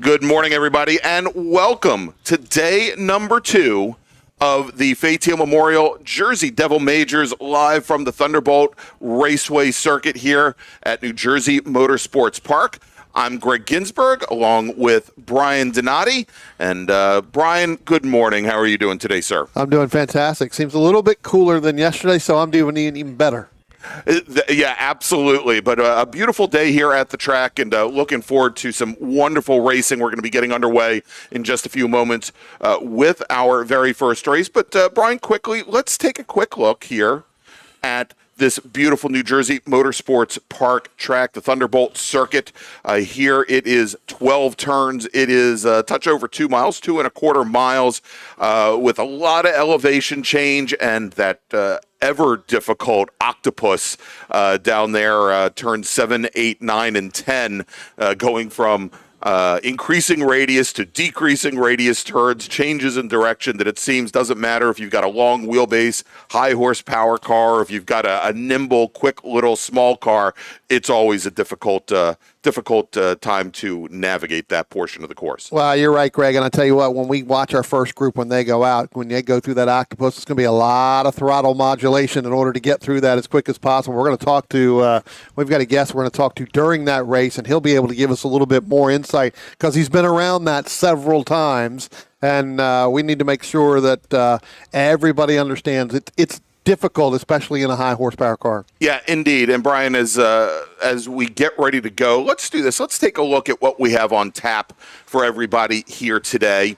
Good morning, everybody, and welcome to day number 2 of the Fay Teal Memorial Jersey Devil Majors live from the Thunderbolt Raceway circuit here at New Jersey Motorsports Park. I'm Greg Ginsberg along with Brian Donati. And Brian, good morning. How are you doing today, sir? I'm doing fantastic. Seems a little bit cooler than yesterday, so I'm doing even better. Yeah, absolutely. But a beautiful day here at the track, and looking forward to some wonderful racing. We're going to be getting underway in just a few moments with our very first race. But Brian, quickly, let's take a quick look here at this beautiful New Jersey Motorsports Park track, the Thunderbolt circuit. Here it is 12 turns. It is a touch over 2 miles, 2.25 miles, with a lot of elevation change and that ever difficult octopus down there, turns 7, 8, 9, and 10, going from increasing radius to decreasing radius turns, changes in direction that it seems doesn't matter if you've got a long wheelbase, high horsepower car, or if you've got a nimble, quick little small car. It's always a difficult time to navigate that portion of the course. Well, you're right, Greg. And I tell you what, when we watch our first group, when they go out, when they go through that octopus, it's going to be a lot of throttle modulation in order to get through that as quick as possible. We're going to talk to, we've got a guest we're going to talk to during that race, and he'll be able to give us a little bit more insight because he's been around that several times. And we need to make sure that everybody understands it's difficult, especially in a high horsepower car. Yeah, indeed. And Brian, as we get ready to go, let's do this. Let's take a look at what we have on tap for everybody here today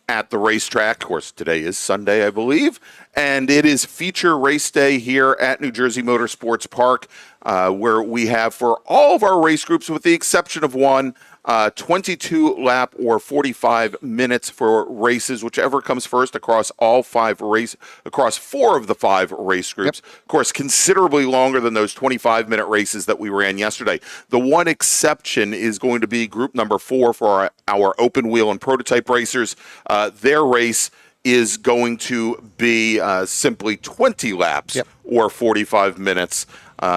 at the racetrack. Of course, today is Sunday, I believe, and it is feature race day here at New Jersey Motorsports Park, where we have for all of our race groups, with the exception of one, 22 lap or 45 minutes for races, whichever comes first across across 4 of the 5 race groups. Yep. Of course, considerably longer than those 25-minute races that we ran yesterday. The one exception is going to be group number 4 for our open wheel and prototype racers. Their race is going to be simply 20 laps. Yep. Or 45 minutes.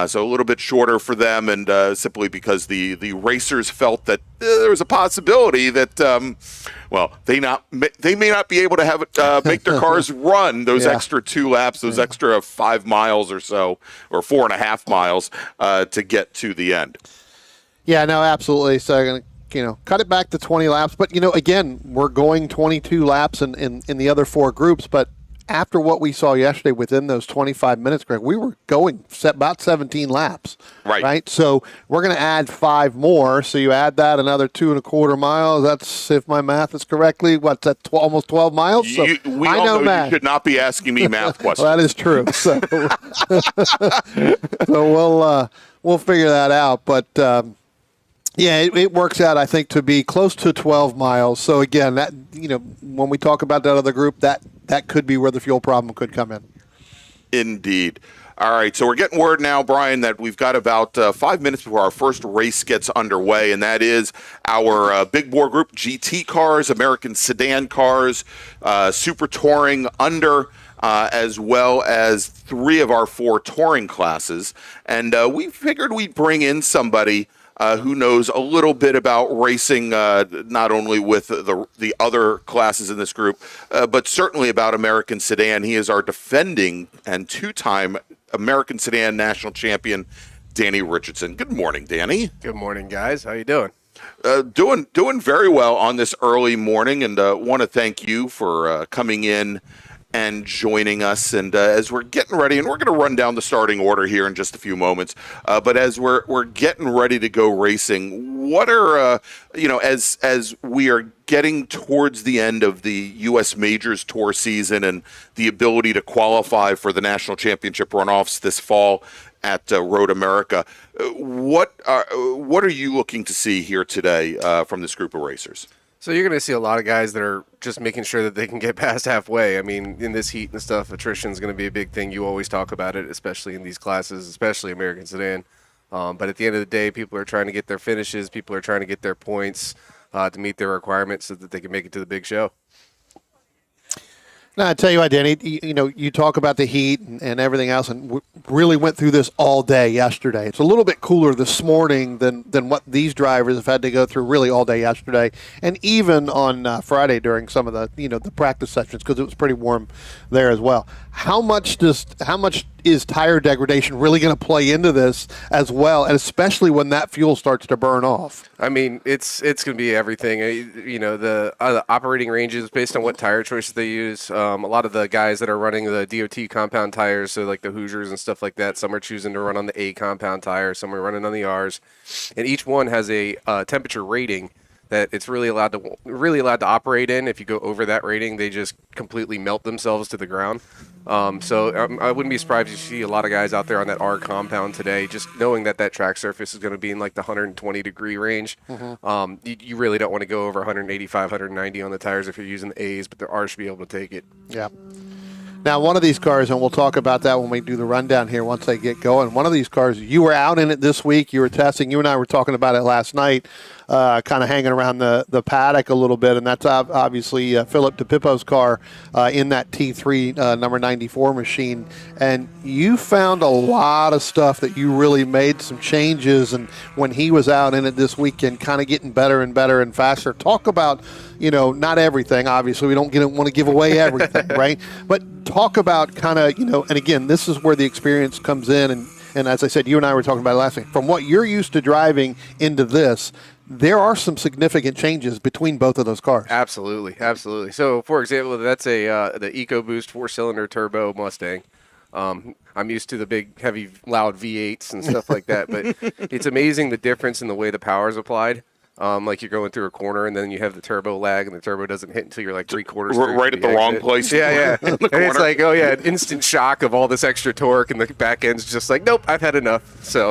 So a little bit shorter for them, and simply because the racers felt that there was a possibility that, they may not be able to have make their cars run those extra 2 laps, those extra 5 miles or so, or 4.5 miles to get to the end. Yeah, no, absolutely. So, cut it back to 20 laps. But, again, we're going 22 laps in the other 4 groups, but after what we saw yesterday within those 25 minutes, Greg, we were going about 17 laps. Right? So we're going to add 5 more. So you add that another 2.25 miles. That's, if my math is correctly, what's that, almost 12 miles? So we all know math. You should not be asking me math questions. Well, that is true. So, so we'll figure that out. But it works out, I think, to be close to 12 miles. So again, that when we talk about that other group, that could be where the fuel problem could come in. Indeed. All right, so we're getting word now, Brian, that we've got about 5 minutes before our first race gets underway, and that is our big bore group, GT cars, American sedan cars, super touring under, as well as 3 of our 4 touring classes. And we figured we'd bring in somebody who knows a little bit about racing, not only with the other classes in this group, but certainly about American Sedan. He is our defending and 2-time American Sedan National Champion, Danny Richardson. Good morning, Danny. Good morning, guys. How you doing? Doing very well on this early morning, and want to thank you for coming in and joining us. And as we're getting ready, and we're going to run down the starting order here in just a few moments, but as we're getting ready to go racing, what are as we are getting towards the end of the U.S. Majors Tour season and the ability to qualify for the National Championship Runoffs this fall at Road America, what are you looking to see here today from this group of racers? So you're going to see a lot of guys that are just making sure that they can get past halfway. I mean, in this heat and stuff, attrition is going to be a big thing. You always talk about it, especially in these classes, especially American Sedan. But at the end of the day, people are trying to get their finishes. People are trying to get their points to meet their requirements so that they can make it to the big show. No, I tell you what, Danny, you talk about the heat and everything else, and we really went through this all day yesterday. It's a little bit cooler this morning than what these drivers have had to go through really all day yesterday, and even on Friday during some of the the practice sessions, because it was pretty warm there as well. How much is tire degradation really going to play into this as well, and especially when that fuel starts to burn off? I mean, it's going to be everything. The operating ranges based on what tire choices they use. A lot of the guys that are running the DOT compound tires, so like the Hoosiers and stuff like that, some are choosing to run on the A compound tire, some are running on the R's, and each one has a temperature rating that it's really allowed to operate in. If you go over that rating, they just completely melt themselves to the ground. So I wouldn't be surprised if you see a lot of guys out there on that R compound today, just knowing that track surface is going to be in like the 120 degree range. You really don't want to go over 185, 190 on the tires if you're using the A's, but the R should be able to take it. Yeah. Now, one of these cars, and we'll talk about that when we do the rundown here once they get going. One of these cars, you were out in it this week. You were testing. You and I were talking about it last night, kind of hanging around the paddock a little bit, and that's obviously Philip DePippo's car in that T3 number 94 machine. And you found a lot of stuff that you really made some changes, and when he was out in it this weekend, kind of getting better and better and faster. Talk about, not everything. Obviously, we don't want to give away everything, right? But talk about kind of, and again, this is where the experience comes in. And as I said, you and I were talking about it last week. From what you're used to driving into this, there are some significant changes between both of those cars. Absolutely. So, for example, that's the EcoBoost 4-cylinder turbo Mustang. I'm used to the big, heavy, loud V8s and stuff like that, but it's amazing the difference in the way the power is applied. Like you're going through a corner and then you have the turbo lag and the turbo doesn't hit until you're like 3/4 through right at the wrong place. Yeah. And it's like, an instant shock of all this extra torque, and the back end's just like, nope, I've had enough. So,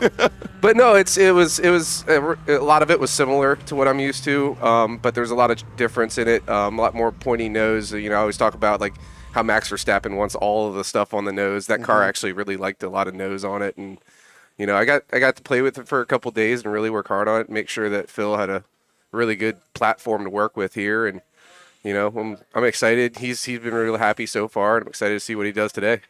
but no, it was a lot of it was similar to what I'm used to, but there's a lot of difference in it. A lot more pointy nose. I always talk about like how Max Verstappen wants all of the stuff on the nose. That car actually really liked a lot of nose on it, and I got to play with it for a couple days and really work hard on it, make sure that Phil had a really good platform to work with here, and I'm excited. He's been really happy so far, and I'm excited to see what he does today.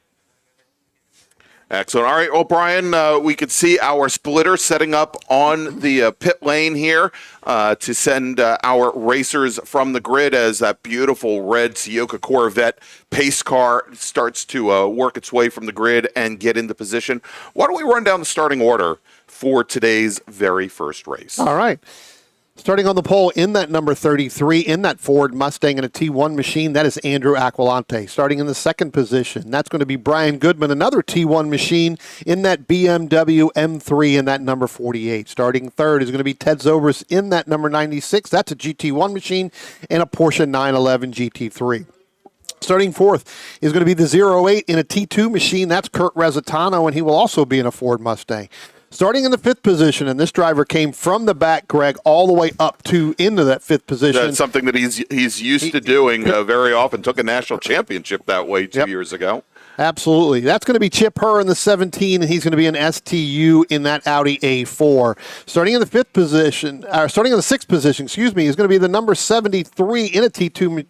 Excellent. All right, well, Brian, we could see our splitter setting up on the pit lane here to send our racers from the grid as that beautiful red Ciocca Corvette pace car starts to work its way from the grid and get into position. Why don't we run down the starting order for today's very first race? All right. Starting on the pole in that number 33, in that Ford Mustang and a T1 machine, that is Andrew Aquilante. Starting in the second position, that's going to be Brian Goodman, another T1 machine in that BMW M3 in that number 48. Starting third is going to be Ted Zobrist in that number 96. That's a GT1 machine and a Porsche 911 GT3. Starting fourth is going to be the 08 in a T2 machine. That's Kurt Resitano, and he will also be in a Ford Mustang. Starting in the fifth position, and this driver came from the back, Greg, all the way up to into that fifth position. That's something that he's used to doing very often. Took a national championship that way two years ago. Absolutely. That's going to be Chip Herr in the 17, and he's going to be an STU in that Audi A4. Starting in the sixth position, is going to be the number 73 in a T2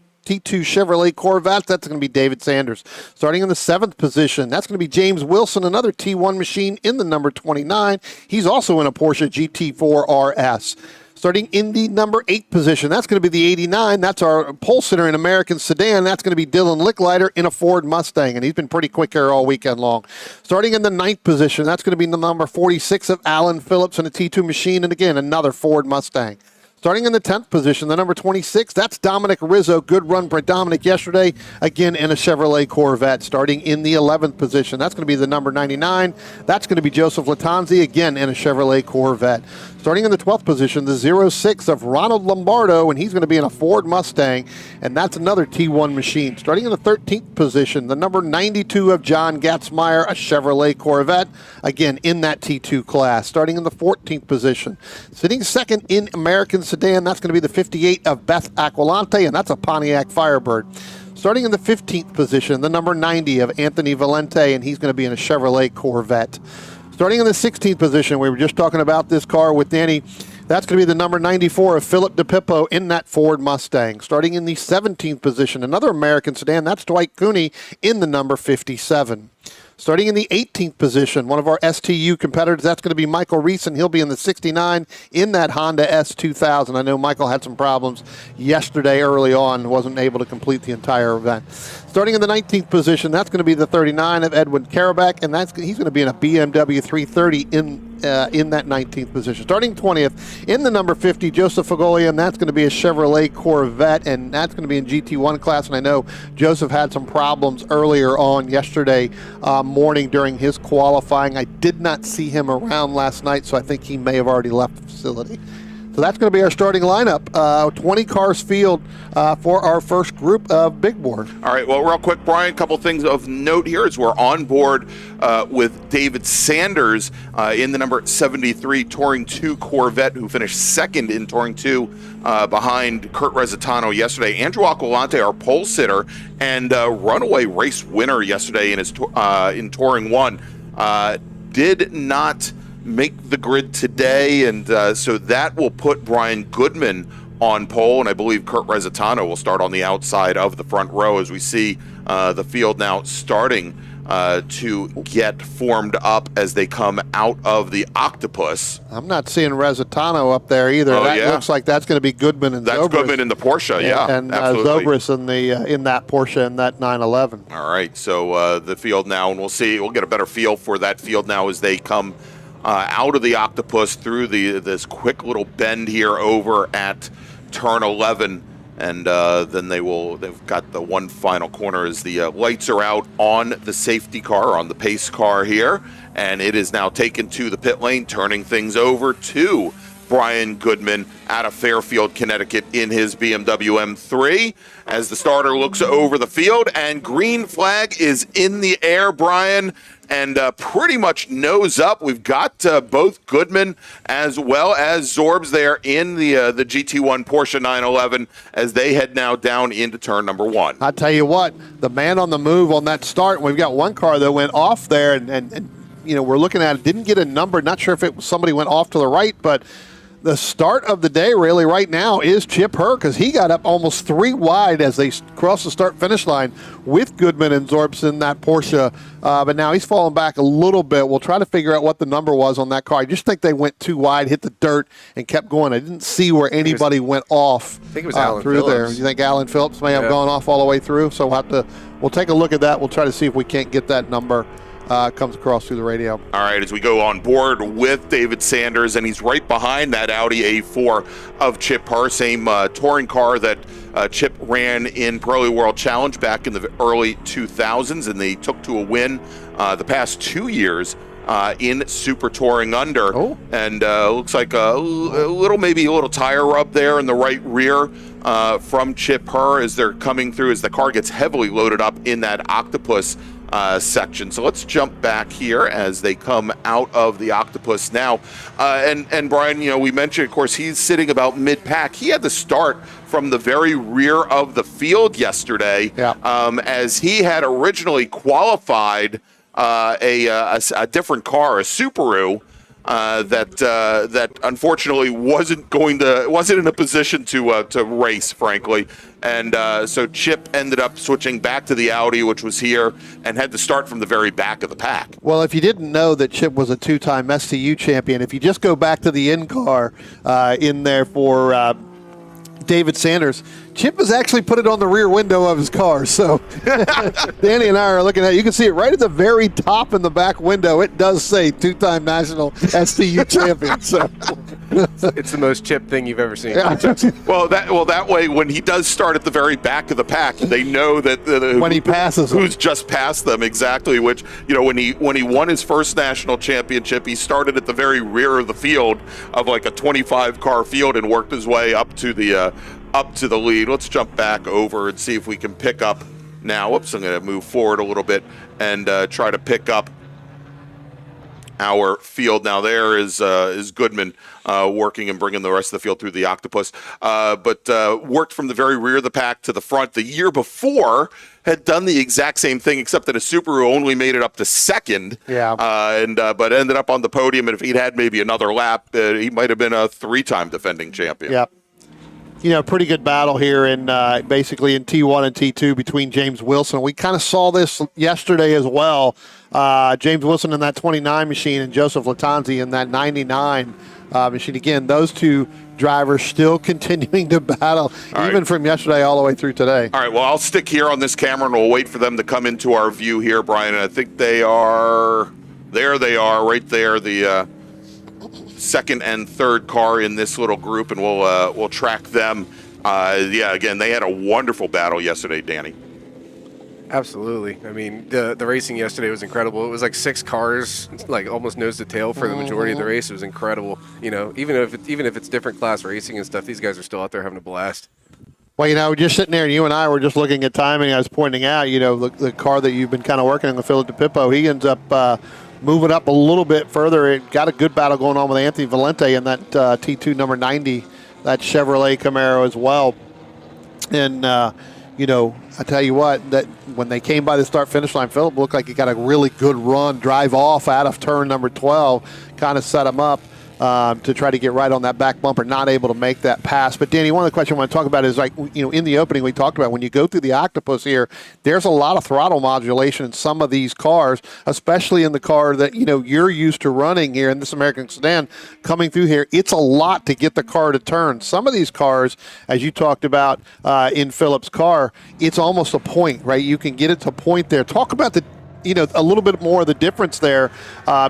Chevrolet Corvette. That's going to be David Sanders. Starting in the seventh position, that's going to be James Wilson, another T1 machine in the number 29. He's also in a Porsche GT4 RS. Starting in the number 8 position, that's going to be the 89. That's our pole sitter in American Sedan. That's going to be Dylan Licklider in a Ford Mustang, and he's been pretty quick here all weekend long. Starting in the 9th position, that's going to be the number 46 of Alan Phillips in a T2 machine, and again, another Ford Mustang. Starting in the 10th position, the number 26, that's Dominic Rizzo. Good run for Dominic yesterday, again in a Chevrolet Corvette. Starting in the 11th position, that's going to be the number 99. That's going to be Joseph Latanzi, again in a Chevrolet Corvette. Starting in the 12th position, the 06 of Ronald Lombardo, and he's going to be in a Ford Mustang, and that's another T1 machine. Starting in the 13th position, the number 92 of John Gatzmeyer, a Chevrolet Corvette, again in that T2 class. Starting in the 14th position, sitting second in American Sedan, that's going to be the 58 of Beth Aquilante, and that's a Pontiac Firebird. Starting in the 15th position, the number 90 of Anthony Valente, and he's going to be in a Chevrolet Corvette. Starting in the 16th position, we were just talking about this car with Danny. That's going to be the number 94 of Philip DePippo in that Ford Mustang. Starting in the 17th position, another American sedan, that's Dwight Cooney in the number 57. Starting in the 18th position, one of our STU competitors, that's going to be Michael Reese, and he'll be in the 69 in that Honda S2000. I know Michael had some problems yesterday early on, wasn't able to complete the entire event. Starting in the 19th position, that's going to be the 39 of Edwin Karabak, and he's going to be in a BMW 330 in that 19th position. Starting 20th, in the number 50, Joseph Fagolia, and that's going to be a Chevrolet Corvette, and that's going to be in GT1 class. And I know Joseph had some problems earlier on yesterday morning during his qualifying. I did not see him around last night, so I think he may have already left the facility. So that's going to be our starting lineup. 20 cars field for our first group of big board. All right, well, real quick, Brian, a couple things of note here as we're on board with David Sanders in the number 73 Touring 2 Corvette, who finished second in Touring 2 behind Kurt Resitano yesterday. Andrew Aquilante, our pole sitter and runaway race winner yesterday in his in Touring 1, did not make the grid today, and so that will put Brian Goodman on pole, and I believe Kurt Resitano will start on the outside of the front row as we see the field now starting to get formed up as they come out of the Octopus. I'm not seeing Resitano up there either. Oh, that yeah. looks like that's going to be Goodman and That's Zobrist. Goodman in the Porsche, yeah, and absolutely. Zobrist in that Porsche in that 911. All right, so the field now, and we'll get a better feel for that field now as they come out of the Octopus through this quick little bend here over at turn 11, and then they've got the one final corner as the lights are out on the safety car, on the pace car here, and it is now taken to the pit lane, turning things over to Brian Goodman out of Fairfield, Connecticut in his BMW M3 as the starter looks over the field, and green flag is in the air, Brian, and pretty much nose up. We've got both Goodman as well as Zorbs there in the GT1 Porsche 911 as they head now down into turn number 1. I tell you what, the man on the move on that start, we've got one car that went off there, and you know, we're looking at it, didn't get a number, not sure if it was somebody went off to the right, but the start of the day really right now is Chip Herr, because he got up almost 3 wide as they crossed the start-finish line with Goodman and Zorbs in that Porsche. But now he's falling back a little bit. We'll try to figure out what the number was on that car. I just think they went too wide, hit the dirt, and kept going. I didn't see where anybody went off I think it was Alan through Phillips. there. You think Alan Phillips may have gone off all the way through? So we'll take a look at that. We'll try to see if we can't get that number. Comes across through the radio. All right, as we go on board with David Sanders, and he's right behind that Audi A4 of Chip Herr, same touring car that Chip ran in Pirelli World Challenge back in the early 2000s, and they took to a win the past 2 years in Super Touring Under. Oh. And looks like a little tire rub there in the right rear from Chip Herr as they're coming through, as the car gets heavily loaded up in that Octopus section. So let's jump back here as they come out of the Octopus now. And Brian, you know, we mentioned, of course, he's sitting about mid-pack. He had to start from the very rear of the field yesterday, as he had originally qualified a different car, a Subaru, that unfortunately wasn't in a position to race, frankly, and so Chip ended up switching back to the Audi, which was here, and had to start from the very back of the pack. Well, if you didn't know that Chip was a 2-time STU champion, if you just go back to the in-car in there for David Sanders, Chip has actually put it on the rear window of his car. So Danny and I are looking at it. You can see it right at the very top in the back window. It does say 2-time national STU champion. So It's the most Chip thing you've ever seen. yeah. Well, that way, when he does start at the very back of the pack, they know that When he passes them. who's just past them exactly. Which, you know, when he won his first national championship, he started at the very rear of the field of like a 25 car field and worked his way up to the lead. Let's jump back over and see if we can pick up now. Whoops, I'm going to move forward a little bit and try to pick up our field. Now there is Goodman working and bringing the rest of the field through the Octopus, but worked from the very rear of the pack to the front. The year before had done the exact same thing, except that a Subaru only made it up to second, but ended up on the podium. And if he'd had maybe another lap, he might have been a 3-time defending champion. Yep. Pretty good battle here in basically in T1 and T2 between James Wilson. We kind of saw this yesterday as well. James Wilson in that 29 machine and Joseph Latanzi in that 99 machine. Again, those two drivers still continuing to battle, even from yesterday all the way through today. All right, well, I'll stick here on this camera, and we'll wait for them to come into our view here, Brian. And I think they are – there they are right there, the second and third car in this little group, and we'll track them. Again, they had a wonderful battle yesterday, Danny. Absolutely. I mean, the racing yesterday was incredible. It was like 6 cars, like almost nose to tail for the majority of the race. It was incredible. Even if it's different class racing and stuff, these guys are still out there having a blast. Well, just sitting there, and you and I were just looking at timing. I was pointing out, the car that you've been kind of working on, the Philip DePippo, he ends up moving up a little bit further. It got a good battle going on with Anthony Valente in that T2 number 90, that Chevrolet Camaro as well. And, I tell you what, that when they came by the start-finish line, Philip looked like he got a really good run, drive off out of turn number 12, kind of set him up to try to get right on that back bumper, not able to make that pass. But, Danny, one of the questions I want to talk about is, in the opening we talked about, when you go through the Octopus here, there's a lot of throttle modulation in some of these cars, especially in the car that, you're used to running here in this American sedan coming through here. It's a lot to get the car to turn. Some of these cars, as you talked about in Philip's car, it's almost a point, right? You can get it to point there. Talk about a little bit more of the difference there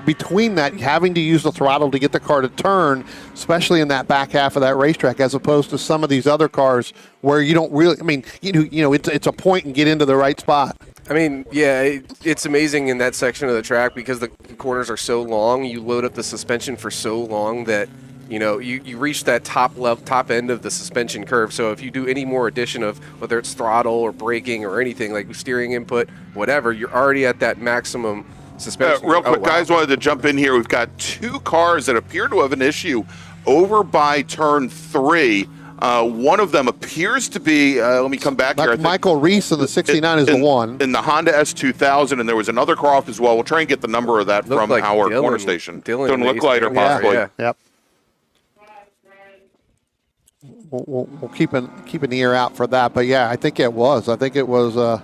between that, having to use the throttle to get the car to turn, especially in that back half of that racetrack, as opposed to some of these other cars where you don't really, it's a point and get into the right spot. I mean, yeah, it's amazing in that section of the track because the corners are so long. You load up the suspension for so long that you reach that top end of the suspension curve. So if you do any more addition of whether it's throttle or braking or anything like steering input, whatever, you're already at that maximum suspension. Real quick, guys, wanted to jump in here. We've got 2 cars that appear to have an issue over by turn 3. One of them appears to be, let me come back here. Michael Reese of the 69 is the one. In the Honda S2000, and there was another car off as well. We'll try and get the number of that from like our Dylan, corner station. Dylan look lighter, possibly. Yeah. Yep. We'll keep an ear out for that. But, yeah, I think it was. The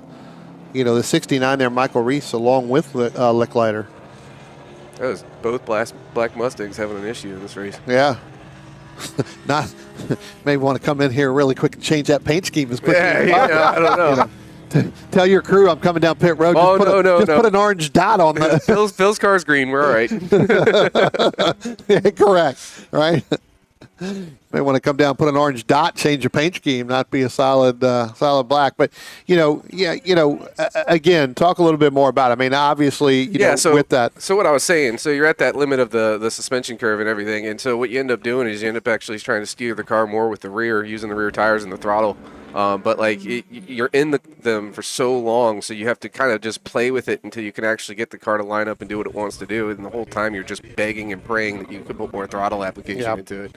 69 there, Michael Reese, along with Licklighter. That was both black Mustangs having an issue in this race. Yeah. Maybe want to come in here really quick and change that paint scheme as quickly as possible. Yeah, I don't know. Tell your crew I'm coming down pit road. Just put an orange dot on the Phil's car's green. We're all right. Correct. Right. May want to come down, put an orange dot, change your paint scheme, not be a solid black. But again, talk a little bit more about it. I mean, obviously, with that. So what I was saying, so you're at that limit of the suspension curve and everything, and so what you end up doing is you end up actually trying to steer the car more with the rear, using the rear tires and the throttle. But you're in them for so long, so you have to kind of just play with it until you can actually get the car to line up and do what it wants to do. And the whole time you're just begging and praying that you could put more throttle application into it.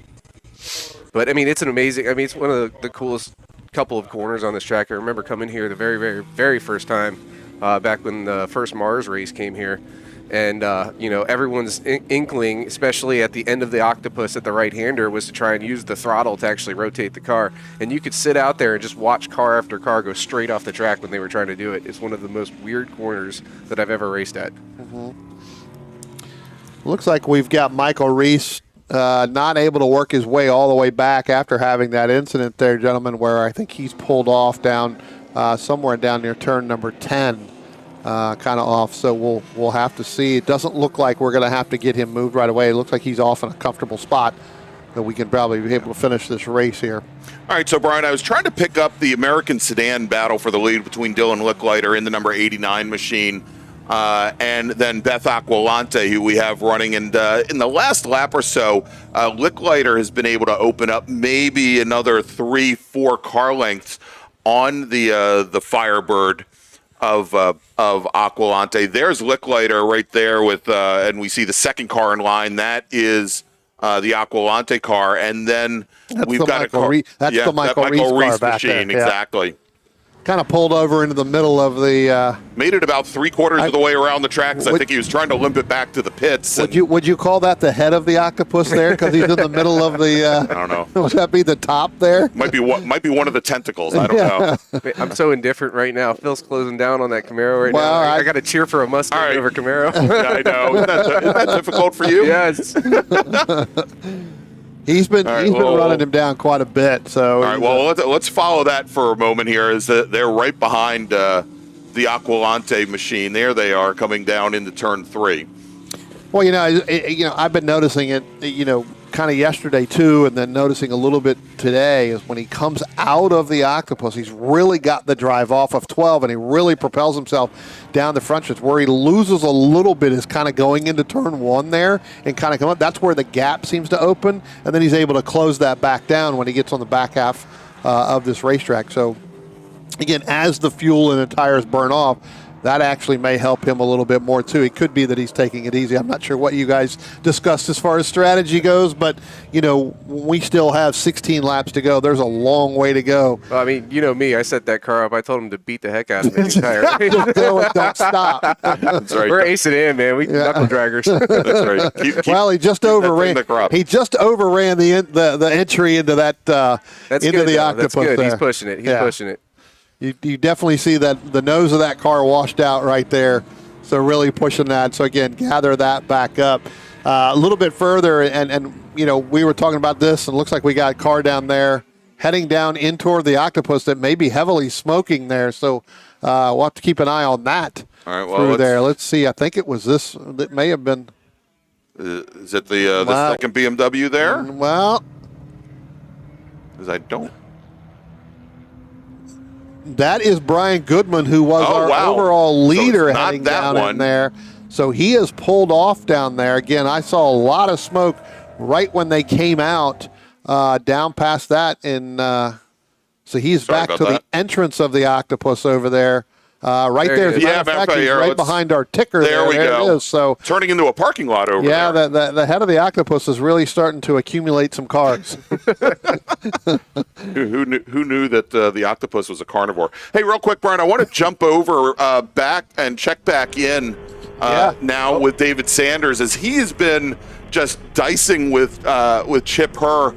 But, I mean, it's it's one of the coolest couple of corners on this track. I remember coming here the very, very, very first time back when the first Mars race came here. And, everyone's inkling, especially at the end of the Octopus at the right-hander, was to try and use the throttle to actually rotate the car. And you could sit out there and just watch car after car go straight off the track when they were trying to do it. It's one of the most weird corners that I've ever raced at. Mm-hmm. Looks like we've got Michael Reese not able to work his way all the way back after having that incident there, gentlemen, where I think he's pulled off down somewhere down near turn number 10, kind of off. So we'll have to see. It doesn't look like we're going to have to get him moved right away. It looks like he's off in a comfortable spot that we can probably be able to finish this race here. All right, so Brian, I was trying to pick up the American sedan battle for the lead between Dylan Licklighter in the number 89 machine and then Beth Aquilante, who we have running. And in the last lap or so, Licklighter has been able to open up maybe another 3-4 car lengths on the Firebird. of Aqualante. There's Lickliter right there with, and we see the second car in line. That is the Aqualante car, and then we've got a car. That's the Michael Reese car machine, back there. exactly. Kind of pulled over into the middle of the. Made it about 3/4 of the way around the track because I think he was trying to limp it back to the pits. Would you call that the head of the octopus there? Because he's in the middle of the. I don't know. Would that be the top there? Might be one of the tentacles. I don't know. I'm so indifferent right now. Phil's closing down on that Camaro right now. I got to cheer for a Mustang over Camaro. Yeah, I know. Isn't that difficult for you? Yes. He's been running him down quite a bit. So all right, well, let's follow that for a moment here. Is that they're right behind the Aqualante machine? There they are coming down into turn 3. Well, I've been noticing it, kind of yesterday too, and then noticing a little bit today is when he comes out of the octopus, he's really got the drive off of 12, and he really propels himself down the front stretch. Where he loses a little bit is kind of going into turn 1 there and kind of come up. That's where the gap seems to open, and then he's able to close that back down when he gets on the back half of this racetrack. So, again, as the fuel and the tires burn off, that actually may help him a little bit more, too. It could be that he's taking it easy. I'm not sure what you guys discussed as far as strategy goes, but, we still have 16 laps to go. There's a long way to go. Well, I mean, me. I set that car up. I told him to beat the heck out of me. Just go and don't stop. That's right. We're acing in, man. We knuckle draggers. That's right. Well, he just overran. He just overran the entry into that That's into good, the though. octopus. That's good. There. He's pushing it. He's pushing it. You definitely see that the nose of that car washed out right there. So really pushing that. So again, gather that back up a little bit further. And we were talking about this, and it looks like we got a car down there heading down in toward the octopus that may be heavily smoking there. So we'll have to keep an eye on that. All right, well, through there. Let's see. I think it was this. That may have been. Is it the second BMW there? Well, because I don't. That is Brian Goodman, who was our overall leader heading down in there. So he has pulled off down there. Again, I saw a lot of smoke right when they came out down past that. And so he's back to the entrance of the octopus over there. Right there. He's right behind our ticker there. There we go. It is. So turning into a parking lot over there. Yeah, the head of the octopus is really starting to accumulate some cars. Who knew that the octopus was a carnivore? Hey, real quick, Brian, I want to jump over back and check back in now with David Sanders, as he has been just dicing with Chip Herr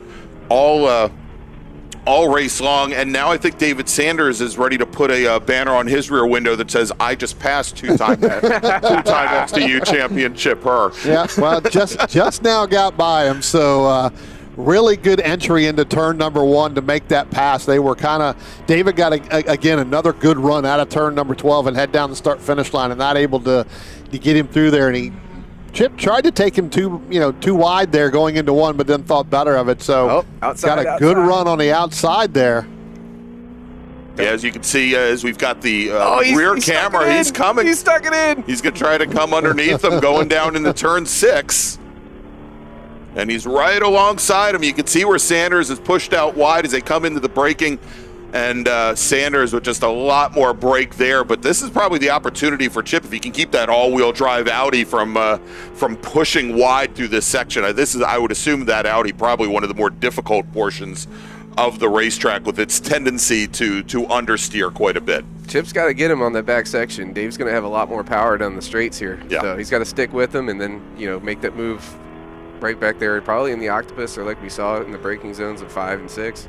all race long, and now I think David Sanders is ready to put a banner on his rear window that says, "I just passed two-time SDU champion Chip Herr." Yeah, well, just now got by him, so really good entry into turn number 1 to make that pass. They were David got again another good run out of turn number 12 and head down the start-finish line, and not able to get him through there, and Chip tried to take him too wide there going into 1, but then thought better of it. So got a good run on the outside there. Yeah, as you can see, as we've got the rear camera, he's coming. He's stuck it in. He's going to try to come underneath him, going down into turn 6. And he's right alongside him. You can see where Sanders is pushed out wide as they come into the braking. And Sanders with just a lot more brake there, but this is probably the opportunity for Chip if he can keep that all-wheel drive Audi from pushing wide through this section. I would assume that Audi probably one of the more difficult portions of the racetrack, with its tendency to understeer quite a bit. Chip's got to get him on that back section. Dave's going to have a lot more power down the straights here. Yeah. So he's got to stick with him and then make that move right back there, probably in the octopus, or like we saw in the braking zones of 5 and 6.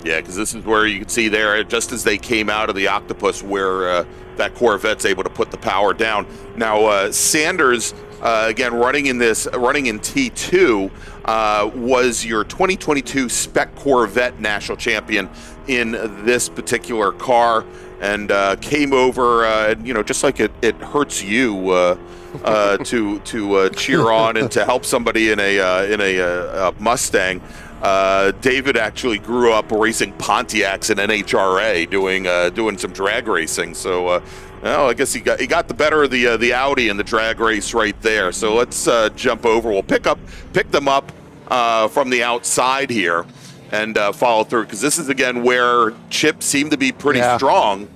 Yeah, because this is where you can see there, just as they came out of the octopus, where that Corvette's able to put the power down. Now, Sanders, again, running in T2, was your 2022 SPEC Corvette National Champion in this particular car, and came over, just like it hurts you to cheer on and to help somebody in a Mustang. David actually grew up racing Pontiacs in NHRA, doing some drag racing. So, I guess he got the better of the Audi in the drag race right there. So let's jump over. We'll pick them up from the outside here and follow through, because this is again where Chip seemed to be pretty strong.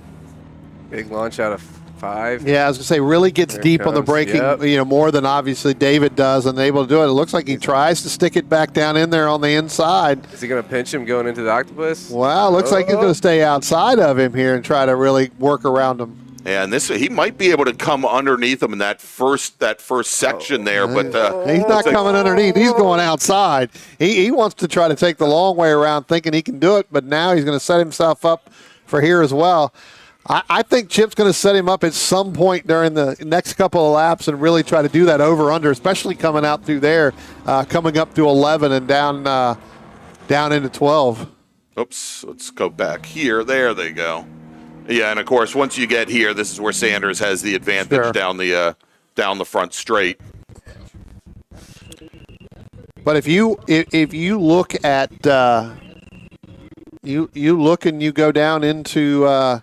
Big launch out of 5. Yeah, I was going to say, really gets There it deep on the comes. braking, Yep. more than obviously David does, and able to do it. It looks like he tries to stick it back down in there on the inside. Is he going to pinch him going into the octopus? Wow, looks like he's going to stay outside of him here and try to really work around him. And he might be able to come underneath him in that first section there, but He's not coming underneath. He's going outside. He wants to try to take the long way around thinking he can do it, but now he's going to set himself up for here as well. I think Chip's going to set him up at some point during the next couple of laps and really try to do that over-under, especially coming out through there, coming up to 11 and down into 12. Oops, let's go back here. There they go. Yeah, and of course, once you get here, this is where Sanders has the advantage Sure. down the front straight. But if you look at you look and you go down into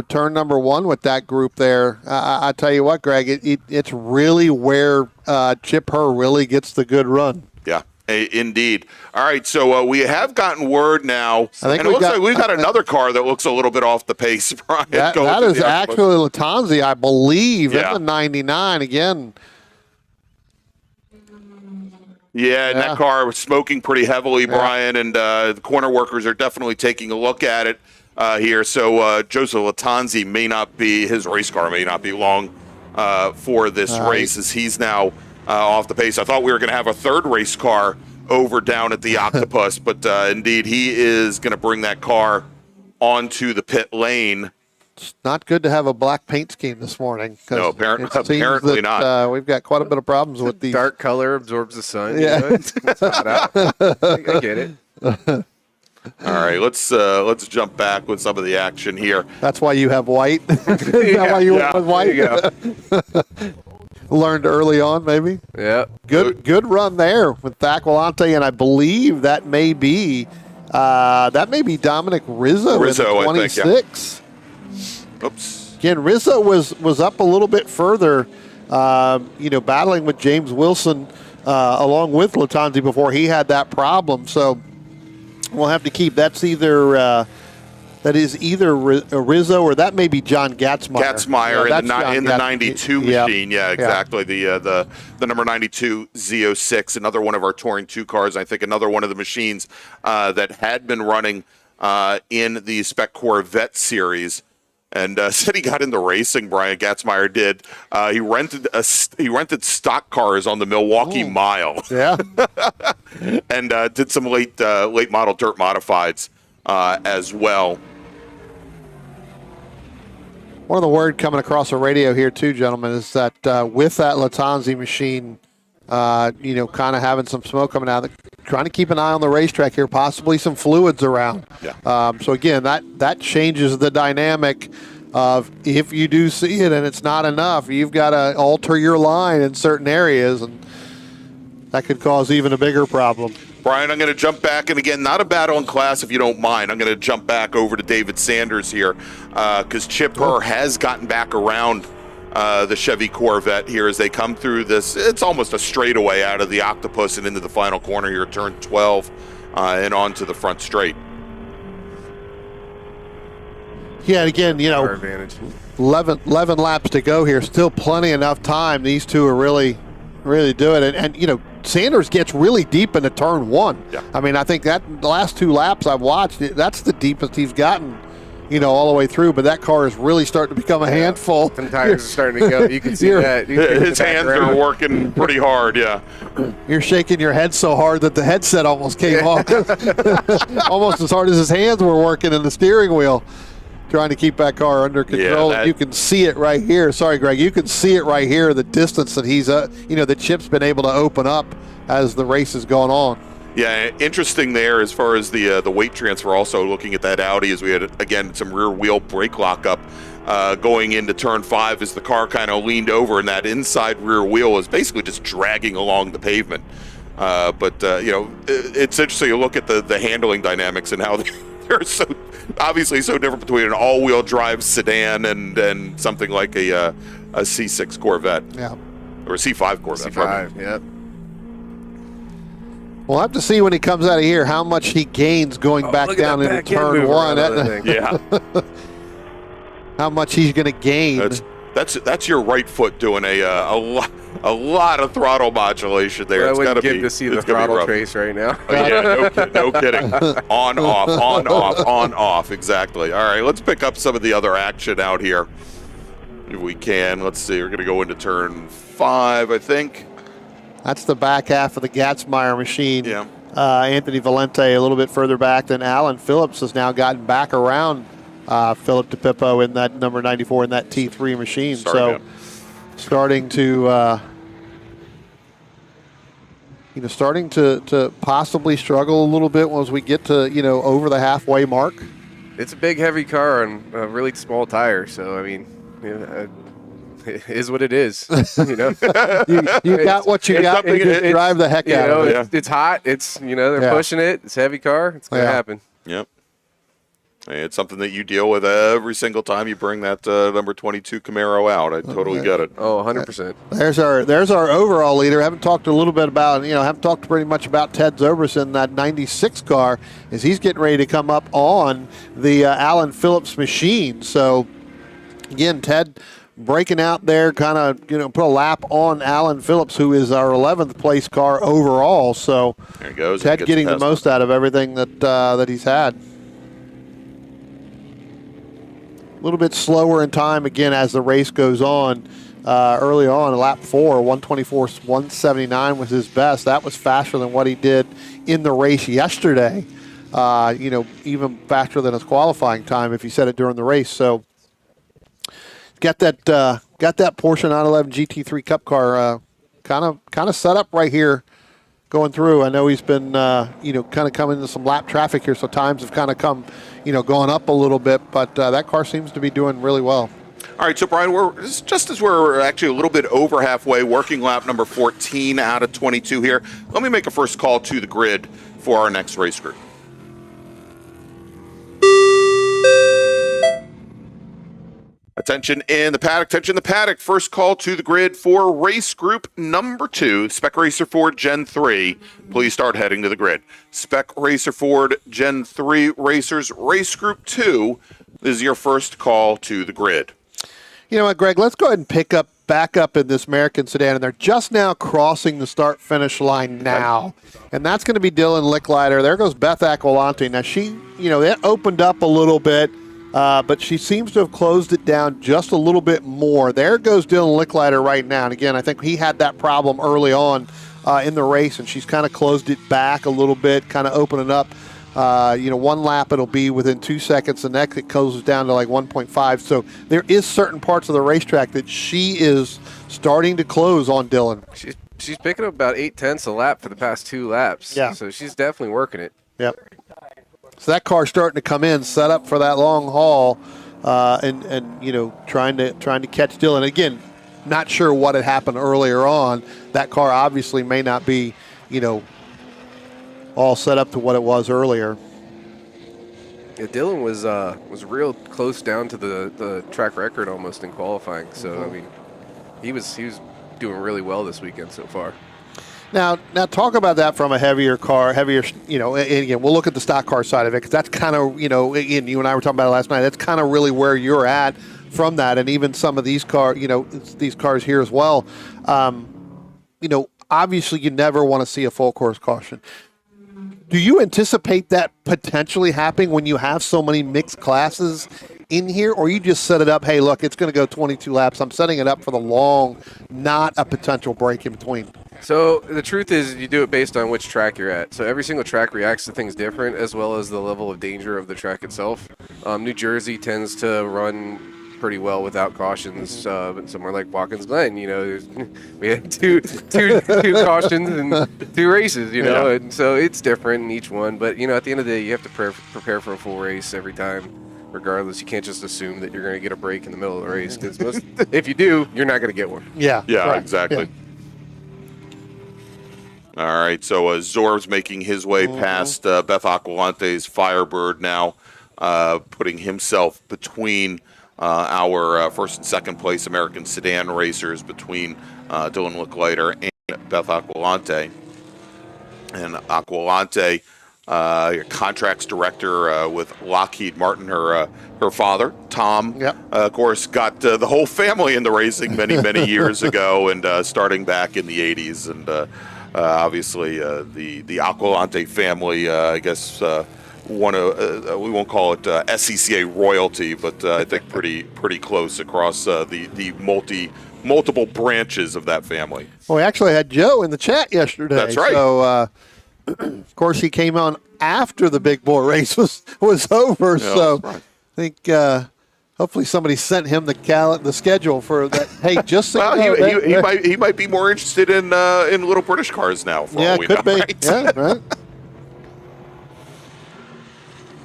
turn number 1 with that group there, I tell you what, Greg, it's really where Chip Herr really gets the good run. Yeah, indeed. All right, so we have gotten word now, I think and it looks like we've got another car that looks a little bit off the pace, Brian. That going is to the actually Latanzi, I believe, Yeah. in the 99 again. Yeah, and that car was smoking pretty heavily, Brian, and the corner workers are definitely taking a look at it here. So Joseph Latanzi his race car may not be long for this race, as he's now off the pace. I thought we were going to have a third race car over down at the Octopus, but indeed he is going to bring that car onto the pit lane. It's not good to have a black paint scheme this morning. No, apparently not. We've got quite a bit of problems with these. Dark color absorbs the sun. Yeah. It's hot out. I get it. All right, let's jump back with some of the action here. That's why you have white. Is that why you went with white? There you Learned early on, maybe. Yeah. Good run there with Thakwalante, and I believe that may be Dominic Rizzo in the I think, 26. Oops. Again, Rizzo was up a little bit further, battling with James Wilson along with Latanzi before he had that problem. So we'll have to keep. That's either Rizzo or that may be John Gatzmeyer. Gatzmeyer in the 92 machine. Yeah, exactly. Yeah. The number 92 Z06, another one of our Touring 2 cars. I think another one of the machines that had been running in the Spec Corvette series. And said he got into racing. Brian Gatzmeyer did. He rented stock cars on the Milwaukee Mile. Yeah, and did some late model dirt modifieds as well. one of the word coming across the radio here too, gentlemen, is that with that Latanzi machine, kind of having some smoke coming out, trying to keep an eye on the racetrack here, possibly some fluids around. Yeah. So again, that changes the dynamic of if you do see it and it's not enough, you've got to alter your line in certain areas, and that could cause even a bigger problem. Brian, I'm going to jump back, and again, not a battle in class if you don't mind. I'm going to jump back over to David Sanders here because Chip Herr has gotten back around the Chevy Corvette here as they come through this. It's almost a straightaway out of the Octopus and into the final corner here, turn 12, and onto the front straight. Yeah, and again, Our advantage. 11 laps to go here. Still plenty enough time. These two are really do it. And Sanders gets really deep into turn 1. Yeah. I mean, I think that the last 2 laps I've watched, that's the deepest he's gotten, all the way through. But that car is really starting to become a handful. The tires are starting to go. You can see that. His hands are working pretty hard, yeah. You're shaking your head so hard that the headset almost came off. Almost as hard as his hands were working in the steering wheel, trying to keep that car under control. Yeah, you can see it right here. Sorry, Greg. You can see it right here, the distance that he's, the Chip's been able to open up as the race has gone on. Yeah, interesting there as far as the weight transfer. Also looking at that Audi, as we had, again, some rear wheel brake lockup going into turn 5 as the car kind of leaned over, and that inside rear wheel is basically just dragging along the pavement. But it's interesting to look at the handling dynamics and how they're so obviously so different between an all-wheel drive sedan and something like a C6 Corvette. Yeah. Or a C5 Corvette. C5, yep. We'll have to see when he comes out of here how much he gains going back look at down that into back end turn move 1. around that thing. Yeah. how much he's going to gain. That's your right foot doing a lot of throttle modulation there. Well, It's I got to wouldn't be get to see the it's gonna be throttle rough. trace right now. Yeah, no kidding. On, off, on, off, on, off. Exactly. All right, let's pick up some of the other action out here if we can. Let's see. We're going to go into turn 5, I think. That's the back half of the Gatzmeyer machine. Yeah. Anthony Valente a little bit further back than Alan Phillips has now gotten back around Philip DePippo in that number 94 in that T3 machine. Sorry, starting to starting to possibly struggle a little bit as we get to over the halfway mark. It's a big, heavy car on a really small tire, so I mean, it is what it is. You got what you got. You just drive the heck out of it. It's hot. It's they're pushing it. It's a heavy car. It's gonna happen. Yep. It's something that you deal with every single time you bring that number 22 Camaro out. I totally get it. Oh, 100%. There's our overall leader. Haven't talked a little bit about, haven't talked pretty much about Ted Zobrist, that 96 car, as he's getting ready to come up on the Alan Phillips machine. So, again, Ted breaking out there, kind of, put a lap on Alan Phillips, who is our 11th place car overall. So, there he goes. Ted getting the most out of everything that he's had. A little bit slower in time again as the race goes on. Early on, lap 4, 124.179 was his best. That was faster than what he did in the race yesterday. Even faster than his qualifying time if he said it during the race. So got that Porsche 911 GT3 Cup car kind of set up right here going through. I know he's been kind of coming into some lap traffic here, so times have kind of come going up a little bit, but that car seems to be doing really well. All right, so Brian, just as we're actually a little bit over halfway, working lap number 14 out of 22 here. Let me make a first call to the grid for our next race group. Attention in the paddock. First call to the grid for race group number 2, Spec Racer Ford Gen 3. Please start heading to the grid. Spec Racer Ford Gen 3 racers, race group 2 is your first call to the grid. You know what, Greg? Let's go ahead and back up in this American sedan, and they're just now crossing the start-finish line now. And that's going to be Dylan Licklider. There goes Beth Aquilante. Now, she, it opened up a little bit. But she seems to have closed it down just a little bit more. There goes Dylan Licklider right now. And again, I think he had that problem early on in the race, and she's kind of closed it back a little bit, kind of opening up. One lap it'll be within 2 seconds. The next it closes down to like 1.5. So there is certain parts of the racetrack that she is starting to close on Dylan. She's picking up about 0.8 a lap for the past 2 laps. Yeah. So she's definitely working it. Yep. So that car's starting to come in, set up for that long haul, and trying to catch Dylan. Again, not sure what had happened earlier on. That car obviously may not be, all set up to what it was earlier. Yeah, Dylan was real close down to the track record almost in qualifying. So I mean, he was doing really well this weekend so far. Now talk about that from a heavier car, and again, we'll look at the stock car side of it, because that's kind of, again, you and I were talking about it last night, that's kind of really where you're at from that, and even some of these these cars here as well. Obviously you never want to see a full course caution. Do you anticipate that potentially happening when you have so many mixed classes in here, or you just set it up, hey, look, it's going to go 22 laps. I'm setting it up for the long, not a potential break in between? So the truth is you do it based on which track you're at. So every single track reacts to things different, as well as the level of danger of the track itself. New Jersey tends to run pretty well without cautions, but somewhere like Watkins Glen, we had two cautions and 2 races, and so it's different in each one. But at the end of the day, you have to prepare for a full race every time. Regardless, you can't just assume that you're going to get a break in the middle of the race, because if you do, you're not going to get one. Yeah, right. Exactly. Yeah. All right, so Zorb's making his way past Beth Aquilante's Firebird now, putting himself between our first and second place American sedan racers, between Dylan Licklider and Beth Aquilante. And Aquilante contracts director with Lockheed Martin. Her father, Tom, Yep. of course, got the whole family into racing many years ago, and starting back in the 80s. And obviously, the Aquilante family, I guess, we won't call it SCCA royalty, but I think pretty close across the multiple branches of that family. Well, we actually had Joe in the chat yesterday. That's right. So, of course, he came on after the big boy race was over. Yeah, so that's right. I think hopefully somebody sent him the schedule for that. Hey, just so Well, you know, he might be more interested in little British cars now. For yeah, all we could know, be. right? Yeah, right.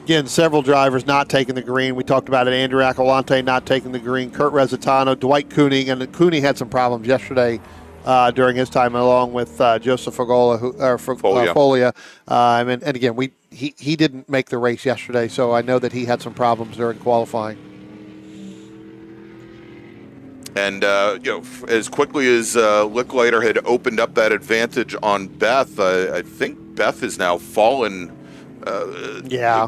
Again, several drivers not taking the green. We talked about it. Andrew Aquilante not taking the green. Kurt Resitano, Dwight Koenig, and Koenig had some problems yesterday during his time, along with Joseph Folia. And again, he didn't make the race yesterday, so I know that he had some problems during qualifying. And as quickly as Licklater had opened up that advantage on Beth, I think Beth has now fallen.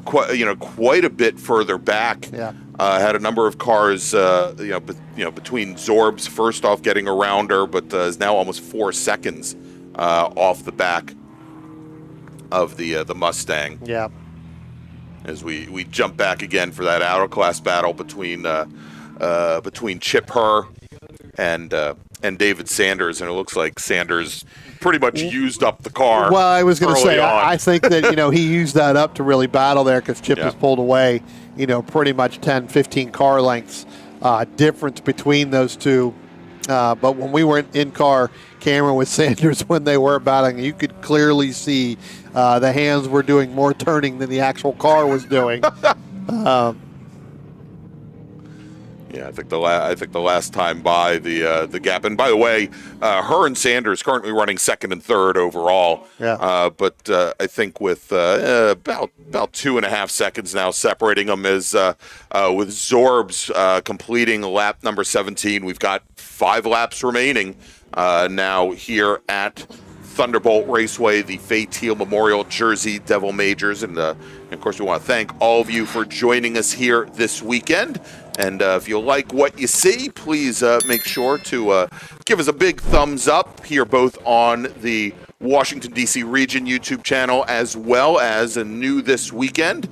Quite a bit further back. Yeah. Had a number of cars, between Zorbs first off getting around her, but is now almost 4 seconds off the back of the Mustang. Yeah. As we jump back again for that outer class battle between Chip Herr and David Sanders, and it looks like Sanders pretty much used up the car. Well, I was going to say, on. I think that, he used that up to really battle there because Chip has pulled away, pretty much 10, 15 car lengths difference between those two. But when we were in car, Cameron with Sanders, when they were battling, you could clearly see the hands were doing more turning than the actual car was doing. Yeah, I think the last time by the gap. And by the way, Herr and Sanders currently running second and third overall. Yeah. But I think with about 2.5 seconds now separating them is with Zorbs completing lap number 17. We've got 5 laps remaining now here at Thunderbolt Raceway, the Fay Teal Memorial Jersey Devil Majors. And of course, we want to thank all of you for joining us here this weekend. And if you like what you see, please make sure to give us a big thumbs up here, both on the Washington, D.C. region YouTube channel, as well as a new this weekend,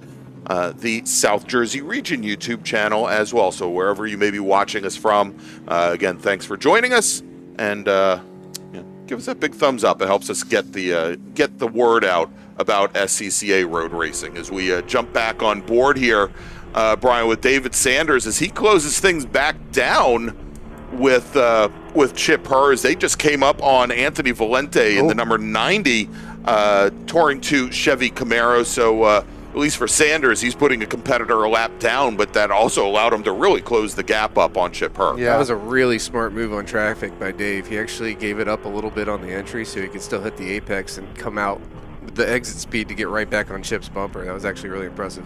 the South Jersey region YouTube channel as well. So wherever you may be watching us from, again, thanks for joining us. And give us that big thumbs up. It helps us get the word out about SCCA road racing. As we jump back on board here, Brian, with David Sanders, as he closes things back down with Chip Herr, as they just came up on Anthony Valente in the number 90 Touring 2 Chevy Camaro. So at least for Sanders, he's putting a competitor a lap down, but that also allowed him to really close the gap up on Chip Herr. Yeah, that was a really smart move on traffic by Dave. He actually gave it up a little bit on the entry so he could still hit the apex and come out with the exit speed to get right back on Chip's bumper. That was actually really impressive.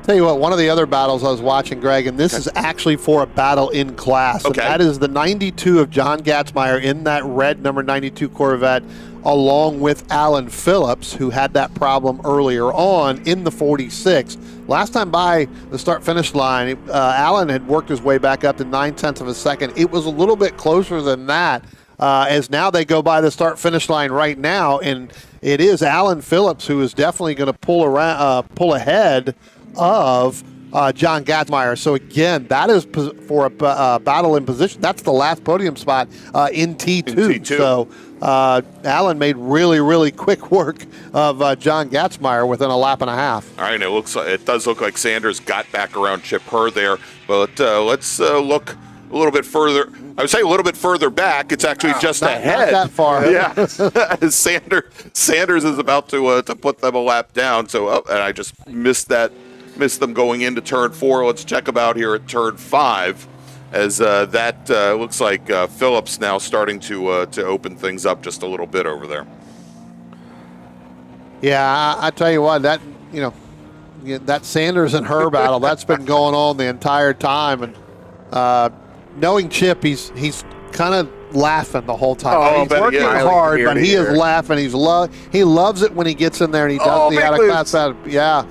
Tell you what, one of the other battles I was watching, Greg, and this is actually for a battle in class. Okay. And that is the 92 of John Gatzmeyer in that red number 92 Corvette, along with Alan Phillips, who had that problem earlier on in the 46. Last time by the start-finish line, Alan had worked his way back up to 9/10 of a second. It was a little bit closer than that, as now they go by the start-finish line right now, and it is Alan Phillips who is definitely going to pull ahead of John Gatzmeyer. So again, that is for a battle in position. That's the last podium spot in T2. So Alan made really quick work of John Gatzmeyer within a lap and a half. All right, and it does look like Sanders got back around Chip Herr there, but let's look a little bit further. I would say a little bit further back. It's actually just ahead. Not that far. Yeah, Sanders is about to put them a lap down. So, and I just missed them going into turn 4. Let's check them out here at turn 5, as that looks like Phillips now starting to open things up just a little bit over there. Yeah, I tell you what, that that Sanders and Herr battle, that's been going on the entire time, and knowing Chip, he's kind of laughing the whole time. Oh, He's working yeah. hard, Ear but to he is ear. laughing. He loves it when he gets in there and he does the big out of moves. class battle. Yeah.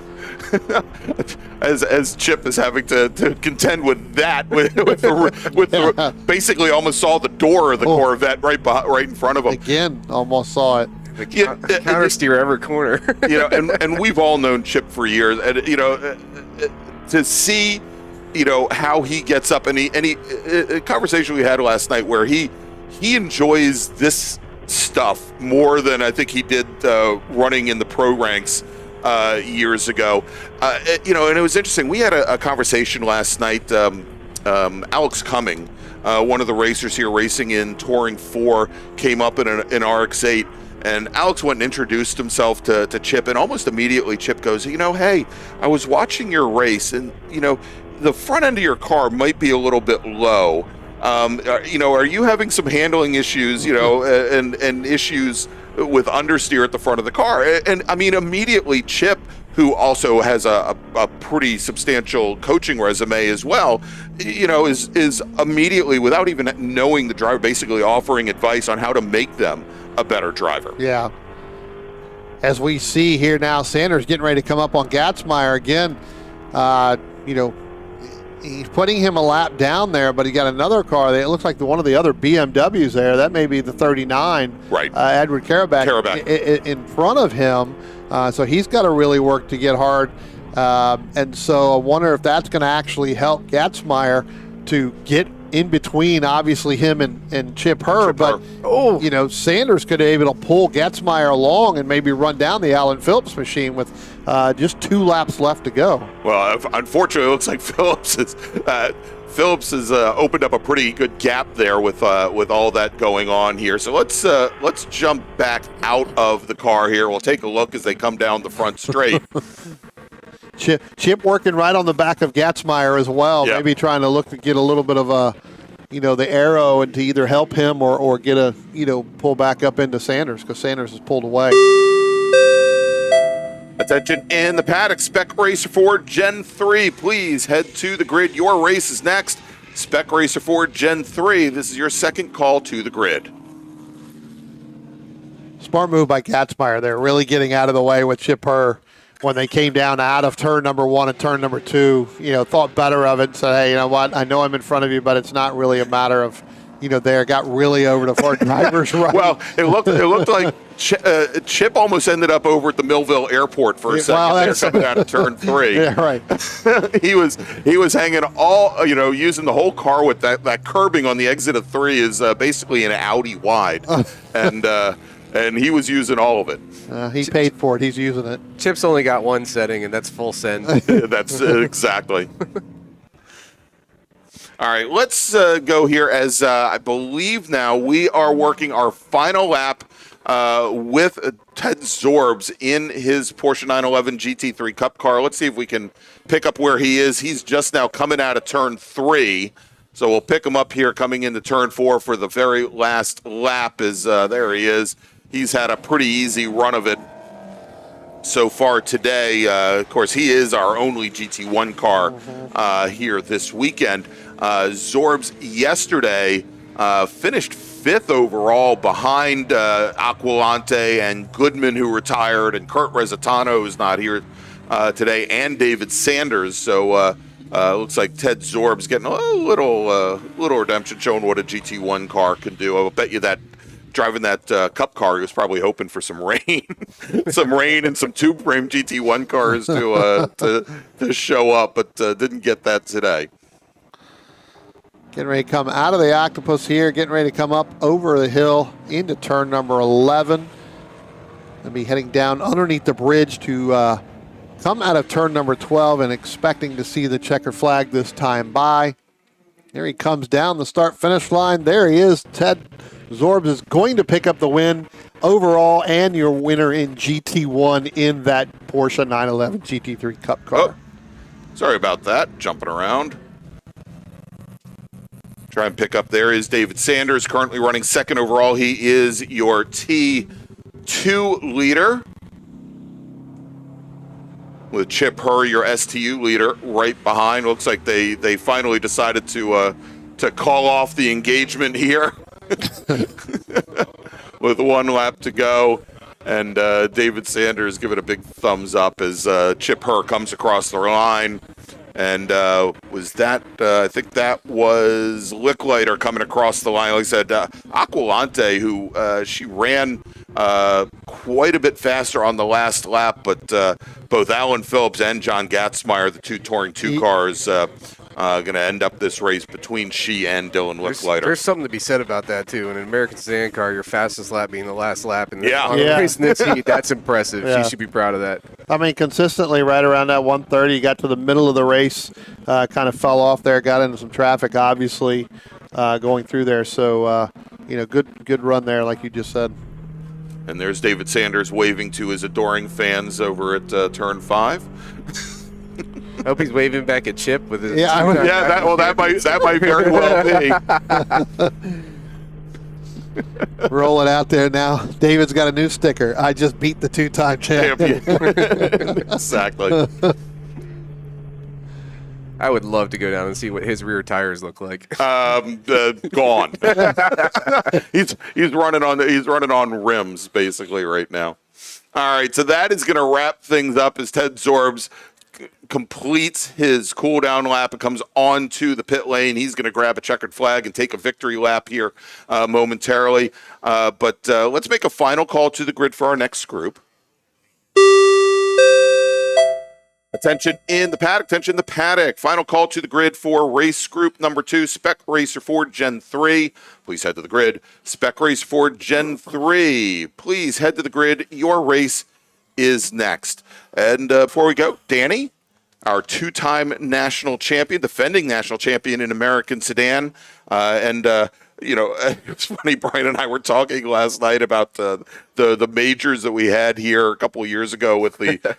As Chip is having to contend with that, with the, basically almost saw the door of the Corvette right in front of him. Again, almost saw it. The Yeah, counter steer every corner. And we've all known Chip for years, and to see how he gets up and he a conversation we had last night where he enjoys this stuff more than I think he did running in the pro ranks years ago. And it was interesting. We had a conversation last night. Alex Cumming, one of the racers here racing in Touring 4, came up in an RX-8. And Alex went and introduced himself to Chip, and almost immediately Chip goes, hey, I was watching your race, and, the front end of your car might be a little bit low. Are you having some handling issues, and issues with understeer at the front of the car? And I mean, immediately Chip, who also has a pretty substantial coaching resume as well, is immediately, without even knowing the driver, basically offering advice on how to make them a better driver. Yeah. As we see here now, Sanders getting ready to come up on Gatzmeyer again. He's putting him a lap down there, but he got another car. It looks like one of the other BMWs there. That may be the 39. Right. Edward Karabakh in front of him. So he's got to really work to get hard. And so I wonder if that's going to actually help Gatzmeyer to get in between, obviously, him and Chip Herr. But, Sanders could be able to pull Gatzmeyer along and maybe run down the Alan Phillips machine with just 2 laps left to go. Well, unfortunately, it looks like Phillips has opened up a pretty good gap there with all that going on here. So let's jump back out of the car here. We'll take a look as they come down the front straight. Chip working right on the back of Gatzmeyer as well. Yep. Maybe trying to look to get a little bit of the arrow and to either help him or get pull back up into Sanders, because Sanders has pulled away. Attention in the paddock. Spec Racer 4 Gen 3. Please head to the grid. Your race is next. Spec Racer 4 Gen 3. This is your second call to the grid. Smart move by Gatzmeyer there, really getting out of the way with Chip Herr when they came down out of turn number 1 and turn number 2. Thought better of it and said, hey, you know what? I know I'm in front of you, but it's not really a matter of, there. Got really over to far driver's right. Well, it looked like Chip almost ended up over at the Millville airport for a second there, coming out of turn 3. Yeah, right. he was hanging all, using the whole car with that curbing on the exit of 3 is basically an Audi wide, and he was using all of it. He paid for it. He's using it. Chip's only got one setting, and that's full send. That's exactly. All right, let's go here as I believe now we are working our final lap with Ted Zorbs in his Porsche 911 GT3 Cup car. Let's see if we can pick up where he is. He's just now coming out of turn 3. So we'll pick him up here coming into turn 4 for the very last lap. There he is. He's had a pretty easy run of it so far today. Of course, he is our only GT1 car here this weekend. Zorbs yesterday finished 5th overall behind Aquilante and Goodman, who retired, and Kurt Resitano, who's not here today, and David Sanders. So looks like Ted Zorbs getting a little redemption, showing what a GT1 car can do. I'll bet you that driving that Cup car, he was probably hoping for some rain, and some tube frame GT1 cars to show up, but didn't get that today. Getting ready to come out of the Octopus here, getting ready to come up over the hill into turn number 11. They'll be heading down underneath the bridge to come out of turn number 12 and expecting to see the checker flag this time by. There he comes down the start-finish line. There he is. Ted Zorbs is going to pick up the win overall and your winner in GT1 in that Porsche 911 GT3 Cup car. Oh, sorry about that. Jumping around. Try and pick up. There is David Sanders, currently running 2nd overall. He is your T2 leader, with Chip Herr, your STU leader, right behind. Looks like they finally decided to call off the engagement here. with one lap to go. And David Sanders giving a big thumbs up as Chip Herr comes across the line. And was that, I think that was Licklider coming across the line. Like I said, Aquilante, who she ran quite a bit faster on the last lap, but both Alan Phillips and John Gatzmeyer, the two touring two cars, going to end up this race between she and Dylan Licklider. There's something to be said about that, too. In an American sedan car, your fastest lap being the last lap. And race in this heat, that's impressive. Yeah. She should be proud of that. I mean, consistently right around that 130, you got to the middle of the race, kind of fell off there, got into some traffic, obviously, going through there. So, good run there, like you just said. And there's David Sanders waving to his adoring fans over at Turn 5. I hope he's waving back at Chip with his. That might very well be. Rolling out there now. David's got a new sticker. I just beat the two-time champion. Exactly. I would love to go down and see what his rear tires look like. Gone. he's running on rims basically right now. All right, so that is going to wrap things up as Ted Zorbs completes his cool down lap and comes onto the pit lane. He's going to grab a checkered flag and take a victory lap here momentarily. But let's make a final call to the grid for our next group. Attention in the paddock, attention in the paddock. Final call to the grid for race group number 2, Spec Racer Ford Gen 3. Please head to the grid. Spec Racer Ford Gen 3. Please head to the grid. Your race is next. And before we go, Danny, our two-time national champion, defending national champion in American sedan. It was funny, Brian and I were talking last night about the majors that we had here a couple of years ago with the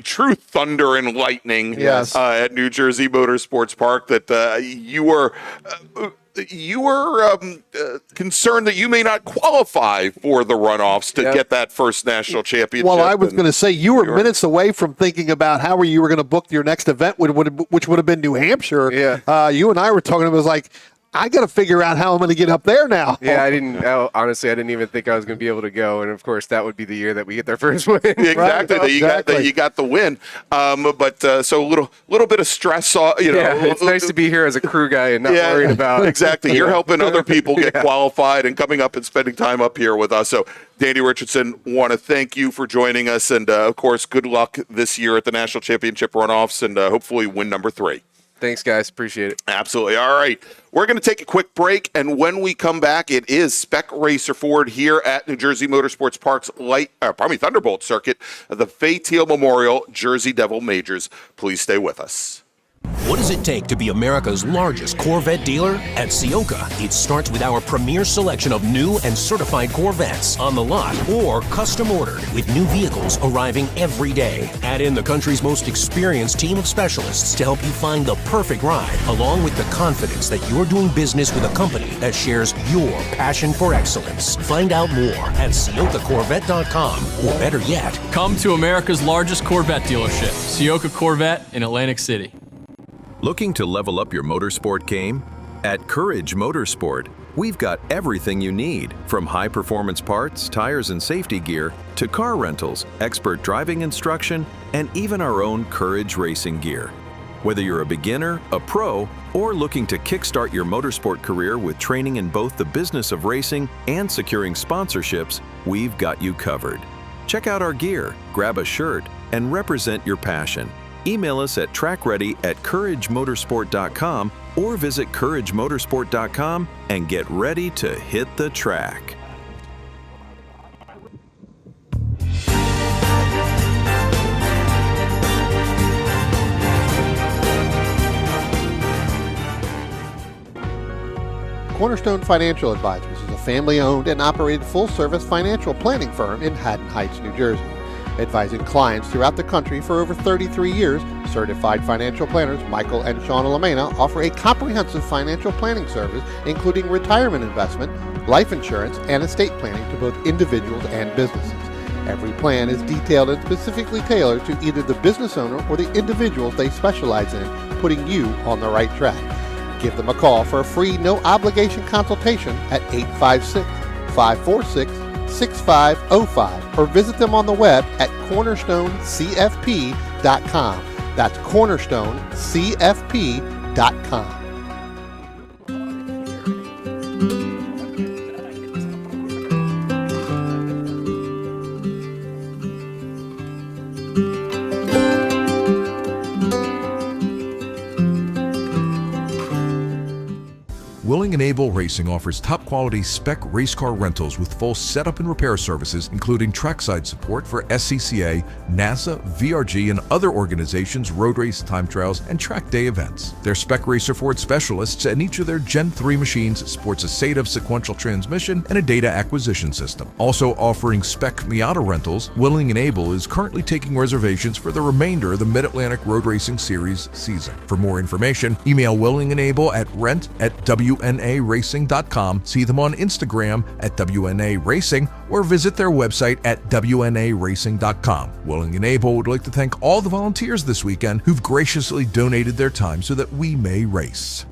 true thunder and lightning at New Jersey Motorsports Park, that you were concerned that you may not qualify for the runoffs to get that first national championship. Well, I was going to say you were minutes away from thinking about how you were going to book your next event, which would have been New Hampshire. Yeah. You and I were talking. It was like, I got to figure out how I'm going to get up there now. Yeah, I didn't even think I was going to be able to go. And, of course, that would be the year that we get their first win. Exactly. You got the win. So a little bit of stress. It's nice to be here as a crew guy and not worried about. Exactly. You're helping other people get qualified and coming up and spending time up here with us. So, Danny Richardson, want to thank you for joining us. And, of course, good luck this year at the National Championship Runoffs and hopefully win number 3. Thanks, guys. Appreciate it. Absolutely. All right. We're going to take a quick break, and when we come back, it is Spec Racer Ford here at New Jersey Motorsports Park's Thunderbolt circuit, the Fay Teal Memorial Jersey Devil Majors. Please stay with us. What does it take to be America's largest Corvette dealer? At Ciocca, it starts with our premier selection of new and certified Corvettes on the lot or custom ordered with new vehicles arriving every day. Add in the country's most experienced team of specialists to help you find the perfect ride, along with the confidence that you're doing business with a company that shares your passion for excellence. Find out more at CioccaCorvette.com, or better yet, come to America's largest Corvette dealership, Ciocca Corvette in Atlantic City. Looking to level up your motorsport game? At Courage Motorsport, we've got everything you need, from high-performance parts, tires, and safety gear, to car rentals, expert driving instruction, and even our own Courage racing gear. Whether you're a beginner, a pro, or looking to kickstart your motorsport career with training in both the business of racing and securing sponsorships, we've got you covered. Check out our gear, grab a shirt, and represent your passion. Email us at trackready@couragemotorsport.com or visit couragemotorsport.com and get ready to hit the track. Cornerstone Financial Advisors is a family-owned and operated full-service financial planning firm in Haddon Heights, New Jersey. Advising clients throughout the country for over 33 years, certified financial planners Michael and Shauna Lamena offer a comprehensive financial planning service including retirement investment, life insurance, and estate planning to both individuals and businesses. Every plan is detailed and specifically tailored to either the business owner or the individuals they specialize in, putting you on the right track. Give them a call for a free no-obligation consultation at 856-546-6505 or visit them on the web at cornerstonecfp.com. That's cornerstonecfp.com. Willing and Able Racing offers top-quality spec race car rentals with full setup and repair services, including trackside support for SCCA, NASA, VRG, and other organizations' road race, time trials, and track day events. Their spec racer Ford specialists and each of their Gen 3 machines sports a SATAV sequential transmission and a data acquisition system. Also offering spec Miata rentals, Willing and Able is currently taking reservations for the remainder of the Mid-Atlantic Road Racing Series season. For more information, email Willing and Able at rent@WNARacing.com, see them on Instagram at WNA Racing, or visit their website at WNARacing.com. Willing and Able would like to thank all the volunteers this weekend who've graciously donated their time so that we may race.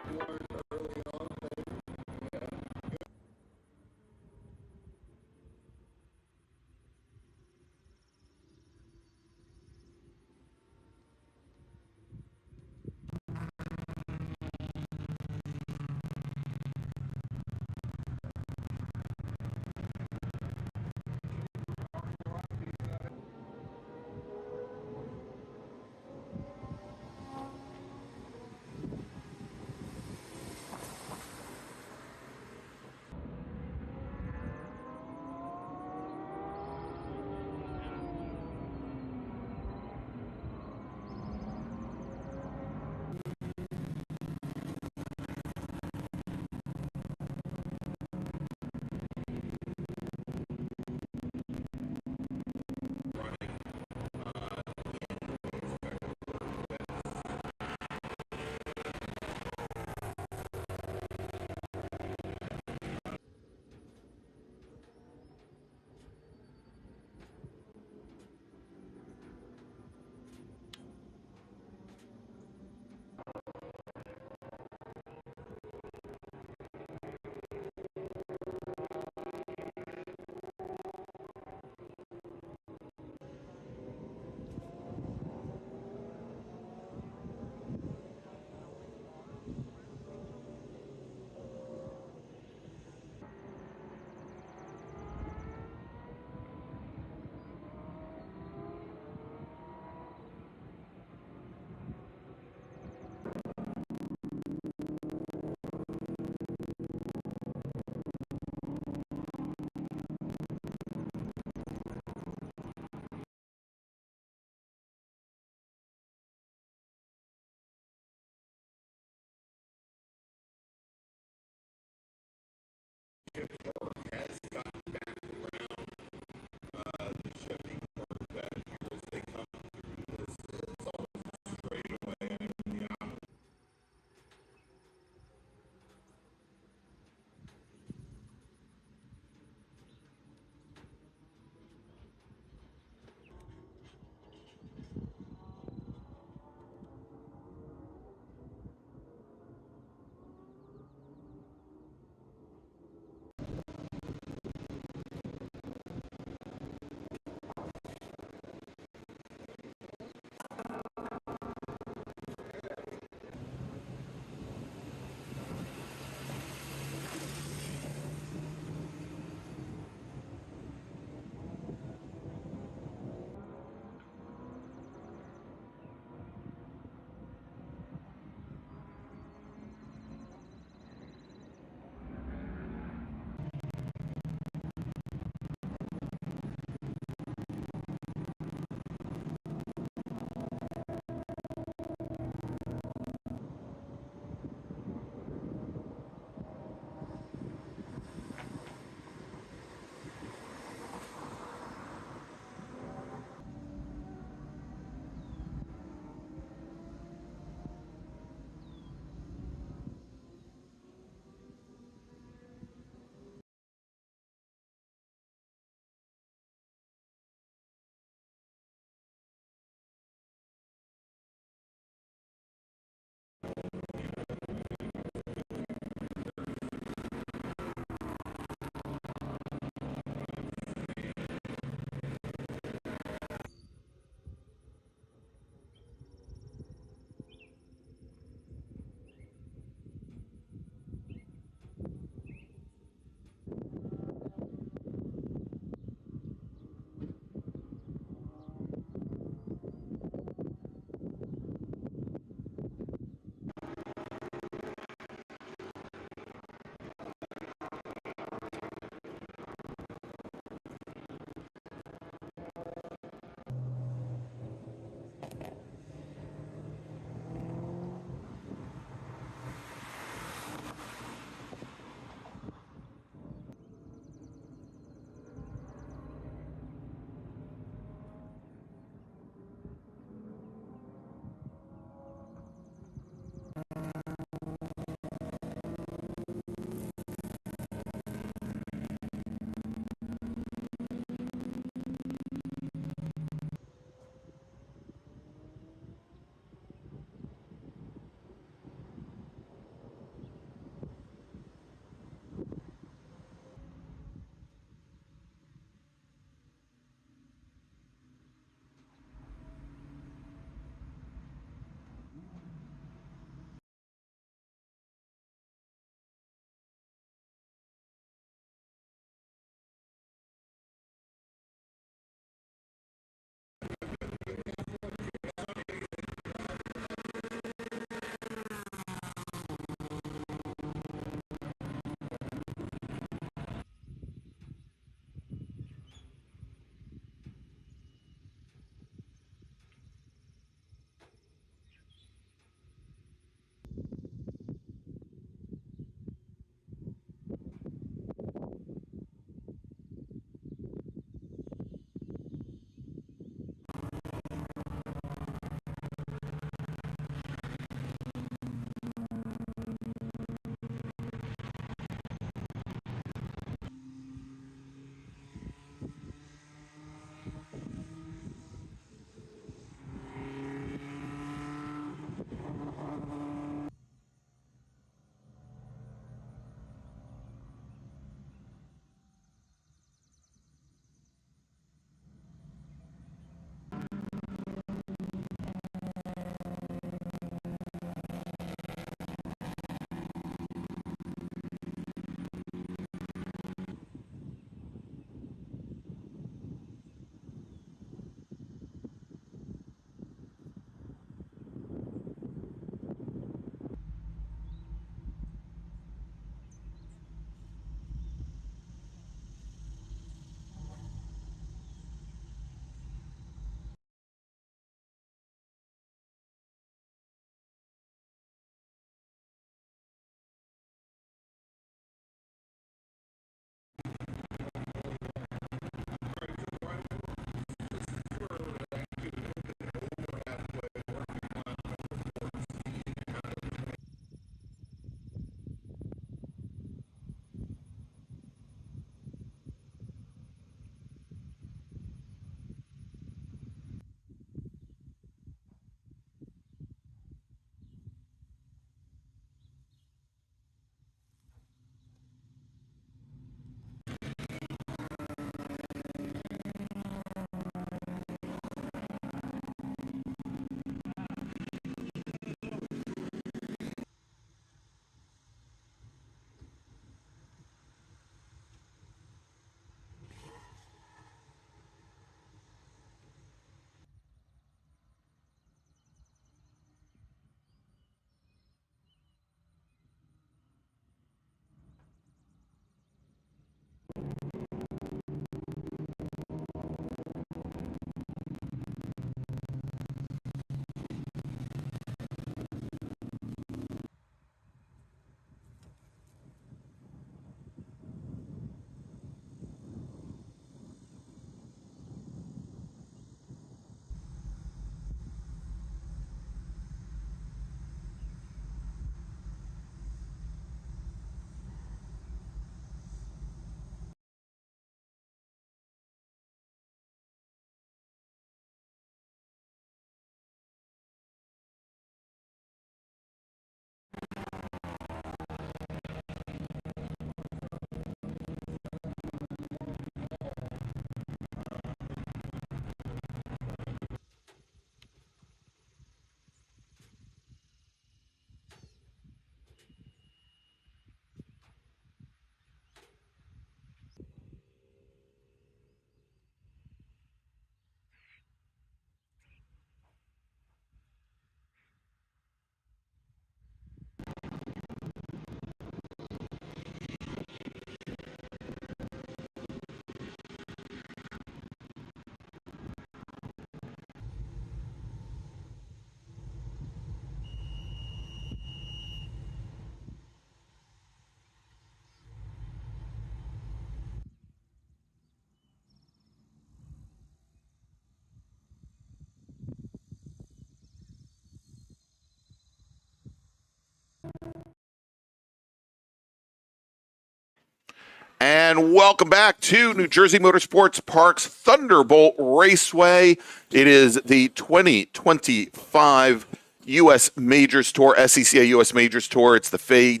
And welcome back to New Jersey Motorsports Park's Thunderbolt Raceway. It is the 2025 U.S. Majors Tour, SCCA U.S. Majors Tour. It's the Fay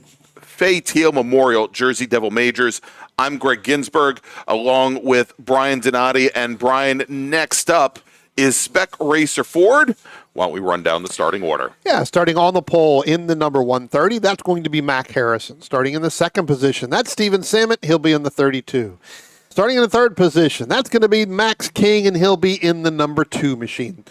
Teal Memorial Jersey Devil Majors. I'm Greg Ginsburg, along with Brian Donati. And Brian, next up is Spec Racer Ford. Why don't we run down the starting order? Yeah, starting on the pole in the number 130, that's going to be Mac Harrison. Starting in the second position, that's Steven Samet. He'll be in the 32. Starting in the third position, that's going to be Max King, and he'll be in the number 2 machine.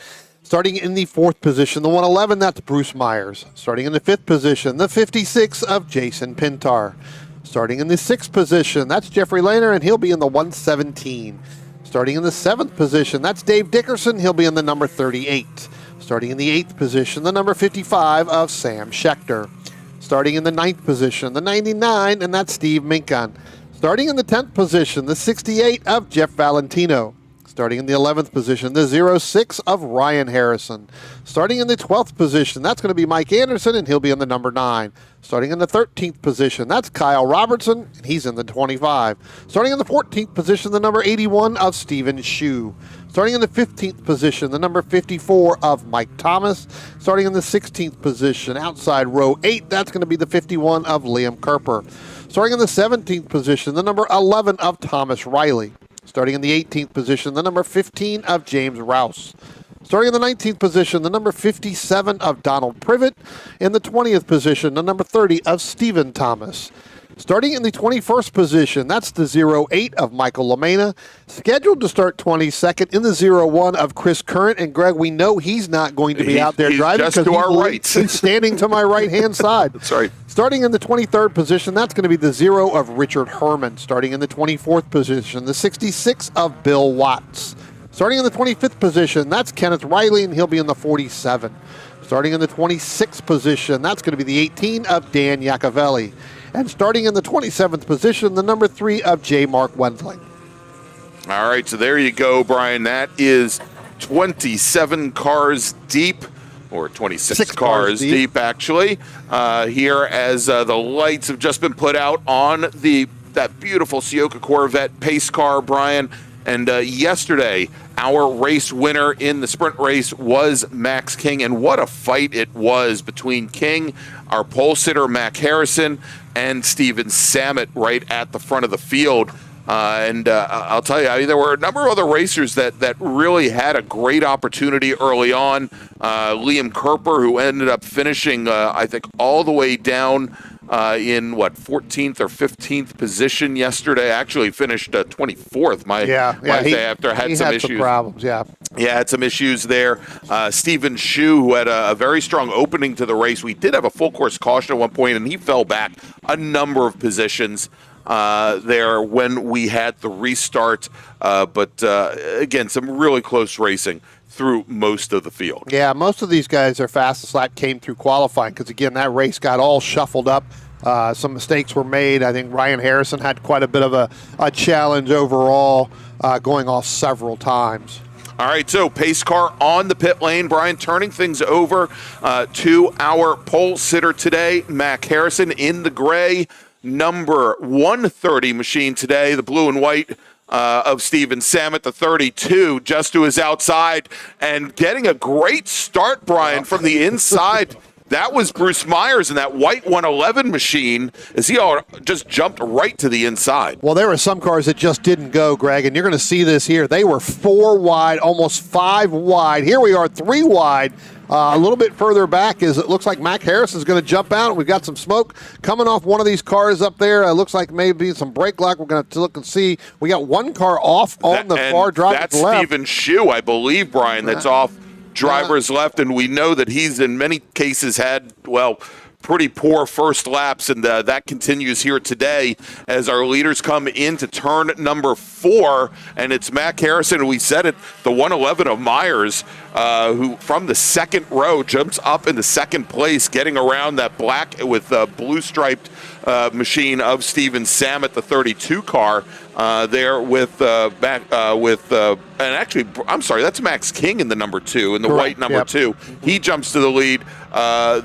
Starting in the fourth position, the 111, that's Bruce Myers. Starting in the fifth position, the 56 of Jason Pintar. Starting in the sixth position, that's Jeffrey Lehner, and he'll be in the 117. Starting in the seventh position, that's Dave Dickerson. He'll be in the number 38. Starting in the eighth position, the number 55 of Sam Schechter. Starting in the ninth position, the 99, and that's Steve Minkan. Starting in the 10th position, the 68 of Jeff Valentino. Starting in the 11th position, the 06 of Ryan Harrison. Starting in the 12th position, that's going to be Mike Anderson, and he'll be in the number 9. Starting in the 13th position, that's Kyle Robertson, and he's in the 25. Starting in the 14th position, the number 81 of Steven Shue. Starting in the 15th position, the number 54 of Mike Thomas. Starting in the 16th position, outside row 8, that's going to be the 51 of Liam Kerper. Starting in the 17th position, the number 11 of Thomas Riley. Starting in the 18th position, the number 15 of James Rouse. Starting in the 19th position, the number 57 of Donald Privet. In the 20th position, the number 30 of Stephen Thomas. Starting in the 21st position, that's the 08 of Michael LaMena. Scheduled to start 22nd in the 01 of Chris Current. And Greg, we know he's not going to be out there driving just to our right. He's standing to my right-hand side. That's right. Starting in the 23rd position, that's going to be the 0 of Richard Herman. Starting in the 24th position, the 66 of Bill Watts. Starting in the 25th position, that's Kenneth Riley, and he'll be in the 47. Starting in the 26th position, that's going to be the 18 of Dan Iacovelli. And starting in the 27th position, the number 3 of J. Mark Wendling. All right, so there you go, Brian. That is 27 cars deep, or 26 cars deep, actually, here as the lights have just been put out on that beautiful Ciocca Corvette pace car, Brian. And yesterday, our race winner in the sprint race was Max King. And what a fight it was between King, our pole sitter, Mac Harrison, and Steven Samet right at the front of the field. I'll tell you, there were a number of other racers that really had a great opportunity early on. Liam Kerper, who ended up finishing, I think, all the way down in 14th or 15th position yesterday. Actually finished 24th. My day after had some issues. Some problems. Yeah, had some issues there. Steven Shue, who had a very strong opening to the race. We did have a full course caution at one point, and he fell back a number of positions there when we had the restart. But again, some really close racing through most of the field. Yeah, most of these guys, their fastest lap came through qualifying because, again, that race got all shuffled up. Some mistakes were made. I think Ryan Harrison had quite a bit of a challenge overall, going off several times. All right, so pace car on the pit lane. Brian, turning things over to our pole sitter today, Mac Harrison in the gray, number 130 machine today, the blue and white of Steven Samet, the 32, just to his outside, and getting a great start, Brian, from the inside. That was Bruce Myers in that white 111 machine, as he just jumped right to the inside. Well, there were some cars that just didn't go, Greg, and you're going to see this here. They were 4 wide, almost 5 wide. Here we are, 3 wide. A little bit further back is it looks like Mac Harrison's going to jump out. We've got some smoke coming off one of these cars up there. It looks like maybe some brake lock. We're going to look and see. We got one car off on the far driver's left. That's Steven Shue, I believe, Brian, that's off driver's left, and we know that he's in many cases had, pretty poor first laps, and that continues here today as our leaders come into turn number 4, and it's Mac Harrison, we said it, the 111 of Myers, who from the second row jumps up into second place, getting around that black with blue striped machine of Steven Samet, the 32 car, there with and actually, I'm sorry, that's Max King in the number 2, in the white number 2. He jumps to the lead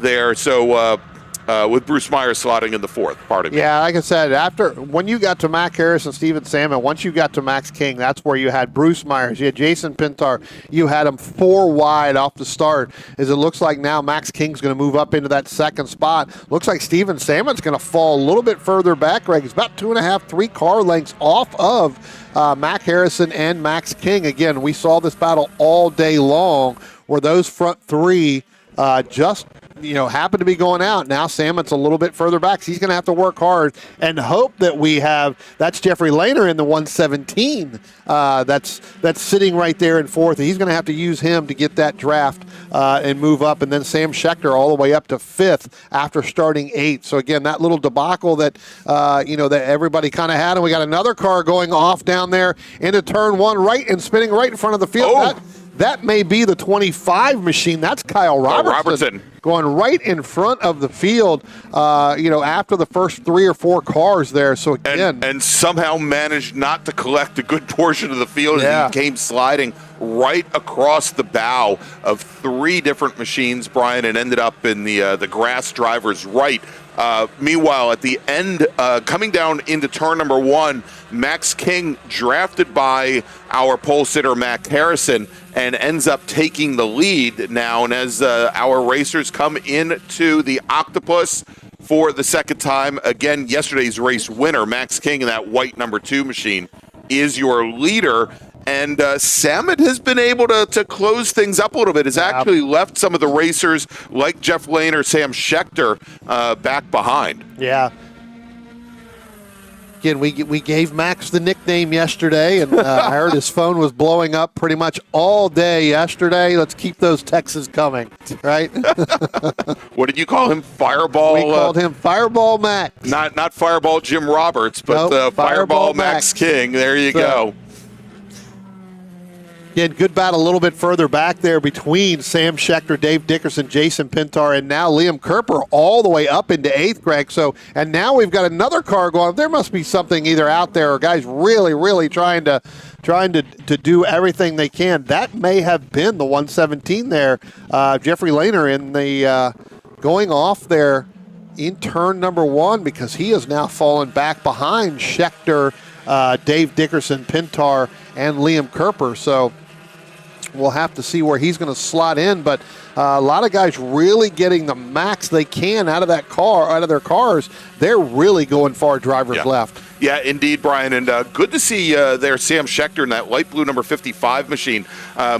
there. So with Bruce Myers slotting in the fourth. Pardon me. Yeah, like I said, when you got to Mac Harris and Steven Salmon, once you got to Max King, that's where you had Bruce Myers, you had Jason Pintar, you had him 4 wide off the start. As it looks like now Max King's going to move up into that second spot. Looks like Steven Salmon's going to fall a little bit further back, Greg. He's about 2.5, 3 car lengths off of Mac Harrison and Max King. Again, we saw this battle all day long where those front three just happen to be going out. Now Salmon's a little bit further back, so he's going to have to work hard and hope that that's Jeffrey Lehner in the 117 that's sitting right there in fourth. He's going to have to use him to get that draft and move up, and then Sam Schechter all the way up to fifth after starting eighth. So again, that little debacle that that everybody kind of had, and we got another car going off down there into turn one, right, and spinning right in front of the field. Oh. That may be the 25 machine. That's Kyle Robertson. Going right in front of the field, after the first 3 or 4 cars there. So again, and somehow managed not to collect a good portion of the field. Yeah. He came sliding right across the bow of 3 different machines, Brian, and ended up in the grass driver's right. Meanwhile, at the end, coming down into turn number 1, Max King, drafted by our pole sitter Mac Harrison, and ends up taking the lead now. And as our racers come into the Octopus for the second time, again, yesterday's race winner, Max King in that white number 2 machine, is your leader. And Samet has been able to close things up a little bit. Has actually left some of the racers like Jeff Lane or Sam Schechter back behind. Yeah. Again, we gave Max the nickname yesterday, and I heard his phone was blowing up pretty much all day yesterday. Let's keep those texts coming, right? What did you call him? Fireball? We called him Fireball Max. Not Fireball Jim Roberts, but Nope, Fireball Max King. There you go. Again, good battle a little bit further back there between Sam Schechter, Dave Dickerson, Jason Pintar, and now Liam Kerper all the way up into 8th, Greg. So, and now we've got another car going. There must be something either out there or guys really, really trying to do everything they can. That may have been the 117 there. Jeffrey Lehner in the going off there in turn number 1 because he has now fallen back behind Schechter, Dave Dickerson, Pintar, and Liam Kerper. So we'll have to see where he's going to slot in, but a lot of guys really getting the max they can out of that car, out of their cars. They're really going far drivers left. Yeah, indeed, Brian, and good to see there Sam Schechter in that light blue number 55 machine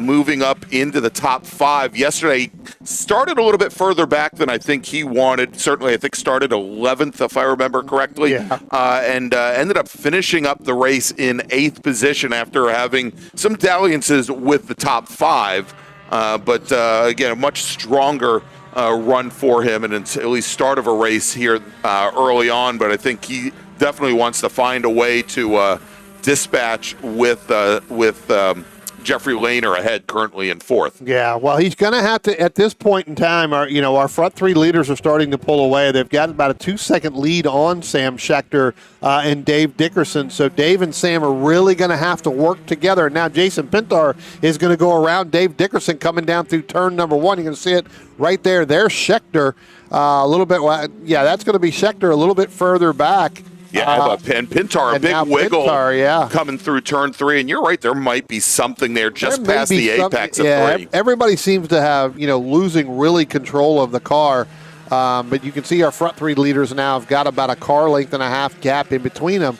moving up into the top 5. Yesterday started a little bit further back than I think he wanted. Certainly, I think started 11th, if I remember correctly, and ended up finishing up the race in 8th position after having some dalliances with the top 5. But again, a much stronger run for him, and it's at least start of a race here early on. But I think he definitely wants to find a way to dispatch with Jeffrey Lehner ahead currently in 4th. Yeah, well, he's going to have to, at this point in time, our front 3 leaders are starting to pull away. They've got about a 2-second lead on Sam Schechter and Dave Dickerson. So Dave and Sam are really going to have to work together. Now Jason Pintar is going to go around Dave Dickerson coming down through turn number 1. You're going to see it right there. There's Schechter a little bit. That's going to be Schechter a little bit further back. Yeah, and Pintar, a big wiggle Pintar, coming through turn 3. And you're right, there might be something there just past the apex of 3. Everybody seems to have, losing really control of the car. But you can see our front 3 leaders now have got about a car length and a half gap in between them.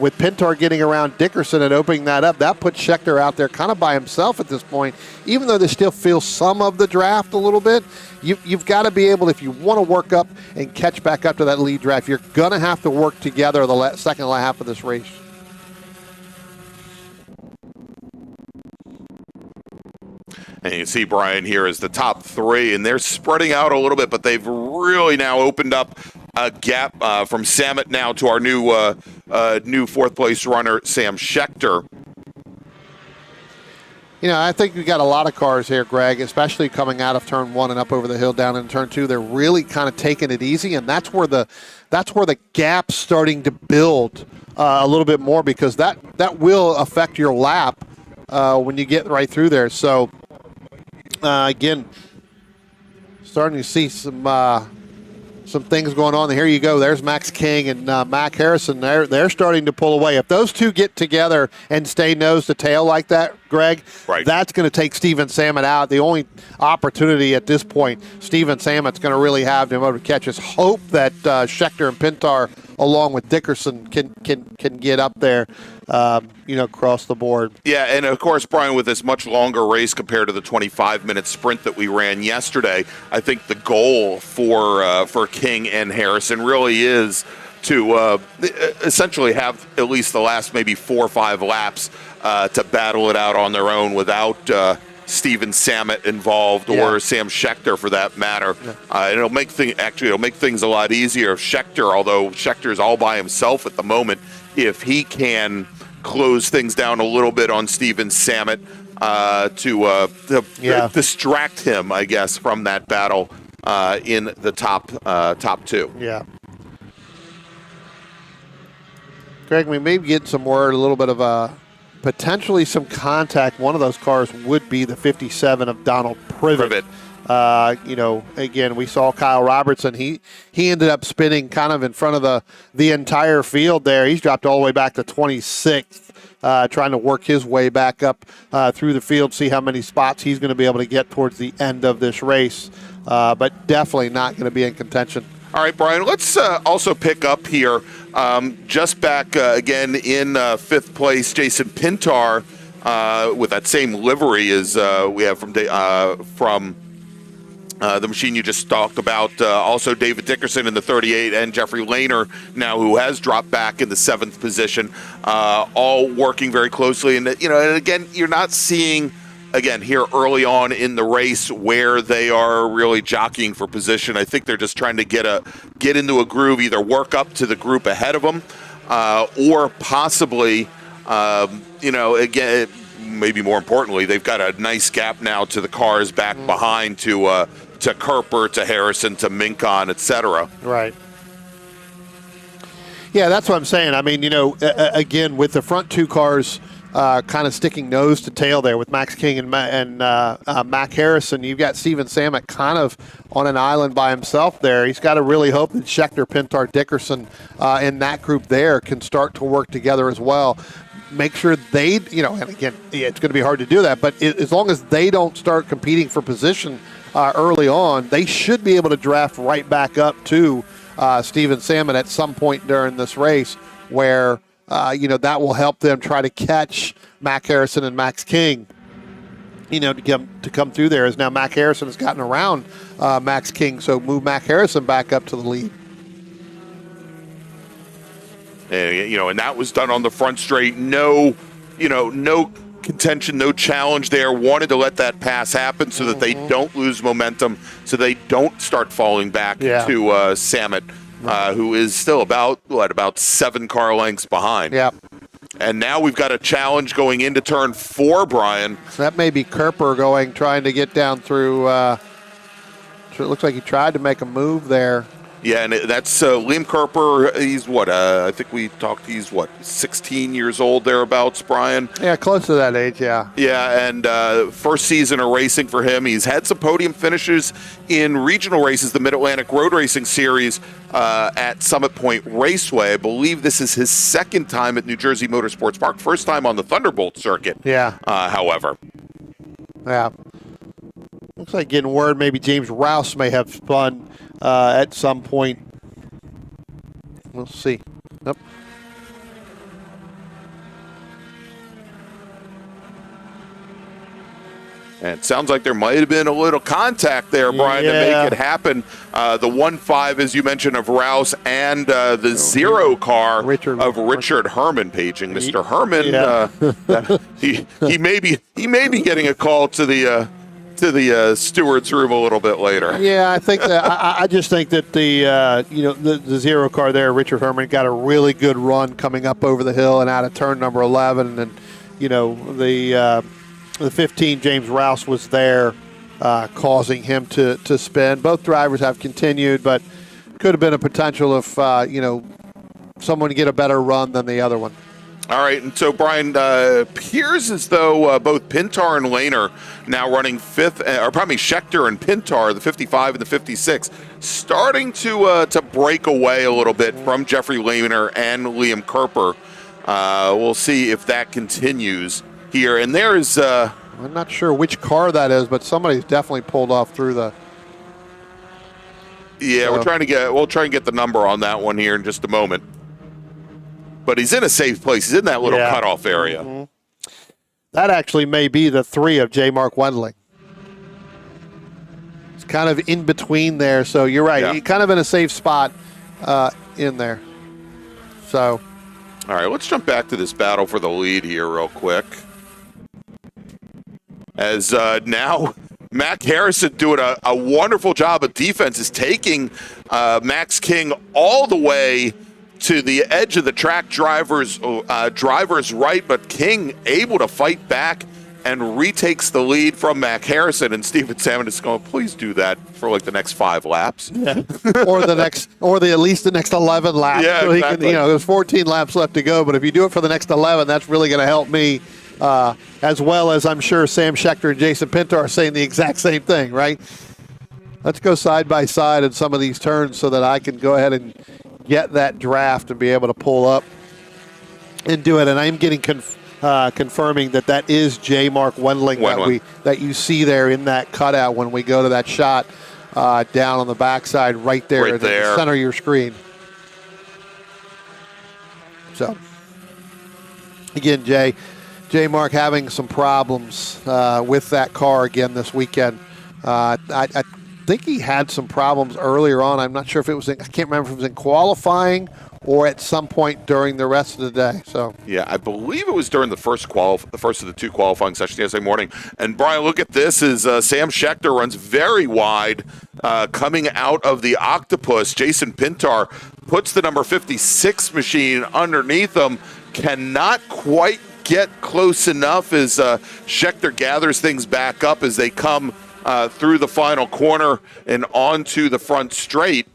With Pintar getting around Dickerson and opening that up, that puts Schechter out there kind of by himself at this point. Even though they still feel some of the draft a little bit, you've got to be able, if you want to work up and catch back up to that lead draft, you're going to have to work together the second half of this race. And you see Brian here is the top 3, and they're spreading out a little bit, but they've really now opened up a gap from Samet now to our new 4th place runner, Sam Schechter. I think we got a lot of cars here, Greg, especially coming out of turn 1 and up over the hill down in turn 2. They're really kind of taking it easy, and that's where the gap's starting to build a little bit more, because that will affect your lap when you get right through there. So again, starting to see some some things going on. Here you go. There's Max King and Mac Harrison. They're starting to pull away. If those two get together and stay nose to tail like that, Greg, right, that's going to take Steven Samet out. The only opportunity at this point Steven Samet's going to really have to be able to catch is hope that Schechter and Pintar, along with Dickerson, can get up there, across the board. Yeah, and of course, Brian, with this much longer race compared to the 25-minute sprint that we ran yesterday, I think the goal for King and Harrison really is to essentially have at least the last maybe 4 or 5 laps to battle it out on their own without Steven Samet involved, or Sam Schechter for that matter. And it'll make things a lot easier if Schechter, although Schechter's all by himself at the moment, if he can close things down a little bit on Steven Samet to distract him, I guess, from that battle in the top 2. Yeah. Greg, we may get some word, a little bit of potentially some contact. One of those cars would be the 57 of Donald Privet. Again, we saw Kyle Robertson. He ended up spinning kind of in front of the entire field there. He's dropped all the way back to 26th, trying to work his way back up through the field, see how many spots he's going to be able to get towards the end of this race. But definitely not going to be in contention. All right, Brian, let's also pick up here. Just back again in 5th place, Jason Pintar with that same livery as we have from the machine you just talked about. Also David Dickerson in the 38 and Jeffrey Lehner now, who has dropped back in the 7th position, all working very closely. And, and again, you're not seeing, again, here early on in the race where they are really jockeying for position. I think they're just trying to get into a groove, either work up to the group ahead of them, or possibly, again, maybe more importantly, they've got a nice gap now to the cars back behind to Kerper, to Harrison, to Minkon, etc. Right. Yeah, that's what I'm saying. I mean, again, with the front 2 cars kind of sticking nose to tail there with Max King and Mac Harrison, you've got Steven Samet kind of on an island by himself there. He's got to really hope that Schechter, Pintar, Dickerson in that group there can start to work together as well. Make sure they, and again, it's going to be hard to do that, but as long as they don't start competing for position early on, they should be able to draft right back up to Steven Samet at some point during this race where that will help them try to catch Mac Harrison and Max King, to come through there. As now Mac Harrison has gotten around Max King, so move Mac Harrison back up to the lead. And that was done on the front straight. No contention, no challenge there. Wanted to let that pass happen so that they don't lose momentum, so they don't start falling back to Samet, who is still about 7 car lengths behind. Yeah. And now we've got a challenge going into turn 4, Brian. So that may be Kerper trying to get down through. So it looks like he tried to make a move there. Yeah, and that's Liam Kerper. He's I think we talked, he's 16 years old thereabouts, Brian? Yeah, close to that age, yeah. Yeah, and first season of racing for him. He's had some podium finishes in regional races, the Mid-Atlantic Road Racing Series at Summit Point Raceway. I believe this is his 2nd time at New Jersey Motorsports Park, first time on the Thunderbolt circuit, however. Yeah. Looks like getting word maybe James Rouse may have spun at some point. We'll see. Nope. And it sounds like there might have been a little contact there, Brian, to make it happen. The 1.5, as you mentioned, of Rouse and the 0 car of Richard Herman paging. Mr. Herman, he may be getting a call to the steward's room a little bit later. Yeah, I think that I just think that the 0 car there, Richard Herman, got a really good run coming up over the hill and out of turn number 11, and the 15 James Rouse was there, causing him to spin. Both drivers have continued, but could have been a potential if someone get a better run than the other one. All right, and so Brian, appears as though both Pintar and Lane are now running fifth, or probably Schechter and Pintar, the 55 and the 56, starting to break away a little bit from Jeffrey Lehner and Liam Kerper. We'll see if that continues here. And there's I'm not sure which car that is, but somebody's definitely pulled off through the. Yeah, So. we'll try and get the number on that one here in just a moment. But he's in a safe place. He's in that little cutoff area. Mm-hmm. That actually may be the 3 of J. Mark Wendling. It's kind of in between there, so you're right. Yeah. He's kind of in a safe spot in there. So. All right, let's jump back to this battle for the lead here real quick. As now Mac Harrison doing a wonderful job of defense is taking Max King all the way to the edge of the track, driver's right, but King able to fight back and retakes the lead from Mac Harrison. And Steven Salmon is going, please do that for like the next 5 laps. Yeah. at least the next 11 laps. Yeah, so exactly. he can, there's 14 laps left to go, but if you do it for the next 11, that's really going to help me, as well as I'm sure Sam Schechter and Jason Pintar are saying the exact same thing, right? Let's go side by side in some of these turns so that I can go ahead and get that draft and be able to pull up and do it. And I'm getting confirming that is J. Mark Wendling that you see there in that cutout when we go to that shot down on the backside right there in the center of your screen. So, again, J. Mark having some problems with that car again this weekend. I think he had some problems earlier on. I'm not sure if it was I can't remember if it was in qualifying or at some point during the rest of the day. So yeah, I believe it was during the first of the 2 qualifying sessions yesterday morning. And Brian, look at this: is Sam Schechter runs very wide coming out of the Octopus. Jason Pintar puts the number 56 machine underneath him. Cannot quite get close enough as Schechter gathers things back up as they come through the final corner and onto the front straight.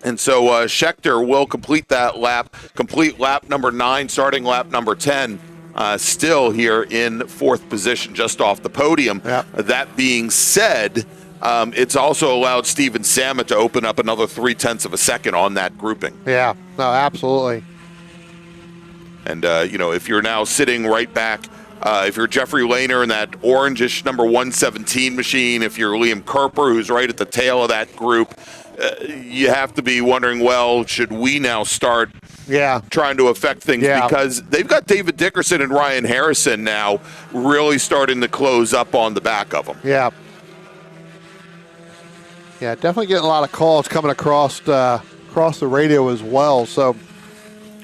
And so Schechter will complete that lap, complete lap number 9, starting lap number 10, still here in 4th position, just off the podium. Yep. That being said, it's also allowed Steven Salmon to open up another 0.3 of a second on that grouping. yeah, no, absolutely. And, if you're now sitting right back, if you're Jeffrey Lehner in that orangish number 117 machine, if you're Liam Kerper, who's right at the tail of that group, you have to be wondering, well, should we now start trying to affect things? Yeah. Because they've got David Dickerson and Ryan Harrison now really starting to close up on the back of them. Yeah. Yeah, definitely getting a lot of calls coming across the radio as well. So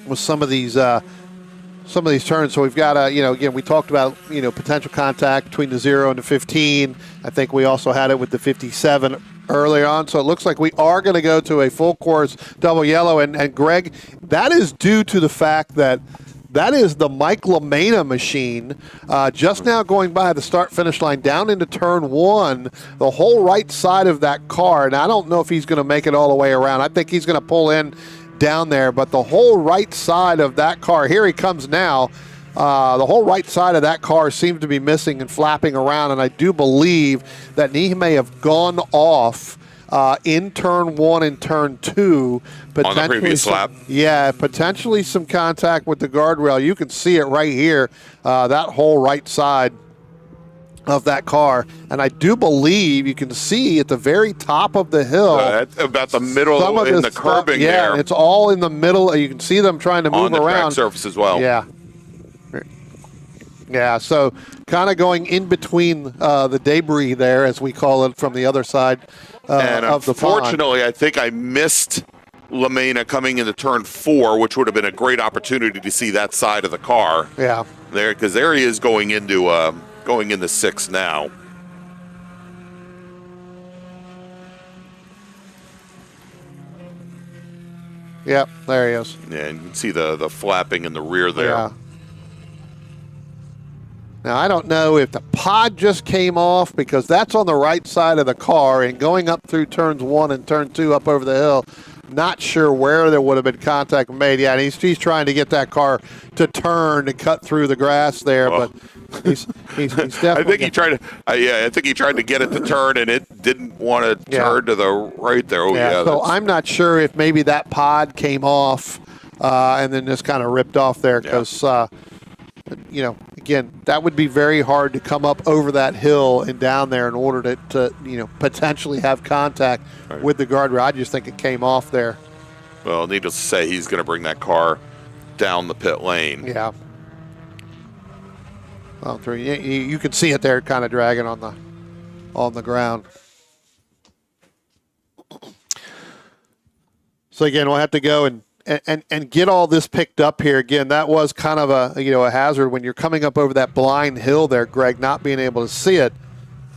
with some of these turns, so we've got again, we talked about potential contact between the 0 and the 15. I think we also had it with the 57 earlier on. So it looks like we are going to go to a full course double yellow. And Greg, that is due to the fact that is the Mike LaMena machine just now going by the start-finish line down into turn 1, the whole right side of that car. And I don't know if he's going to make it all the way around. I think he's going to pull in down there, but the whole right side of that car, here he comes now, the whole right side of that car seems to be missing and flapping around, and I do believe that he may have gone off in turn 1 and turn 2. On the previous lap? Yeah, potentially some contact with the guardrail. You can see it right here, that whole right side of that car, and I do believe you can see at the very top of the hill, about the middle in the curbing there. Yeah, it's all in the middle. You can see them trying to move on the around. track surface as well. Yeah, so kind of going in between the debris there, as we call it, from the other side and of the pond. Unfortunately, I think I missed LaMena coming into turn 4, which would have been a great opportunity to see that side of the car. Yeah, because there he is going into 6 now. Yep, there he is. Yeah, and you can see the flapping in the rear there. Yeah. Now, I don't know if the pod just came off, because that's on the right side of the car, and going up through turns 1 and turn 2 up over the hill, Not sure where there would have been contact made. Yeah, and he's trying to get that car to turn and cut through the grass there, but he's definitely. I think he tried to. I think he tried to get it to turn, and it didn't want to turn to the right there. Oh yeah. So I'm not sure if maybe that pod came off and then just kind of ripped off there because. Again, that would be very hard to come up over that hill and down there in order to potentially have contact with the guardrail. I just think it came off there. Well, needless to say, he's going to bring that car down the pit lane. Yeah. Well, you can see it there, kind of dragging on the ground. So again, we'll have to go and get all this picked up here. Again, that was kind of a hazard when you're coming up over that blind hill there, Greg, not being able to see it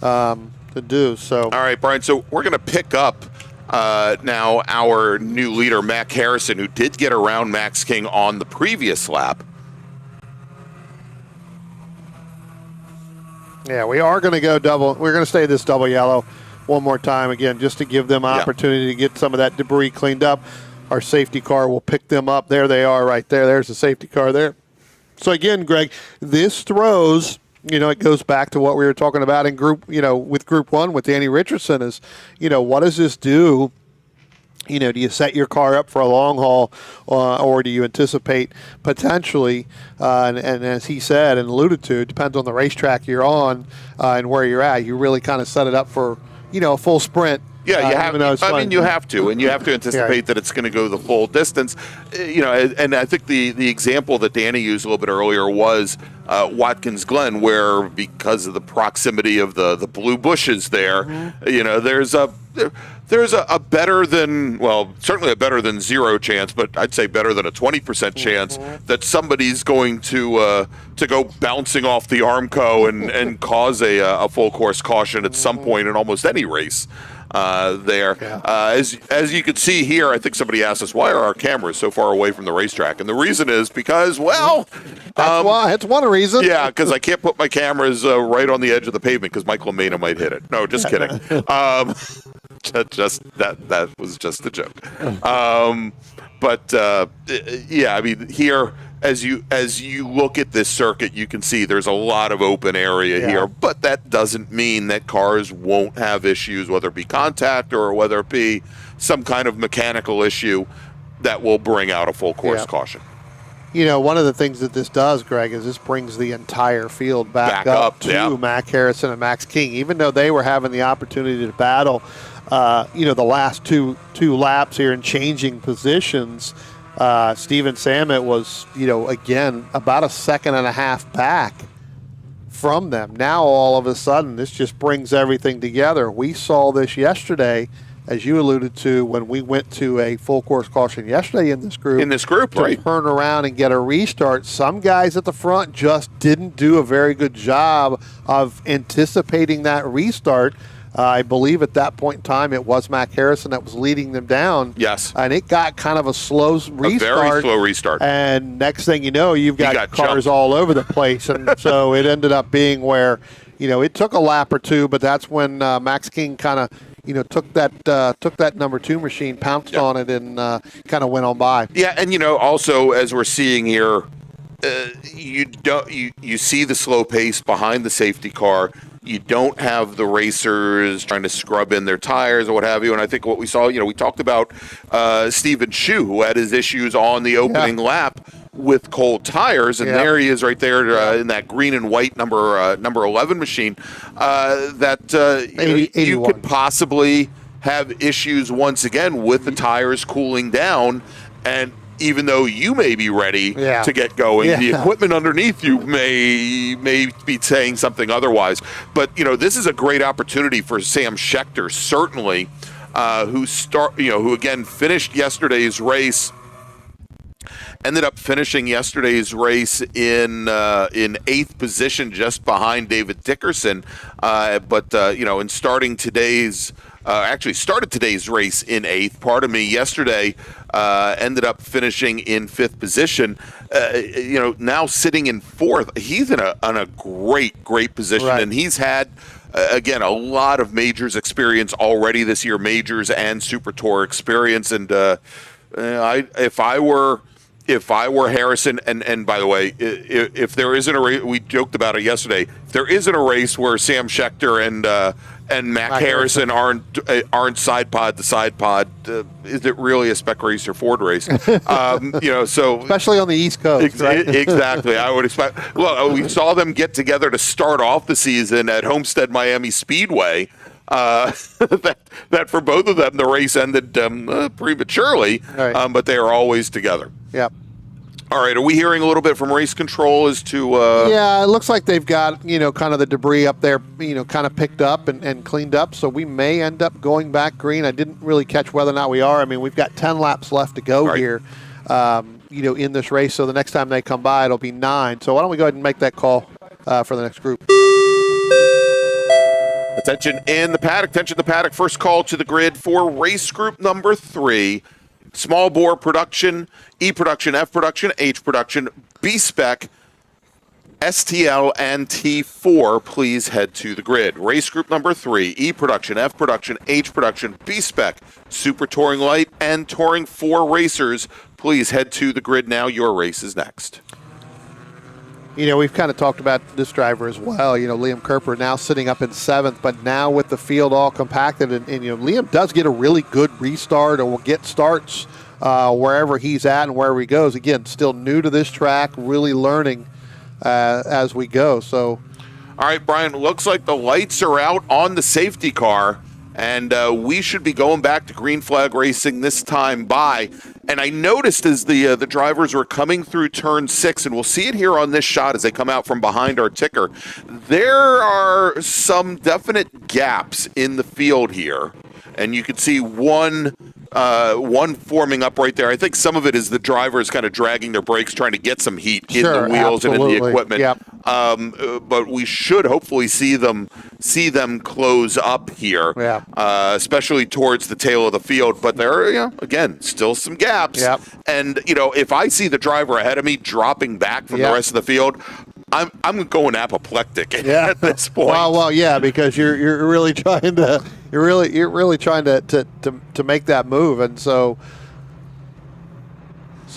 to do so. All right, Brian, so we're going to pick up now our new leader, Mac Harrison, who did get around Max King on the previous lap. Yeah, we are going to go double. We're going to stay this double yellow one more time again, just to give them an opportunity to get some of that debris cleaned up. Our safety car will pick them up. There they are right there. There's the safety car there. So again, Greg, this throws, it goes back to what we were talking about in group, with Group 1 with Danny Richardson is, what does this do? Do you set your car up for a long haul or do you anticipate potentially, and as he said and alluded to, it depends on the racetrack you're on and where you're at. You really kind of set it up for, a full sprint. Yeah, you have. You have to, and you have to anticipate that it's going to go the full distance. And I think the example that Danny used a little bit earlier was Watkins Glen, where because of the proximity of the blue bushes there, there's a better than, certainly a better than zero chance, but I'd say better than a 20% chance that somebody's going to go bouncing off the Armco and cause a full course caution at some point in almost any race. There. As you can see here, I think somebody asked us, why are our cameras so far away from the racetrack? And the reason is because, that's why. It's one reason. Yeah, because I can't put my cameras right on the edge of the pavement because Michael Mena might hit it. No, just kidding. That was just a joke. Here, as you look at this circuit, you can see there's a lot of open area here, but that doesn't mean that cars won't have issues, whether it be contact or whether it be some kind of mechanical issue that will bring out a full course caution. One of the things that this does, Greg, is this brings the entire field back up to Mac Harrison and Max King, even though they were having the opportunity to battle, the last two laps here and changing positions. Steven Samet was, again, about a second and a half back from them. Now, all of a sudden, this just brings everything together. We saw this yesterday, as you alluded to, when we went to a full course caution yesterday in this group. To turn around and get a restart. Some guys at the front just didn't do a very good job of anticipating that restart. I believe at that point in time it was Mac Harrison that was leading them down. Yes. And it got kind of a slow restart. A very slow restart. And next thing you know, you've got cars all over the place. And so it ended up being where, it took a lap or two, but that's when Max King kind of, took that number 2 machine, pounced on it, and kind of went on by. Yeah, and also as we're seeing here, you see the slow pace behind the safety car. You don't have the racers trying to scrub in their tires or what have you. And I think what we saw, we talked about Stephen Shu, who had his issues on the opening lap with cold tires, and there he is right there in that green and white number 11 machine. You could possibly have issues once again with the tires cooling down, and even though you may be ready to get going, the equipment underneath you may be saying something otherwise. But this is a great opportunity for Sam Schechter, certainly, who again finished yesterday's race. Ended up finishing yesterday's race in 8th position, just behind David Dickerson. In starting today's. Started today's race in 8th. Yesterday ended up finishing in 5th position. Now sitting in 4th. He's in a great position, and he's had again, a lot of majors experience already this year, majors and Super Tour experience. And if I were Harrison, and by the way, if there isn't a race, we joked about it yesterday. If there isn't a race where Sam Schechter and Mac Harrison aren't side pod to side pod, is it really a spec race or Ford race? So especially on the East Coast. Right? Exactly. I would expect. Well, we saw them get together to start off the season at Homestead Miami Speedway. That for both of them, the race ended prematurely, right. But they are always together. Yep. All right, are we hearing a little bit from race control as to... Yeah, it looks like they've got, kind of the debris up there, kind of picked up and cleaned up, so we may end up going back green. I didn't really catch whether or not we are. I mean, we've got 10 laps left to go here, in this race, so the next time they come by, it'll be 9. So why don't we go ahead and make that call for the next group. Attention in the paddock. First call to the grid for race group number 3. Small bore production, E production, F production, H production, B-SPEC, STL, and T4. Please head to the grid. Race group number 3, E production, F production, H production, B-SPEC, Super Touring Light, and Touring 4 racers. Please head to the grid now. Your race is next. We've kind of talked about this driver as well. Liam Kerper now sitting up in 7th, but now with the field all compacted, and Liam does get a really good restart or will get starts wherever he's at and wherever he goes. Again, still new to this track, really learning as we go. So, all right, Brian, looks like the lights are out on the safety car, and we should be going back to green flag racing this time by. And I noticed as the drivers were coming through turn 6, and we'll see it here on this shot as they come out from behind our ticker, there are some definite gaps in the field here. And you can see one forming up right there. I think some of it is the drivers kind of dragging their brakes, trying to get some heat in the wheels and in the equipment. Yep. But we should hopefully see them close up here, especially towards the tail of the field. But there are, again, still some gaps. Yep. And if I see the driver ahead of me dropping back from the rest of the field, I'm going apoplectic at this point. Well, yeah, because you're really trying to to make that move, and so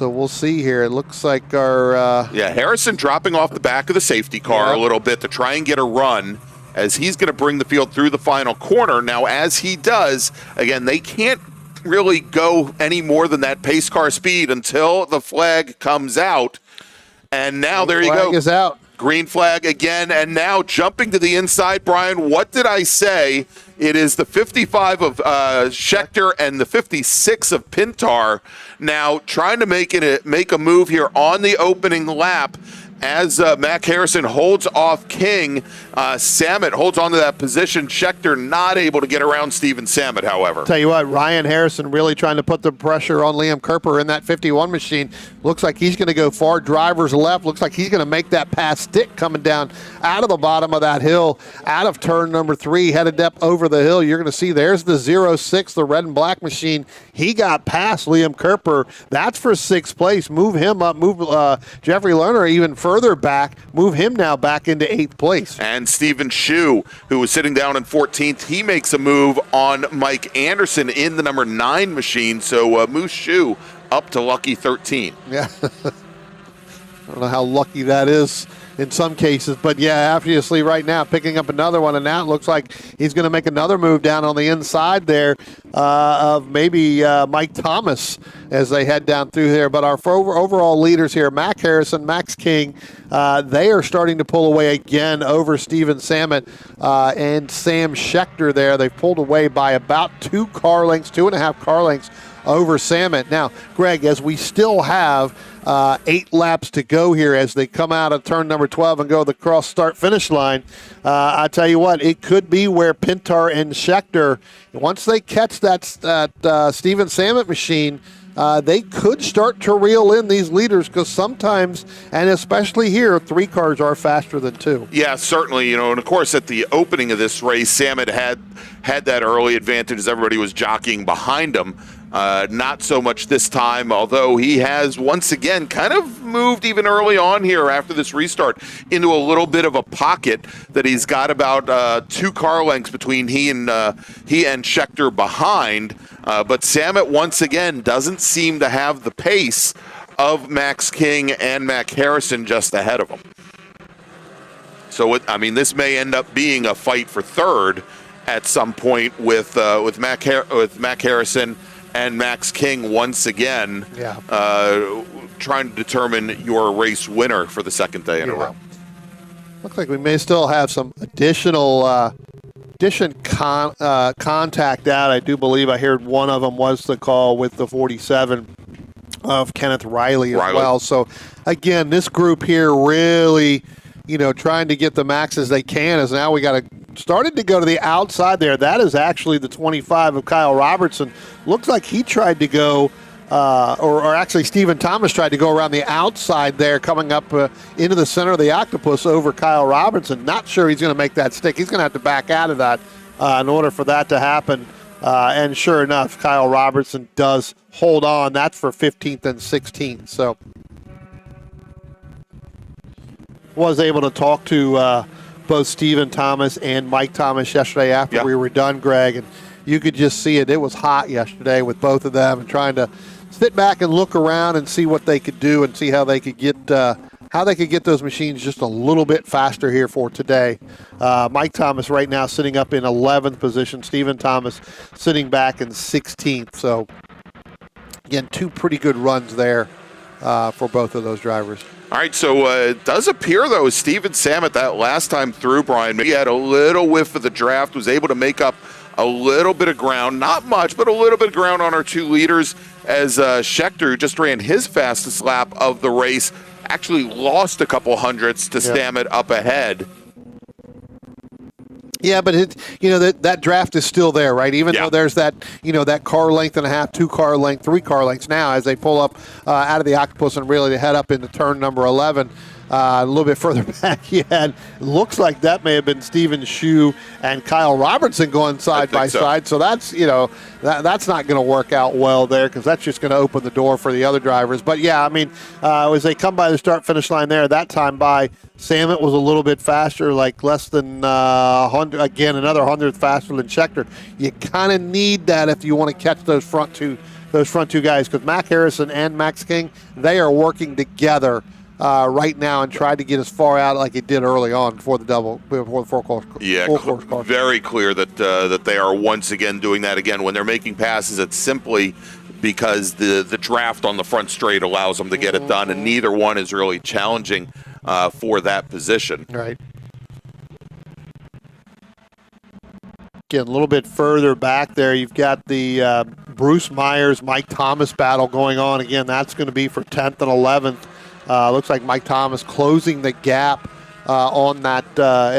we'll see here. It looks like our Harrison dropping off the back of the safety car a little bit to try and get a run, as he's going to bring the field through the final corner. Now, as he does, again, they can't really go any more than that pace car speed until the flag comes out. And now there you go. Flag is out. Green flag again, and now jumping to the inside, Brian, what did I say? It is the 55 of Schechter and the 56 of Pintar now trying to make a move here on the opening lap as Mac Harrison holds off King. Samet holds on to that position. Schechter not able to get around Steven Samet, however. Tell you what, Ryan Harrison really trying to put the pressure on Liam Kerper in that 51 machine. Looks like he's going to go far driver's left. Looks like he's going to make that pass stick coming down out of the bottom of that hill, out of turn number 3, headed up over the hill. You're going to see there's the 06, the red and black machine. He got past Liam Kerper. That's for 6th place. Move him up. Move Jeffrey Lerner even further back. Move him now back into 8th place. And Stephen Shue, who was sitting down in 14th, he makes a move on Mike Anderson in the number 9 machine. So Moose Shue up to lucky 13. Yeah. I don't know how lucky that is in some cases, but obviously right now picking up another one, and now it looks like he's going to make another move down on the inside there of maybe Mike Thomas as they head down through there. But our overall leaders here, Mac Harrison, Max King, they are starting to pull away again over Steven Samet and Sam Schechter there. They've pulled away by about 2.5 car lengths over Samet. Now, Greg, as we still have 8 laps to go here as they come out of turn number 12 and go the cross start finish line, I tell you what, it could be where Pintar and Schechter, once they catch that Steven Samet machine, they could start to reel in these leaders, because sometimes, and especially here, 3 cars are faster than 2. Yeah, certainly. And of course, at the opening of this race, Samet had that early advantage as everybody was jockeying behind him. Not so much this time, although he has once again kind of moved even early on here after this restart into a little bit of a pocket that he's got about 2 car lengths between he and Scheckter behind. But Samet once again doesn't seem to have the pace of Max King and Mac Harrison just ahead of him. So, this may end up being a fight for third at some point with Mac Harrison and Max King once again, trying to determine your race winner for the second day in a row. Looks like we may still have some additional contact out. I do believe I heard one of them was the call with the 47 of Kenneth Riley as well. So, again, this group here really, trying to get the max as they can, as now we got started to go to the outside there. That is actually the 25 of Kyle Robertson. Looks like he tried to go, or actually Stephen Thomas tried to go around the outside there, coming up into the center of the octopus over Kyle Robertson. Not sure he's going to make that stick. He's going to have to back out of that in order for that to happen. And sure enough, Kyle Robertson does hold on. That's for 15th and 16th. So was able to talk to both Stephen Thomas and Mike Thomas yesterday after we were done, Greg, and you could just see it. It was hot yesterday with both of them, and trying to sit back and look around and see what they could do and see how they could get those machines just a little bit faster here for today. Mike Thomas right now sitting up in 11th position. Stephen Thomas sitting back in 16th. So again, 2 pretty good runs there for both of those drivers. All right, so it does appear, though, Steven Samet that last time through, Brian, he had a little whiff of the draft, was able to make up a little bit of ground, not much, but a little bit of ground on our 2 leaders, as Scheckter, who just ran his fastest lap of the race, actually lost a couple hundredths to Samet up ahead. Yeah, but that draft is still there, right? Even though there's that that car length and a half, 2 car length, 3 car lengths now as they pull up out of the octopus and really head up into turn number 11. A little bit further back, looks like that may have been Stephen Shue and Kyle Robertson going side by side. So that's that's not going to work out well there, because that's just going to open the door for the other drivers. But as they come by the start-finish line there, that time by Samet was a little bit faster, like less than 100. Again, another 100th faster than Scheckter. You kind of need that if you want to catch those front two guys, because Mac Harrison and Max King, they are working together right now and tried to get as far out like it did early on before the full course. Very clear that they are once again doing that again. When they're making passes, it's simply because the draft on the front straight allows them to get it done, and neither one is really challenging for that position. Right. Again, a little bit further back there, you've got the Bruce Myers, Mike Thomas battle going on. Again, that's going to be for 10th and 11th. Looks like Mike Thomas closing the gap on that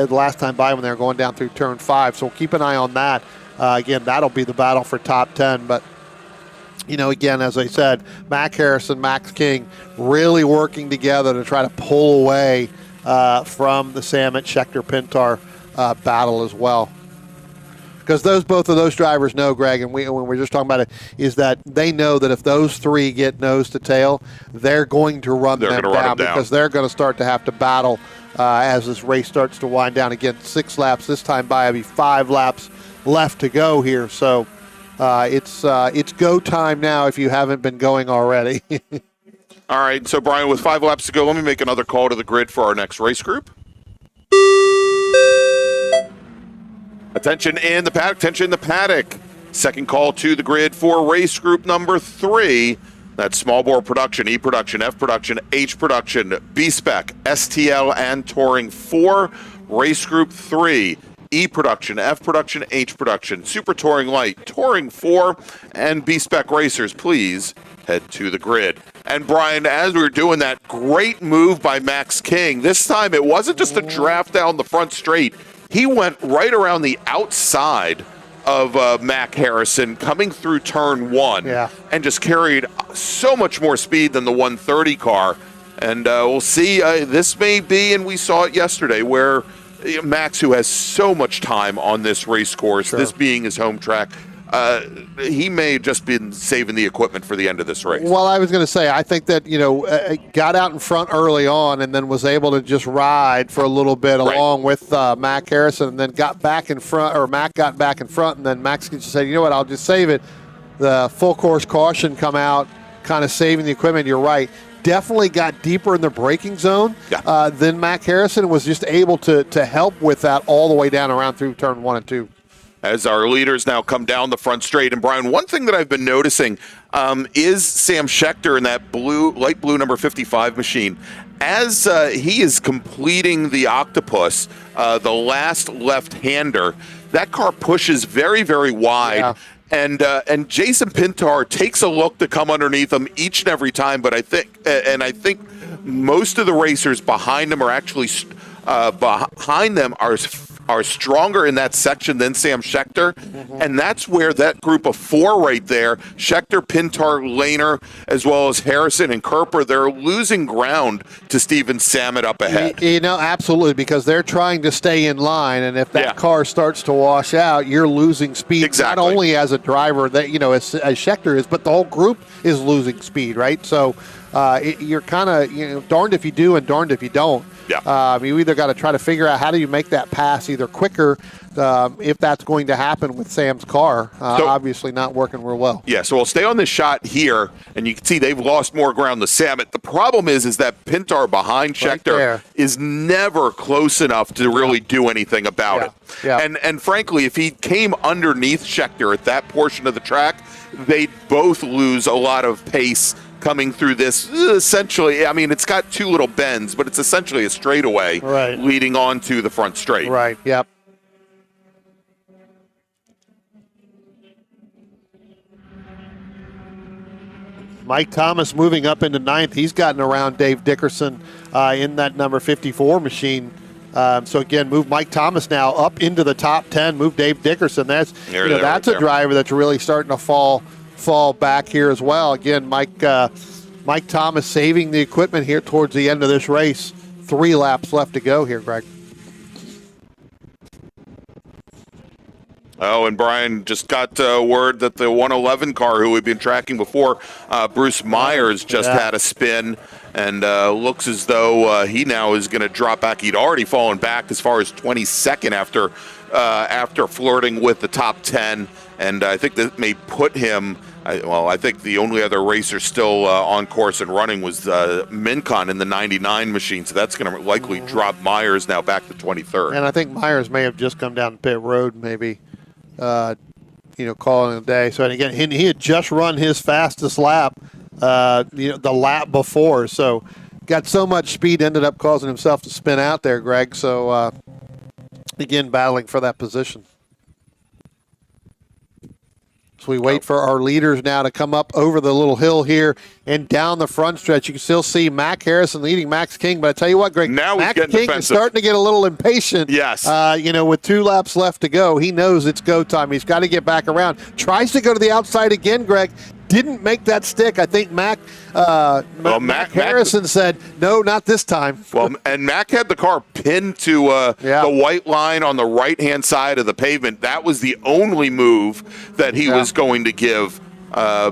last time by when they were going down through turn 5. So keep an eye on that. Again, that'll be the battle for top 10. But, again, as I said, Mac Harrison, Max King really working together to try to pull away from the Samet Scheckter Pintar battle as well. Because both of those drivers know, Greg, and when we're just talking about it, is that they know that if those 3 get nose to tail, they're going to run them down, because they're going to start to have to battle as this race starts to wind down. Again, 6 laps this time by. It'll be 5 laps left to go here. So it's go time now if you haven't been going already. All right, so Brian, with 5 laps to go, let me make another call to the grid for our next race group. Attention in the paddock, Second call to the grid for race group number 3. That's small bore production, E production, F production, H production, B-SPEC, STL, and Touring 4. Race group 3, E production, F production, H production, Super Touring Light, Touring 4, and B-SPEC racers, please head to the grid. And Brian, as we were doing that, great move by Max King. This time it wasn't just a draft down the front straight. He went right around the outside of Mac Harrison, coming through turn 1, and just carried so much more speed than the 130 car. And we'll see, this may be, and we saw it yesterday, where Max, who has so much time on this race course, this being his home track, he may have just been saving the equipment for the end of this race. Well, I was going to say, I think that, got out in front early on and then was able to just ride for a little bit along with Mac Harrison, and then got back in front, or Mac got back in front, and then Max just said, you know what, I'll just save it. The full course caution come out, kind of saving the equipment. You're right. Definitely got deeper in the braking zone than Mac Harrison, was just able to help with that all the way down around through turn 1 and 2. As our leaders now come down the front straight. And Brian, one thing that I've been noticing is Sam Schechter in that light blue number 55 machine. As he is completing the Octopus, the last left-hander, that car pushes very, very wide. Yeah. And Jason Pintar takes a look to come underneath him each and every time. But I think most of the racers behind him are actually are stronger in that section than Sam Schechter. Mm-hmm. And that's where that group of 4 right there, Schechter, Pintar, Lehner, as well as Harrison and Kerper, they're losing ground to Steven Samet up ahead. Absolutely, because they're trying to stay in line, and if that car starts to wash out, you're losing speed. Exactly. Not only as a driver, that as Schechter is, but the whole group is losing speed, right? So you're kind of darned if you do and darned if you don't. Yeah. You either got to try to figure out how do you make that pass either quicker, if that's going to happen with Sam's car. Obviously not working real well. Yeah, so we'll stay on this shot here, and you can see they've lost more ground to Samet. The problem is that Pintar behind Schechter is never close enough to really do anything about it. Yeah. And frankly, if he came underneath Schechter at that portion of the track, they'd both lose a lot of pace coming through this. Essentially, I mean, it's got 2 little bends, but it's essentially a straightaway leading on to the front straight. Right, yep. Mike Thomas moving up into 9th. He's gotten around Dave Dickerson in that number 54 machine. So again, move Mike Thomas now up into the top 10. Move Dave Dickerson. That's that's a driver that's really starting to fall back here as well. Again, Mike Thomas saving the equipment here towards the end of this race. 3 laps left to go here, Greg. Oh, and Brian just got word that the 111 car who we've been tracking before, Bruce Myers, just had a spin, and looks as though he now is going to drop back. He'd already fallen back as far as 22nd after flirting with the top 10, and I think that may put him. I think the only other racer still on course and running was Mincon in the 99 machine, so that's going to likely drop Myers now back to 23rd. And I think Myers may have just come down pit road, maybe. Calling it a day. So, and again, he had just run his fastest lap, the lap before. So, got so much speed, ended up causing himself to spin out there, Greg. So, again, battling for that position. So we wait for our leaders now to come up over the little hill here and down the front stretch. You can still see Mac Harrison leading Max King, but I tell you what, Greg, now Max King is starting to get a little impatient. Yes. With 2 laps left to go, he knows it's go time. He's got to get back around. Tries to go to the outside again, Greg. Didn't make that stick. I think Mac Harrison said, no, not this time. Well, and Mac had the car pinned to the white line on the right-hand side of the pavement. That was the only move that he was going to give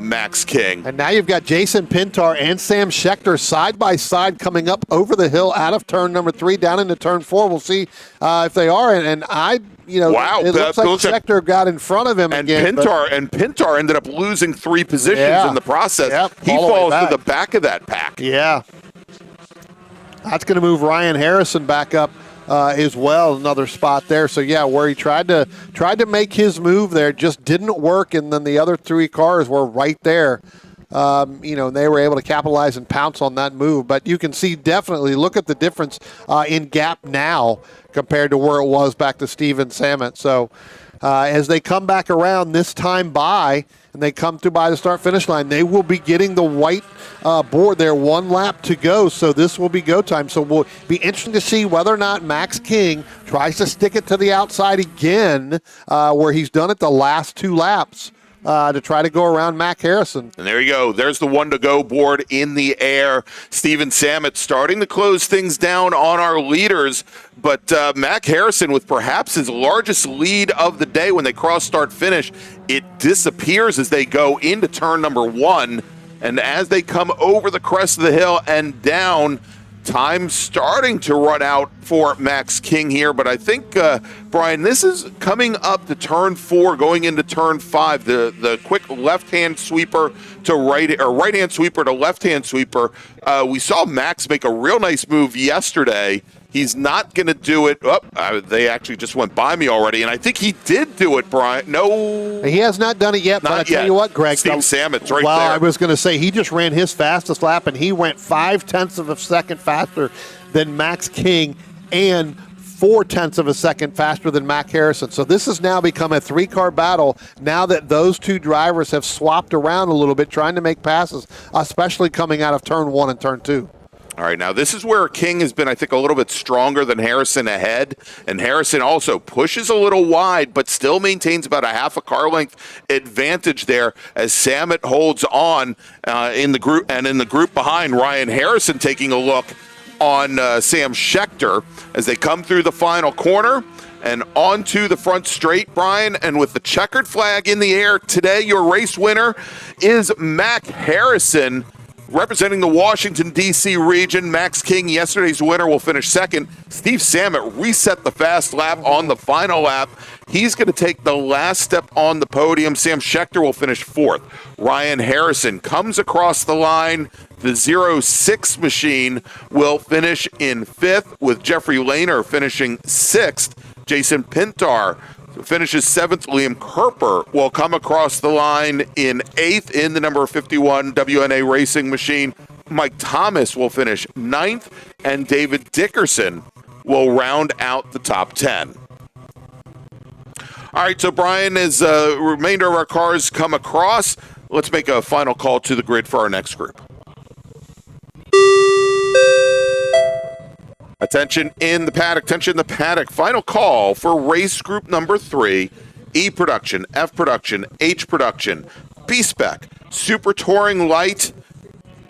Max King. And now you've got Jason Pintar and Sam Schechter side by side coming up over the hill out of turn number 3 down into turn 4. We'll see if they are. And it looks like Schechter got in front of him and again. Pintar ended up losing 3 positions in the process. Yep, he falls to the back of that pack. Yeah. That's going to move Ryan Harrison back up as well, another spot there. So where he tried to make his move there, just didn't work, and then the other 3 cars were right there. They were able to capitalize and pounce on that move. But you can see definitely, look at the difference in gap now compared to where it was back to Steven Samet. So as they come back around this time by, and they come to by the start-finish line, they will be getting the white board there, 1 lap to go, so this will be go time. So we'll be interesting to see whether or not Max King tries to stick it to the outside again, where he's done it the last 2 laps to try to go around Mac Harrison. And there you go. There's the one to go board in the air. Steven Samet starting to close things down on our leaders. But Mac Harrison with perhaps his largest lead of the day when they cross start finish, it disappears as they go into turn number 1. And as they come over the crest of the hill and down, time starting to run out for Max King here. But I think, Brian, this is coming up to turn 4, going into turn 5. The quick left-hand sweeper to right, or right-hand sweeper to left-hand sweeper. We saw Max make a real nice move yesterday. He's not going to do it. Oh, they actually just went by me already, and I think he did do it, Brian. No. He has not done it yet, but I tell you what, Greg. Steve Samet's right there. Well, I was going to say, he just ran his fastest lap, and he went 0.5 of a second faster than Max King and 0.4 of a second faster than Mac Harrison. So this has now become a 3-car battle now that those two drivers have swapped around a little bit, trying to make passes, especially coming out of turn 1 and turn 2. All right, now this is where King has been, I think, a little bit stronger than Harrison ahead, and Harrison also pushes a little wide, but still maintains about a half a car length advantage there as Samet holds on in the group, and in the group behind, Ryan Harrison taking a look on Sam Schechter as they come through the final corner and onto the front straight, Brian, and with the checkered flag in the air today, your race winner is Mac Harrison. Representing the Washington, D.C. region, Max King, yesterday's winner, will finish second. Steve Samet reset the fast lap on the final lap. He's going to take the last step on the podium. Sam Schechter will finish 4th. Ryan Harrison comes across the line. The 06 machine will finish in 5th, with Jeffrey Lehner finishing 6th. Jason Pintar finishes 7th. Liam Kerper will come across the line in 8th in the number 51 WNA Racing machine. Mike Thomas will finish 9th, and David Dickerson will round out the top 10. All right, so Brian, as the remainder of our cars come across, let's make a final call to the grid for our next group. Attention in the paddock. Final call for race group number 3, E Production, F Production, H Production, B-SPEC, Super Touring Light,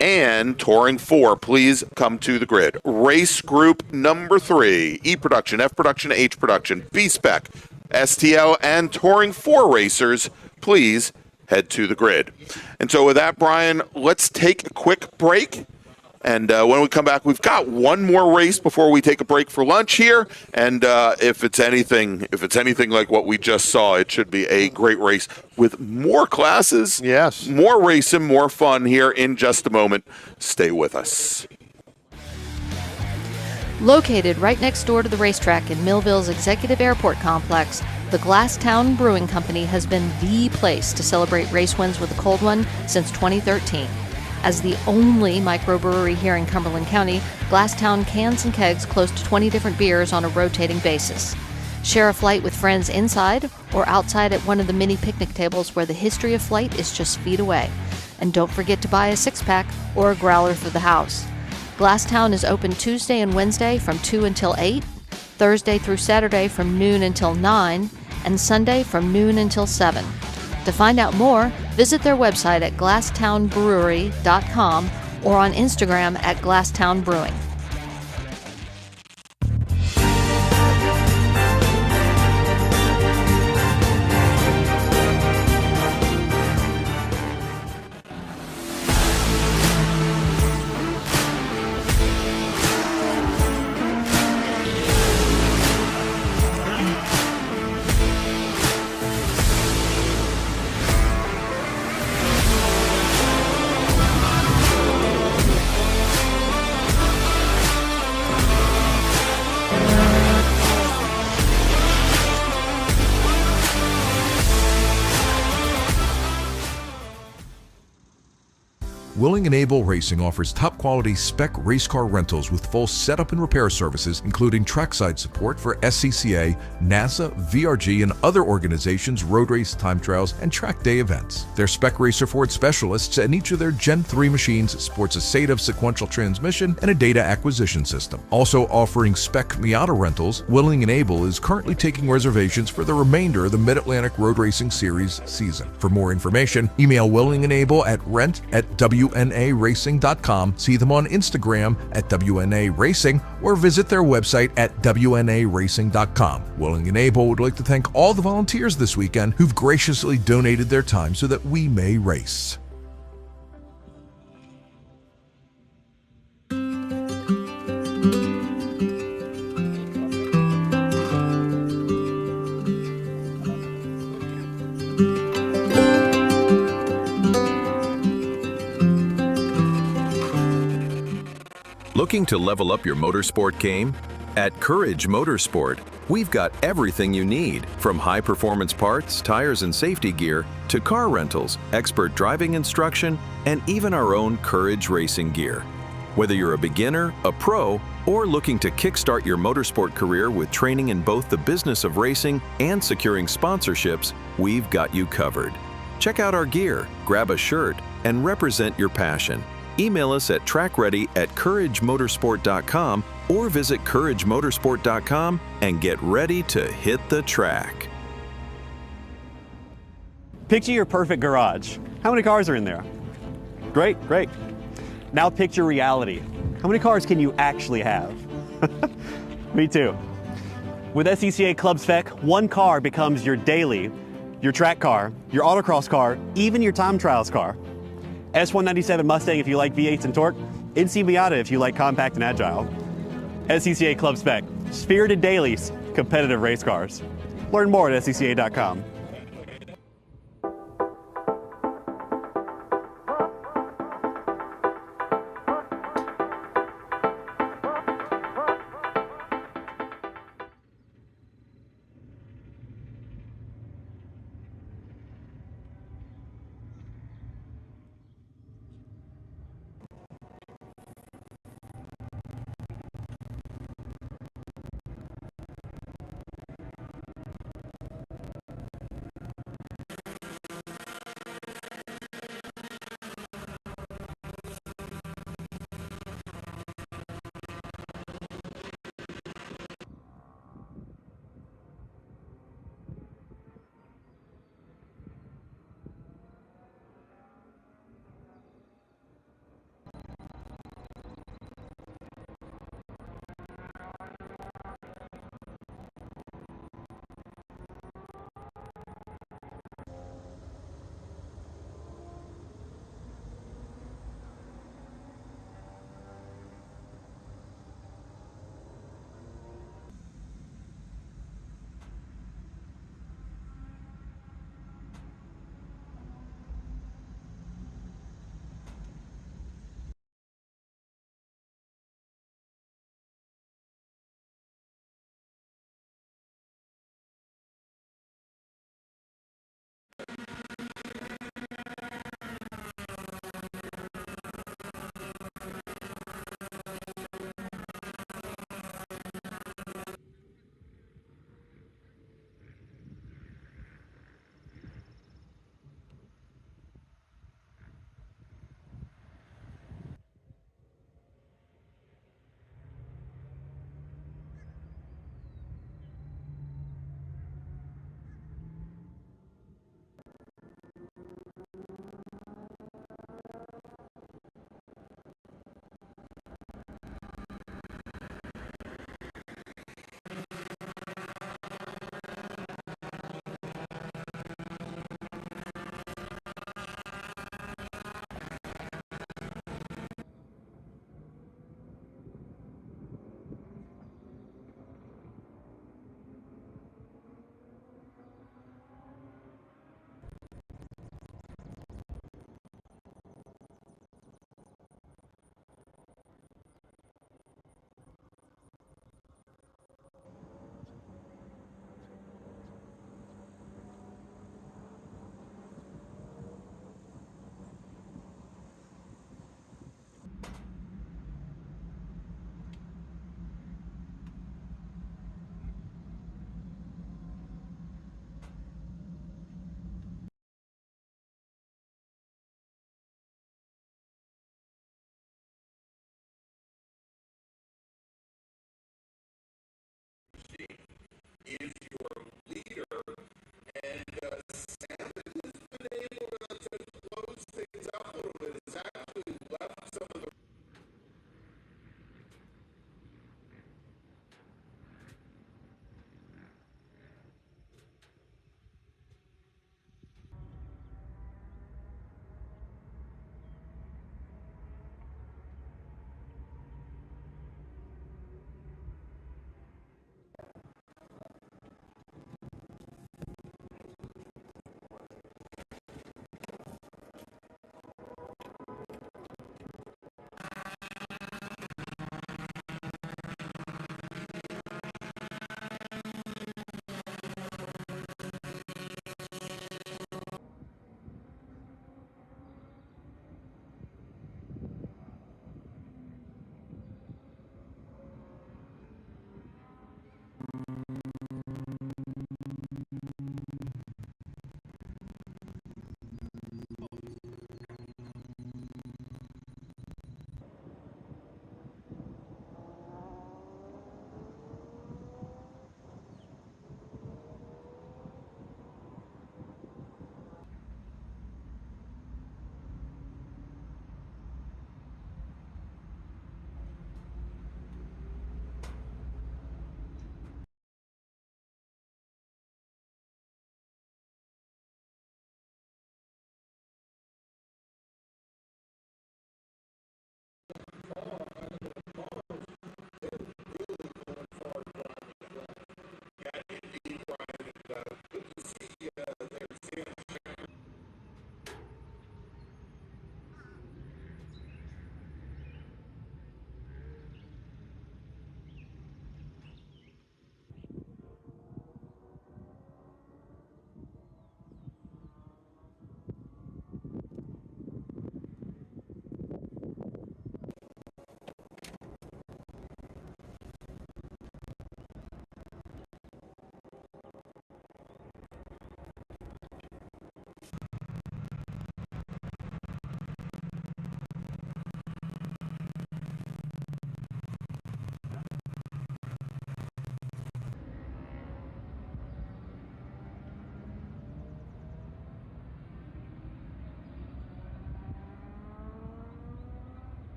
and Touring 4. Please come to the grid. Race group number 3, E Production, F Production, H Production, B-SPEC, STL, and Touring 4 racers, please head to the grid. And so with that, Brian, let's take a quick break. And when we come back, we've got one more race before we take a break for lunch here. And if it's anything like what we just saw, it should be a great race with more classes, yes, more racing, more fun here in just a moment. Stay with us. Located right next door to the racetrack in Millville's Executive Airport Complex, the Glasstown Brewing Company has been the place to celebrate race wins with a cold one since 2013. As the only microbrewery here in Cumberland County, Glasstown cans and kegs close to 20 different beers on a rotating basis. Share a flight with friends inside or outside at one of the many picnic tables where the history of flight is just feet away. And don't forget to buy a 6-pack or a growler for the house. Glasstown is open Tuesday and Wednesday from 2 until 8, Thursday through Saturday from noon until 9, and Sunday from noon until 7. To find out more, visit their website at glasstownbrewery.com or on Instagram at Glasstown Brewing. Willing and Able Racing offers top-quality spec race car rentals with full setup and repair services, including trackside support for SCCA, NASA, VRG, and other organizations' road race time trials and track day events. Their spec racer Ford specialists and each of their Gen 3 machines sports a SATAV sequential transmission and a data acquisition system. Also offering spec Miata rentals, Willing and Able is currently taking reservations for the remainder of the Mid-Atlantic Road Racing Series season. For more information, email Willing and Able at rent@wnaracing.com, see them on Instagram at WNA Racing, or visit their website at WNARacing.com. Willing and Able would like to thank all the volunteers this weekend who've graciously donated their time so that we may race. Looking to level up your motorsport game? At Courage Motorsport, we've got everything you need, from high-performance parts, tires, and safety gear, to car rentals, expert driving instruction, and even our own Courage racing gear. Whether you're a beginner, a pro, or looking to kickstart your motorsport career with training in both the business of racing and securing sponsorships, we've got you covered. Check out our gear, grab a shirt, and represent your passion. Email us at trackready@couragemotorsport.com or visit couragemotorsport.com and get ready to hit the track. Picture your perfect garage. How many cars are in there? Great, great. Now picture reality. How many cars can you actually have? Me too. With SCCA Club Spec, one car becomes your daily, your track car, your autocross car, even your time trials car. S197 Mustang if you like V8s and torque, NC Miata if you like compact and agile. SCCA Club Spec, spirited dailies, competitive race cars. Learn more at scca.com.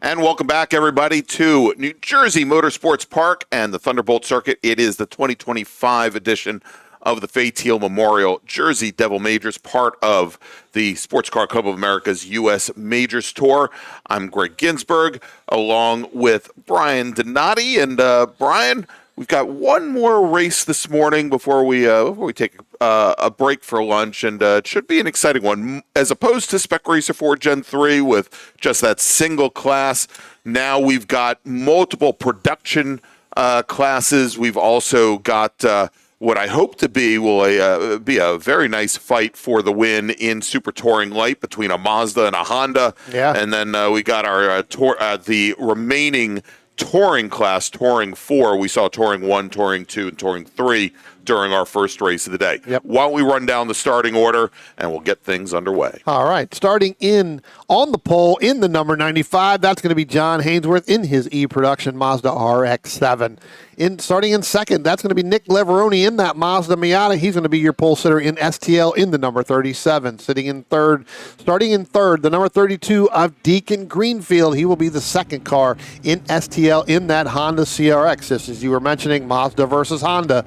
And welcome back, everybody, to New Jersey Motorsports Park and the Thunderbolt Circuit. It is the 2025 edition of the Fay Teal Memorial Jersey Devil Majors, part of the Sports Car Club of America's U.S. Majors Tour. I'm Greg Ginsburg, along with Brian Donati. And Brian, we've got one more race this morning before we take a break for lunch, and it should be an exciting one. As opposed to Spec Racer 4 Gen 3 with just that single class, now we've got multiple production classes. We've also got what I hope to be be a very nice fight for the win in Super Touring Light between a Mazda and a Honda. Yeah. And then we got our the remaining touring class, Touring 4. We saw Touring 1, Touring 2, and Touring 3 during our first race of the day. Yep. Why don't we run down the starting order, and we'll get things underway. All right, starting in on the pole in the number 95, that's going to be John Hainsworth in his E-Production Mazda RX-7. Starting in second, that's going to be Nick Leveroni in that Mazda Miata. He's going to be your pole sitter in STL in the number 37. Starting in third, the number 32 of Deacon Greenfield. He will be the second car in STL in that Honda CRX. Just as you were mentioning, Mazda versus Honda.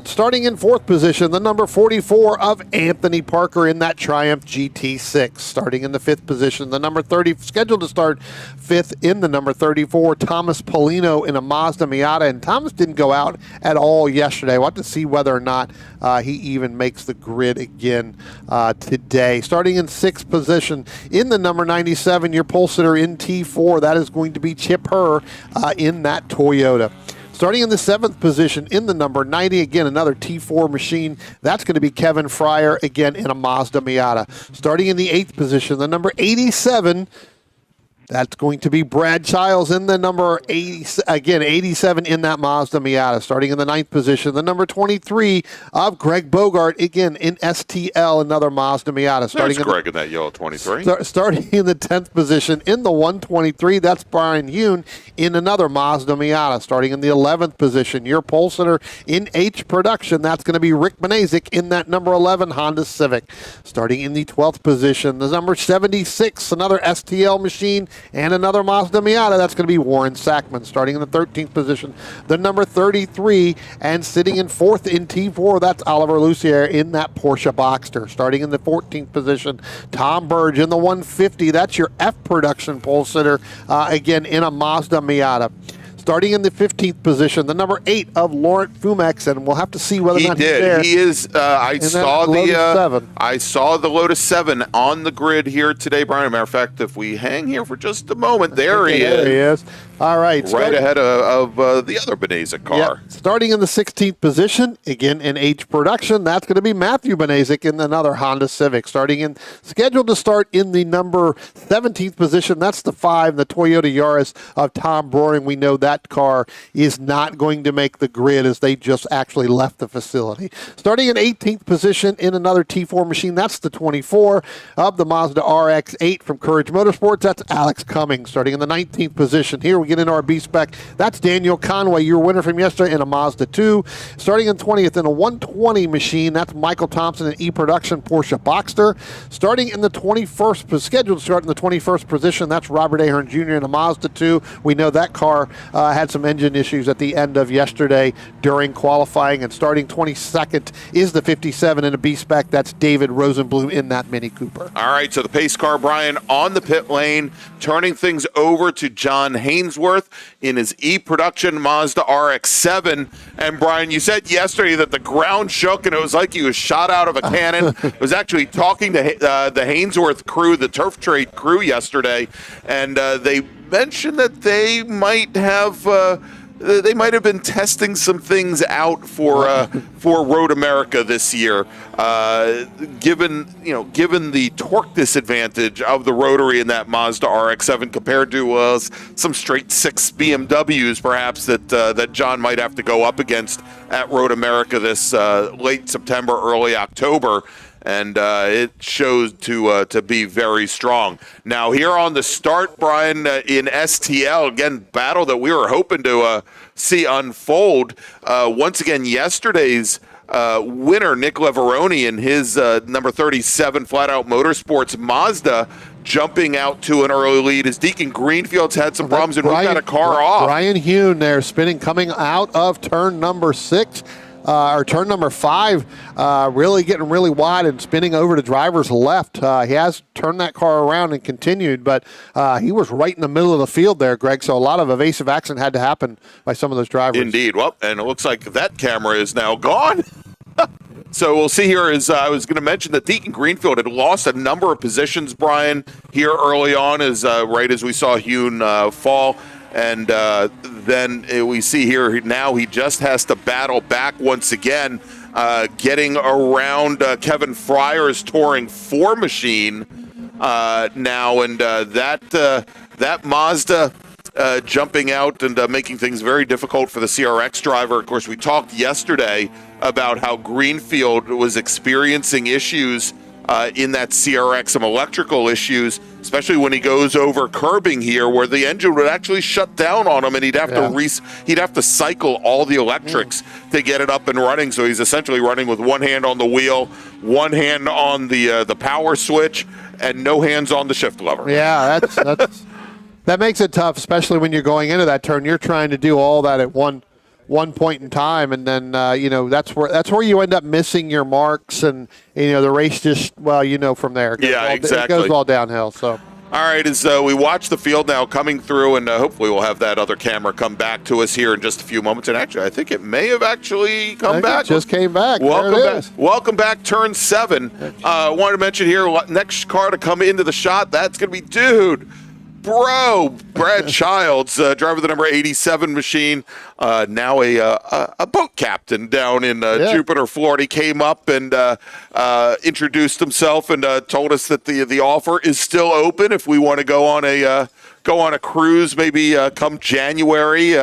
Starting in fourth position, the number 44 of Anthony Parker in that Triumph GT6. Starting in the fifth position, the number 30, scheduled to start fifth in the number 34, Thomas Polino in a Mazda Miata. And Thomas didn't go out at all yesterday. We'll have to see whether or not he even makes the grid again today. Starting in sixth position, in the number 97, your pole sitter in T4, that is going to be Chip Herr in that Toyota. Starting in the seventh position, in the number 90, again, another T4 machine. That's going to be Kevin Fryer, again, in a Mazda Miata. Starting in the eighth position, the number 87, that's going to be Brad Childs in the number 80, again, 87 in that Mazda Miata. Starting in the ninth position, the number 23 of Greg Bogart, again, in STL, another Mazda Miata. There's Greg in that yellow 23. Starting in the 10th position, in the 123, that's Brian Hune in another Mazda Miata. Starting in the 11th position, your pole sitter in H Production, that's going to be Rick Manazik in that number 11 Honda Civic. Starting in the 12th position, the number 76, another STL machine, and another Mazda Miata, that's going to be Warren Sackman. Starting in the 13th position, the number 33, and sitting in fourth in T4, that's Oliver Lucier in that Porsche Boxster. Starting in the 14th position, Tom Burge in the 150, that's your F Production pole sitter, again in a Mazda Miata. Starting in the 15th position, the number 8 of Laurent Fumex, and we'll have to see whether or not he's there. He is. I saw the Lotus 7 on the grid here today, Brian. As a matter of fact, if we hang here for just a moment, there he is. All right. Right ahead of the other Benazik car. Yep. Starting in the 16th position, again in H Production, that's going to be Matthew Benazik in another Honda Civic. Scheduled to start in the number 17th position, that's the 5, the Toyota Yaris of Tom Broering. We know that car is not going to make the grid as they just actually left the facility. Starting in 18th position in another T4 machine, that's the 24 of the Mazda RX-8 from Courage Motorsports. That's Alex Cummings. Starting in the 19th position, here we get into our B-Spec. That's Daniel Conway, your winner from yesterday in a Mazda 2. Starting in 20th in a 120 machine, that's Michael Thompson in E-Production Porsche Boxster. Starting in the 21st, scheduled to start in the 21st position, that's Robert Ahern Jr. in a Mazda 2. We know that car had some engine issues at the end of yesterday during qualifying. And starting 22nd is the 57 in a B-Spec. That's David Rosenblum in that Mini Cooper. All right, so the pace car, Brian, on the pit lane, turning things over to John Hainsworth in his E-Production Mazda RX-7. And, Brian, you said yesterday that the ground shook and it was like he was shot out of a cannon. I was actually talking to the Hainsworth crew, the Turf Trade crew yesterday, and they mentioned that they might have been testing some things out for Road America this year, given the torque disadvantage of the rotary in that Mazda RX-7 compared to some straight 6 BMWs, perhaps that John might have to go up against at Road America this late September, early October. And it shows to be very strong. Now, here on the start, Brian, in STL, again, battle that we were hoping to see unfold. Once again, yesterday's winner, Nick Leveroni, in his number 37 Flat Out Motorsports Mazda, jumping out to an early lead as Deacon Greenfield's had some problems, and we've got a car off. Brian Hune there spinning, coming out of turn number 6. Or turn number 5, really getting really wide and spinning over to driver's left. He has turned that car around and continued, but he was right in the middle of the field there, Greg, so a lot of evasive action had to happen by some of those drivers. Indeed. Well, and it looks like that camera is now gone. So we'll see here, as I was going to mention that Deacon Greenfield had lost a number of positions, Brian, here early on, as right as we saw Hune fall. And then we see here now he just has to battle back once again, getting around Kevin Fryer's Touring 4 machine now. And that Mazda jumping out and making things very difficult for the CRX driver. Of course, we talked yesterday about how Greenfield was experiencing issues in that CRX, some electrical issues, especially when he goes over curbing here, where the engine would actually shut down on him, and he'd have to cycle all the electrics to get it up and running. So he's essentially running with one hand on the wheel, one hand on the power switch, and no hands on the shift lever. Yeah, that makes it tough, especially when you're going into that turn. You're trying to do all that at one point in time, and then that's where you end up missing your marks, and the race just from there. It goes all downhill. So. All right, as we watch the field now coming through, and hopefully we'll have that other camera come back to us here in just a few moments. And actually, I think it may have actually come back. It just came back. Welcome back, turn 7. Wanted to mention here, next car to come into the shot, that's going to be Brad Childs, driver of the number 87 machine, now a boat captain down in Jupiter, Florida. He came up and introduced himself and told us that the offer is still open if we want to go on a cruise, maybe come January.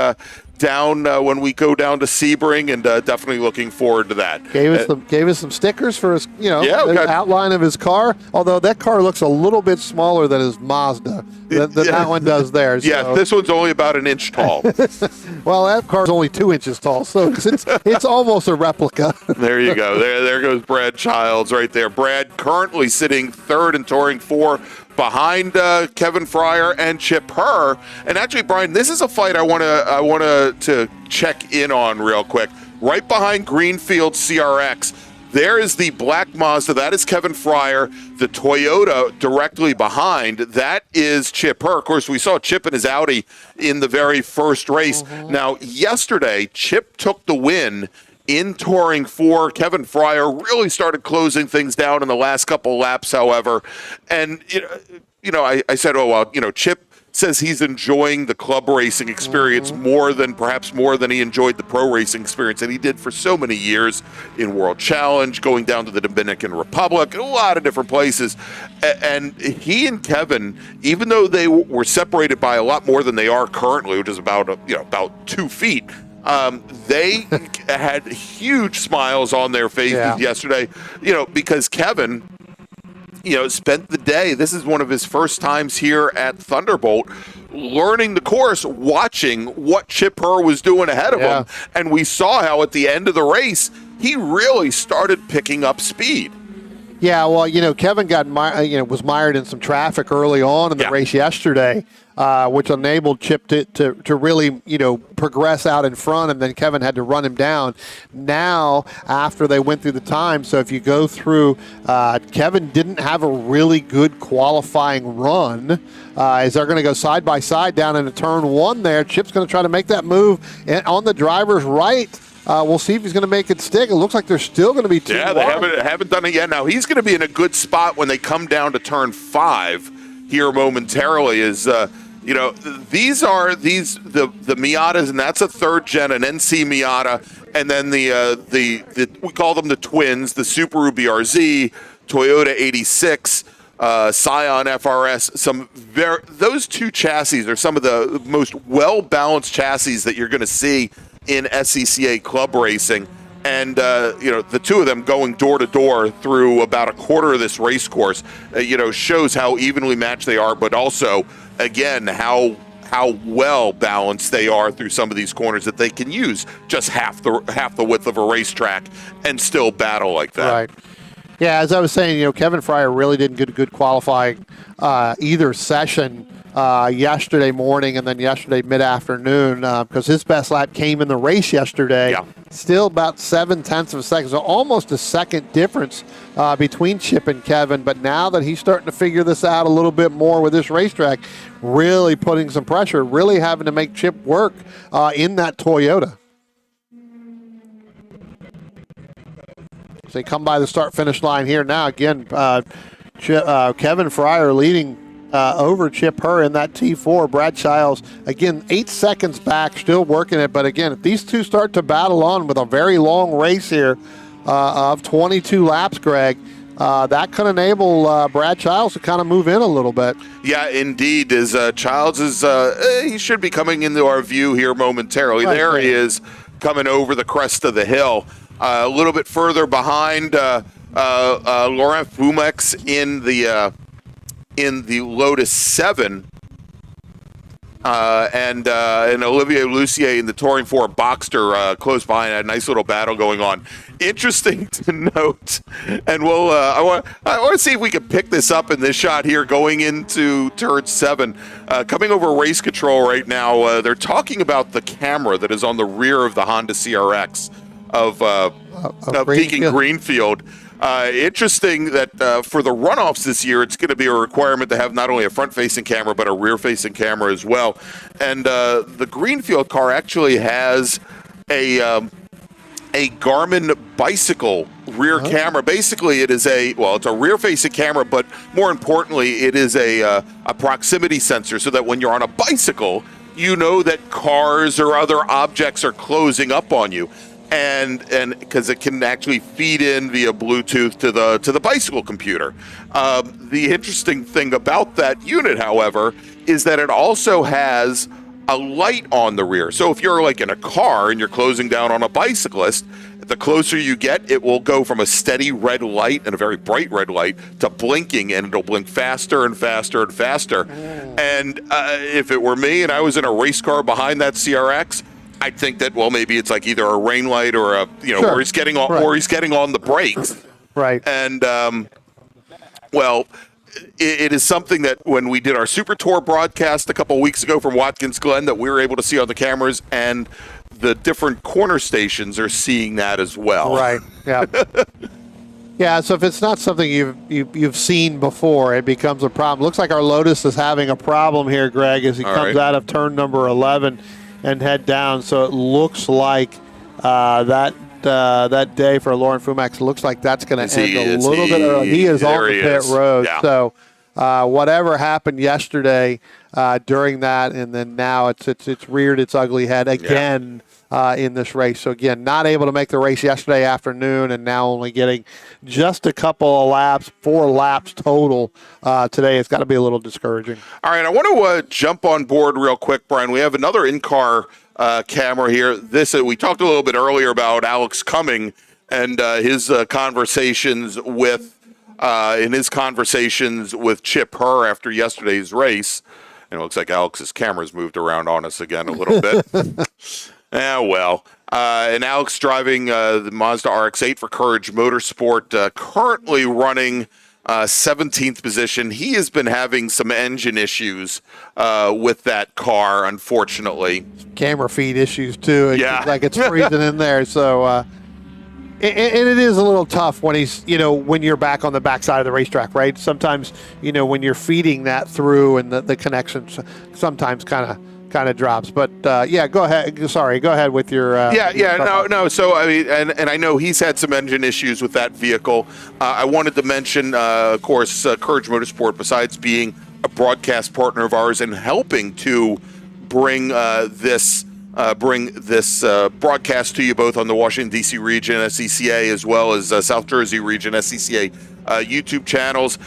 Down when we go down to Sebring, and definitely looking forward to that. Gave us some stickers for his, the outline of his car. Although that car looks a little bit smaller than his Mazda than that one does theirs. Yeah, so. This one's only about an inch tall. Well, that car's only 2 inches tall, so it's almost a replica. There you go. There goes Brad Childs right there. Brad currently sitting 3rd in Touring 4. Behind Kevin Fryer and Chip Herr. And actually, Brian, this is a fight I want to check in on real quick. Right behind Greenfield CRX, there is the black Mazda. That is Kevin Fryer. The Toyota directly behind, that is Chip Herr. Of course, we saw Chip in his Audi in the very first race. Mm-hmm. Now, yesterday, Chip took the win in Touring 4. Kevin Fryer really started closing things down in the last couple laps, however. And, I said, Chip says he's enjoying the club racing experience more than he enjoyed the pro racing experience that he did for so many years in World Challenge, going down to the Dominican Republic, a lot of different places. And he and Kevin, even though they were separated by a lot more than they are currently, which is about 2 feet, they had huge smiles on their faces yesterday, because Kevin, spent the day. This is one of his first times here at Thunderbolt, learning the course, watching what Chip Herr was doing ahead of him. And we saw how at the end of the race, he really started picking up speed. Yeah, well, Kevin was mired in some traffic early on in the race yesterday, which enabled Chip to really, progress out in front, and then Kevin had to run him down. Now, after they went through the time, so if you go through, Kevin didn't have a really good qualifying run. As they're going to go side by side down into turn 1 there, Chip's going to try to make that move on the driver's right. We'll see if he's going to make it stick. It looks like they're still going to be 2 Yeah, they haven't done it yet. Now, he's going to be in a good spot when they come down to turn 5 here momentarily. These are the Miatas, and that's a 3rd gen, an NC Miata, and then the we call them the twins, the Subaru BRZ, Toyota 86, Scion FRS. Those 2 chassis are some of the most well-balanced chassis that you're going to see in SCCA club racing. And, the 2 of them going door to door through about a quarter of this race course, shows how evenly matched they are, but also, again, how well balanced they are through some of these corners, that they can use just half the width of a racetrack and still battle like that. Right. Yeah, as I was saying, Kevin Fryer really didn't get a good qualifying either session yesterday morning and then yesterday mid-afternoon because his best lap came in the race yesterday. Yeah. Still about 0.7 of a second, so almost a second difference between Chip and Kevin. But now that he's starting to figure this out a little bit more with this racetrack, really putting some pressure, really having to make Chip work in that Toyota. So they come by the start-finish line here now. Again, Kevin Fryer leading over Chip Herr in that T4. Brad Childs, again, 8 seconds back, still working it. But again, if these two start to battle on with a very long race here of 22 laps, Greg, that could enable Brad Childs to kind of move in a little bit. Yeah, indeed. As Childs is, he should be coming into our view here momentarily. Right, there right. he is, coming over the crest of the hill. A little bit further behind, Laurent Fumex in the Lotus 7, and Olivier Lucier in the Touring 4 Boxster close behind. A nice little battle going on. Interesting to note, and we'll I want to see if we can pick this up in this shot here going into turn 7. Coming over race control right now, they're talking about the camera that is on the rear of the Honda CRX of Deacon Greenfield. Interesting that for the runoffs this year, it's going to be a requirement to have not only a front-facing camera, but a rear-facing camera as well. And the Greenfield car actually has a Garmin bicycle rear camera. Basically, it's a rear-facing camera, but more importantly, it is a proximity sensor so that when you're on a bicycle, you know that cars or other objects are closing up on you. And because it can actually feed in via Bluetooth to the bicycle computer. The interesting thing about that unit, however, is that it also has a light on the rear. So if you're like in a car and you're closing down on a bicyclist, the closer you get, it will go from a steady red light and a very bright red light to blinking, and it'll blink faster and faster and faster. And if it were me and I was in a race car behind that CRX, I think that maybe it's like either a rain light or Sure. or he's getting on or he's getting on the brakes. Right. And it is something that when we did our Super Tour broadcast a couple of weeks ago from Watkins Glen that we were able to see on the cameras, and the different corner stations are seeing that as well. Right. Yeah. Yeah. So if it's not something you've seen before, it becomes a problem. Looks like our Lotus is having a problem here, Greg, as he comes out of turn number 11 and head down. So it looks like that day for Laurent Fumax looks like that's going to end a little bit early. He is on the pit road. Yeah. So whatever happened yesterday during that, and then now it's reared its ugly head again in this race. So again, not able to make the race yesterday afternoon, and now only getting just a couple of laps, 4 laps total today. It's got to be a little discouraging. All right, I want to jump on board real quick, Brian. We have another in-car camera here. We talked a little bit earlier about Alex Cumming and his conversations with Chip Herr after yesterday's race. And it looks like Alex's camera's moved around on us again a little bit. And Alex driving the Mazda RX-8 for Courage Motorsport, currently running 17th position. He has been having some engine issues with that car, unfortunately. Camera feed issues too. Yeah. Like it's freezing in there. So, and it is a little tough when when you're back on the backside of the racetrack, right? Sometimes, when you're feeding that through and the connection sometimes kind of drops. But go ahead. Sorry, go ahead with your. No. So I mean, and I know he's had some engine issues with that vehicle. I wanted to mention, of course, Courage Motorsport, besides being a broadcast partner of ours and helping to bring this broadcast to you both on the Washington D.C. region SCCA as well as South Jersey region SCCA YouTube channels.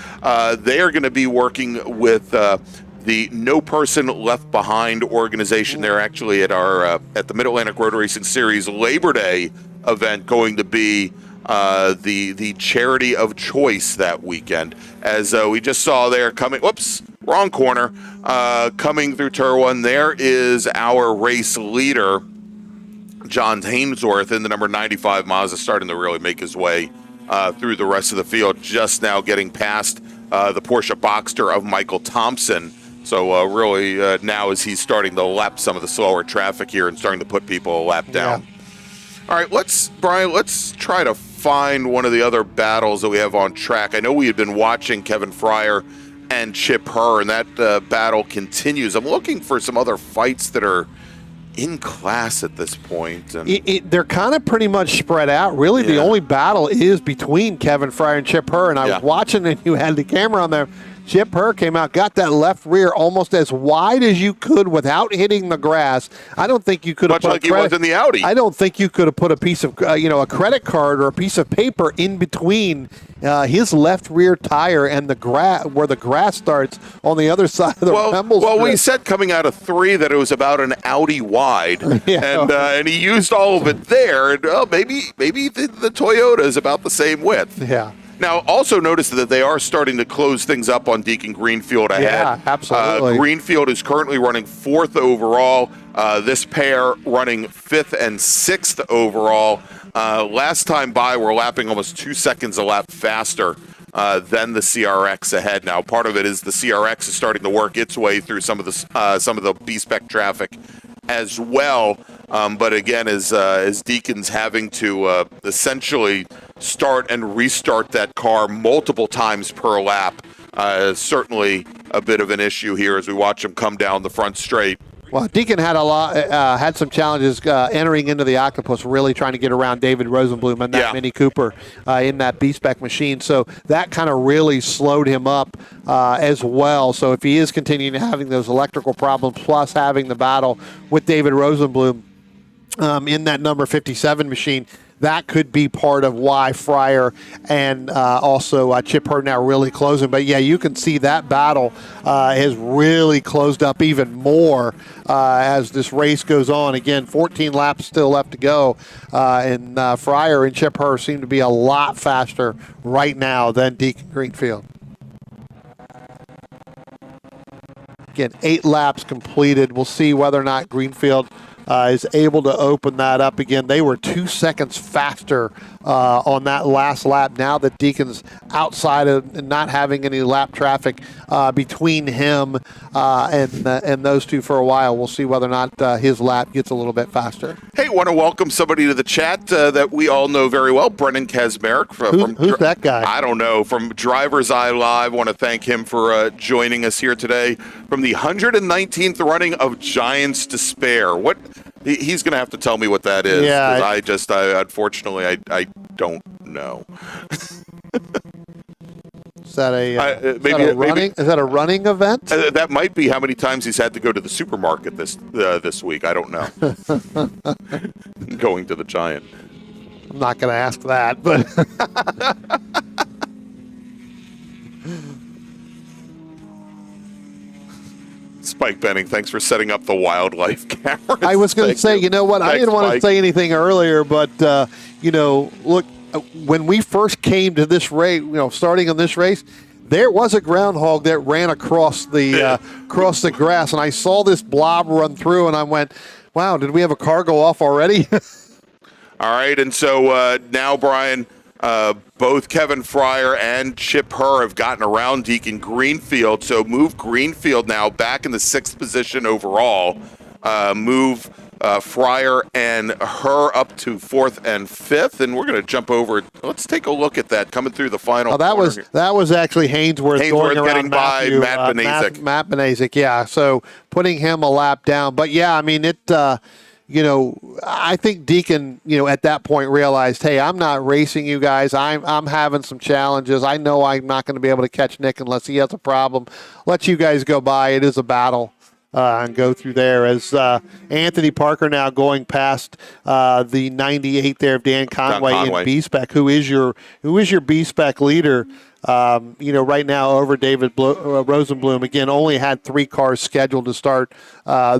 They are going to be working with the No Person Left Behind organization. They're actually at the Mid-Atlantic Road Racing Series Labor Day event, going to be the charity of choice that weekend. As we just saw there coming, whoops, wrong corner, coming through turn 1, there is our race leader, John Hainsworth, in the number 95 Mazda, starting to really make his way through the rest of the field, just now getting past the Porsche Boxster of Michael Thompson. So really now as he's starting to lap some of the slower traffic here and starting to put people a lap down. All right, Brian, let's try to find one of the other battles that we have on track. I know we had been watching Kevin Fryer and Chip Herr, and that battle continues. I'm looking for some other fights that are in class at this point. And they're kind of pretty much spread out. Really, the only battle is between Kevin Fryer and Chip Herr, and I was watching, and you had the camera on there. Chip Herr came out, got that left rear almost as wide as you could without hitting the grass. I don't think you could have much like he was in the Audi. I don't think you could have put a piece of, a credit card or a piece of paper in between his left rear tire and the grass, where the grass starts on the other side of the Remble strip. We said coming out of 3 that it was about an Audi wide, and he used all of it there. And maybe the Toyota is about the same width. Yeah. Now, also notice that they are starting to close things up on Deacon Greenfield ahead. Yeah, absolutely. Greenfield is currently running 4th overall. This pair running 5th and 6th overall. Last time by, we're lapping almost 2 seconds a lap faster than the CRX ahead. Now, part of it is the CRX is starting to work its way through some of the B-SPEC traffic as well. But again, as Deacon's having to essentially start and restart that car multiple times per lap, certainly a bit of an issue here as we watch him come down the front straight. Well, Deacon had had some challenges entering into the Octopus, really trying to get around David Rosenblum and that Mini Cooper in that B-SPEC machine. So that kind of really slowed him up as well. So if he is continuing having those electrical problems, plus having the battle with David Rosenblum in that number 57 machine, that could be part of why Fryer and also Chip Herr now really closing. But, yeah, you can see that battle has really closed up even more as this race goes on. Again, 14 laps still left to go, and Fryer and Chip Herr seem to be a lot faster right now than Deacon Greenfield. Again, 8 laps completed. We'll see whether or not Greenfield is able to open that up again. They were 2 seconds faster on that last lap. Now that Deacon's outside of and not having any lap traffic between him and those two for a while, we'll see whether or not his lap gets a little bit faster. Hey, want to welcome somebody to the chat that we all know very well, Brennan Kazmarek. Who's that guy? I don't know. From Driver's Eye Live, want to thank him for joining us here today from the 119th running of Giants Despair. What? He's going to have to tell me what that is. Yeah, I unfortunately I don't know. Is that a running event? That might be how many times he's had to go to the supermarket this week. I don't know. Going to the Giant. I'm not going to ask that, but Spike Benning, thanks for setting up the wildlife camera. I was going to say, you know what? I didn't want to say anything earlier, but, look, when we first came to this race, starting on this race, there was a groundhog that ran across the grass, and I saw this blob run through, and I went, wow, did we have a car go off already? All right, and so now, Brian, both Kevin Fryer and Chip Herr have gotten around Deacon Greenfield, so move Greenfield now back in the 6th position overall. Move Fryer and Herr up to 4th and 5th, and we're going to jump over. Let's take a look at that coming through the final. That was actually Hainsworth going around getting by Matt Banaszak. Matt Banaszak, yeah. So putting him a lap down, but yeah, I mean it. I think Deacon, at that point realized, hey, I'm not racing you guys. I'm having some challenges. I know I'm not going to be able to catch Nick unless he has a problem. Let you guys go by. It is a battle. And go through there as Anthony Parker now going past the 98 there of Dan Conway in B-SPEC, who is your B-SPEC leader. right now over David Rosenblum. Again, only had 3 cars scheduled to start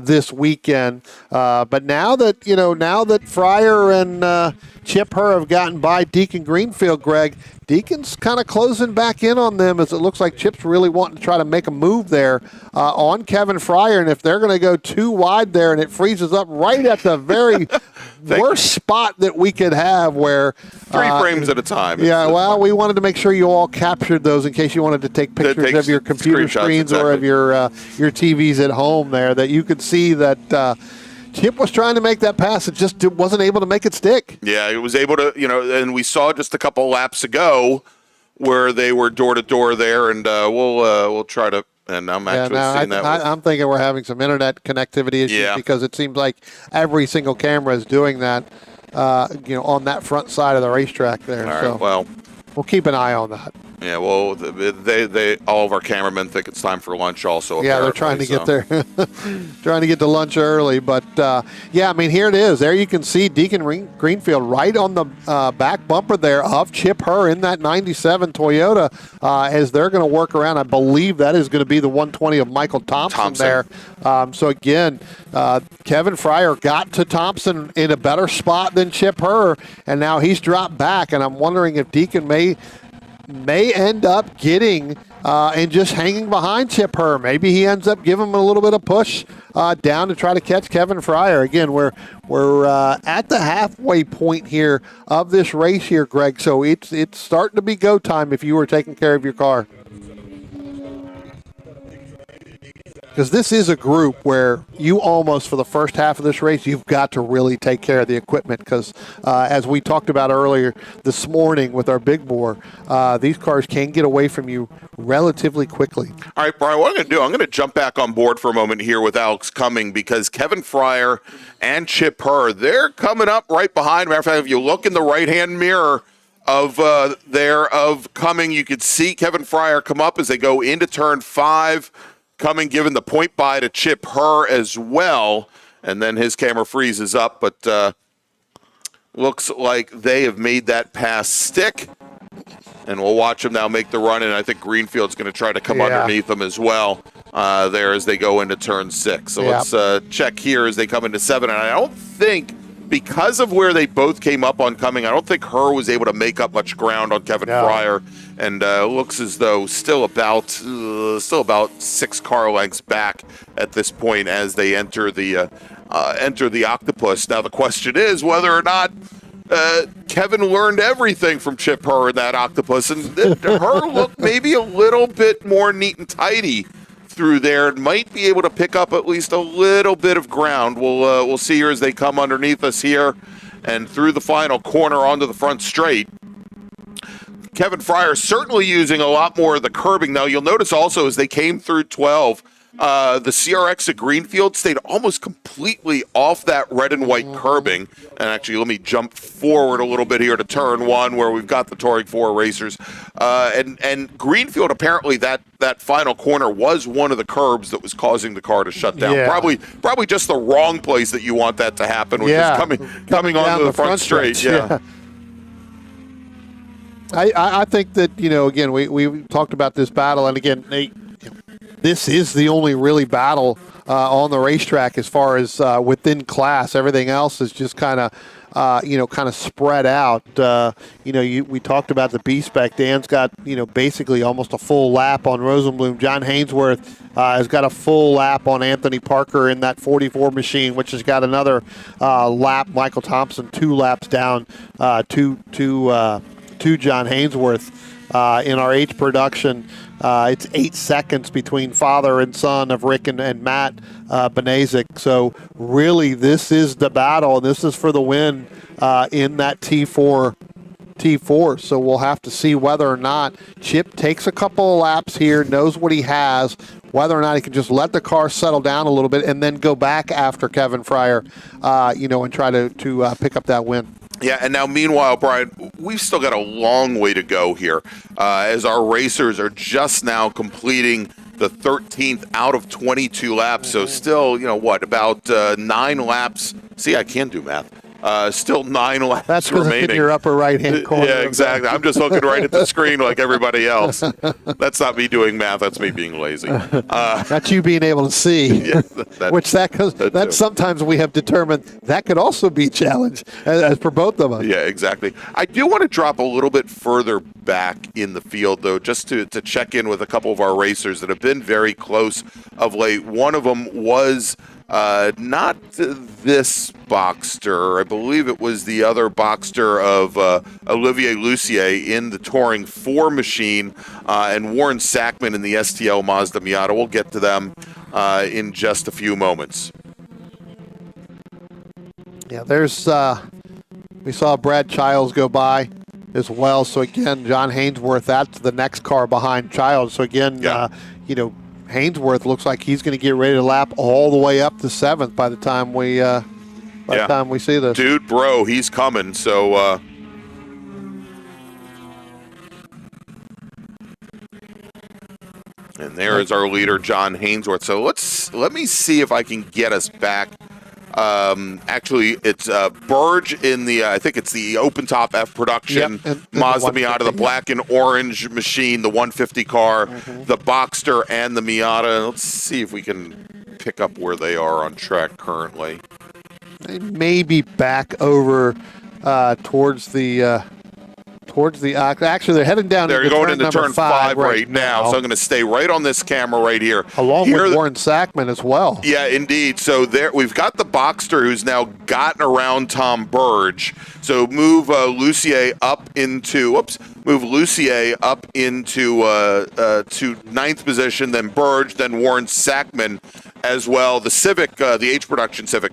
this weekend. But now that Fryer and Chip Herr have gotten by Deacon Greenfield, Greg, Deacon's kind of closing back in on them, as it looks like Chip's really wanting to try to make a move there on Kevin Fryer. And if they're going to go too wide there and it freezes up right at the very worst spot that we could have, where 3 frames at a time. Yeah, well, we wanted to make sure you all captured those in case you wanted to take pictures of your computer screens or of your TVs at home there, that you could see that Chip was trying to make that pass. It just wasn't able to make it stick. Yeah, it was able to, and we saw just a couple laps ago where they were door to door there, and we'll try to. And I'm actually seeing that. I'm thinking we're having some internet connectivity issues because it seems like every single camera is doing that, on that front side of the racetrack there. All right, well, we'll keep an eye on that. Yeah, well, they all of our cameramen think it's time for lunch also. Yeah, they're trying to get there, trying to get to lunch early. But, here it is. There you can see Deacon Greenfield right on the back bumper there of Chip Herr in that 97 Toyota as they're going to work around. I believe that is going to be the 120 of Michael Thompson. There. So, again, Kevin Fryer got to Thompson in a better spot than Chip Herr, and now he's dropped back. And I'm wondering if Deacon may end up getting and just hanging behind Chip Herr. Maybe he ends up giving him a little bit of push down to try to catch Kevin Fryer. Again, we're at the halfway point here of this race here, Greg. So it's starting to be go time if you were taking care of your car. Because this is a group where you almost, for the first half of this race, you've got to really take care of the equipment. Because as we talked about earlier this morning with our big bore, these cars can get away from you relatively quickly. All right, Brian, what I'm going to do, I'm going to jump back on board for a moment here with Alex Cumming, because Kevin Fryer and Chip Herr, they're coming up right behind. Matter of fact, if you look in the right-hand mirror of Cumming, you could see Kevin Fryer come up as they go into turn 5. Cumming giving the point by to Chip Herr as well, and then his camera freezes up, but looks like they have made that pass stick, and we'll watch them now make the run, and I think Greenfield's going to try to come underneath them as well there as they go into turn 6. So let's check here as they come into 7, and I don't think, because of where they both came up on Cumming, I don't think Herr was able to make up much ground on Kevin Fryer, and looks as though still about 6 car lengths back at this point as they enter the Octopus. Now the question is whether or not Kevin learned everything from Chip Herr in that Octopus, and Herr looked maybe a little bit more neat and tidy through there, and might be able to pick up at least a little bit of ground. We'll see here as they come underneath us here and through the final corner onto the front straight. Kevin Fryer certainly using a lot more of the curbing. Now, you'll notice also as they came through 12, the CRX at Greenfield stayed almost completely off that red and white curbing. And actually, let me jump forward a little bit here to turn 1 where we've got the Touring 4 racers. And Greenfield, apparently that final corner was one of the curbs that was causing the car to shut down. Yeah. Probably just the wrong place that you want that to happen, which is coming onto the front straight. Yeah. I think that, again, we talked about this battle, and again, this is the only really battle on the racetrack as far as within class. Everything else is just kind of spread out. We talked about the B-SPEC. Dan's got, basically almost a full lap on Rosenblum. John Hainsworth has got a full lap on Anthony Parker in that 44 machine, which has got another lap. Michael Thompson 2 laps down to John Hainsworth in our H production. It's 8 seconds between father and son of Rick and Matt Benazik. So really, this is the battle, and this is for the win in that T4. So we'll have to see whether or not Chip takes a couple of laps here, knows what he has, whether or not he can just let the car settle down a little bit and then go back after Kevin Fryer, and try to pick up that win. Yeah, and now meanwhile, Brian, we've still got a long way to go here as our racers are just now completing the 13th out of 22 laps. So still, about 9 laps. See, I can do math. Still 9 laps That's because it's in remaining. your upper right-hand corner. Yeah, exactly. I'm just looking right at the screen like everybody else. That's not me doing math. That's me being lazy. That's you being able to see, Yeah, that's sometimes we have determined that could also be a challenge as for both of us. Yeah, exactly. I do want to drop a little bit further back in the field, though, just to check in with a couple of our racers that have been very close of late. One of them was not this Boxster. I believe it was the other Boxster of Olivier Lucier in the Touring 4 machine, and Warren Sackman in the STL Mazda Miata. We'll get to them in just a few moments. Yeah, there's we saw Brad Childs go by as well. So again, John Hainsworth, that's the next car behind Childs. So again, Hainsworth looks like he's going to get ready to lap all the way up to 7th by the time we time we see this. Dude, bro, he's coming. So and there is our leader, John Hainsworth. So let me see if I can get us back. Actually, it's Burge in the I think it's the open top F production Mazda Miata, the black and orange machine, the 150 car, the Boxster, and the Miata. Let's see if we can pick up where they are on track currently. They may be back over towards the actually they're heading down. They're going into turn 5 right now. So I'm going to stay right on this camera right here. Along with Warren Sackman as well. Yeah, indeed. So there we've got the Boxster who's now gotten around Tom Burge. So move Lucier up into to 9th position, then Burge, then Warren Sackman as well. The Civic, the H Production Civic,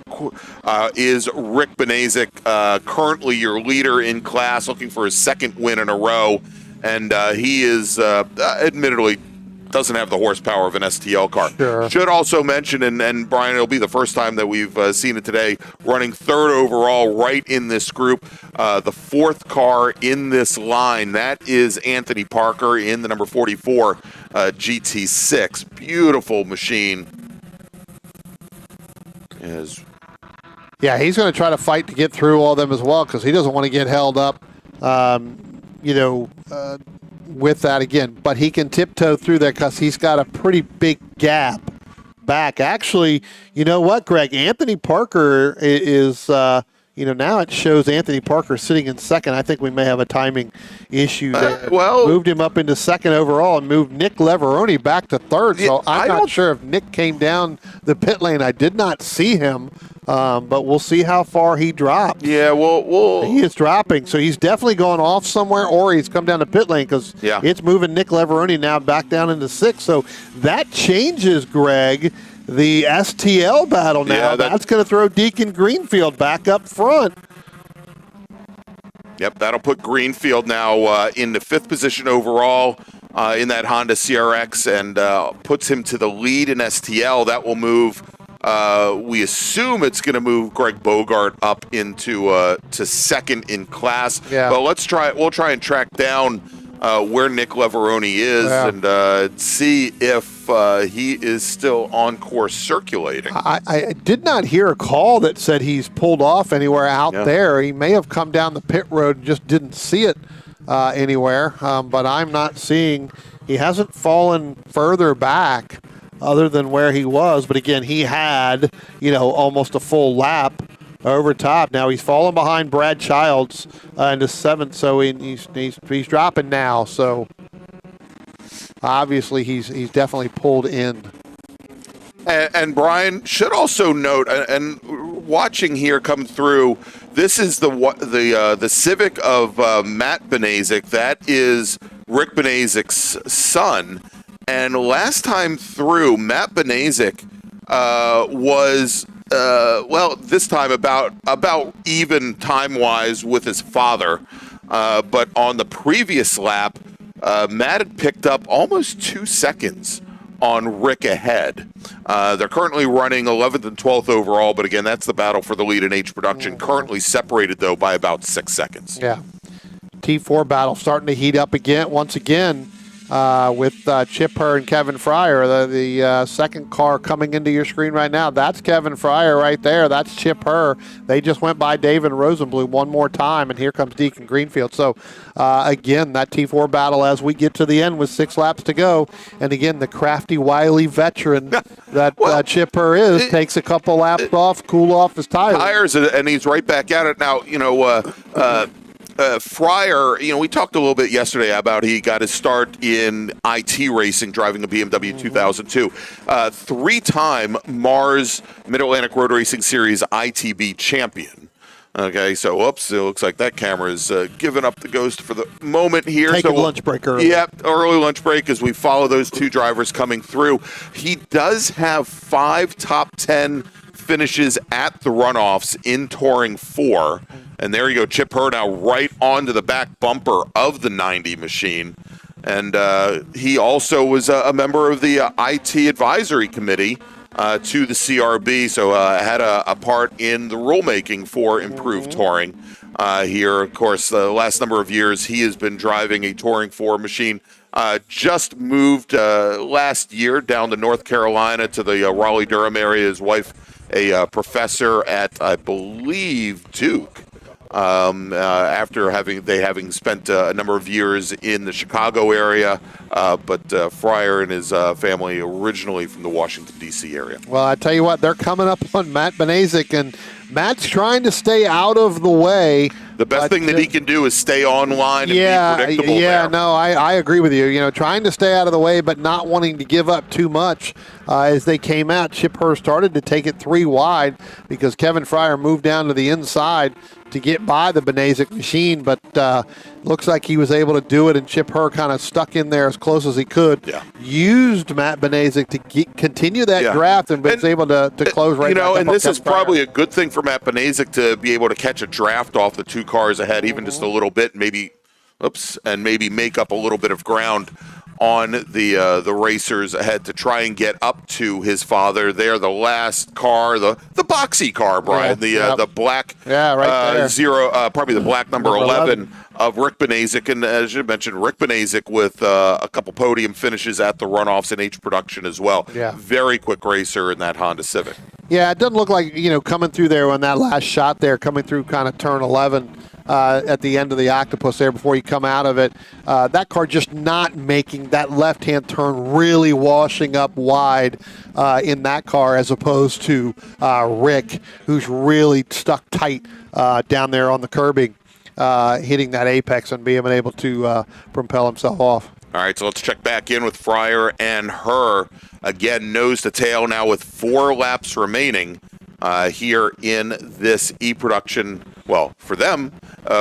is Rick Benazik, currently your leader in class, looking for his 2nd win in a row. And he is, admittedly, doesn't have the horsepower of an STL car. Sure. Should also mention, and Brian, it'll be the first time that we've seen it today, running 3rd overall right in this group. The 4th car in this line, that is Anthony Parker in the number 44 GT6. Beautiful machine. Yeah, he's going to try to fight to get through all of them as well because he doesn't want to get held up, with that again. But he can tiptoe through there because he's got a pretty big gap back. Actually, you know what, Greg? Anthony Parker is, now it shows Anthony Parker sitting in 2nd. I think we may have a timing issue there. Moved him up into 2nd overall and moved Nick Leveroni back to 3rd. So I'm not sure if Nick came down the pit lane. I did not see him. But we'll see how far he dropped. Yeah, he is dropping, so he's definitely gone off somewhere, or he's come down the pit lane because it's moving Nick Leveroni now back down into 6th. So that changes, Greg, the STL battle now. Yeah, that's going to throw Deacon Greenfield back up front. Yep, that'll put Greenfield now in the 5th position overall in that Honda CRX and puts him to the lead in STL. That will move. We assume it's going to move Greg Bogart up into to 2nd in class. Yeah. But we'll try and track down where Nick Leveroni is and see if he is still on course circulating. I did not hear a call that said he's pulled off anywhere out there. He may have come down the pit road and just didn't see it anywhere. But I'm not seeing. He hasn't fallen further back other than where he was. But again, he had, almost a full lap over top. Now he's fallen behind Brad Childs into 7th, so he's dropping now. So obviously he's definitely pulled in. And Brian should also note, and watching here come through, this is the Civic of Matt Benazik. That is Rick Benazik's son. And last time through, Matt Benazik was, this time about even time-wise with his father. But on the previous lap, Matt had picked up almost 2 seconds on Rick ahead. They're currently running 11th and 12th overall, but again, that's the battle for the lead in H Production. Currently separated, though, by about 6 seconds. Yeah. T4 battle starting to heat up again. Once again, with Chip Herr and Kevin Fryer. The second car coming into your screen right now, that's Kevin Fryer right there. That's Chip Herr. They just went by David Rosenblum one more time, and here comes Deacon Greenfield. So, again, that T4 battle as we get to the end with 6 laps to go. And, again, the crafty, wily veteran that Chip Herr is takes a couple laps off, cool off his tires. And he's right back at it. Now, Fryer, we talked a little bit yesterday about he got his start in IT racing, driving a BMW 2002. 3-time Mars Mid-Atlantic Road Racing Series ITB champion. Okay, so, it looks like that camera is giving up the ghost for the moment here. Take a lunch break early. Yeah, early lunch break as we follow those 2 drivers coming through. He does have 5 top 10 finishes at the runoffs in Touring 4. And there you go, Chip Herr now right onto the back bumper of the 90 machine. And he also was a member of the IT advisory committee to the CRB, so had a part in the rulemaking for improved touring here. Of course, the last number of years he has been driving a Touring 4 machine. Just moved last year down to North Carolina to the Raleigh-Durham area. His wife, a professor at, I believe, Duke. After having spent a number of years in the Chicago area, but Fryer and his family originally from the Washington, D.C. area. Well, I tell you what, they're coming up on Matt Benazik, and Matt's trying to stay out of the way. The best thing that he can do is stay online and be predictable. Yeah, there. no, I agree with you. Trying to stay out of the way, but not wanting to give up too much. As they came out, Chip Herr started to take it 3 wide because Kevin Fryer moved down to the inside to get by the Benazik machine, but looks like he was able to do it, and Chip Herr kind of stuck in there as close as he could. Yeah. Used Matt Benazik to continue that draft and was able to close right back up and on this Kevin is probably a good thing for Matt Benazik to be able to catch a draft off the 2 cars ahead, even just a little bit, maybe make up a little bit of ground on the racers ahead to try and get up to his father. They're the last car, the boxy car, Brian, the black right there. zero, probably the black number 11 of Rick Benazik. And as you mentioned, Rick Benazik with a couple podium finishes at the runoffs in H production as well. Yeah. Very quick racer in that Honda Civic. Yeah, it doesn't look like, coming through there on that last shot there, coming through kind of turn 11 at the end of the octopus there before you come out of it. That car just not making that left-hand turn, really washing up wide in that car as opposed to Rick, who's really stuck tight down there on the curbing, hitting that apex and being able to propel himself off. All right, so let's check back in with Fryer and Herr. Again, nose to tail now with 4 laps remaining here in this E-production, well, for them,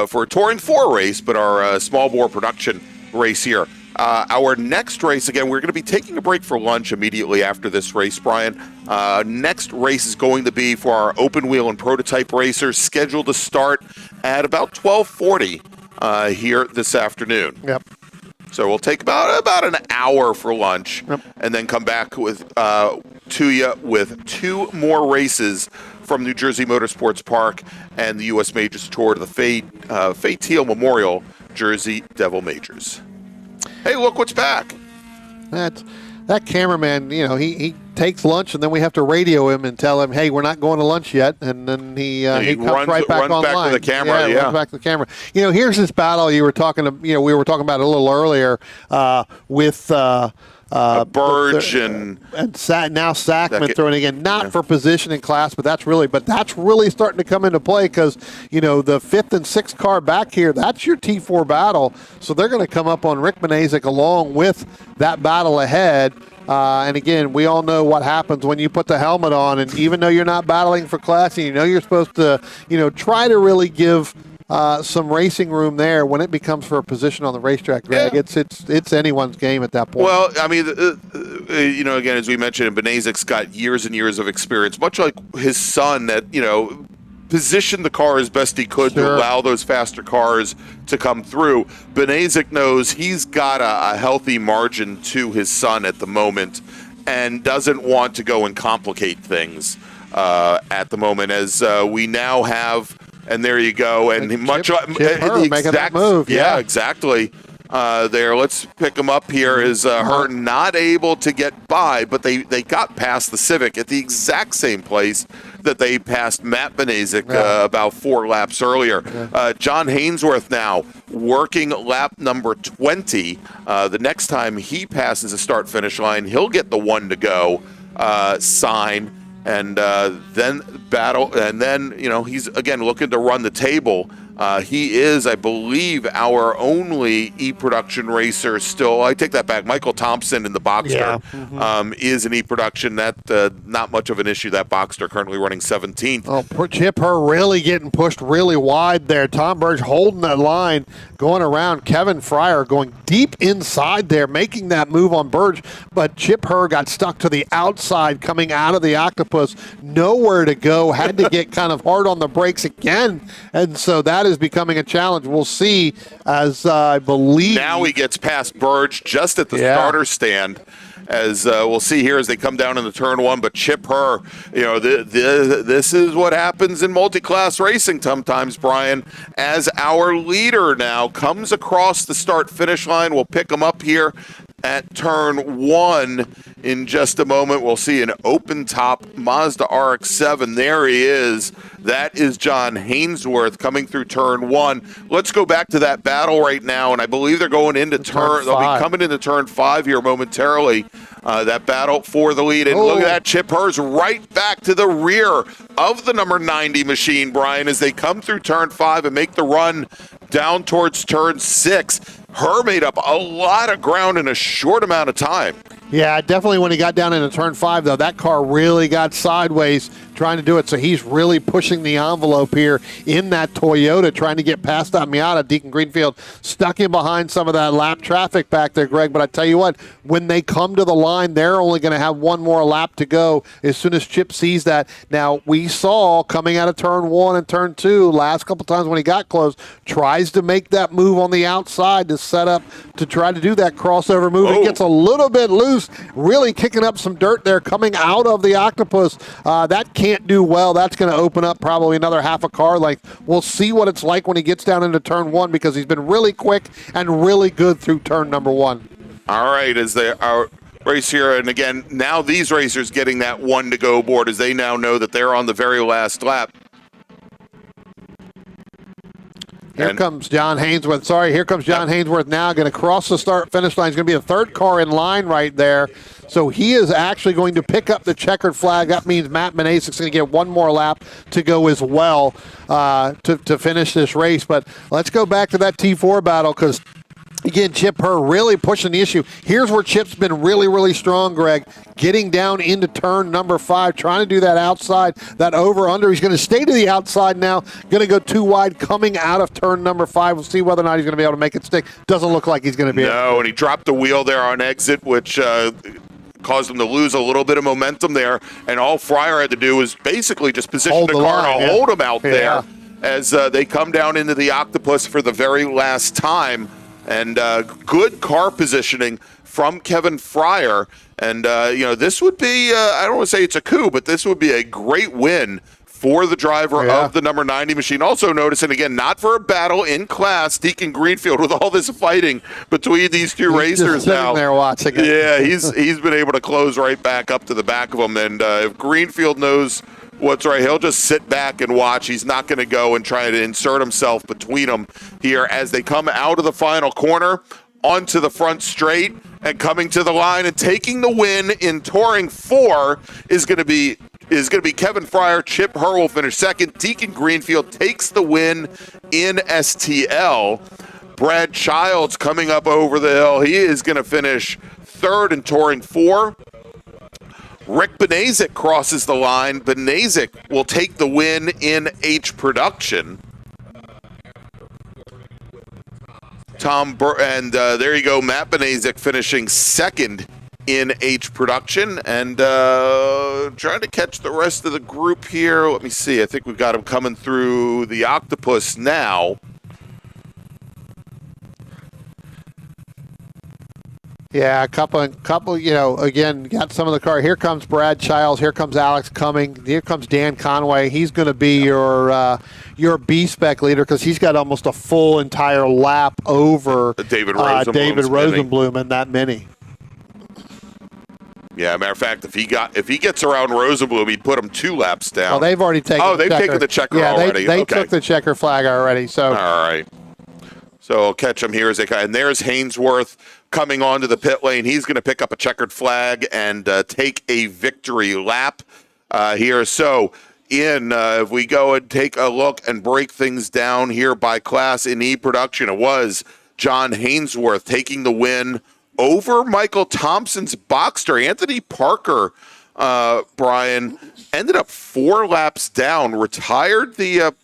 for a Touring 4 race, but our small bore production race here. Our next race, again, we're going to be taking a break for lunch immediately after this race, Brian. Next race is going to be for our open wheel and prototype racers, scheduled to start at about 12:40 here this afternoon. Yep. So we'll take about an hour for lunch, and then come back with to you with 2 more races from New Jersey Motorsports Park and the U.S. Majors Tour to the Fay Teal Memorial Jersey Devil Majors. Hey, look what's back. That cameraman, he takes lunch, and then we have to radio him and tell him, hey, we're not going to lunch yet. And then he comes right back online. Back to the camera, runs back to the camera. Here's this battle you were talking to, we were talking about a little earlier with Burge and now Sackman throwing again, not for position in class, but that's really starting to come into play because the 5th and 6th car back here, that's your T4 battle. So they're going to come up on Rick Benazik along with that battle ahead. And again, we all know what happens when you put the helmet on, and even though you're not battling for class, and you're supposed to, try to really give some racing room there. When it becomes for a position on the racetrack, Greg, it's anyone's game at that point. Well, I mean, again, as we mentioned, Benazik's got years and years of experience, much like his son that, positioned the car as best he could to allow those faster cars to come through. Benazik knows he's got a healthy margin to his son at the moment and doesn't want to go and complicate things at the moment, as we now have. And there you go. And Chip Herr making that move. Yeah, exactly. there. Let's pick them up here. Is her not able to get by, but they got past the Civic at the exact same place that they passed Matt Benazik about 4 laps earlier. John Hainsworth now working lap number 20. The next time he passes the start-finish line, he'll get the 1 to go sign, and then battle, and then he's again looking to run the table. He is, I believe, our only e-production racer still. I take that back. Michael Thompson in the Boxster is an e-production. That not much of an issue. That Boxster currently running 17th. Oh, poor Chip Herr really getting pushed really wide there. Tom Burge holding that line, going around. Kevin Fryer going deep inside there, making that move on Burge. But Chip Herr got stuck to the outside coming out of the Octopus. Nowhere to go. Had to get kind of hard on the brakes again. And so that is becoming a challenge. We'll see, as I believe. Now he gets past Burge just at the starter stand, as we'll see here as they come down into turn 1. But Chip Herr, this is what happens in multi-class racing sometimes, Brian. As our leader now comes across the start-finish line, we'll pick him up here at turn 1 in just a moment. We'll see an open-top Mazda RX-7. There he is. That is John Hainsworth coming through turn 1. Let's go back to that battle right now, and I believe they're going into turn. They'll be coming into turn 5 here momentarily. That battle for the lead, and look at that. Chip Herr's right back to the rear of the number 90 machine, Brian, as they come through turn 5 and make the run down towards turn 6. Herr made up a lot of ground in a short amount of time. Yeah, definitely when he got down into turn 5, though, that car really got sideways trying to do it. So he's really pushing the envelope here in that Toyota, trying to get past that Miata. Deacon Greenfield stuck in behind some of that lap traffic back there, Greg. But I tell you what, when they come to the line, they're only going to have one more lap to go as soon as Chip sees that. Now, we saw coming out of turn 1 and turn 2, last couple times when he got close, tries to make that move on the outside to set up to try to do that crossover move. It gets a little bit loose, really kicking up some dirt there coming out of the Octopus. That can't do well. That's going to open up probably another half a car length. We'll see what it's like when he gets down into turn 1, because he's been really quick and really good through turn number 1. All right, as they are race here, and again, now these racers getting that 1 to go board as they now know that they're on the very last lap. Here comes John Hainsworth. Here comes John Hainsworth now, going to cross the start-finish line. He's going to be the third car in line right there. So he is actually going to pick up the checkered flag. That means Matt Benasic's going to get one more lap to go as well to finish this race. But let's go back to that T4 battle, because again, Chip Herr really pushing the issue. Here's where Chip's been really, really strong, Greg. Getting down into turn number 5, trying to do that outside, that over-under. He's going to stay to the outside now. Going to go too wide coming out of turn number 5. We'll see whether or not he's going to be able to make it stick. Doesn't look like he's going to be able to. No, and he dropped the wheel there on exit, which caused him to lose a little bit of momentum there. And all Fryer had to do was basically just position the car to hold him out there as they come down into the Octopus for the very last time. And good car positioning from Kevin Fryer. And, this would be, I don't want to say it's a coup, but this would be a great win for the driver of the number 90 machine. Also noticing, again, not for a battle in class, Deacon Greenfield with all this fighting between these two racers just now. There watching it. Yeah, he's been able to close right back up to the back of him. And if Greenfield knows what's right, he'll just sit back and watch. He's not going to go and try to insert himself between them here as they come out of the final corner onto the front straight and coming to the line and taking the win in Touring 4 is going to be Kevin Fryer. Chip Herr will finish second. Deacon Greenfield takes the win in STL. Brad Childs coming up over the hill. He is going to finish third in Touring 4. Rick Benazik crosses the line. Benazik will take the win in H Production. There you go, Matt Benazik finishing second in H Production. And trying to catch the rest of the group here. Let me see. I think we've got him coming through the Octopus now. Yeah, a couple. Again, got some of the car. Here comes Brad Childs. Here comes Alex Cumming. Here comes Dan Conway. He's going to be your B-SPEC leader because he's got almost a full entire lap over David Rosenblum in that Mini. Yeah, matter of fact, if he gets around Rosenblum, he'd put him 2 laps down. Oh, they've already taken. They've taken the checker already. They took the checker flag already. So all right. So I'll catch him here as they come. And there's Hainsworth coming onto the pit lane. He's going to pick up a checkered flag and take a victory lap here. So if we go and take a look and break things down here by class in E-Production, it was John Hainsworth taking the win over Michael Thompson's Boxster. Anthony Parker, Brian, ended up 4 laps down, retired the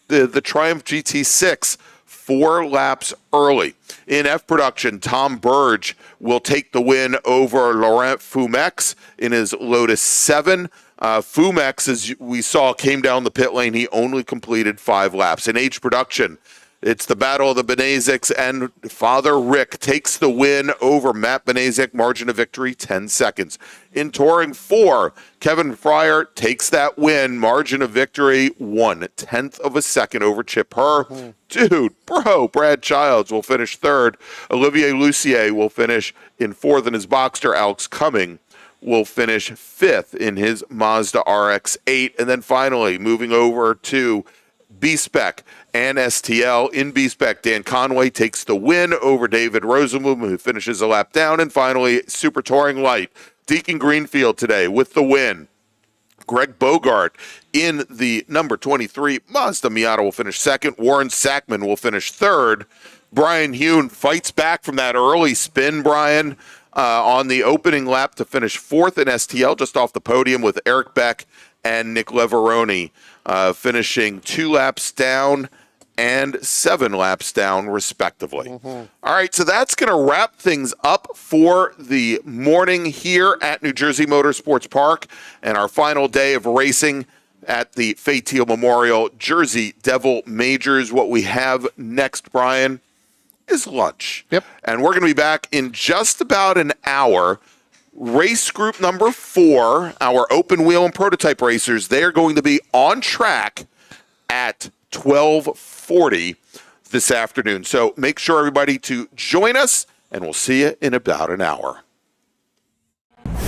Triumph GT6 4 laps early. In F production, Tom Burge will take the win over Laurent Fumex in his Lotus 7. Fumex, as we saw, came down the pit lane. He only completed 5 laps. In H production, it's the battle of the Benezics, and Father Rick takes the win over Matt Benezic, margin of victory 10 seconds. In Touring 4, Kevin Fryer takes that win, margin of victory 1/10 of a second over Chip Herr. Brad Childs will finish 3rd. Olivier Lucier will finish in 4th in his Boxster. Alex Cumming will finish 5th in his Mazda RX-8. And then finally, moving over to B-SPEC and STL. In B-SPEC, Dan Conway takes the win over David Rosenblum, who finishes a lap down. And finally, Super Touring Light, Deacon Greenfield today with the win. Greg Bogart in the number 23 Mazda Miata will finish 2nd. Warren Sackman will finish 3rd. Brian Hune fights back from that early spin, Brian, on the opening lap to finish 4th in STL, just off the podium with Eric Beck and Nick Leveroni finishing 2 laps down and 7 laps down, respectively. All right, so that's going to wrap things up for the morning here at New Jersey Motorsports Park and our final day of racing at the Fay Teal Memorial Jersey Devil Majors. What we have next, Brian, is lunch. Yep. And we're going to be back in just about an hour. Race group number 4, our open wheel and prototype racers, they are going to be on track at 12:40 this afternoon. So make sure everybody to join us, and we'll see you in about an hour.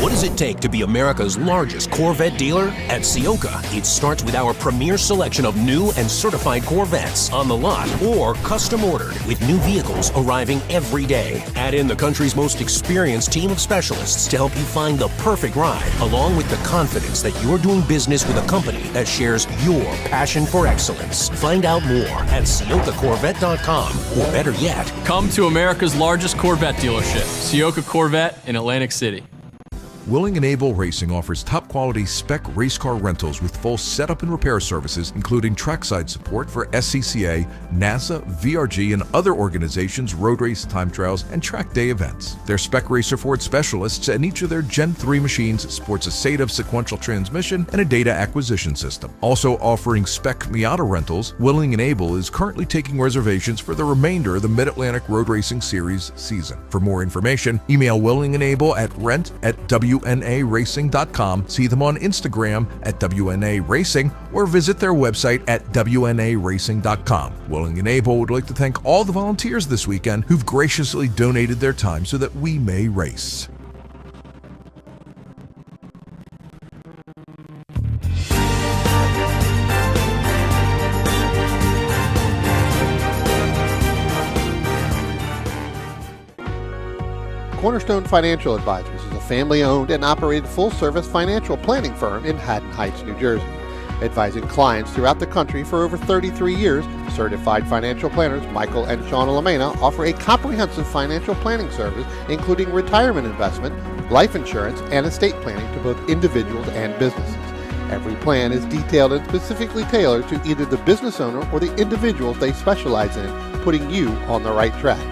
What does it take to be America's largest Corvette dealer? At Ciocca, it starts with our premier selection of new and certified Corvettes on the lot or custom ordered with new vehicles arriving every day. Add in the country's most experienced team of specialists to help you find the perfect ride, along with the confidence that you're doing business with a company that shares your passion for excellence. Find out more at CioccaCorvette.com, or better yet, Come to America's largest Corvette dealership, Ciocca Corvette in Atlantic City. Willing and Able Racing offers top-quality spec race car rentals with full setup and repair services, including trackside support for SCCA, NASA, VRG, and other organizations' road race, time trials, and track day events. Their spec racer Ford specialists and each of their Gen 3 machines sports a SATAV sequential transmission and a data acquisition system. Also offering spec Miata rentals, Willing and Able is currently taking reservations for the remainder of the Mid-Atlantic Road Racing Series season. For more information, email Willing and Able at rent@WNARacing.com, see them on Instagram at WNA Racing, or visit their website at WNARacing.com. Willing and Able would like to thank all the volunteers this weekend who've graciously donated their time so that we may race. Cornerstone Financial Advisors is a family-owned and operated full-service financial planning firm in Haddon Heights, New Jersey. Advising clients throughout the country for over 33 years, certified financial planners Michael and Shauna Lamena offer a comprehensive financial planning service including retirement investment, life insurance, and estate planning to both individuals and businesses. Every plan is detailed and specifically tailored to either the business owner or the individuals they specialize in, putting you on the right track.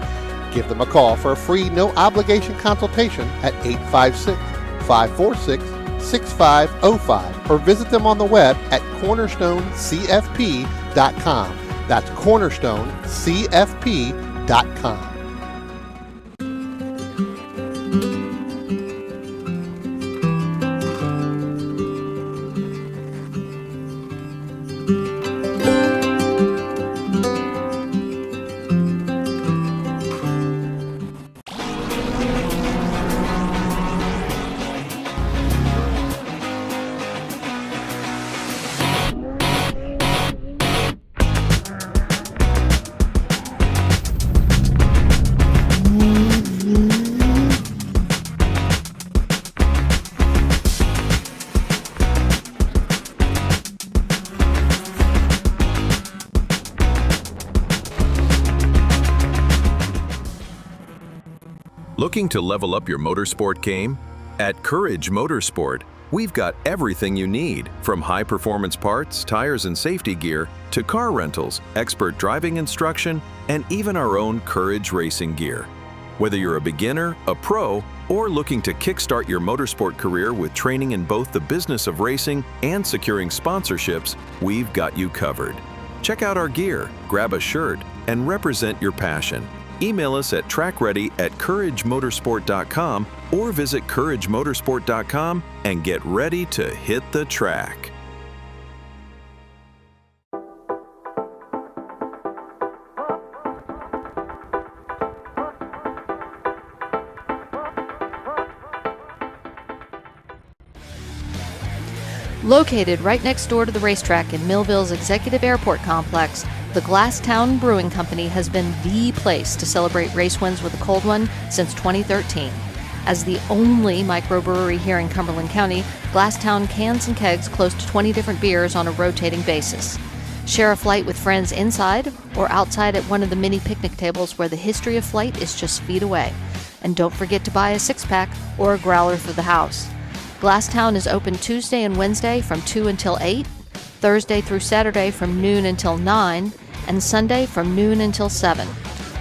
Give them a call for a free, no-obligation consultation at 856-546-6505 or visit them on the web at cornerstonecfp.com. That's cornerstonecfp.com. Looking to level up your motorsport game? At Courage Motorsport, we've got everything you need, from high-performance parts, tires, and safety gear to car rentals, expert driving instruction, and even our own Courage racing gear. Whether you're a beginner, a pro, or looking to kickstart your motorsport career with training in both the business of racing and securing sponsorships, we've got you covered. Check out our gear, grab a shirt, and represent your passion. Email us at trackready@couragemotorsport.com or visit couragemotorsport.com and get ready to hit the track. Located right next door to the racetrack in Millville's Executive Airport Complex, the Glasstown Brewing Company has been the place to celebrate race wins with a cold one since 2013. As the only microbrewery here in Cumberland County, Glasstown cans and kegs close to 20 different beers on a rotating basis. Share a flight with friends inside or outside at one of the mini picnic tables where the history of flight is just feet away. And don't forget to buy a six-pack or a growler for the house. Glasstown is open Tuesday and Wednesday from 2 until 8, Thursday through Saturday from noon until 9, and Sunday from noon until 7.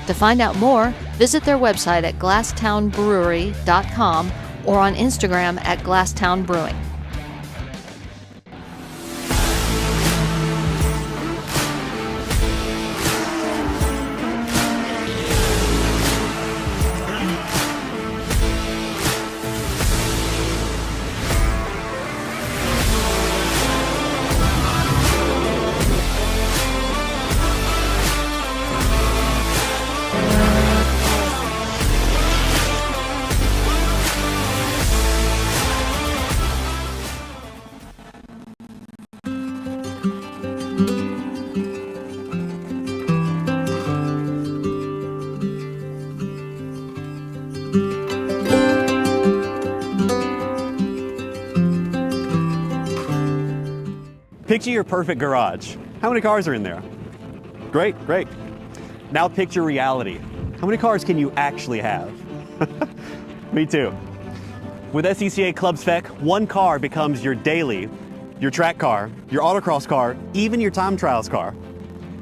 To find out more, visit their website at glasstownbrewery.com or on Instagram at Glasstown Brewing. Picture your perfect garage. How many cars are in there? Great, great. Now picture reality. How many cars can you actually have? Me too. With SCCA Club Spec, one car becomes your daily, your track car, your autocross car, even your time trials car.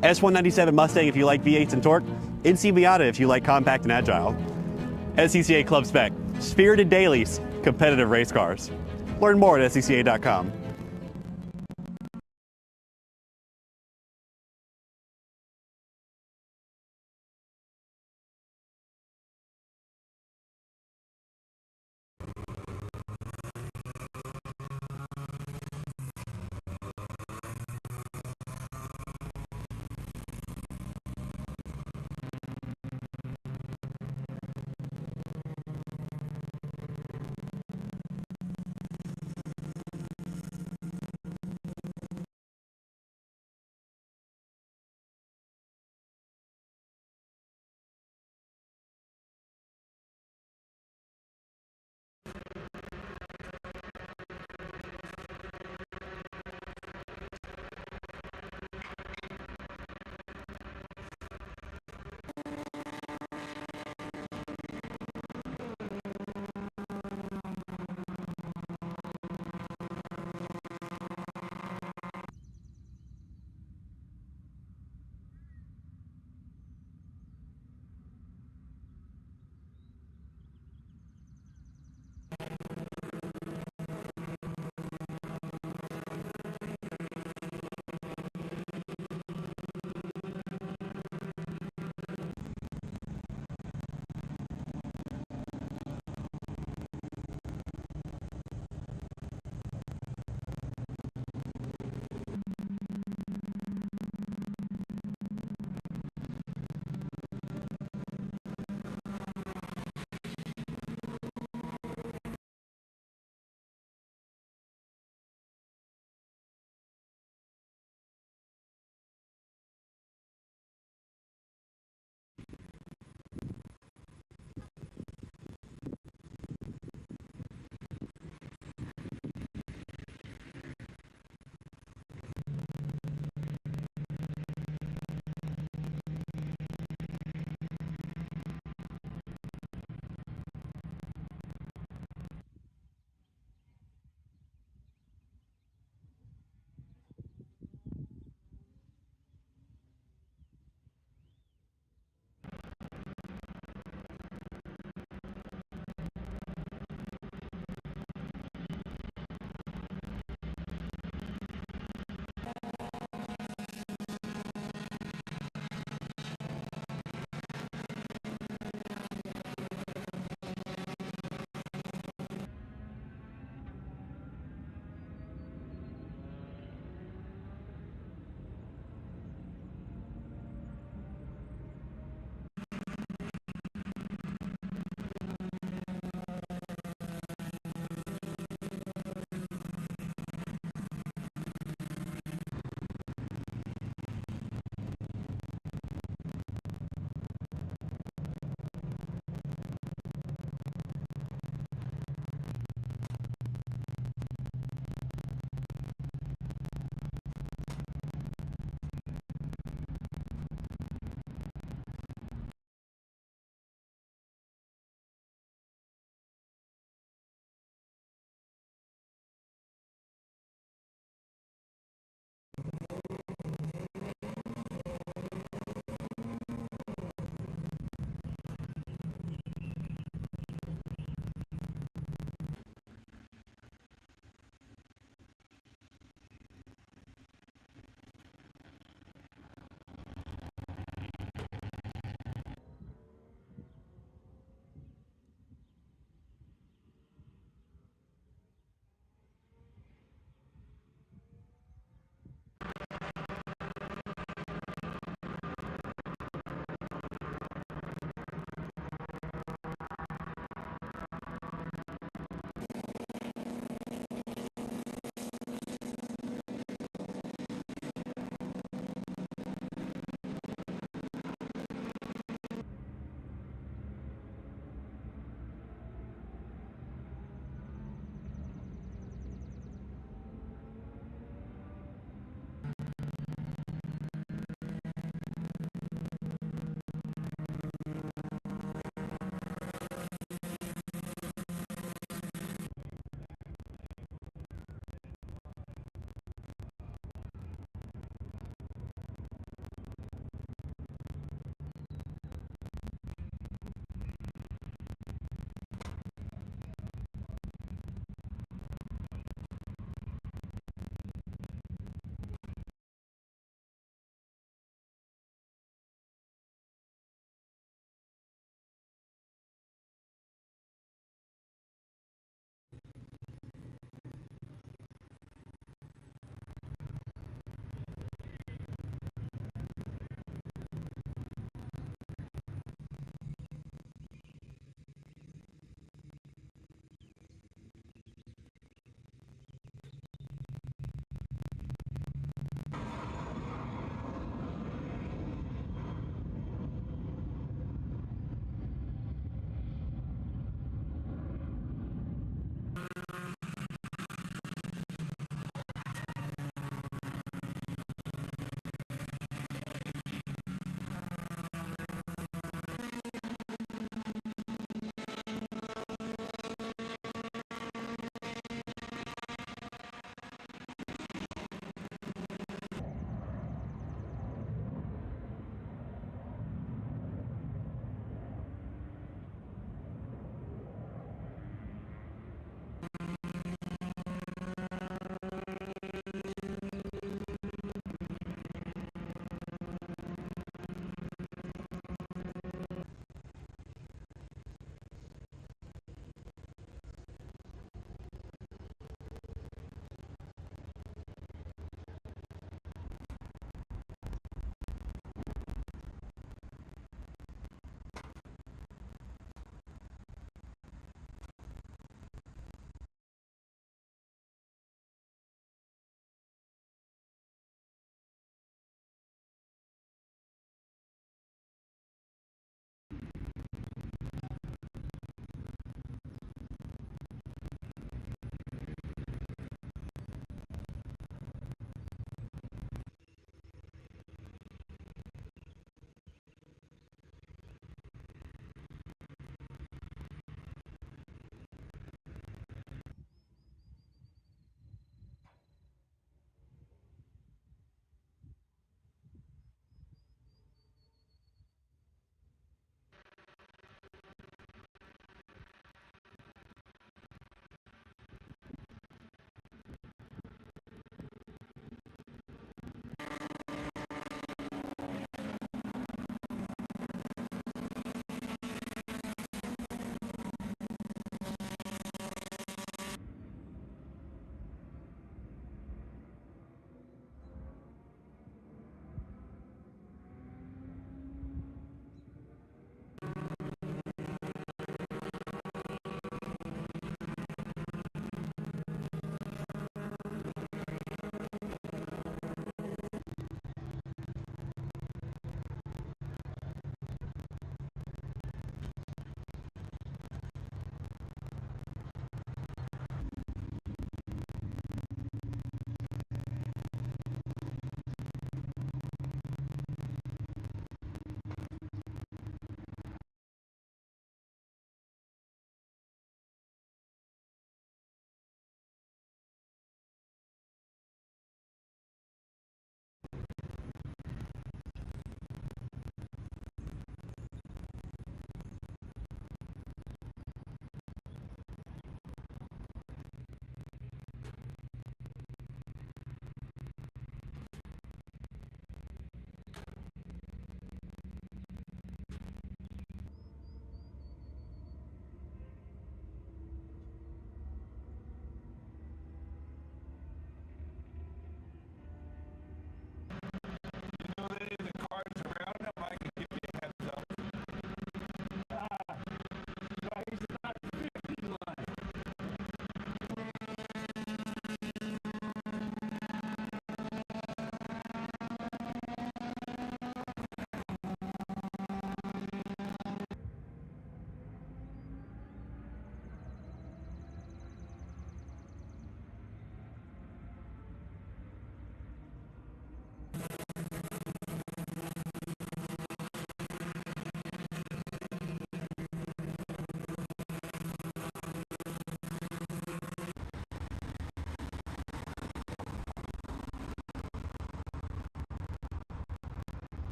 S197 Mustang if you like V8s and torque, NC Miata if you like compact and agile. SCCA Club Spec, spirited dailies, competitive race cars. Learn more at scca.com.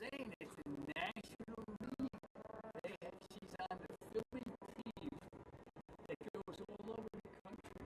saying it's a national league. She's on the filming team that goes all over the country.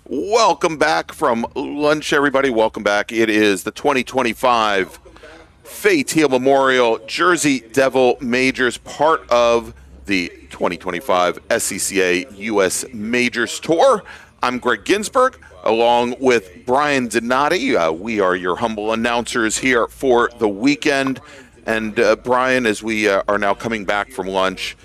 Welcome back from lunch, everybody. Welcome back. It is the 2025 Fay Teal Memorial Jersey Devil Majors, part of the 2025 SCCA U.S. Majors Tour. I'm Greg Ginsberg, along with Brian Donati. We are your humble announcers here for the weekend. And Brian, as we are now coming back from lunch,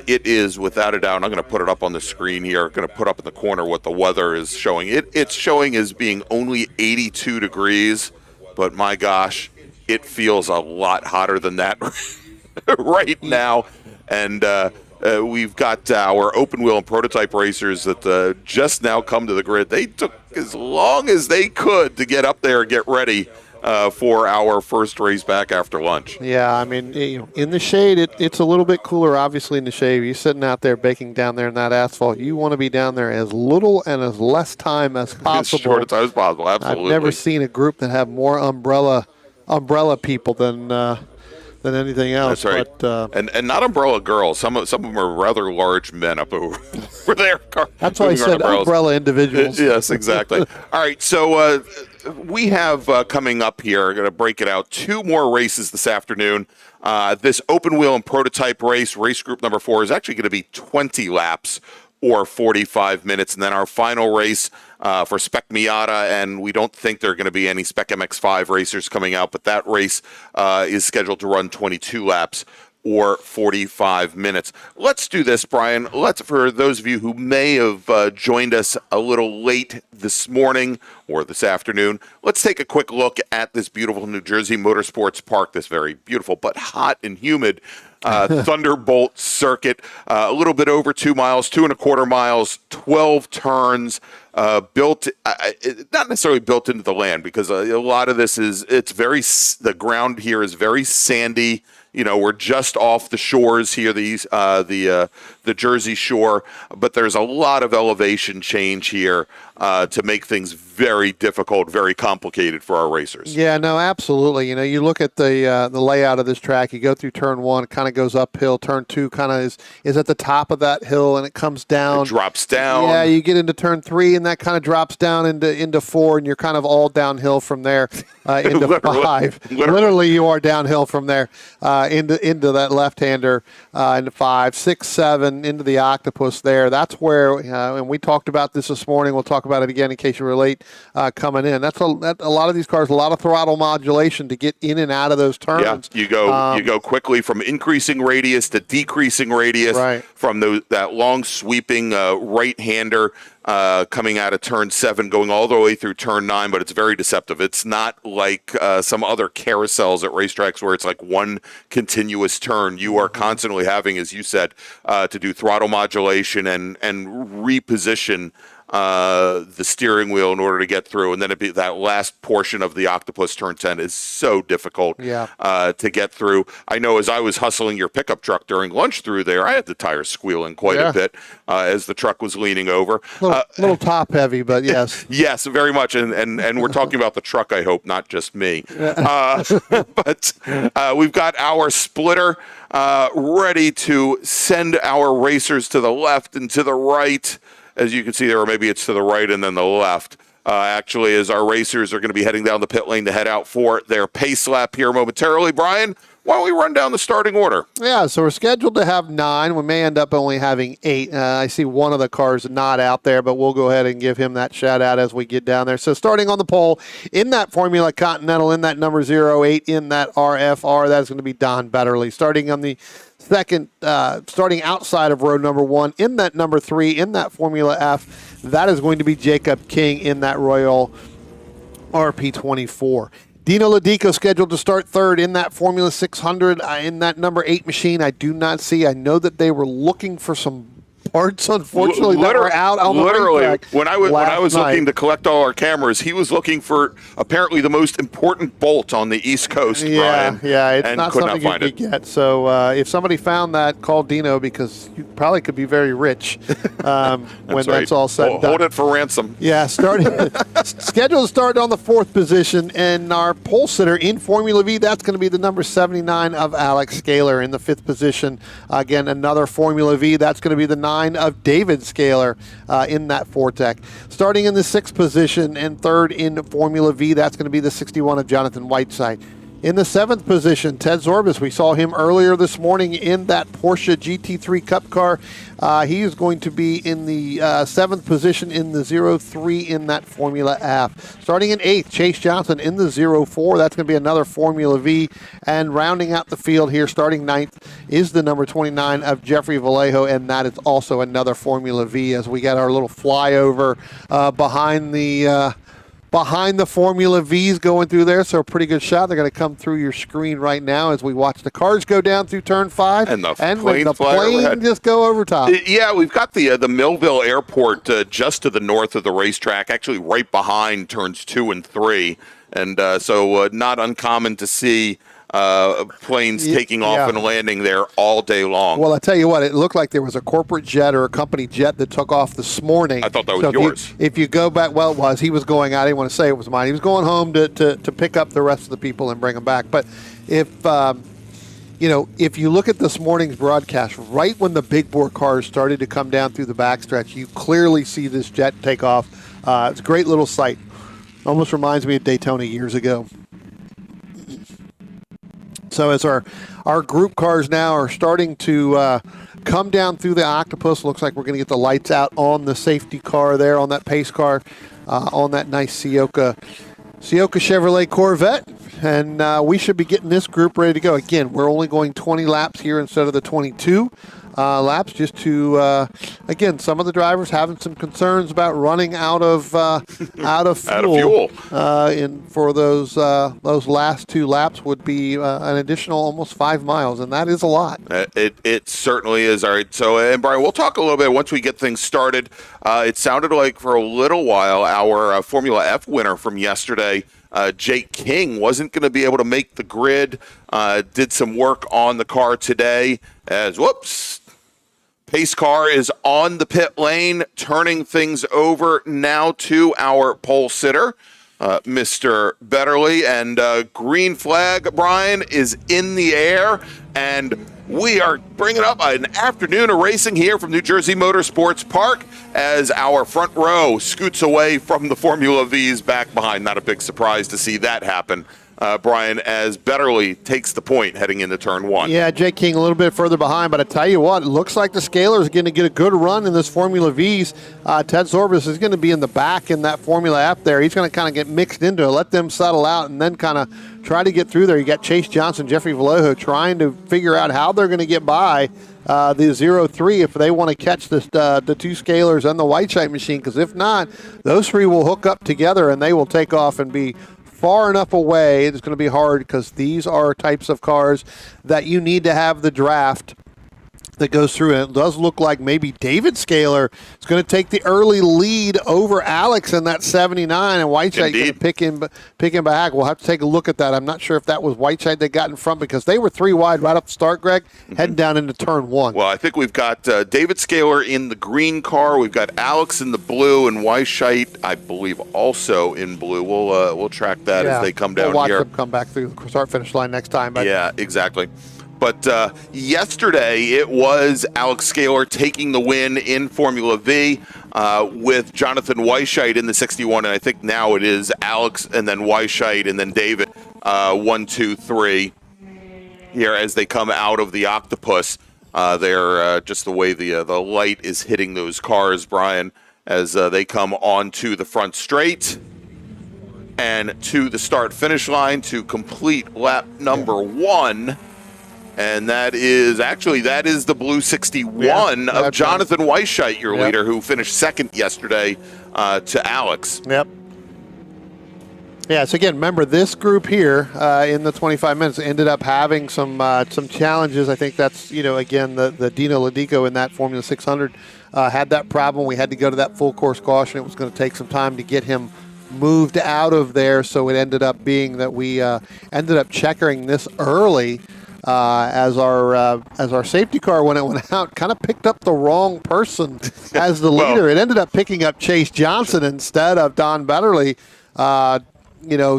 it is without a doubt, and I'm going to put it up on the screen here, going to put up in the corner what the weather is showing. It's showing as being only 82 degrees, but my gosh, it feels a lot hotter than that right now. And we've got our open wheel and prototype racers that just now come to the grid. They took as long as they could to get up there and get ready for our first race back after lunch. Yeah, I mean, in the shade, it's a little bit cooler, obviously, in the shade. You're sitting out there baking down there in that asphalt. You want to be down there as little and as less time as possible. As short a time as possible, absolutely. I've never seen a group that have more umbrella people than anything else. That's right. But, and not umbrella girls. Some of them are rather large men up over there. That's why I said umbrella individuals. Yes, exactly. All right, so we have coming up here, going to break it out, 2 more races this afternoon. This open wheel and prototype race group number 4, is actually going to be 20 laps or 45 minutes. And then our final race for SPEC Miata, and we don't think there are going to be any SPEC MX-5 racers coming out, but that race is scheduled to run 22 laps or 45 minutes. Let's do this, Brian. For those of you who may have joined us a little late this morning or this afternoon, let's take a quick look at this beautiful New Jersey Motorsports Park, this very beautiful but hot and humid Thunderbolt circuit. A little bit over 2 miles, 2.25 miles, 12 turns. Built, not necessarily built into the land, because a lot of this the ground here is very sandy. We're just off the shores here, the Jersey Shore, but there's a lot of elevation change here to make things very difficult, very complicated for our racers. Yeah, no, absolutely. You look at the layout of this track. You go through turn 1, it kind of goes uphill. Turn 2 kind of is at the top of that hill, and it comes down. It drops down. Yeah, you get into turn 3, and that kind of drops down into 4, and you're kind of all downhill from there into 5. Literally, you are downhill from there into that left-hander, into 5, 6, 7, into the octopus there. That's where, and we talked about this morning. We'll talk about it again in case you were late coming in. That's a lot of these cars, a lot of throttle modulation to get in and out of those turns. Yeah, you go quickly from increasing radius to decreasing radius, right, from that long sweeping right-hander coming out of turn 7, going all the way through turn 9, but it's very deceptive. It's not like some other carousels at racetracks where it's like one continuous turn. You are constantly having, as you said, to do throttle modulation and reposition the steering wheel in order to get through, and then that last portion of the octopus turn 10 is so difficult to get through. I know as I was hustling your pickup truck during lunch through there, I had the tires squealing quite a bit as the truck was leaning over. Little top heavy, but yes. Yes, very much, and we're talking about the truck, I hope, not just me. But we've got our splitter ready to send our racers to the left and to the right. As you can see there, or maybe it's to the right and then the left. Actually, as our racers are going to be heading down the pit lane to head out for their pace lap here momentarily. Brian, why don't we run down the starting order? Yeah, so we're scheduled to have 9. We may end up only having 8. I see one of the cars not out there, but we'll go ahead and give him that shout out as we get down there. So starting on the pole, in that Formula Continental, in that number 08, in that RFR, that's going to be Don Betterly. Starting on the second, starting outside of row number 1, in that number 3, in that Formula F, that is going to be Jacob King in that Royal RP24. Dino Ladico scheduled to start 3rd in that Formula 600, in that number 8 machine. I do not see. I know that they were looking for some parts, unfortunately, that were out on the racetrack. When I was looking to collect all our cameras, he was looking for apparently the most important bolt on the East Coast, Brian. Yeah, it's not something you could get. So if somebody found that, call Dino, because you probably could be very rich when that's all said and done. Hold it for ransom. Yeah, scheduled to start on the 4th position, and our pole sitter in Formula V, that's going to be the number 79 of Alex Scaler in the 5th position. Again, another Formula V, that's going to be the 9 29 of David Scaler in that Fortec. Starting in the 6th position and 3rd in Formula V, that's going to be the 61 of Jonathan Whiteside. In the 7th position, Ted Zorbis, we saw him earlier this morning in that Porsche GT3 Cup car. He is going to be in the 7th position in the 03 in that Formula F. Starting in 8th, Chase Johnson in the 04. That's going to be another Formula V. And rounding out the field here, starting 9th, is the number 29 of Jeffrey Vallejo, and that is also another Formula V as we got our little flyover behind the Formula Vs going through there, so a pretty good shot. They're going to come through your screen right now as we watch the cars go down through turn 5. And the plane just go over top. Yeah, we've got the Millville Airport just to the north of the racetrack, actually right behind turns 2 and 3. And so not uncommon to see planes taking off and landing there all day long. Well, I tell you what, it looked like there was a corporate jet or a company jet that took off this morning. I thought that was yours. If you go back, well, it was. He was going out. I didn't want to say it was mine. He was going home to pick up the rest of the people and bring them back. But if you look at this morning's broadcast, right when the big bore cars started to come down through the backstretch, you clearly see this jet take off. It's a great little sight. Almost reminds me of Daytona years ago. So as our group cars now are starting to come down through the Octopus, looks like we're going to get the lights out on the safety car there, on that pace car, on that nice Ciocca Chevrolet Corvette. And we should be getting this group ready to go. Again, we're only going 20 laps here instead of the 22 laps, just to again, some of the drivers having some concerns about running out of fuel. And for those last 2 laps would be an additional almost 5 miles, and that is a lot. It certainly is. All right. So, and Brian, we'll talk a little bit once we get things started. It sounded like for a little while our Formula F winner from yesterday, Jake King, wasn't going to be able to make the grid. Did some work on the car today as, pace car is on the pit lane, turning things over now to our pole sitter, Mr. Betterly. And green flag, Brian, is in the air. And we are bringing up an afternoon of racing here from New Jersey Motorsports Park as our front row scoots away from the Formula Vs back behind. Not a big surprise to see that happen, Brian, as Betterly takes the point heading into turn 1. Yeah, Jake King a little bit further behind, but I tell you what, it looks like the Scaler is going to get a good run in this Formula Vs. Ted Zorbis is going to be in the back in that Formula F there. He's going to kind of get mixed into it, let them settle out, and then kind of try to get through there. You got Chase Johnson, Jeffrey Vallejo trying to figure out how they're going to get by the 03 if they want to catch this, the 2 Scalers and the Whiteside machine, because if not, those 3 will hook up together and they will take off and be far enough away. It's going to be hard because these are types of cars that you need to have the draft that goes through. And it does look like maybe David Scaler is going to take the early lead over Alex in that 79, and Whiteside going to pick him back. We'll have to take a look at that. I'm not sure if that was Whiteside that got in front, because they were 3 wide right up the start, Greg, heading down into turn 1. Well, I think we've got David Scaler in the green car. We've got Alex in the blue, and Whiteside, I believe, also in blue. We'll track that as they come down we'll watch here. Them come back through the start-finish line next time. But yeah, exactly. But yesterday, it was Alex Scaler taking the win in Formula V with Jonathan Whiteside in the 61. And I think now it is Alex and then Whiteside and then David, 1, 2, 3 here as they come out of the Octopus. They're just the way the light is hitting those cars, Brian, as they come onto the front straight and to the start-finish line to complete lap number 1. And that is the blue 61 of Jonathan Whiteside, your leader, who finished second yesterday to Alex. Yep. Yeah, so again, remember this group here in the 25 minutes ended up having some challenges. I think that's, again, the Dino Ladico in that Formula 600 had that problem. We had to go to that full course caution. It was going to take some time to get him moved out of there, so it ended up being that we ended up checkering this early. As our safety car, when it went out, kind of picked up the wrong person as the leader. It ended up picking up Chase Johnson instead of Don Betterly.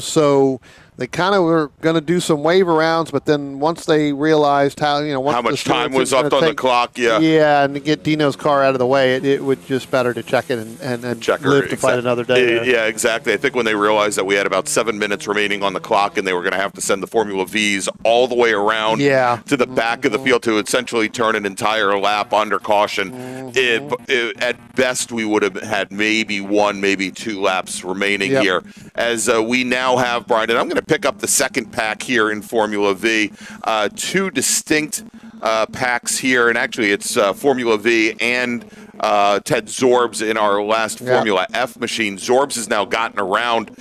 So They kind of were going to do some wave rounds, but then once they realized how much time was left on the clock, and to get Dino's car out of the way, it would just better to check it and live to fight another day. Yeah, exactly. I think when they realized that we had about 7 minutes remaining on the clock and they were going to have to send the Formula Vs all the way around to the back of the field to essentially turn an entire lap under caution, at best we would have had maybe 1, maybe 2 laps remaining here. As we now have, Brian, and I'm going to pick up the second pack here in Formula V. 2 distinct packs here, and actually it's Formula V and Ted Zorbs in our last Formula F machine. Zorbs has now gotten around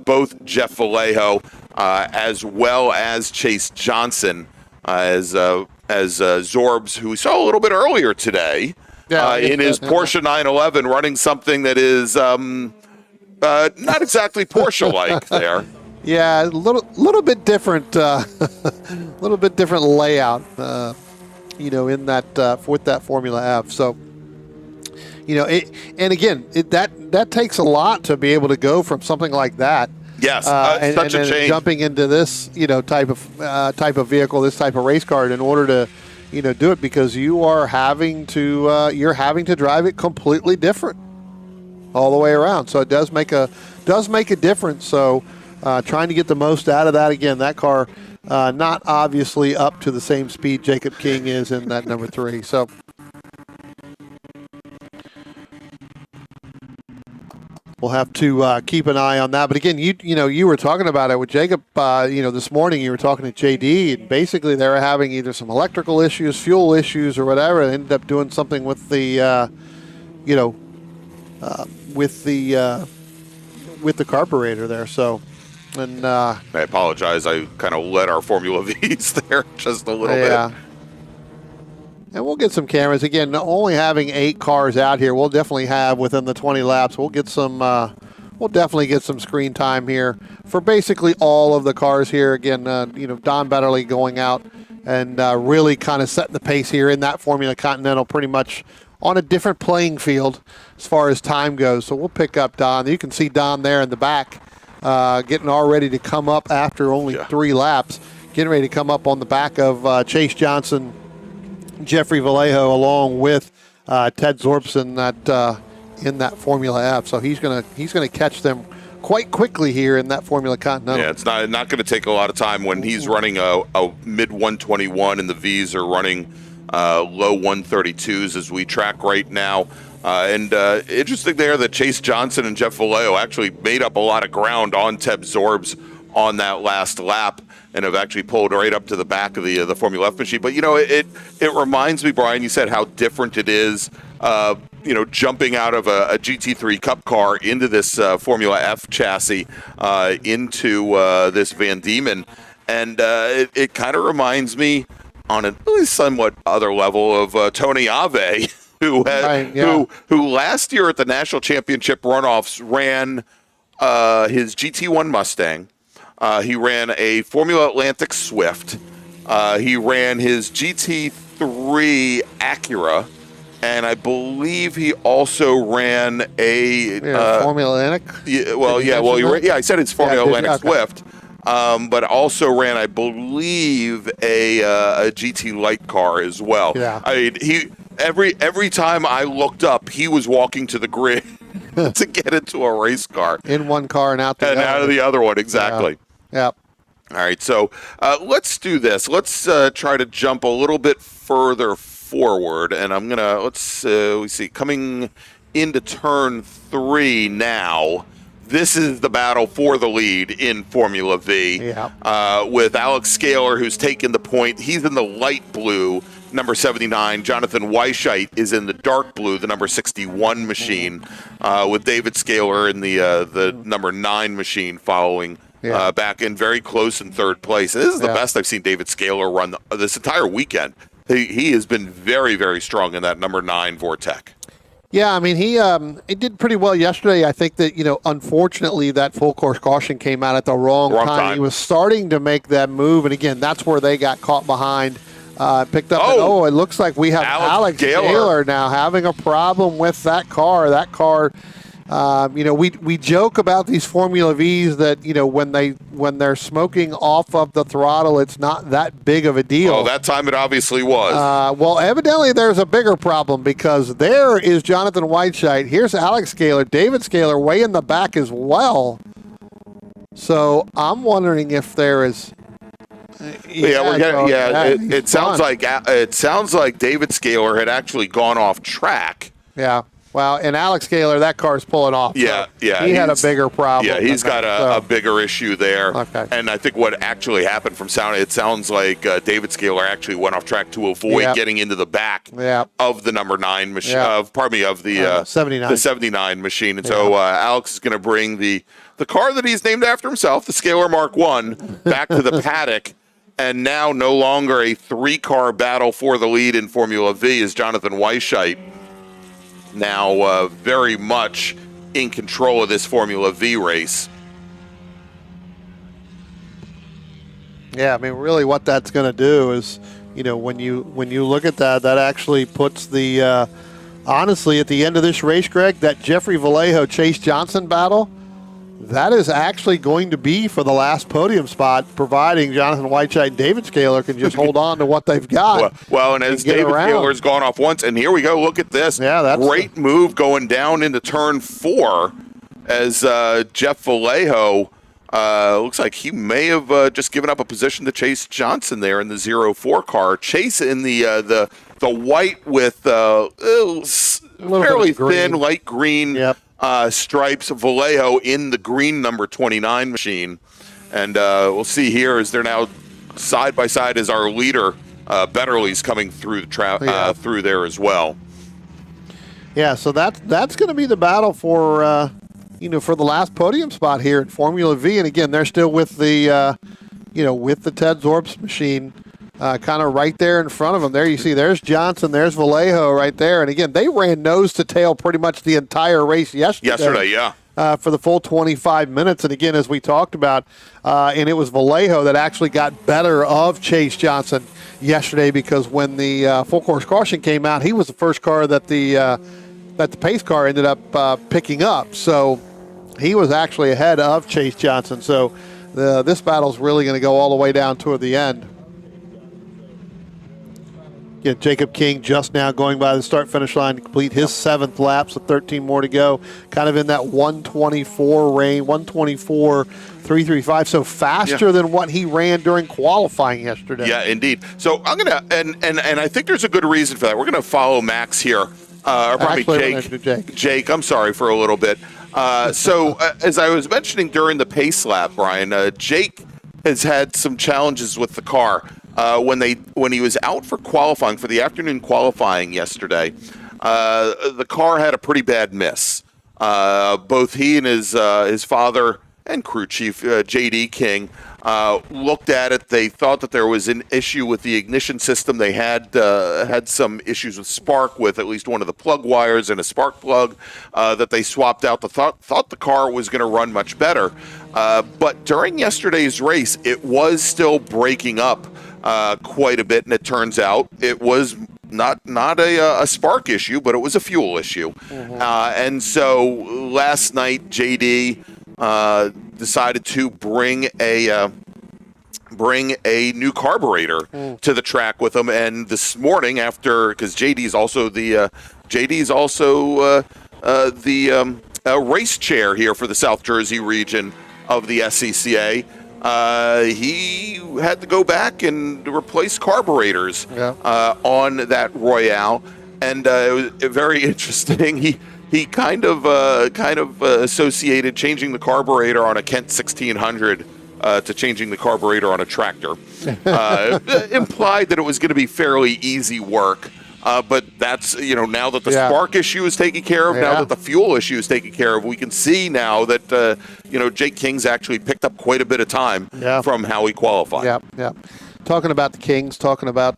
both Jeff Vallejo as well as Chase Johnson, as Zorbs, who we saw a little bit earlier today in his Porsche 911, running something that is not exactly Porsche-like there. Yeah, a little bit different, little bit different layout, in that with that Formula F. So, and again, that takes a lot to be able to go from something like that. Yes, such a change. Jumping into this, type of vehicle, this type of race car, in order to, do it, because you are having to drive it completely different all the way around. So it does make a difference. So. Trying to get the most out of that. Again, that car not obviously up to the same speed Jacob King is in that number 3. So we'll have to keep an eye on that. But again, you were talking about it with Jacob. This morning you were talking to JD, and basically they were having either some electrical issues, fuel issues, or whatever. They ended up doing something with the, with the carburetor there. So. And I apologize. I kind of let our Formula Vs there just a little bit. And we'll get some cameras. Again, only having 8 cars out here, we'll definitely have within the 20 laps. We'll get some. We'll definitely get some screen time here for basically all of the cars here. Again, Don Betterly going out and really kind of setting the pace here in that Formula Continental, pretty much on a different playing field as far as time goes. So we'll pick up Don. You can see Don there in the back. Getting all ready to come up after only 3 laps, getting ready to come up on the back of Chase Johnson, Jeffrey Vallejo, along with Ted Zorbson in that Formula F. So he's gonna catch them quite quickly here in that Formula Continental. Yeah, it's not going to take a lot of time when he's running a mid 121 and the Vs are running low 132s as we track right now. And interesting there that Chase Johnson and Jeff Vallejo actually made up a lot of ground on Ted Zorbs on that last lap and have actually pulled right up to the back of the Formula F machine. But, it reminds me, Brian, you said how different it is, jumping out of a GT3 Cup car into this Formula F chassis, into this Van Diemen. And it kind of reminds me on a somewhat other level of Tony Ave, who last year at the National Championship Runoffs ran his GT1 Mustang. He ran a Formula Atlantic Swift. He ran his GT3 Acura, and I believe he also ran a Formula Atlantic. I said it's Formula Atlantic Swift. But also ran, I believe, a GT Light car as well. Yeah. I mean, every time I looked up, he was walking to the grid to get into a race car. In one car and out the other. Out of the other one, exactly. Yeah. All right, so let's do this. Let's try to jump a little bit further forward, and I'm gonna we see coming into turn 3 now. This is the battle for the lead in Formula V, with Alex Scaler, who's taken the point. He's in the light blue, number 79. Jonathan Weishite is in the dark blue, the number 61 machine, with David Scaler in the number 9 machine following back in very close in third place. And this is the best I've seen David Scaler run this entire weekend. He has been very, very strong in that number 9 Vortec. Yeah, I mean, he did pretty well yesterday. I think that, unfortunately, that full course caution came out at the wrong time. He was starting to make that move, and again, that's where they got caught behind. Picked up, it looks like we have Alex Gaylor now having a problem with that car. That car We joke about these Formula Vs that when they're smoking off of the throttle, it's not that big of a deal. Oh, that time it obviously was. Well, evidently there's a bigger problem because there is Jonathan Whiteshite. Here's Alex Scaler, David Scaler, way in the back as well. So I'm wondering if there is. It sounds like David Scaler had actually gone off track. Yeah. Well, and Alex Scaler, that car's pulling off. Yeah, so yeah. He had a bigger problem. Yeah, he's got a bigger issue there. Okay. And I think what actually happened it sounds like David Scaler actually went off track to avoid getting into the back of the number 9 machine. Of the 79. The 79 machine. And so Alex is going to bring the car that he's named after himself, the Scaler Mark I, back to the paddock. And now no longer a 3-car battle for the lead in Formula V is Jonathan Whiteshite. Now very much in control of this Formula V race. Yeah, I mean, really what that's going to do is, when you look at that actually puts the, honestly, at the end of this race, Greg, that Jeffrey Vallejo, Chase Johnson battle, that is actually going to be for the last podium spot, providing Jonathan Whiteshite and David Scaler can just hold on to what they've got. Well, and as David Scaler's gone off once, and here we go, look at this. Yeah, that's great move going down into turn 4 as Jeff Vallejo looks like he may have just given up a position to Chase Johnson there in the 04 car. Chase in the white with fairly thin light green. Yep. Stripes, Vallejo in the green number 29 machine. And we'll see here as they're now side by side as our leader, Betterly's coming through through there as well. Yeah, so that's going to be the battle for for the last podium spot here in Formula V. And again, they're still with the with the Ted Zorps machine. Kind of right there in front of them. There you see, there's Johnson, there's Vallejo right there. And again, they ran nose to tail pretty much the entire race yesterday. Yeah. For the full 25 minutes. And again, as we talked about, and it was Vallejo that actually got better of Chase Johnson yesterday because when the full course caution came out, he was the first car that the pace car ended up picking up. So he was actually ahead of Chase Johnson. So this battle's really going to go all the way down toward the end. Yeah, Jacob King just now going by the start-finish line to complete his 7th lap, so 13 more to go. Kind of in that 124 range, 124.335, so faster than what he ran during qualifying yesterday. Yeah, indeed. So I'm gonna and I think there's a good reason for that. We're gonna follow Max here, or probably Jake. Jake, I'm sorry for a little bit. So as I was mentioning during the pace lap, Brian, Jake has had some challenges with the car. When he was out for qualifying, for the afternoon qualifying yesterday, the car had a pretty bad miss. Both he and his father and crew chief, J.D. King, looked at it. They thought that there was an issue with the ignition system. They had some issues with spark with at least one of the plug wires and a spark plug that they swapped out. Thought the car was going to run much better. But during yesterday's race, it was still breaking up quite a bit, and it turns out it was not a spark issue, but it was a fuel issue. And so last night, JD decided to bring a new carburetor to the track with him. And this morning, because JD's also the race chair here for the South Jersey region of the SCCA. He had to go back and replace carburetors on that Royale, and it was very interesting. He kind of associated changing the carburetor on a Kent 1600 to changing the carburetor on a tractor. Implied that it was going to be fairly easy work. But that's, now that the spark issue is taken care of, now that the fuel issue is taken care of, we can see now that, Jake King's actually picked up quite a bit of time from how he qualified. Yeah. Talking about the Kings, talking about,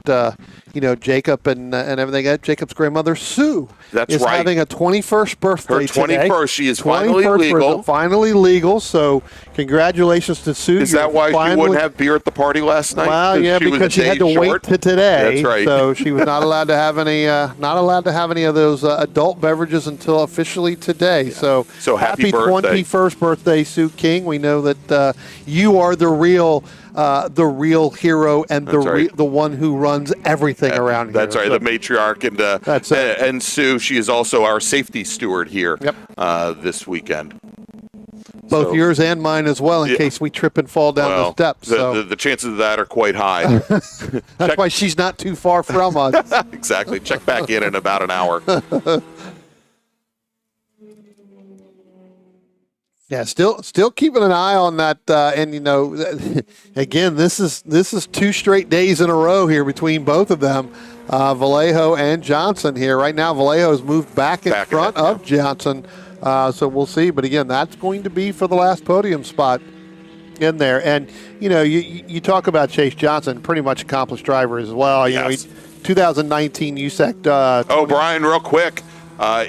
Jacob and everything. Jacob's grandmother, Sue, That's is right. having a 21st birthday Her 21st. today. She is finally 21st legal. birthday, finally legal. So congratulations to Sue. Is that why she wouldn't have beer at the party last night? Well, yeah, she was because a she had to day wait short? to today. That's right. So she was not allowed to have any of those adult beverages until officially today. So happy birthday. 21st birthday, Sue King. We know that you are the real hero and the one who runs everything around here. That's right, So the matriarch, and that's it. And Sue, she is also our safety steward here. This weekend. Both yours and mine as well, in case we trip and fall down the steps. The chances of that are quite high. That's why she's not too far from us. Exactly. Check back in about an hour. Yeah, still keeping an eye on that, and again, this is 2 straight days in a row here between both of them, Vallejo and Johnson here. Right now, Vallejo has moved back in front of Johnson, so we'll see. But again, that's going to be for the last podium spot in there. And you talk about Chase Johnson, pretty much accomplished driver as well. You know, 2019 USAC. Brian, real quick,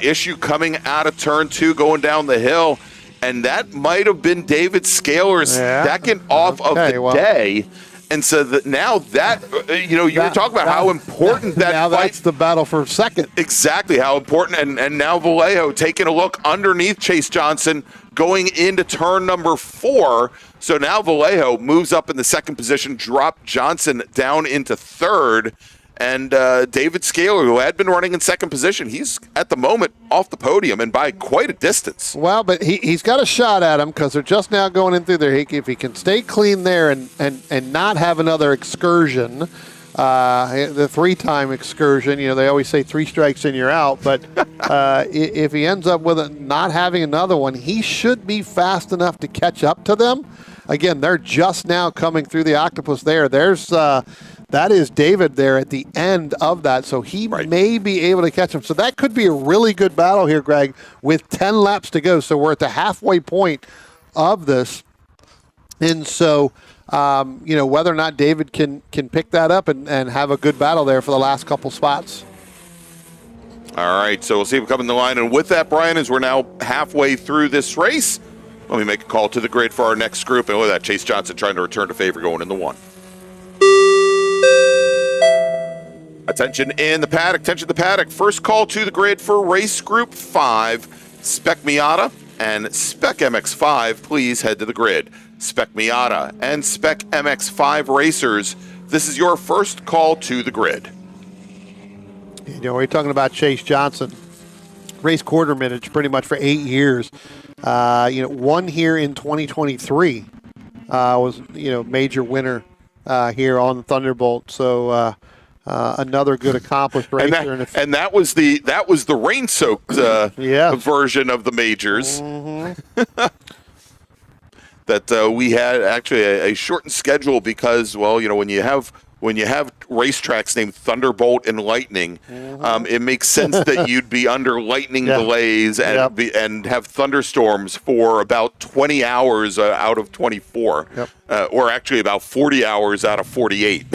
issue coming out of turn 2, going down the hill. And that might have been David Scaler's second off of the day. And so now that, you were talking about how important that now fight. That's the battle for second. Exactly, how important. And now Vallejo taking a look underneath Chase Johnson going into turn number 4. So now Vallejo moves up in the second position, dropped Johnson down into third. And David Scaler, who had been running in second position, he's at the moment off the podium and by quite a distance. Well, but he's got a shot at him because they're just now going in through there. If he can stay clean there and not have another excursion, the 3-time excursion, they always say 3 strikes and you're out. But if he ends up with not having another one, he should be fast enough to catch up to them. Again, they're just now coming through the octopus there. That is David there at the end of that, so he may be able to catch him. So that could be a really good battle here, Greg, with 10 laps to go. So we're at the halfway point of this. And so, whether or not David can pick that up and have a good battle there for the last couple spots. All right, so we'll see him come in the line. And with that, Brian, as we're now halfway through this race, let me make a call to the grid for our next group. And with that, Chase Johnson trying to return to favor going in the 1. Attention in the paddock, attention the paddock. First call to the grid for race group 5, Spec Miata and Spec MX5. Please head to the grid. Spec Miata and Spec MX5 racers, this is your first call to the grid. We're talking about Chase Johnson. Race quarter minutes pretty much for 8 years. Won here in 2023. Was, major winner here on Thunderbolt. So, another good accomplished racer, and that was the rain-soaked version of the majors. Mm-hmm. That we had actually a shortened schedule because, when you have racetracks named Thunderbolt and Lightning, it makes sense that you'd be under lightning delays and have thunderstorms for about 20 hours out of 24, or actually about 40 hours out of 48.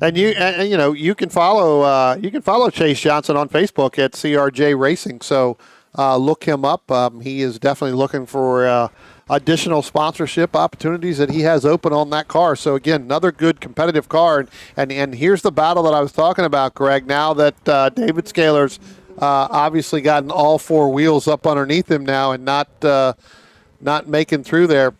And you can follow Chase Johnson on Facebook at CRJ Racing. So look him up. He is definitely looking for additional sponsorship opportunities that he has open on that car. So again, another good competitive car. And here's the battle that I was talking about, Greg. Now that David Scaler's obviously gotten all 4 wheels up underneath him now and not making through there,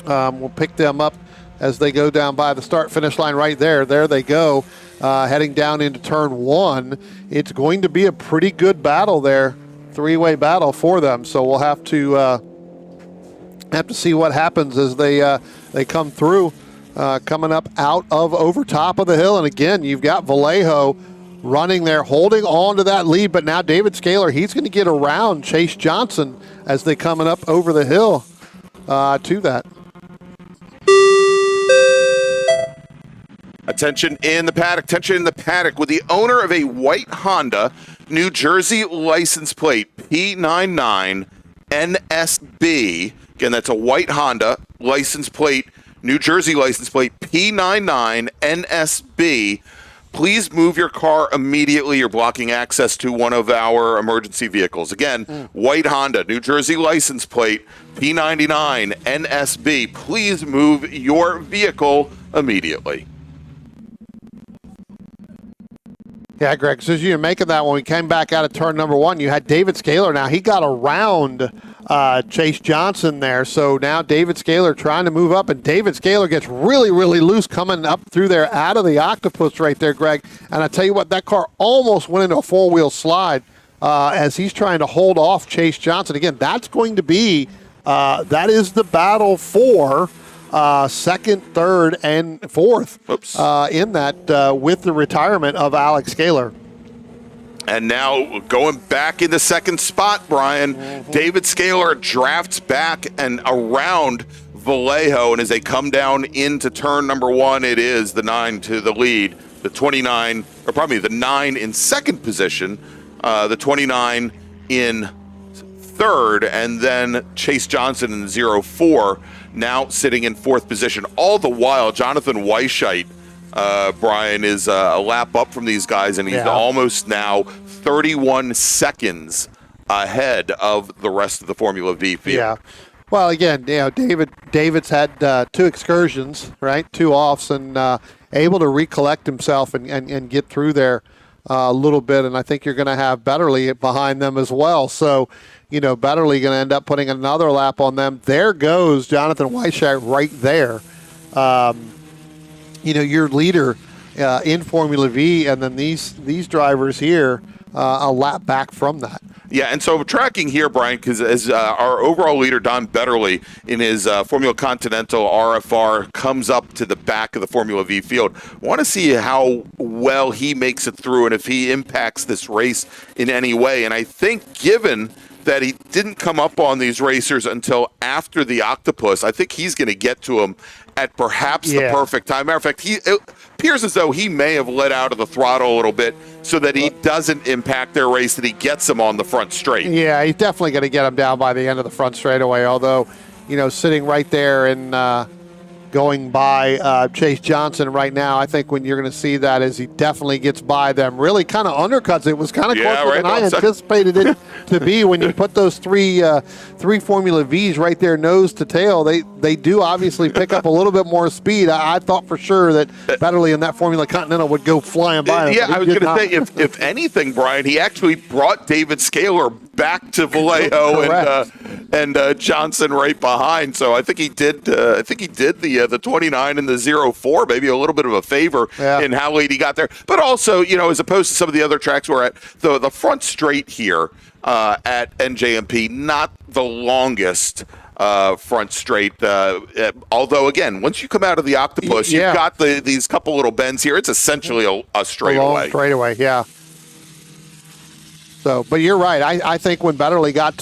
we'll pick them up as they go down by the start-finish line right there. There they go, heading down into turn 1. It's going to be a pretty good battle there, 3-way battle for them. So we'll have to see what happens as they come through, coming up out of over top of the hill. And again, you've got Vallejo running there, holding on to that lead. But now David Scaler, he's going to get around Chase Johnson as they coming up over the hill to that. Attention in the paddock with the owner of a white Honda, New Jersey license plate P99NSB. Again, that's a white Honda license plate, New Jersey license plate P99NSB. Please move your car immediately. You're blocking access to one of our emergency vehicles. Again, white Honda, New Jersey license plate P99NSB. Please move your vehicle immediately. Yeah, Greg, so as you're making that, when we came back out of turn number one, you had David Scaler. Now, he got around Chase Johnson there, so now David Scaler trying to move up, and David Scaler gets really, really loose coming up through there out of the octopus right there, Greg. And I tell you what, that car almost went into a four-wheel slide as he's trying to hold off Chase Johnson. Again, that's going to be, that is the battle for second, third, and fourth in that with the retirement of Alex Scaler. And now going back in the second spot, Brian, David Scaler drafts back and around Vallejo, and as they come down into turn number one, it is the 9 to the lead, the 29, or probably the 9 in second position, the 29 in third, and then Chase Johnson in 0-4, now sitting in fourth position. All the while, Jonathan Weisheit, Brian, is a lap up from these guys, and he's almost now 31 seconds ahead of the rest of the Formula V field. Yeah. Well, again, David's had 2 excursions, right? 2 offs, and able to recollect himself and get through there a little bit. And I think you're going to have Betterly behind them as well. So, Betterly going to end up putting another lap on them. There goes Jonathan Weisheit right there. Your leader in Formula V, and then these drivers here a lap back from that. Yeah, and so tracking here, Brian, because as our overall leader, Don Betterly, in his Formula Continental RFR, comes up to the back of the Formula V field, want to see how well he makes it through and if he impacts this race in any way. And I think given that he didn't come up on these racers until after the Octopus, I think he's going to get to him at perhaps the perfect time. Matter of fact, it appears as though he may have let out of the throttle a little bit so that he doesn't impact their race, that he gets them on the front straight. Yeah, he's definitely going to get them down by the end of the front straightaway, although, sitting right there and going by Chase Johnson right now, I think when you're going to see that is he definitely gets by them. Really kind of undercuts. It was kind of closer than I anticipated it to be when you put those three Formula Vs right there nose to tail. They do obviously pick up a little bit more speed. I thought for sure that Betterly in that Formula Continental would go flying by him. Yeah, I was going to say, if anything, Brian, he actually brought David Scaler back to Vallejo and Johnson right behind. So I think he did. The 29 and the 0-4, maybe a little bit of a favor in how late he got there. But also, as opposed to some of the other tracks we're at, the front straight here at NJMP, not the longest front straight. Although, again, once you come out of the Octopus, you've got these couple little bends here. It's essentially a straightaway. Straightaway, yeah. So, but you're right. I think when Betterly got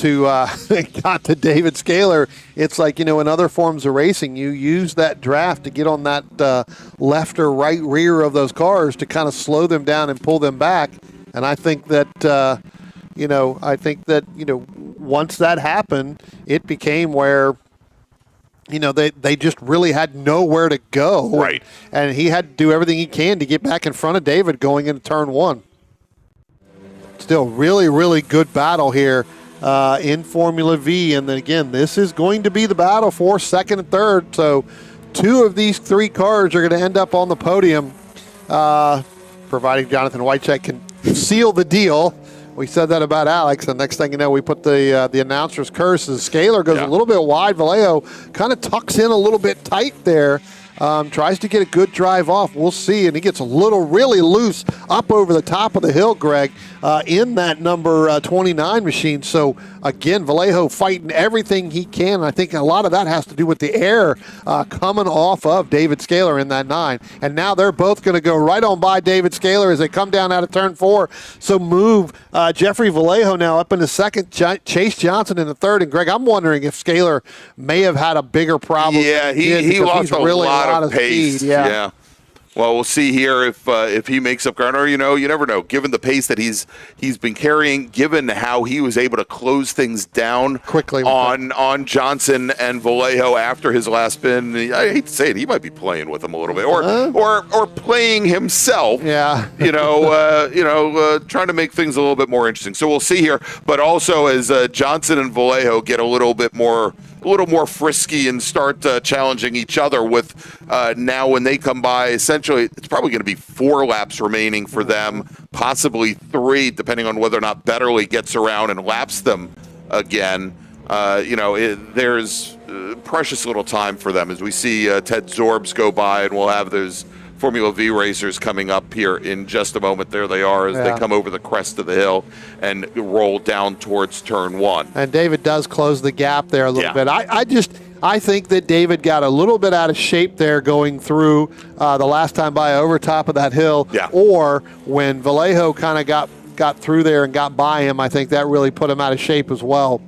to David Scaler, it's like, in other forms of racing, you use that draft to get on that left or right rear of those cars to kind of slow them down and pull them back. And I think that, once that happened, it became where, they just really had nowhere to go. Right. And he had to do everything he can to get back in front of David going into turn one. Still really, really good battle here in Formula V. And then again, this is going to be the battle for second and third. So 2 of these 3 cars are going to end up on the podium, providing Jonathan Weisheit can seal the deal. We said that about Alex, and next thing you know, we put the announcer's curses. Scaler goes a little bit wide. Vallejo kind of tucks in a little bit tight there. Tries to get a good drive off. We'll see. And he gets a little really loose up over the top of the hill, Greg, in that number 29 machine. So, again, Vallejo fighting everything he can. And I think a lot of that has to do with the air coming off of David Scaler in that 9. And now they're both going to go right on by David Scaler as they come down out of turn 4. So move Jeffrey Vallejo now up in the second, Chase Johnson in the third. And, Greg, I'm wondering if Scaler may have had a bigger problem. Yeah, he lost a lot of pace. Speed. Yeah. Well, we'll see here if he makes up ground, or you never know. Given the pace that he's been carrying, given how he was able to close things down quickly on Johnson and Vallejo after his last spin, I hate to say it, he might be playing with him a little bit, or playing himself. Yeah, trying to make things a little bit more interesting. So we'll see here. But also as Johnson and Vallejo get a little more frisky and start challenging each other with now when they come by, essentially it's probably going to be 4 laps remaining for them, possibly 3, depending on whether or not Betterly gets around and laps them again. There's precious little time for them as we see Ted Zorbs go by, and we'll have those Formula V racers coming up here in just a moment. There they are as they come over the crest of the hill and roll down towards turn 1. And David does close the gap there a little bit. I think that David got a little bit out of shape there going through the last time by over top of that hill. Yeah. Or when Vallejo kind of got through there and got by him, I think that really put him out of shape as well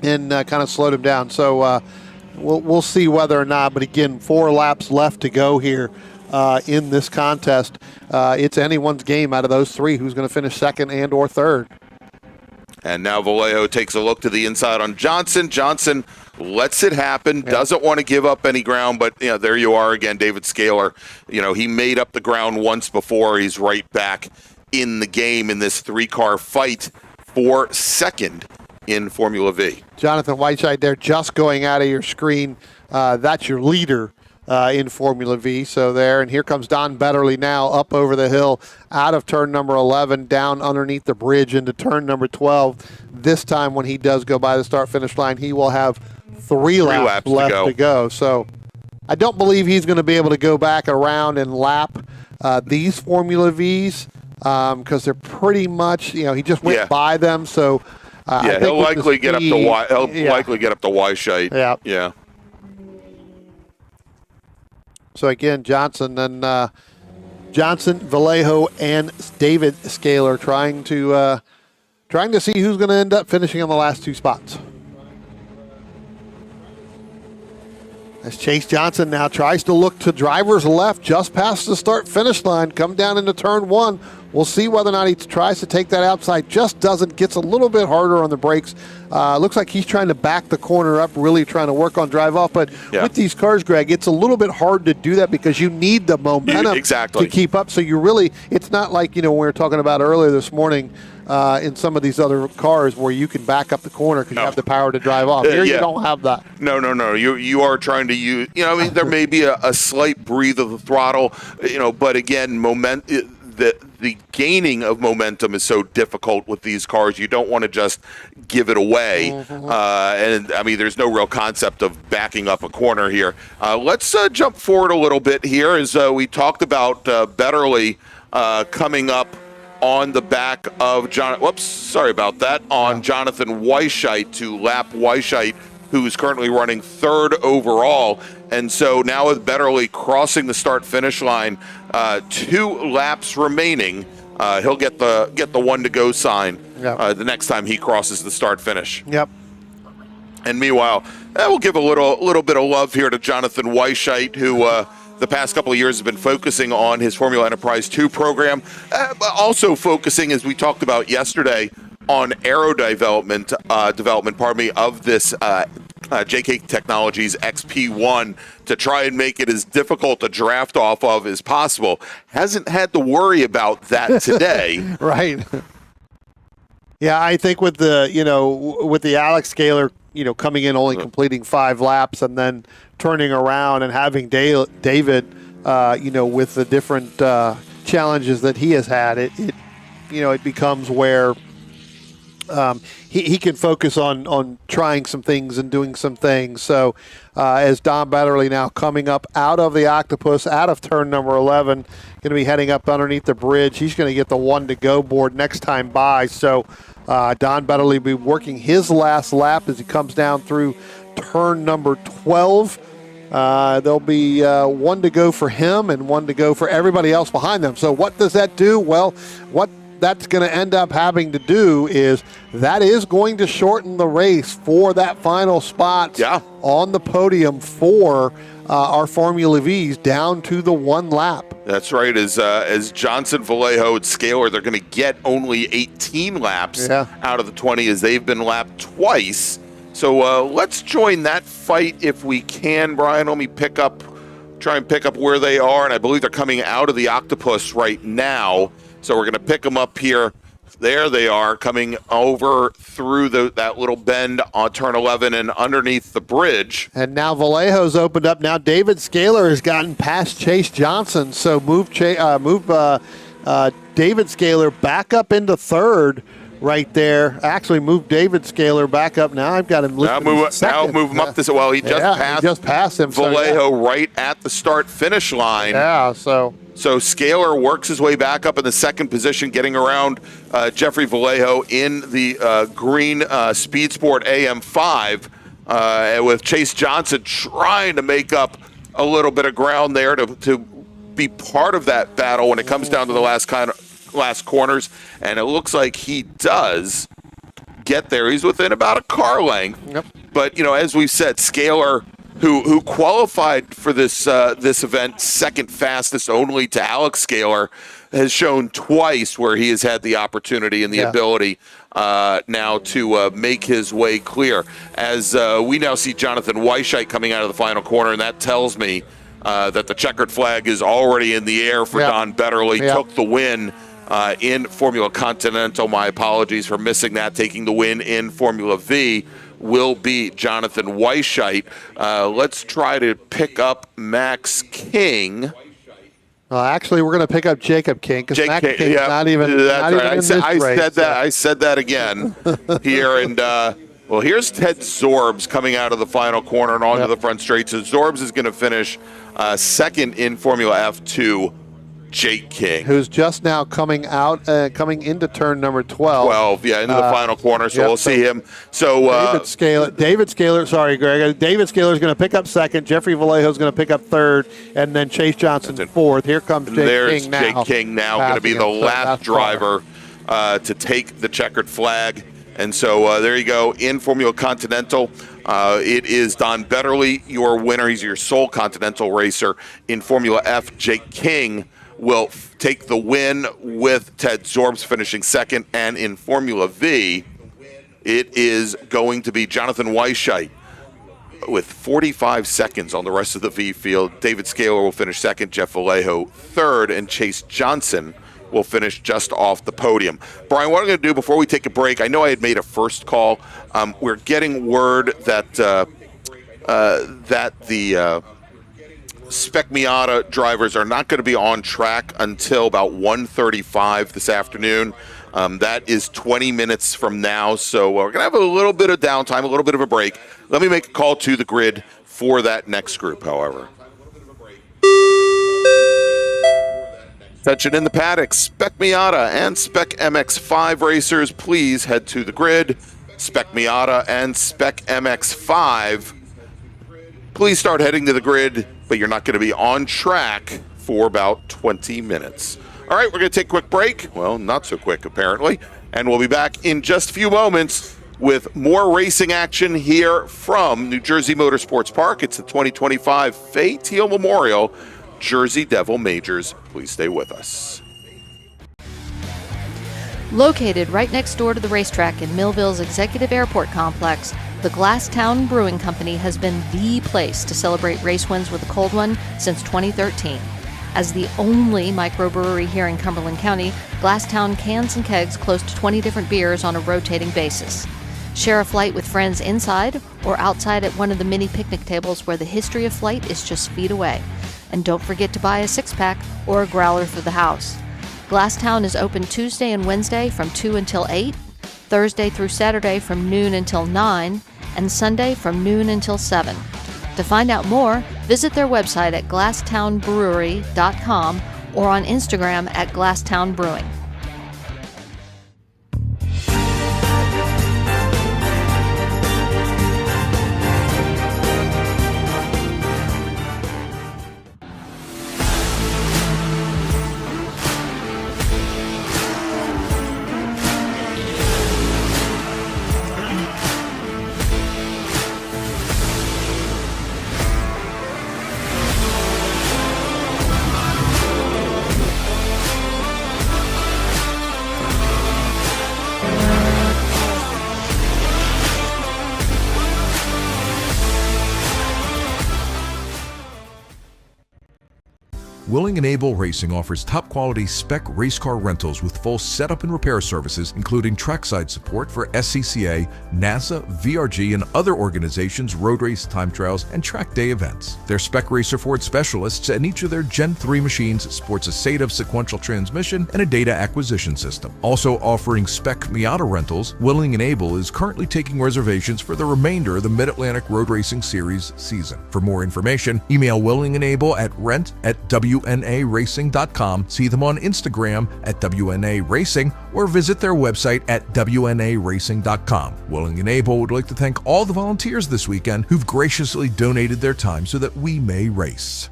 and kind of slowed him down. So we'll see whether or not. But again, 4 laps left to go here in this contest. It's anyone's game out of those 3 who's going to finish second and or third. And now Vallejo takes a look to the inside on Johnson. Johnson lets it happen, doesn't want to give up any ground, but there you are again, David Scaler. He made up the ground once before. He's right back in the game in this 3-car fight for second in Formula V. Jonathan Whiteside there just going out of your screen. That's your leader in Formula V. So there, and here comes Don Betterly now up over the hill out of turn number 11, down underneath the bridge into turn number 12. This time when he does go by the start-finish line, he will have 3 laps left to go. So I don't believe he's going to be able to go back around and lap these Formula Vs because they're pretty much, he just went by them. So he'll likely get up to likely get up to Weishite. Yeah. So again, Johnson, Vallejo, and David Scaler trying to see who's going to end up finishing on the last 2 spots. As Chase Johnson now tries to look to driver's left just past the start-finish line, come down into turn 1. We'll see whether or not he tries to take that outside. Just doesn't. Gets a little bit harder on the brakes. Looks like he's trying to back the corner up, really trying to work on drive off. But with these cars, Greg, it's a little bit hard to do that because you need the momentum to keep up. So it's not like, when we were talking about earlier this morning in some of these other cars where you can back up the corner because you have the power to drive off. Here you don't have that. No. You are trying to use, there may be a slight breathe of the throttle, but again, the gaining of momentum is so difficult with these cars. You don't want to just give it away. And there's no real concept of backing up a corner here. Let's jump forward a little bit here as we talked about Betterly coming up on the back of Jonathan Weishite to lap Weishite, who's currently running 3rd overall. And so now with Betterly crossing the start-finish line, 2 laps remaining, he'll get the 1 to go sign the next time he crosses the start-finish. Yep. And meanwhile, we'll give a little bit of love here to Jonathan Weishite, who the past couple of years has been focusing on his Formula Enterprise 2 program, but also focusing, as we talked about yesterday, on aero development of this JK Technologies XP1 to try and make it as difficult to draft off of as possible. Hasn't had to worry about that today. Right. Yeah, I think with the Alex Scaler, coming in only completing 5 laps and then turning around and having David, with the different challenges that he has had, it becomes where he can focus on trying some things and doing some things. So as Don Betterly now coming up out of the Octopus, out of turn number 11, going to be heading up underneath the bridge. He's going to get the 1 to go board next time by. So Don Betterly will be working his last lap as he comes down through turn number 12. There'll be 1 to go for him and 1 to go for everybody else behind them. So what does that do? Well, what that's going to end up having to do is that is going to shorten the race for that final spot on the podium for our Formula Vs down to the 1 lap. That's right. As Johnson, Vallejo, and Scaler, they're going to get only 18 laps out of the 20 as they've been lapped twice. So let's join that fight if we can, Brian. Let me try and pick up where they are, and I believe they're coming out of the Octopus right now. So we're going to pick them up here. There they are, coming over through that little bend on turn 11 and underneath the bridge. And now Vallejo's opened up. Now David Scaler has gotten past Chase Johnson, so move David Scaler back up into third right there. Actually, move David Scaler back up. Now I've got him. Now move him up this. Well, he just passed him. Vallejo right at the start-finish line. Yeah, So Scaler works his way back up in the second position, getting around Jeffrey Vallejo in the green Speed Sport AM5, with Chase Johnson trying to make up a little bit of ground there to be part of that battle when it comes down to the last corners, and it looks like he does get there. He's within about a car length. Yep. But as we've said, Scaler, who qualified for this event second fastest only to Alex Scaler, has shown twice where he has had the opportunity and the ability now to make his way clear. As we now see Jonathan Weishite coming out of the final corner, and that tells me that the checkered flag is already in the air for Don Betterly. Took the win in Formula Continental. My apologies for missing that. Taking the win in Formula V will be Jonathan Weishite. Let's try to pick up Max King. Actually, we're going to pick up Jacob King because Max King is not even in this race. I said that again here. And, well, here's Ted Zorbs coming out of the final corner and onto the front straight. So Zorbs is going to finish second in Formula F2. Jake King, who's just now coming into turn number 12. Into the final corner, so we'll see him. So David Scaler, sorry, Greg. David Scaler is going to pick up second. Jeffrey Vallejo is going to pick up third, and then Chase Johnson fourth. Here comes Jake King now. Jake King now going to be the last driver to take the checkered flag. And so there you go. In Formula Continental, it is Don Betterly, your winner. He's your sole Continental racer. In Formula F, Jake King will take the win with Ted Zorbs finishing second. And in Formula V, it is going to be Jonathan Weishite with 45 seconds on the rest of the V field. David Scaler will finish second, Jeff Vallejo third, and Chase Johnson will finish just off the podium. Brian, what I'm going to do before we take a break, I know I had made a first call. We're getting word that the SPEC Miata drivers are not going to be on track until about 1:35 this afternoon. That is 20 minutes from now, so we're going to have a little bit of downtime, a little bit of a break. Let me make a call to the grid for that next group, however. Attention in the paddock, SPEC Miata and SPEC MX-5 racers, please head to the grid. SPEC Miata and SPEC MX-5, please start heading to the grid, but you're not going to be on track for about 20 minutes. All right, we're going to take a quick break. Well, not so quick, apparently. And we'll be back in just a few moments with more racing action here from New Jersey Motorsports Park. It's the 2025 Fay Teal Memorial Jersey Devil Majors. Please stay with us. Located right next door to the racetrack in Millville's Executive Airport Complex, the Glasstown Brewing Company has been the place to celebrate race wins with a cold one since 2013. As the only microbrewery here in Cumberland County, Glasstown cans and kegs close to 20 different beers on a rotating basis. Share a flight with friends inside or outside at one of the mini picnic tables where the history of flight is just feet away. And don't forget to buy a six-pack or a growler for the house. Glasstown is open Tuesday and Wednesday from 2 until 8, Thursday through Saturday from noon until 9, and Sunday from noon until 7. To find out more, visit their website at glasstownbrewery.com or on Instagram at Glasstown Brewing. Willing and Able Racing offers top quality spec race car rentals with full setup and repair services, including trackside support for SCCA, NASA, VRG, and other organizations' road race, time trials, and track day events. Their spec racer Ford specialists and each of their Gen 3 machines sports a SATAV sequential transmission and a data acquisition system. Also offering spec Miata rentals, Willing and Able is currently taking reservations for the remainder of the Mid-Atlantic Road Racing Series season. For more information, email Willing and Able at rent@wnaracing.com, see them on Instagram at WNA Racing, or visit their website at WNARacing.com. Willing and Able would like to thank all the volunteers this weekend who've graciously donated their time so that we may race.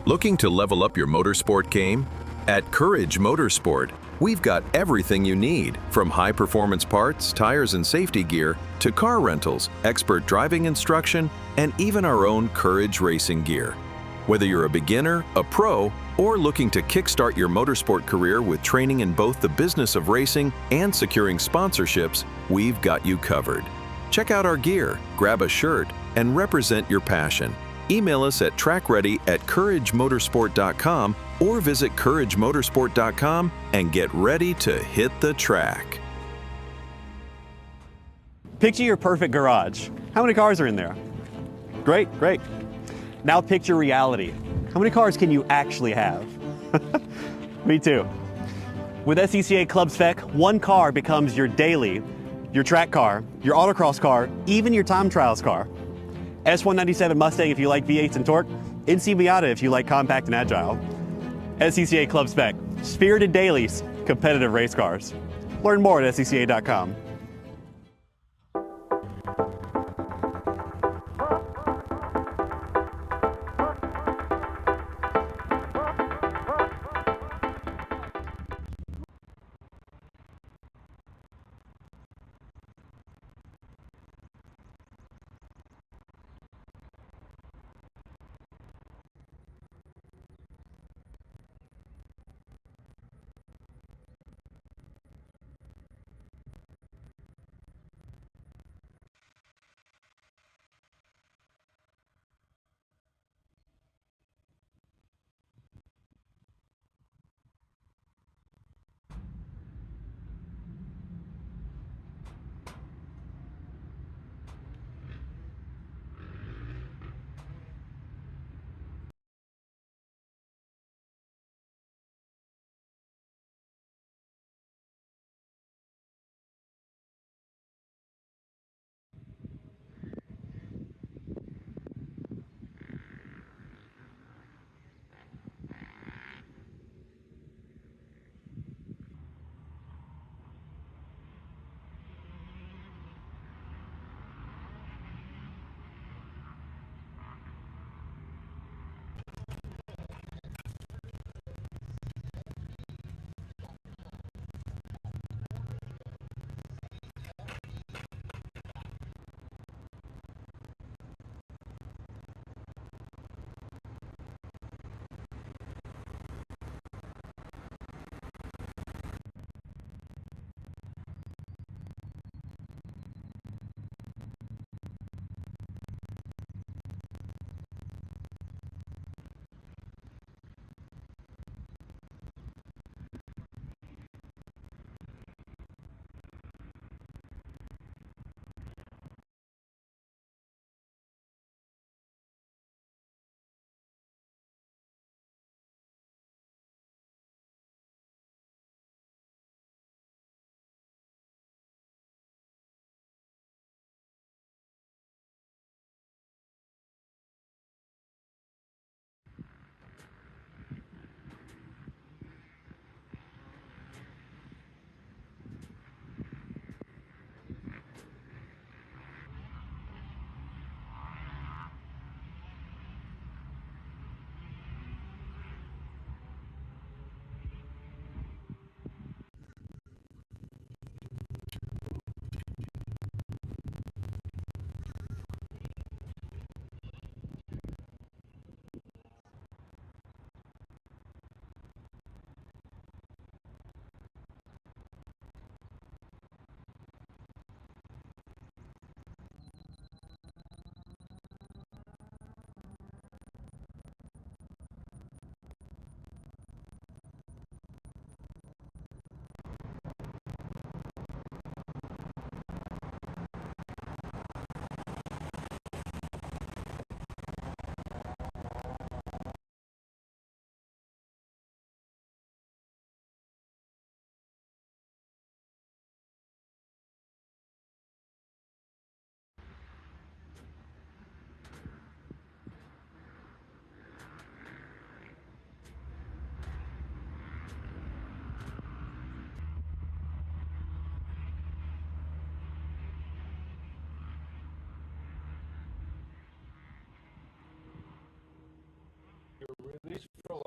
Looking to level up your motorsport game? At Courage Motorsport, we've got everything you need, from high-performance parts, tires, and safety gear, to car rentals, expert driving instruction, and even our own Courage racing gear. Whether you're a beginner, a pro, or looking to kickstart your motorsport career with training in both the business of racing and securing sponsorships, we've got you covered. Check out our gear, grab a shirt, and represent your passion. Email us at trackready@couragemotorsport.com or visit couragemotorsport.com and get ready to hit the track. Picture your perfect garage. How many cars are in there? Great, great. Now picture reality. How many cars can you actually have? Me too. With SCCA Club Spec, one car becomes your daily, your track car, your autocross car, even your time trials car. S197 Mustang if you like V8s and torque, NC Miata if you like compact and agile. SCCA Club Spec, spirited dailies, competitive race cars. Learn more at scca.com.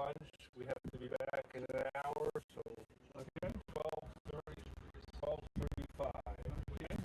lunch. We have to be back in an hour, so okay, 12:30, 12:35. Okay.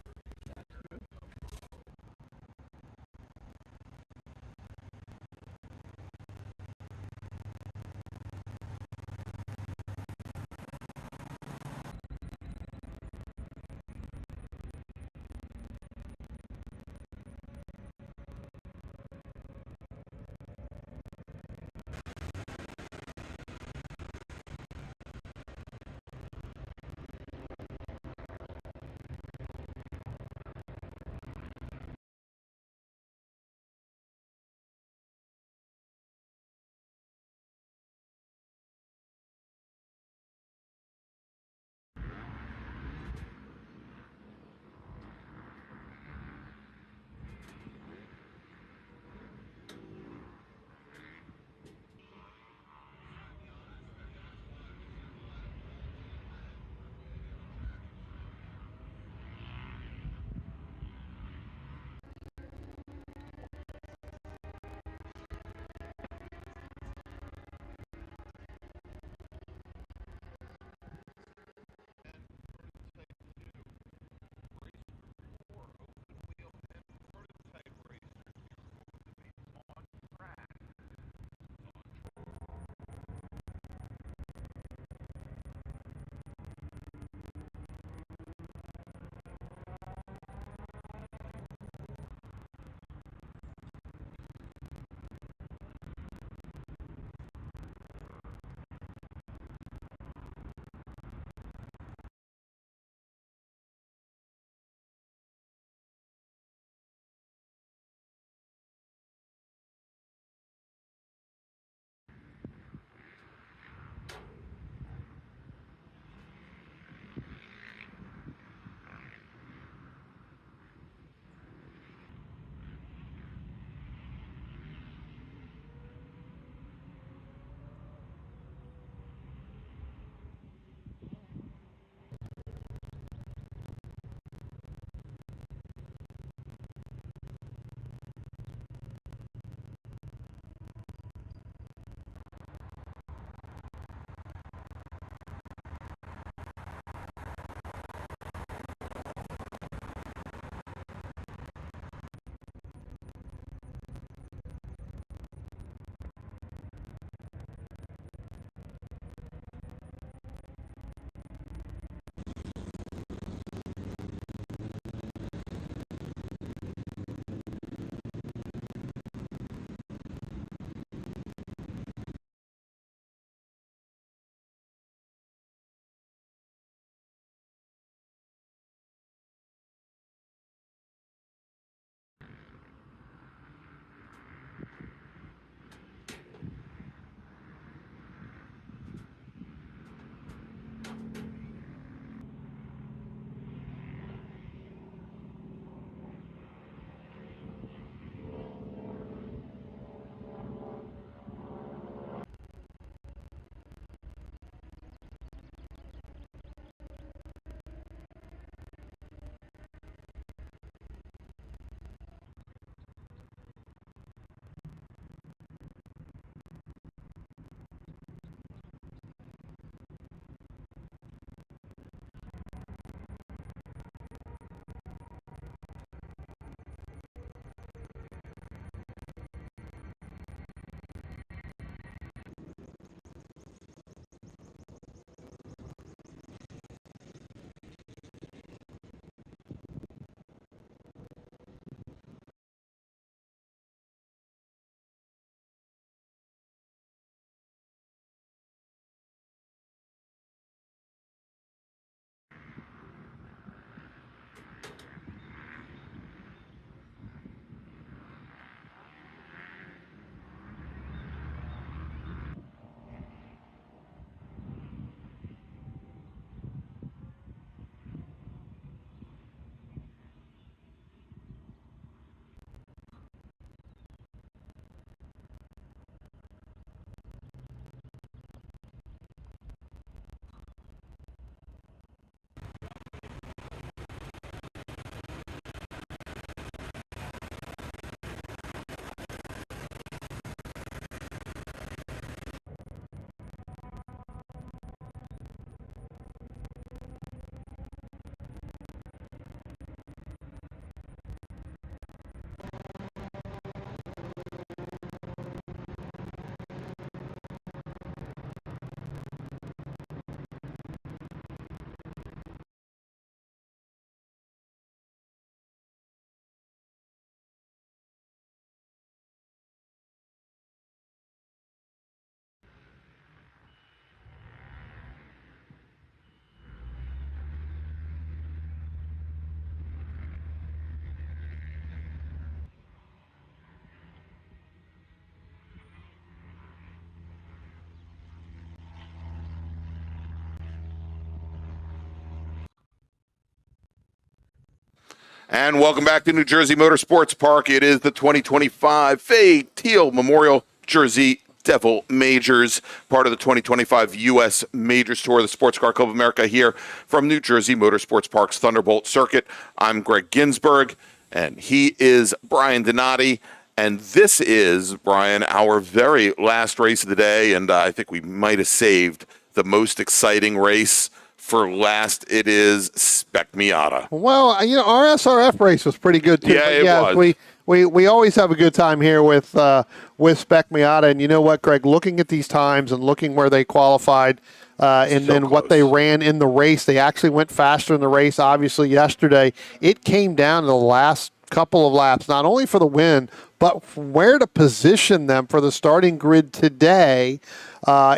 And welcome back to New Jersey Motorsports Park. It is the 2025 Fay Teal Memorial Jersey Devil Majors, part of the 2025 U.S. Majors Tour of the Sports Car Club of America here from New Jersey Motorsports Park's Thunderbolt Circuit. I'm Greg Ginsberg, and he is Brian Donati. And this is, Brian, our very last race of the day, and I think we might have saved the most exciting race for last. It is SPEC Miata. Well, our SRF race was pretty good too. Yeah, it was. We always have a good time here with SPEC Miata, and you know what, Greg? Looking at these times and looking where they qualified, and then what they ran in the race, they actually went faster in the race. Obviously, yesterday it came down to the last couple of laps, not only for the win, but where to position them for the starting grid today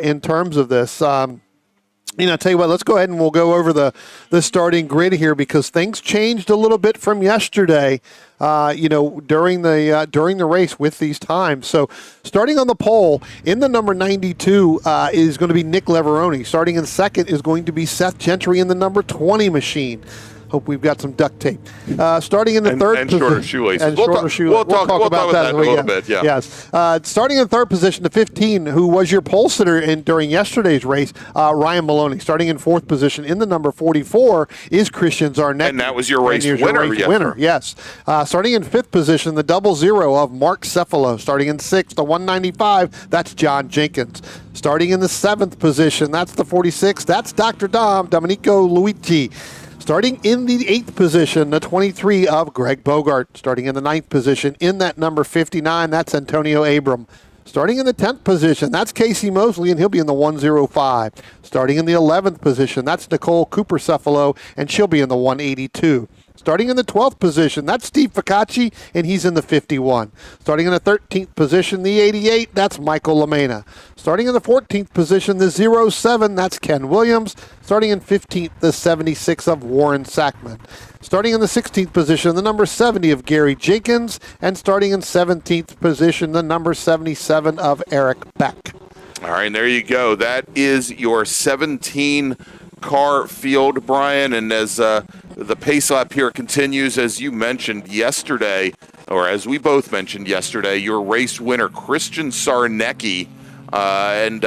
in terms of this. Tell you what, let's go ahead and we'll go over the starting grid here because things changed a little bit from yesterday, during the race with these times. So starting on the pole in the number 92 is going to be Nick Leveroni. Starting in second is going to be Seth Gentry in the number 20 machine. Hope we've got some duct tape. Starting in the third and shorter shoelaces. And shorter shoelaces. We'll talk about that in a little bit. Yeah. Yes. Starting in third position, the 15, who was your pole sitter during yesterday's race, Ryan Maloney. Starting in fourth position in the number 44 is Christian Zarnecki. And that was your race winner. Yes. Starting in fifth position, the 00 of Mark Cefalo. Starting in sixth, the 195, that's John Jenkins. Starting in the seventh position, that's the 46, that's Dr. Domenico Luigi. Starting in the 8th position, the 23 of Greg Bogart. Starting in the 9th position, in that number 59, that's Antonio Abram. Starting in the 10th position, that's Casey Mosley, and he'll be in the 105. Starting in the 11th position, that's Nicole Cooper-Cefalo, and she'll be in the 182. Starting in the 12th position, that's Steve Ficacci, and he's in the 51. Starting in the 13th position, the 88, that's Michael Lamena. Starting in the 14th position, the 07, that's Ken Williams. Starting in 15th, the 76 of Warren Sackman. Starting in the 16th position, the number 70 of Gary Jenkins. And starting in 17th position, the number 77 of Eric Beck. All right, and there you go. That is your 17 car field, Brian, and as the pace lap here continues, as you mentioned yesterday, or as we both mentioned yesterday, your race winner, Christian Zarnecki, and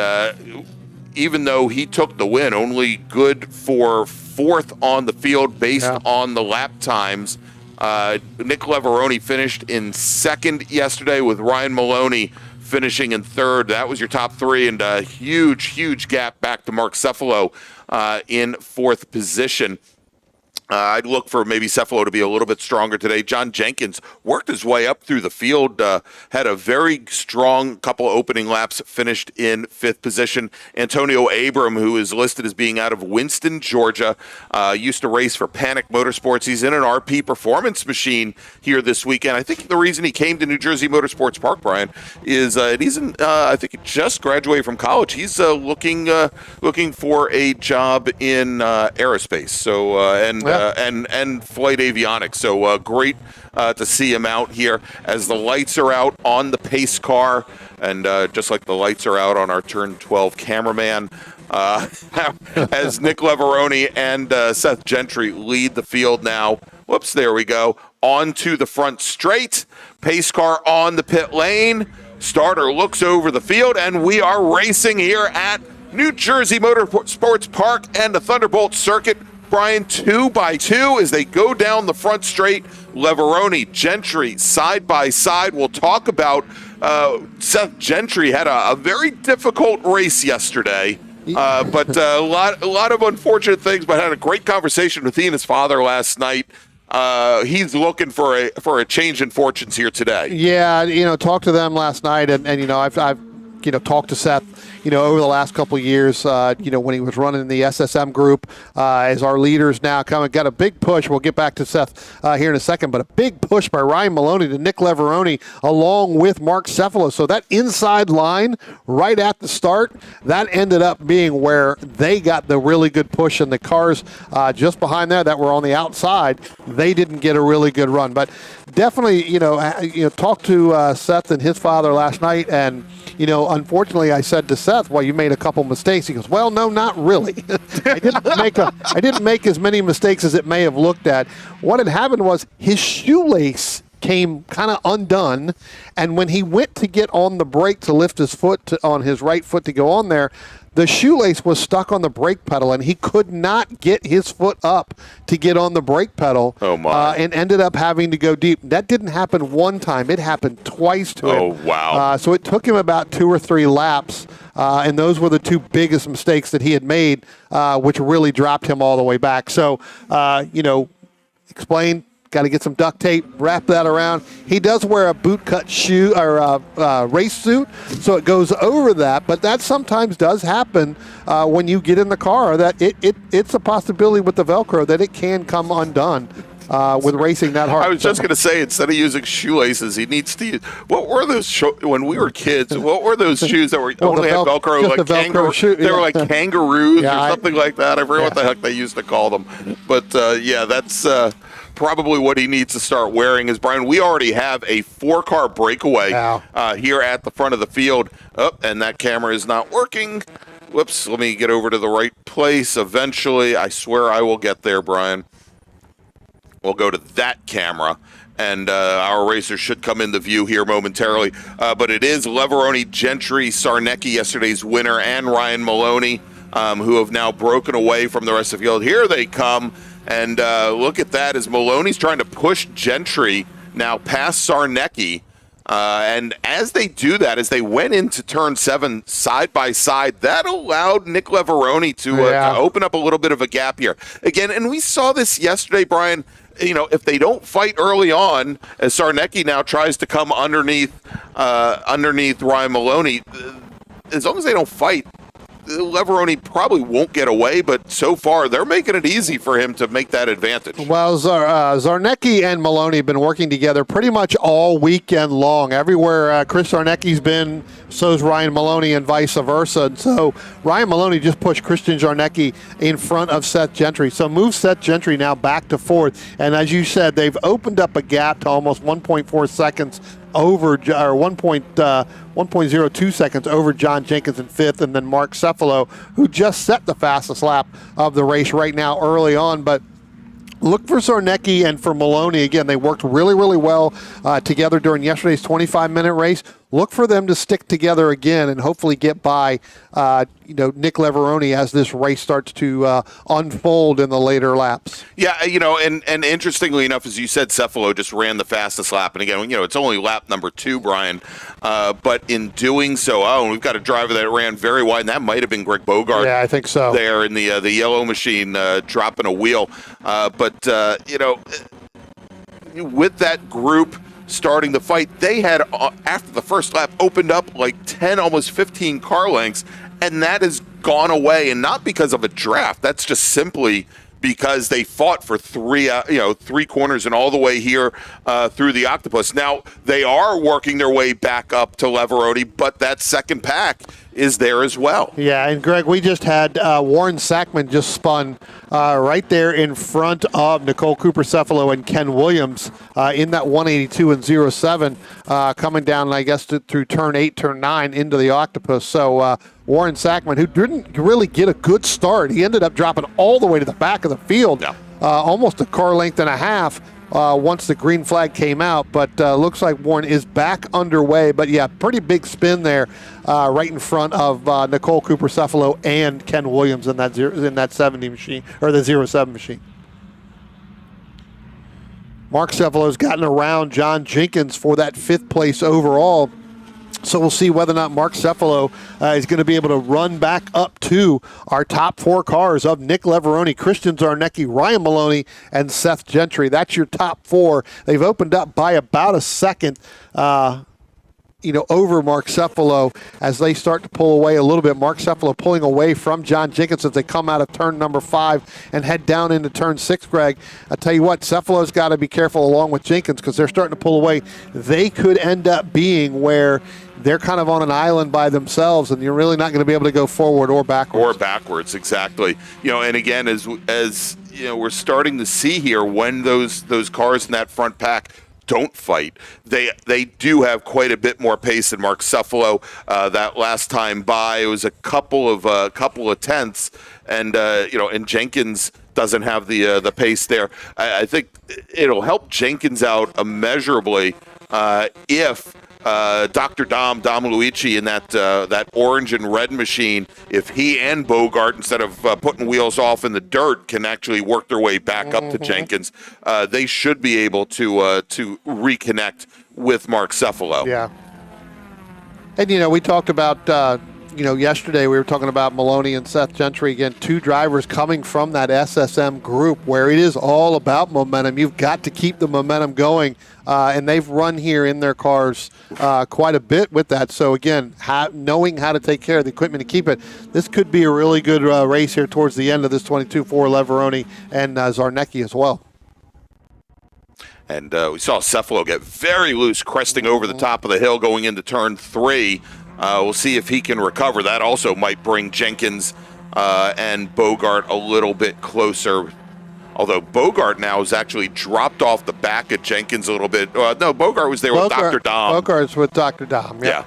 even though he took the win, only good for fourth on the field based on the lap times. Nick Leveroni finished in second yesterday with Ryan Maloney finishing in third. That was your top three, and a huge gap back to Mark Cefalo in fourth position. I'd look for maybe Cefalo to be a little bit stronger today. John Jenkins worked his way up through the field, had a very strong couple of opening laps, finished in fifth position. Antonio Abram, who is listed as being out of Winston, Georgia, used to race for Panic Motorsports. He's in an RP performance machine here this weekend. I think the reason he came to New Jersey Motorsports Park, Brian, is he's I think he just graduated from college. He's looking for a job in aerospace. So and flight avionics. So great to see him out here as the lights are out on the pace car, and just like the lights are out on our turn 12 cameraman, as Nick Leveroni and Seth Gentry lead the field now. Whoops, there we go. Onto the front straight. Pace car on the pit lane. Starter looks over the field, and we are racing here at New Jersey Motorsports Park and the Thunderbolt Circuit. Brian, 2 by 2 as they go down the front straight. Leveroni, Gentry, side by side. We'll talk about Seth Gentry had a very difficult race yesterday, but a lot of unfortunate things. But had a great conversation with he and his father last night. He's looking for a change in fortunes here today. Yeah, talked to them last night, and I've talked to Seth, over the last couple of years, when he was running the SSM group, as our leaders now got a big push. We'll get back to Seth here in a second, but a big push by Ryan Maloney to Nick Leveroni along with Mark Cefalo. So that inside line right at the start, that ended up being where they got the really good push, and the cars just behind there that were on the outside, they didn't get a really good run. But definitely, talked to Seth and his father last night, and unfortunately, I said to Seth, Seth, well, you made a couple mistakes. He goes, well, no, not really. I didn't make as many mistakes as it may have looked at. What had happened was his shoelace came kind of undone, and when he went to get on the brake to lift his foot on his right foot to go on there, the shoelace was stuck on the brake pedal, and he could not get his foot up to get on the brake pedal. Oh, my. And ended up having to go deep. That didn't happen one time. It happened twice to him. Oh, wow. So it took him about 2 or 3 laps, and those were the 2 biggest mistakes that he had made, which really dropped him all the way back. So, explain. Got to get some duct tape, wrap that around. He does wear a boot-cut shoe or a race suit, so it goes over that. But that sometimes does happen when you get in the car. That it's a possibility with the Velcro that it can come undone with racing that hard. I was just going to say, instead of using shoelaces, he needs to use. What were those when we were kids? What were those shoes that were only had Velcro? Just Like the Velcro shoe, they were like kangaroos Yeah, or something like that. I forget what the heck they used to call them. But that's. Probably what he needs to start wearing is, Brian, we already have a 4-car breakaway here at the front of the field. Oh, and that camera is not working. Whoops, let me get over to the right place eventually. I swear I will get there, Brian. We'll go to that camera, and our racers should come into view here momentarily. But it is Leveroni, Gentry, Sarnecki, yesterday's winner, and Ryan Maloney, who have now broken away from the rest of the field. Here they come. And look at that as Maloney's trying to push Gentry now past Sarnecki. And as they do that, as they went into turn 7 side by side, that allowed Nick Leveroni to open up a little bit of a gap here. Again, and we saw this yesterday, Brian, if they don't fight early on, as Sarnecki now tries to come underneath Ryan Maloney, as long as they don't fight, Leveroni probably won't get away, but so far they're making it easy for him to make that advantage. Well, Zarnecki and Maloney have been working together pretty much all weekend long. Everywhere Chris Zarnecki's been, so's Ryan Maloney and vice versa. And so Ryan Maloney just pushed Christian Zarnecki in front of Seth Gentry. So move Seth Gentry now back to 4th. And as you said, they've opened up a gap to almost 1.4 seconds over, or 1.02 seconds over John Jenkins in 5th, and then Mark Cephalo, who just set the fastest lap of the race right now early on. But look for Zarnecki and for Maloney. Again, they worked really, really well together during yesterday's 25-minute race. Look for them to stick together again and hopefully get by Nick Leveroni as this race starts to unfold in the later laps. Yeah, and interestingly enough, as you said, Cephalo just ran the fastest lap. And again, it's only lap number 2, Brian. But in doing so, and we've got a driver that ran very wide, and that might have been Greg Bogart. Yeah, I think so. There in the yellow machine dropping a wheel. But with that group starting the fight, they had, after the first lap, opened up like 10, almost 15 car lengths, and that has gone away, and not because of a draft. That's just simply because they fought for 3 corners and all the way here through the Octopus. Now, they are working their way back up to Leveroni, but that second pack is there as well. Yeah, and Greg, we just had Warren Sackman just spun right there in front of Nicole Cooper-Cephalo and Ken Williams in that 182 and 07 coming down, I guess, through turn 8, turn 9 into the Octopus. So Warren Sackman, who didn't really get a good start, he ended up dropping all the way to the back of the field, almost a car length and a half. Once the green flag came out, but looks like Warren is back underway. But yeah, pretty big spin there, right in front of Nicole Cooper-Cephalo and Ken Williams in that 70 machine, or the 07 machine. Mark Cephalo's gotten around John Jenkins for that 5th place overall. So we'll see whether or not Mark Cephalo is going to be able to run back up to our top 4 cars of Nick Leveroni, Christian Zarnecki, Ryan Maloney, and Seth Gentry. That's your top 4. They've opened up by about a second, over Mark Cephalo as they start to pull away a little bit. Mark Cephalo pulling away from John Jenkins as they come out of turn number 5 and head down into turn 6, Greg. I tell you what, Cephalo's got to be careful along with Jenkins because they're starting to pull away. They could end up being where they're kind of on an island by themselves, and you're really not going to be able to go forward or backwards. Exactly. And again, as we're starting to see here, when those cars in that front pack don't fight. They do have quite a bit more pace than Mark Cephalo. That last time by, it was a couple of tenths, and and Jenkins doesn't have the pace there. I think it'll help Jenkins out immeasurably if Dr. Dom Luigi in that orange and red machine, if he and Bogart, instead of putting wheels off in the dirt, can actually work their way back up to Jenkins, they should be able to reconnect with Mark Cephalo. Yeah. And, we talked about, yesterday we were talking about Maloney and Seth Gentry, again, two drivers coming from that SSM group where it is all about momentum. You've got to keep the momentum going, and they've run here in their cars quite a bit with that. So, again, knowing how to take care of the equipment and keep it, this could be a really good race here towards the end of this 22 for Leveroni and Zarnecki as well. And we saw Cephalo get very loose, cresting over the top of the hill going into turn 3. We'll see if he can recover. That also might bring Jenkins and Bogart a little bit closer. Although Bogart now has actually dropped off the back of Jenkins a little bit. No, Bogart was there with Dr. Dom. Bogart's with Dr. Dom, yeah.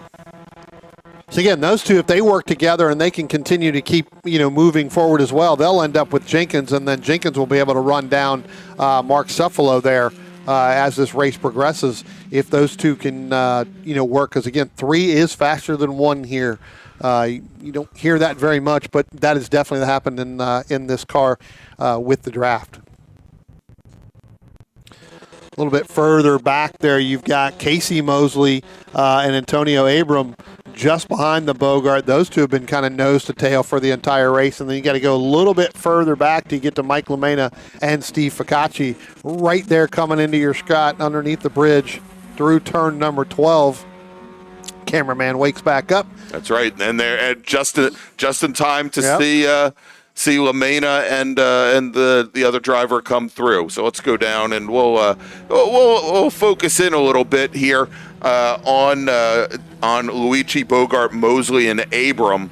So again, those two, if they work together and they can continue to keep, moving forward as well, they'll end up with Jenkins, and then Jenkins will be able to run down Mark Cephalo there. As this race progresses, if those two can, work, because again, 3 is faster than 1 here. You don't hear that very much, but that has definitely happened in this car with the draft. A little bit further back there, you've got Casey Mosley and Antonio Abram just behind the Bogart. Those two have been kind of nose to tail for the entire race, and then you got to go a little bit further back to get to Mike Lamena and Steve Ficacci right there coming into your Scott underneath the bridge through turn number 12. Cameraman wakes back up. That's right, and they're just in time to see Lamena and the other driver come through. So let's go down and we'll focus in a little bit here on Luigi, Bogart, Mosley, and Abram,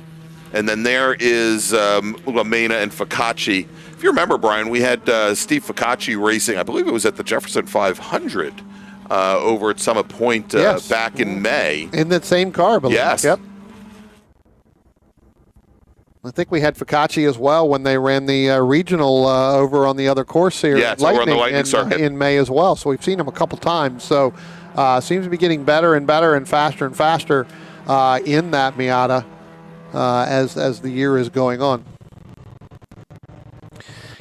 and then there is Lamena and Ficacci. If you remember, Brian, we had Steve Ficacci racing. I believe it was at the Jefferson 500 over at Summit Point back in May. In that same car, I believe. Yes. Yep. I think we had Ficacci as well when they ran the regional over on the other course here. Yeah, over on the Lightning circuit in May as well. So we've seen him a couple times. So seems to be getting better and better and faster in that Miata as the year is going on.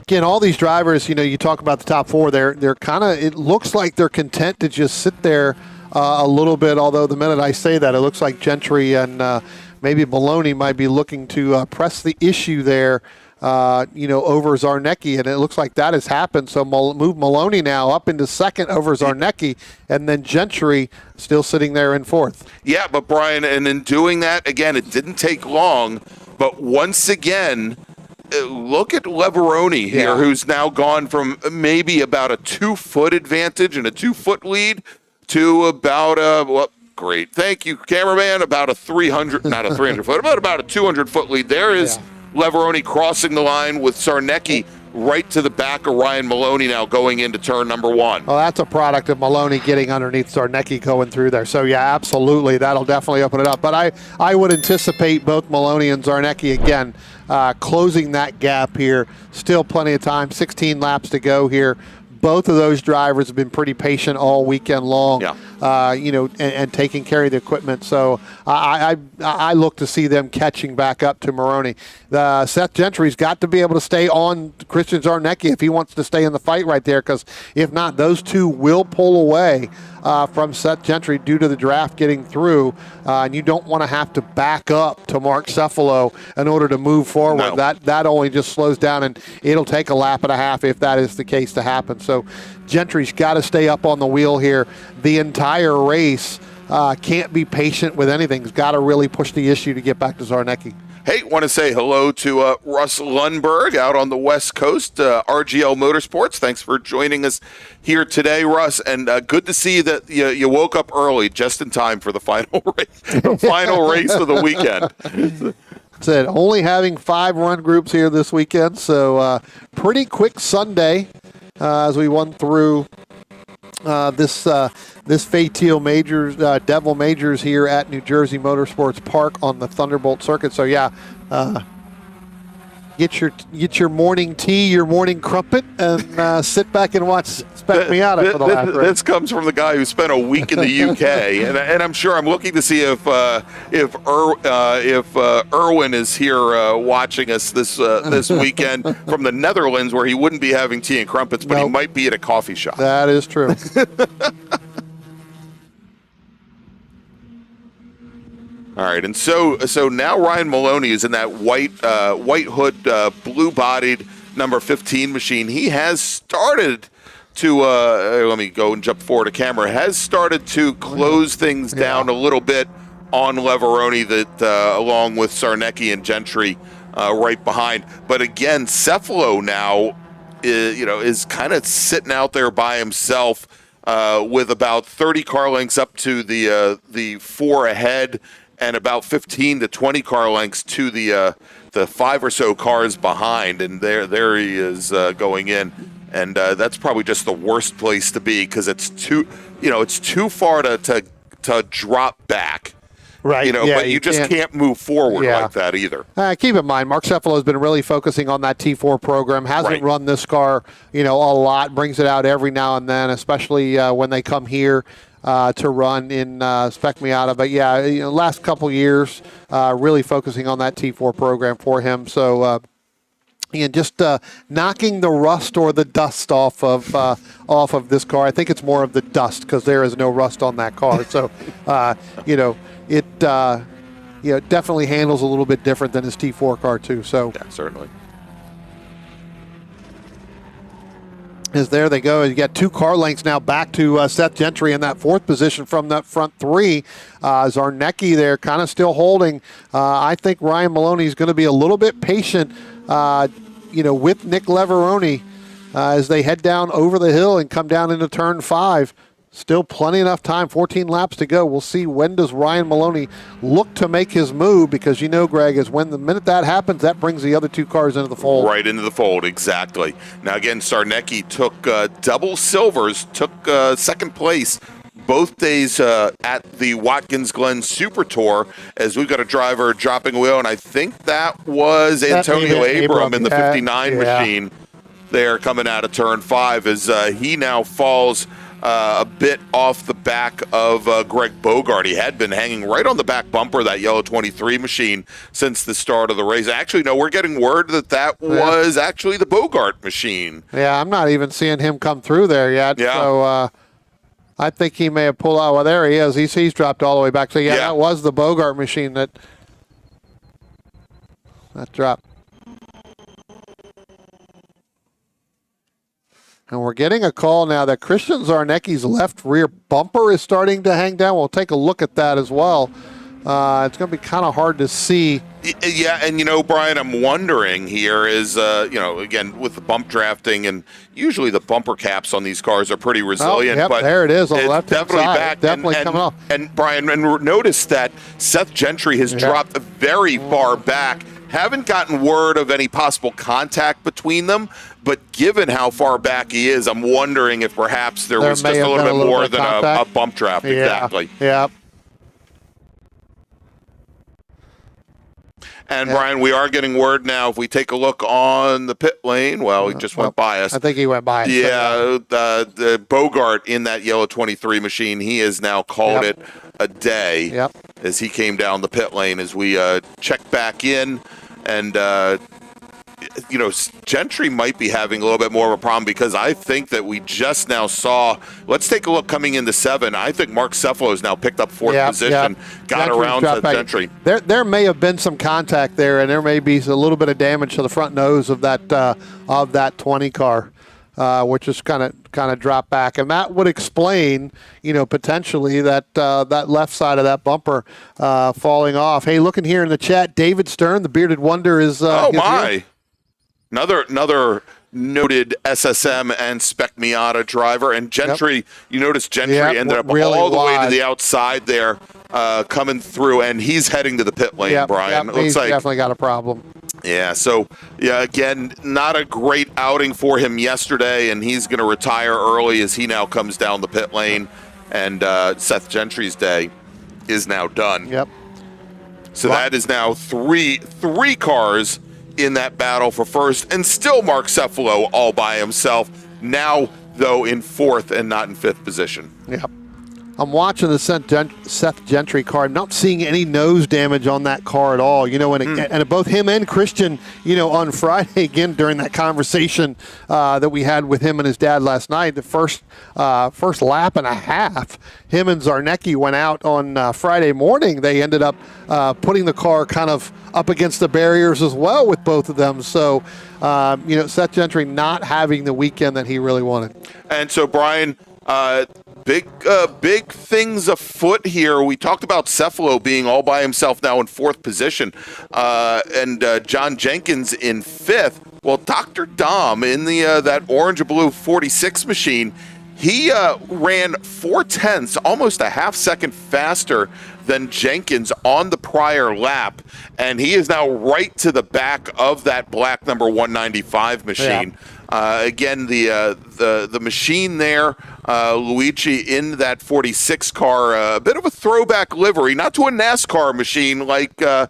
Again, all these drivers, you talk about the top 4. They're kind of. It looks like they're content to just sit there a little bit. Although the minute I say that, it looks like Gentry and maybe Maloney might be looking to press the issue there, over Zarnecki, and it looks like that has happened. So move Maloney now up into second over Zarnecki, and then Gentry still sitting there in fourth. Yeah, but Brian, and in doing that, again, it didn't take long, but once again, look at Leveroni here, who's now gone from maybe about a 2-foot advantage and a 2-foot lead to about great. Thank you, cameraman. About a 300, not a 300 foot, about a 200 foot lead. There is Leveroni crossing the line with Zarnecki right to the back of Ryan Maloney now going into turn number 1. Well, that's a product of Maloney getting underneath Zarnecki going through there. So, yeah, absolutely. That'll definitely open it up. But I would anticipate both Maloney and Zarnecki, again, closing that gap here. Still plenty of time, 16 laps to go here. Both of those drivers have been pretty patient all weekend long, and taking care of the equipment. So I look to see them catching back up to Maroney. Seth Gentry's got to be able to stay on Christian Zarnecki if he wants to stay in the fight right there, because if not, those two will pull away from Seth Gentry due to the draft getting through, and you don't want to have to back up to Mark Cephalo in order to move forward. No. That only just slows down, and it'll take a lap and a half if that is the case to happen. So Gentry's got to stay up on the wheel here the entire race. Can't be patient with anything. He's got to really push the issue to get back to Zarnecki. Hey, want to say hello to Russ Lundberg out on the West Coast, RGL Motorsports. Thanks for joining us here today, Russ. And good to see that you woke up early just in time for the final race of the weekend. That's it. Only having 5 run groups here this weekend, so pretty quick Sunday as we went through this Fay Teal Majors, Devil Majors here at New Jersey Motorsports Park on the Thunderbolt circuit. So yeah, get your morning tea, your morning crumpet, and sit back and watch SPEC Miata for the last race. This comes from the guy who spent a week in the UK, and I'm sure I'm looking to see if Erwin is here watching us this weekend from the Netherlands, where he wouldn't be having tea and crumpets, but he might be at a coffee shop. That is true. All right, and so now Ryan Maloney is in that white hood, blue-bodied number 15 machine. He has started to let me go and jump forward to camera. Has started to close things down a little bit on Leveroni, that along with Sarnecki and Gentry right behind. But again, Cephalo now is kind of sitting out there by himself with about 30 car lengths up to the four ahead, and about 15 to 20 car lengths to the 5 or so cars behind, and there he is going in, and that's probably just the worst place to be, because it's too far to drop back, right? But you just can't move forward like that either. Keep in mind, Mark Cephalo has been really focusing on that T4 program. Hasn't run this car, a lot. Brings it out every now and then, especially when they come here to run in SPEC Miata. But last couple years, really focusing on that T4 program for him. So, just knocking the rust or the dust off of this car. I think it's more of the dust, because there is no rust on that car. So, it definitely handles a little bit different than his T4 car too. So yeah, certainly. As there they go. You got 2 car lengths now back to Seth Gentry in that 4th position from that front 3. Zarnecki there kind of still holding. I think Ryan Maloney is going to be a little bit patient, with Nick Leveroni as they head down over the hill and come down into turn 5. Still plenty enough time, 14 laps to go. We'll see, when does Ryan Maloney look to make his move, because Greg, is when the minute that happens, that brings the other 2 cars into the fold. Right into the fold, exactly. Now again, Sarnecki took double silvers, took second place both days at the Watkins Glen Super Tour, as we've got a driver dropping a wheel, and I think that was Antonio Abram in the 59 machine there coming out of turn 5, as he now falls a bit off the back of Greg Bogart. He had been hanging right on the back bumper of that yellow 23 machine since the start of the race. Actually, no, we're getting word that was actually the Bogart machine. Yeah, I'm not even seeing him come through there yet. Yeah. So I think he may have pulled out. Well, there he is. He's dropped all the way back. So, that was the Bogart machine that dropped. And we're getting a call now that Christian Zarnecki's left rear bumper is starting to hang down. We'll take a look at that as well. It's going to be kind of hard to see. Yeah, and Brian, I'm wondering here is, again, with the bump drafting, and usually the bumper caps on these cars are pretty resilient. But there it is on the left definitely side. back. Definitely coming off. And Brian, notice that Seth Gentry has dropped very far back. Haven't gotten word of any possible contact between them, but given how far back he is, I'm wondering if perhaps there was just a little bit more than a bump draft. Exactly. Yeah. And Brian, we are getting word now. If we take a look on the pit lane, he just went by us. I think he went by us. Yeah, the Bogart in that yellow 23 machine, he has now called it a day as he came down the pit lane as we check back in. And, Gentry might be having a little bit more of a problem, because I think that we just now saw, let's take a look coming into 7. I think Mark Cephalo has now picked up 4th position, got Gentry's around to Gentry. There may have been some contact there, and there may be a little bit of damage to the front nose of that 20 car, which is kind of dropped back, and that would explain, potentially that left side of that bumper falling off. Hey, looking here in the chat, David Stern, the bearded wonder, is. Another noted SSM and Spec Miata driver. And Gentry, you notice Gentry ended up really all the way to wide. the outside there, coming through, and he's heading to the pit lane, Brian. He's definitely got a problem. Yeah, so, again, not a great outing for him yesterday, and he's going to retire early as he now comes down the pit lane, and Seth Gentry's day is now done. Yep. So that is now three cars in that battle for first, and still Mark Cephalo all by himself, now, though, in fourth and not in fifth position. Yep. I'm watching the Seth Gentry car. I'm not seeing any nose damage on that car at all. And both him and Christian, on Friday, again, during that conversation that we had with him and his dad last night, the first lap and a half, him and Zarnecki went out on Friday morning. They ended up putting the car kind of up against the barriers as well with both of them. So, Seth Gentry not having the weekend that he really wanted. And so, Brian, big things afoot here. We talked about Cephalo being all by himself now in fourth position, and John Jenkins in fifth. Well, Dr. Dom in the that orange and blue 46 machine, he ran 4/10, almost a half second faster than Jenkins on the prior lap, and he is now right to the back of that black number 195 machine. Yeah. Again, the machine there, Luigi in that 46 car, a bit of a throwback livery, not to a NASCAR machine like the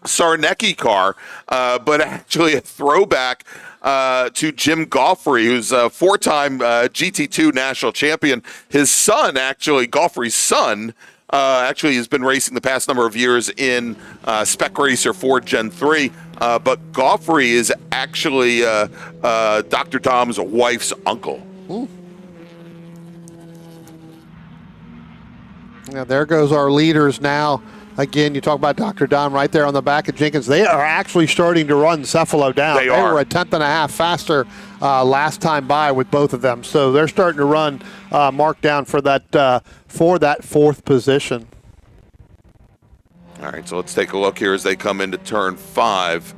Zarnecki car, but actually a throwback to Jim Goffrey, who's a four-time GT2 national champion. His son, actually, Goffrey's son, actually has been racing the past number of years in Spec Racer Ford Gen 3. But Goffrey is actually Dr. Dom's wife's uncle. Ooh. Yeah, there goes our leaders now. Again, you talk about Dr. Dom right there on the back of Jenkins. They are actually starting to run Cephalo down. They were a tenth and a half faster last time by with both of them. So they're starting to run Mark down for that fourth position. All right, so let's take a look here as they come into turn 5.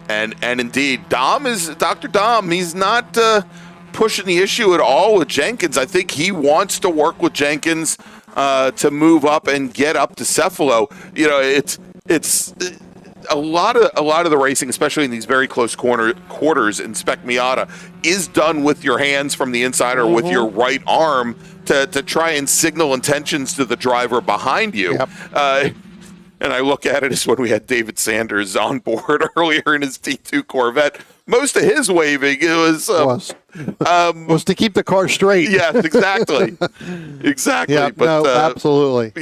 And indeed, Dr. Dom, he's not pushing the issue at all with Jenkins. I think he wants to work with Jenkins to move up and get up to Cephalo. It's a lot of the racing, especially in these very close quarters in Spec Miata, is done with your hands from the inside or with your right arm to try and signal intentions to the driver behind you. Yep. And I look at it as when we had David Sanders on board earlier in his T2 Corvette. Most of his waving was to keep the car straight. Yes, exactly. Exactly. Yeah, but, absolutely.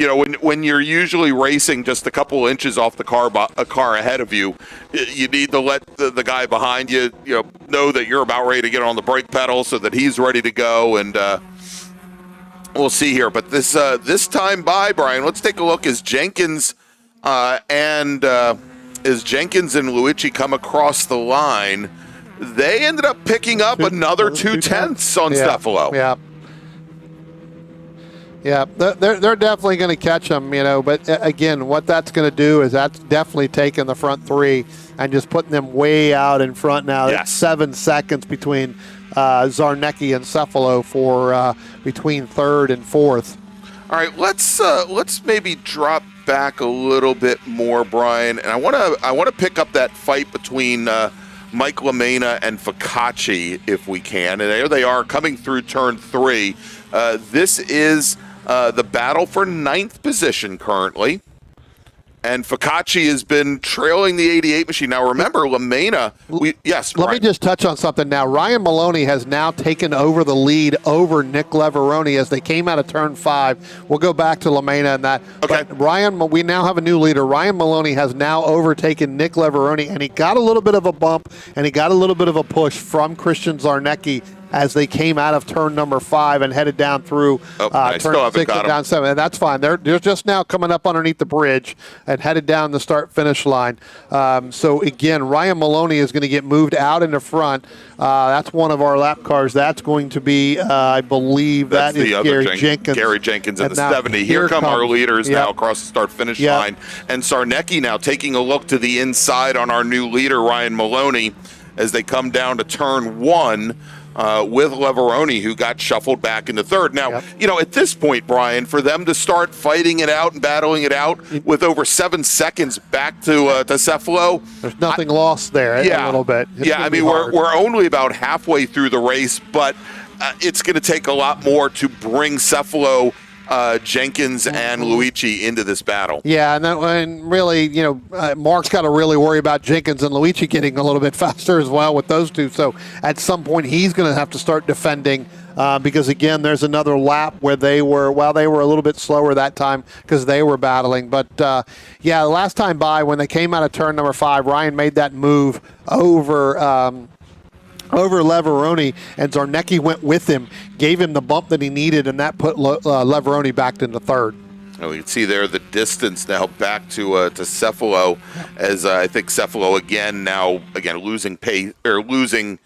When you're usually racing just a couple inches off the car ahead of you, you need to let the guy behind you, know that you're about ready to get on the brake pedal so that he's ready to go. And we'll see here. But this time by, Brian, let's take a look as Jenkins and Luigi come across the line. They ended up picking up another 2/10 on Cephalo. Yeah. Yeah, they're definitely going to catch them, But again, what that's going to do is that's definitely taking the front three and just putting them way out in front now. Yes. It's 7 seconds between Zarnecki and Cephalo for between third and fourth. All right, let's maybe drop back a little bit more, Brian, and I want to pick up that fight between Mike LaMena and Ficacci if we can. And there they are coming through turn 3. This is the battle for 9th position currently. And Ficacci has been trailing the 88 machine. Now, remember, LaMena, yes, Let me just touch on something now. Ryan Maloney has now taken over the lead over Nick Leveroni as they came out of turn 5. We'll go back to LaMena and that. Okay. But we now have a new leader. Ryan Maloney has now overtaken Nick Leveroni, and he got a little bit of a bump, and he got a little bit of a push from Christian Zarnecki as they came out of turn number 5 and headed down through I still turn haven't 6 got and 'em. down 7. And that's fine. They're just now coming up underneath the bridge and headed down the start-finish line. So, again, Ryan Maloney is going to get moved out in the front. That's one of our lap cars. That's going to be, I believe, That's that is the other Gary Jenkins. Gary Jenkins in And the now 70. Here come our comes- leaders Yep. now across the start-finish Yep. line. And Sarnecki now taking a look to the inside on our new leader, Ryan Maloney, as they come down to turn 1 with Leveroni, who got shuffled back into third. Now, at this point, Brian, for them to start fighting it out and battling it out with over 7 seconds back to Cephalo, There's nothing lost there a little bit. It's yeah, gonna I be mean, hard. we're only about halfway through the race, but it's going to take a lot more to bring Cephalo, Jenkins, and Luigi into this battle. Yeah, and really, Mark's got to really worry about Jenkins and Luigi getting a little bit faster as well with those two. So at some point, he's going to have to start defending because, again, there's another lap where they were a little bit slower that time because they were battling. But, the last time by, when they came out of turn number 5, Ryan made that move over Leveroni, and Zarnecki went with him, gave him the bump that he needed, and that put Leveroni back into third. And we can see there the distance now back to Cephalo, as I think Cephalo losing pace or losing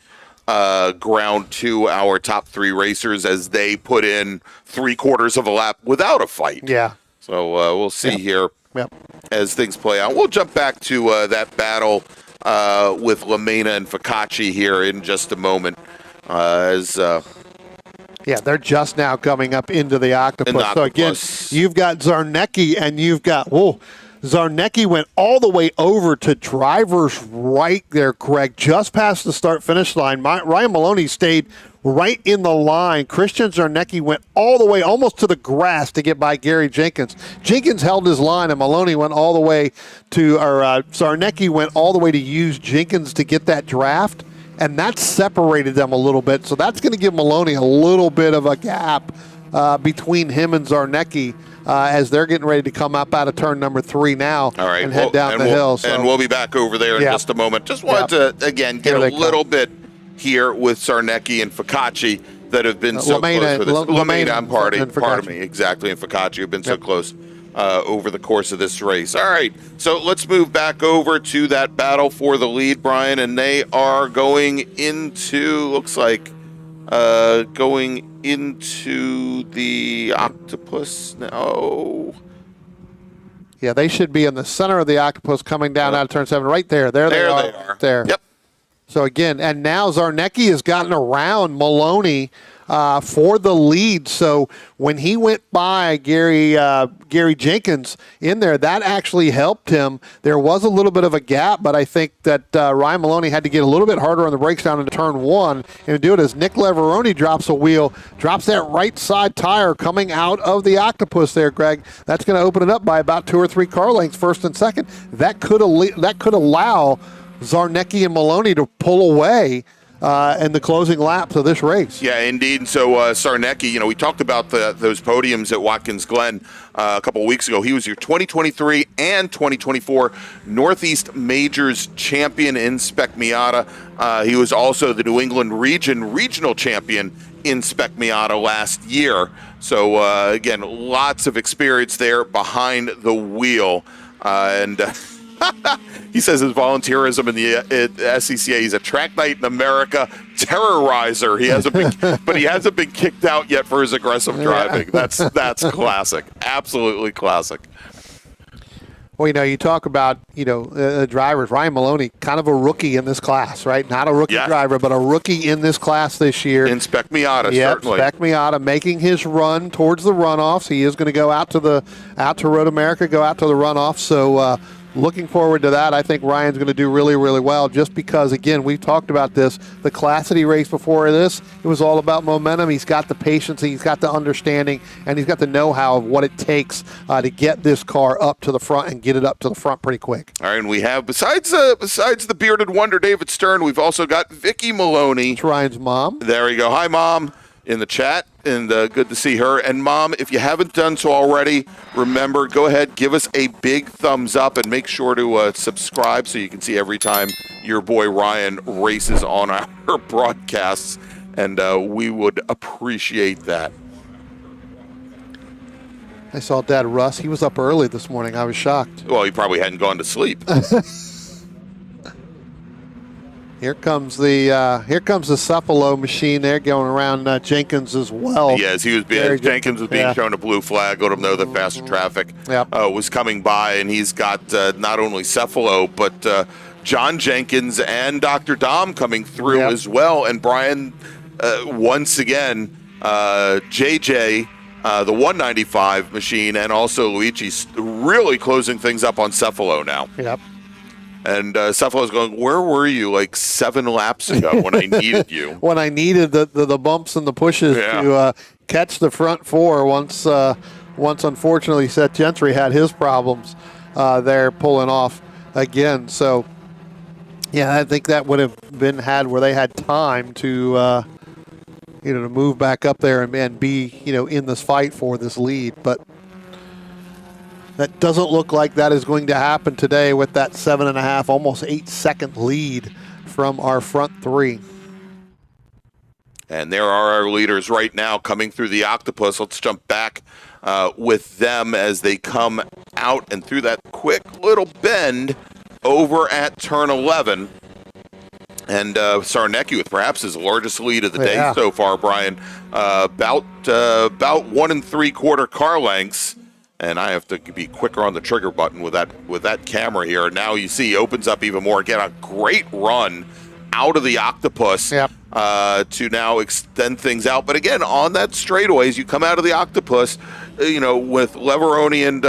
ground to our top 3 racers as they put in 3/4 of a lap without a fight. Yeah. So we'll see here Yep. as things play out. We'll jump back to that battle with Lamena and Focacci here in just a moment. They're just now coming up into the octopus. So again, you've got Zarnecki and you've got Zarnecki went all the way over to driver's right there, Greg, just past the start-finish line. Ryan Maloney stayed right in the line. Christian Zarnecki went all the way almost to the grass to get by Gary Jenkins. Jenkins held his line, and Maloney went all the way to, Zarnecki went all the way to use Jenkins to get that draft, and that separated them a little bit. So that's going to give Maloney a little bit of a gap between him and Zarnecki. As they're getting ready to come up out of turn number 3 now and head down the hill. So. And we'll be back over there in just a moment. Just wanted to, again, get a little bit here with Zarnecki and Focacci that have been so close for this. Lamena, pardon me, exactly, and Focacci have been so close over the course of this race. All right, so let's move back over to that battle for the lead, Brian, and they are going into, looks like, going into the octopus now. Yeah, they should be in the center of the octopus coming down out of turn 7. Right there. There they are. There. Yep. So again, and now Zarnecki has gotten around Maloney for the lead. So when he went by Gary Jenkins in there, that actually helped him. There was a little bit of a gap, but I think that Ryan Maloney had to get a little bit harder on the brakes down into turn 1 and do it as Nick Leveroni drops a wheel, drops that right side tire coming out of the octopus there, Greg. That's going to open it up by about 2 or 3 car lengths, first and second. That could allow Zarnecki and Maloney to pull away in the closing laps of this race. Yeah, indeed. And so Zarnecki, we talked about those podiums at Watkins Glen a couple of weeks ago. He was your 2023 and 2024 Northeast Majors champion in Spec Miata. He was also the New England regional champion in Spec Miata last year. So, again, lots of experience there behind the wheel. He says his volunteerism in the SCCA, he's a track knight in America, terrorizer. He hasn't been kicked out yet for his aggressive driving. That's classic, absolutely classic. Well, you talk about, drivers. Ryan Maloney, kind of a rookie in this class, right? Not a rookie driver, but a rookie in this class this year. In Spec Miata, certainly. Spec Miata making his run towards the runoffs. He is going to go out to Road America, go out to the runoffs. So, looking forward to that. I think Ryan's going to do really, really well just because, again, we've talked about this. The class that he raced before this, it was all about momentum. He's got the patience, he's got the understanding, and he's got the know-how of what it takes to get this car up to the front and get it up to the front pretty quick. All right, and we have, besides the bearded wonder, David Stern, we've also got Vicky Maloney. It's Ryan's mom. There we go. Hi, Mom. In the chat, and good to see her. And Mom, if you haven't done so already, remember, go ahead, give us a big thumbs up, and make sure to subscribe so you can see every time your boy Ryan races on our broadcasts. and we would appreciate that. I saw Dad Russ. He was up early this morning. I was shocked. Well, he probably hadn't gone to sleep. Here comes the Cephalo machine there going around Jenkins as well. Yes, Jenkins was being shown a blue flag, let him know that faster traffic was coming by, and he's got not only Cephalo, but John Jenkins and Dr. Dom coming through as well. And Brian, once again, JJ, the 195 machine, and also Luigi really closing things up on Cephalo now. Yep. And Cephalo's going, where were you like 7 laps ago when I needed you? When I needed the bumps and the pushes to catch the front four once unfortunately Seth Gentry had his problems there pulling off again. So, yeah, I think that would have been where they had time to to move back up there and be in this fight for this lead. But that doesn't look like that is going to happen today with that 7.5, almost 8-second lead from our front three. And there are our leaders right now coming through the Octopus. Let's jump back with them as they come out and through that quick little bend over at turn 11. And Sarnecki with perhaps his largest lead of the day so far, Brian. About 1 3/4 car lengths. And I have to be quicker on the trigger button with that camera here. Now you see he opens up even more. Again, a great run out of the Octopus to now extend things out. But again, on that straightaway, as you come out of the Octopus, with Leveroni and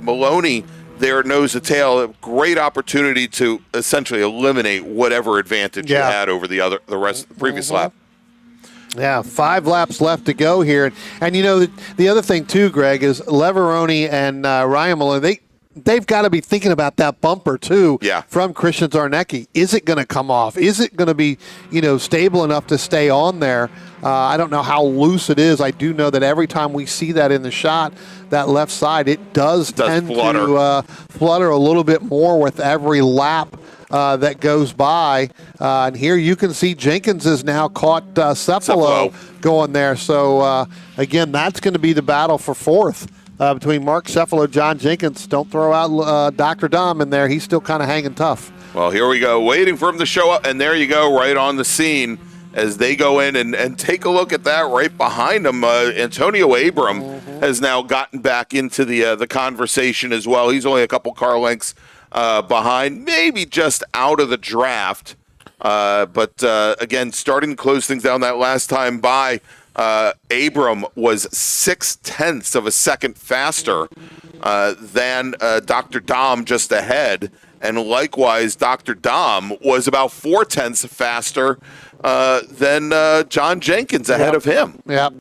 Maloney there nose to tail, a great opportunity to essentially eliminate whatever advantage you had over the rest of the previous lap. Yeah, 5 laps left to go here. And the other thing too, Greg, is Leveroni and Ryan Maloney, they've got to be thinking about that bumper too from Christian Zarnecki. Is it going to come off? Is it going to be, stable enough to stay on there? I don't know how loose it is. I do know that every time we see that in the shot, that left side, it does tend to flutter a little bit more with every lap that goes by. And here you can see Jenkins has now caught Cephalo going there. So, again, that's going to be the battle for fourth between Mark Cephalo, John Jenkins. Don't throw out Dr. Dom in there. He's still kind of hanging tough. Well, here we go, waiting for him to show up. And there you go, right on the scene as they go in and take a look at that right behind them. Antonio Abram has now gotten back into the conversation as well. He's only a couple car lengths behind, maybe just out of the draft. But again, starting to close things down that last time by, Abram was 0.6 of a second faster than Dr. Dom just ahead. And likewise, Dr. Dom was about 0.4 faster than John Jenkins ahead of him. Yep.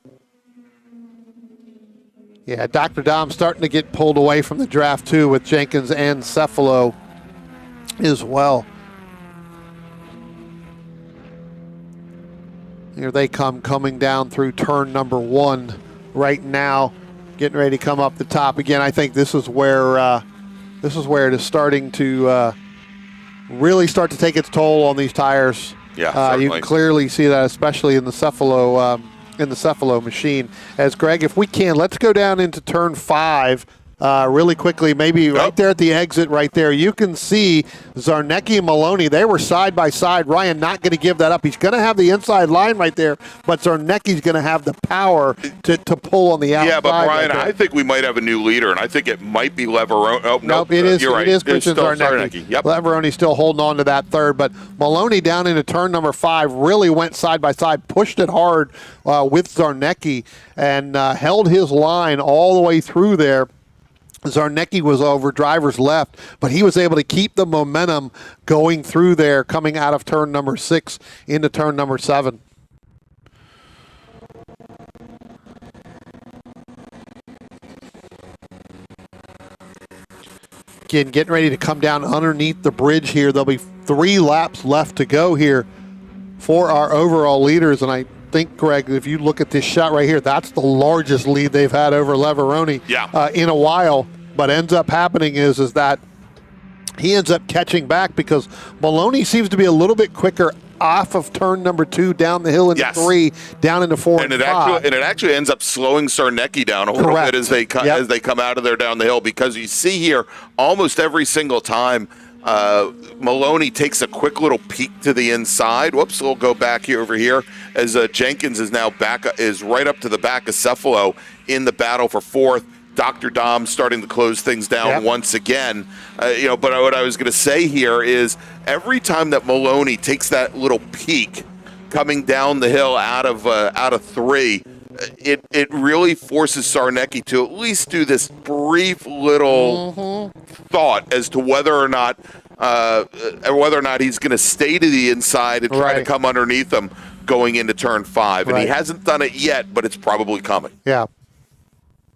Yeah, Dr. Dom starting to get pulled away from the draft too with Jenkins and Cephalo as well. Here they coming down through turn number 1 right now, getting ready to come up the top again. I think this is where it is starting to really start to take its toll on these tires. Yeah, you can clearly see that, especially in the Cephalo machine. As Greg, if we can, let's go down into turn 5 really quickly, maybe right there at the exit right there. You can see Zarnecki and Maloney. They were side by side. Ryan not going to give that up. He's going to have the inside line right there, but Zarnecki's going to have the power to pull on the outside. Yeah, but Brian, I think we might have a new leader, and I think it might be Leveroni. Oh, nope, it is. You're right. It is Christian Zarnecki. Yep. Leveroni's still holding on to that third, but Maloney down into turn number 5 really went side by side, pushed it hard with Zarnecki, and held his line all the way through there. Zarnecki was over driver's left, but he was able to keep the momentum going through there, coming out of turn number 6 into turn number 7. Again, getting ready to come down underneath the bridge here. There'll be 3 laps left to go here for our overall leaders, and I think, Greg, if you look at this shot right here, that's the largest lead they've had over Leveroni in a while. But ends up happening is that he ends up catching back because Maloney seems to be a little bit quicker off of turn number 2 down the hill into Yes. 3, down into 4 And and it 5. actually ends up slowing Sarnecki down a little Correct. bit as they come out of there down the hill, because you see here almost every single time Maloney takes a quick little peek to the inside. Whoops, we'll go back here over here as Jenkins is now is right up to the back of Cephalo in the battle for 4th. Dr. Dom starting to close things down once again. But what I was going to say here is every time that Maloney takes that little peek coming down the hill out of 3, it really forces Sarnecki to at least do this brief little thought as to whether or not he's going to stay to the inside and try to come underneath him going into turn 5. And he hasn't done it yet, but it's probably coming. Yeah.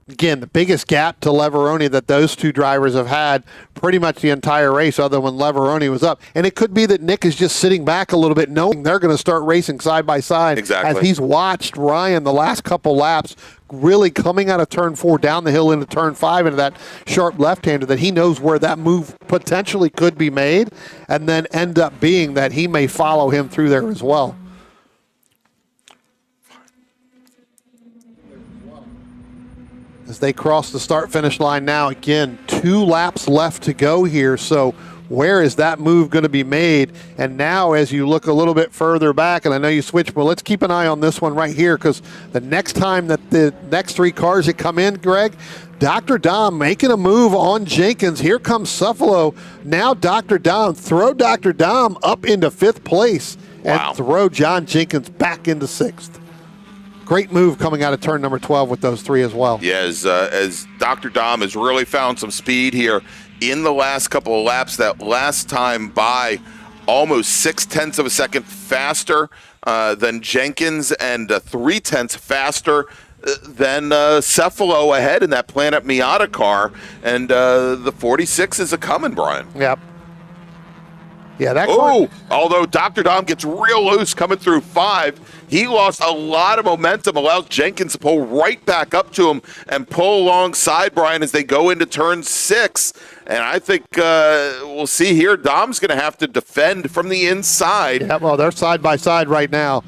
Again, the biggest gap to Leveroni that those two drivers have had pretty much the entire race, other when Leveroni was up. And it could be that Nick is just sitting back a little bit, knowing they're going to start racing side by side. Exactly. As he's watched Ryan the last couple laps really coming out of turn 4 down the hill into turn 5 into that sharp left-hander, that he knows where that move potentially could be made, and then end up being that he may follow him through there as well. As they cross the start-finish line now, again, 2 laps left to go here, so where is that move going to be made? And now as you look a little bit further back, and I know you switched, but let's keep an eye on this one right here, because the next time that the next 3 cars that come in, Greg, Dr. Dom making a move on Jenkins. Here comes Cephalo. Now Dr. Dom, throw Dr. Dom up into 5th place and throw John Jenkins back into 6th. Great move coming out of turn number 12 with those 3 as well. Yeah, as Dr. Dom has really found some speed here in the last couple of laps. That last time by almost 0.6 of a second faster than Jenkins, and 0.3 faster than Cephalo ahead in that Planet Miata car. And the 46 is a coming, Brian. Yep. Yeah, that although Dr. Dom gets real loose coming through 5, he lost a lot of momentum, allows Jenkins to pull right back up to him and pull alongside Brian as they go into turn 6. And I think we'll see here, Dom's going to have to defend from the inside. Yeah, well, they're side by side right now.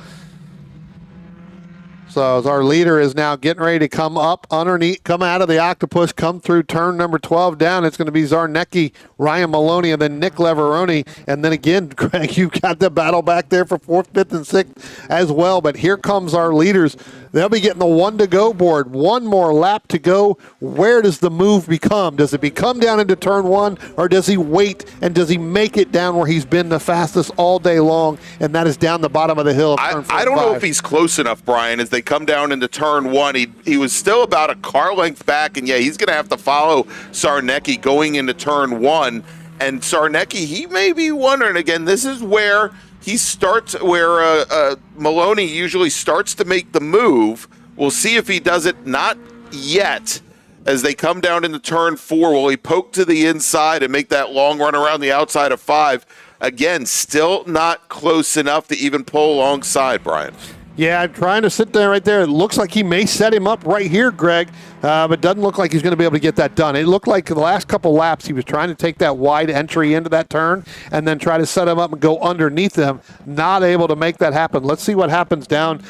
So as our leader is now getting ready to come up underneath, come out of the octopus, come through turn number 12 down, it's going to be Zarnecki, Ryan Maloney, and then Nick Leveroni. And then again, Greg, you've got the battle back there for 4th, 5th, and 6th as well. But here comes our leaders. They'll be getting the 1-to-go board. 1 more lap to go. Where does the move become? Does it become down into turn 1, or does he wait and does he make it down where he's been the fastest all day long, and that is down the bottom of the hill of turn 4 I don't know if he's close enough, Brian, as they come down into turn 1. He was still about a car length back, and yeah, he's going to have to follow Sarnecki going into turn 1. And Sarnecki, he may be wondering, again, this is where he starts, where Maloney usually starts to make the move. We'll see if he does it. Not yet. As they come down into turn 4, will he poke to the inside and make that long run around the outside of 5? Again, still not close enough to even pull alongside, Brian. Yeah, I'm trying to sit there right there. It looks like he may set him up right here, Greg, but doesn't look like he's going to be able to get that done. It looked like the last couple laps he was trying to take that wide entry into that turn and then try to set him up and go underneath him. Not able to make that happen. Let's see what happens down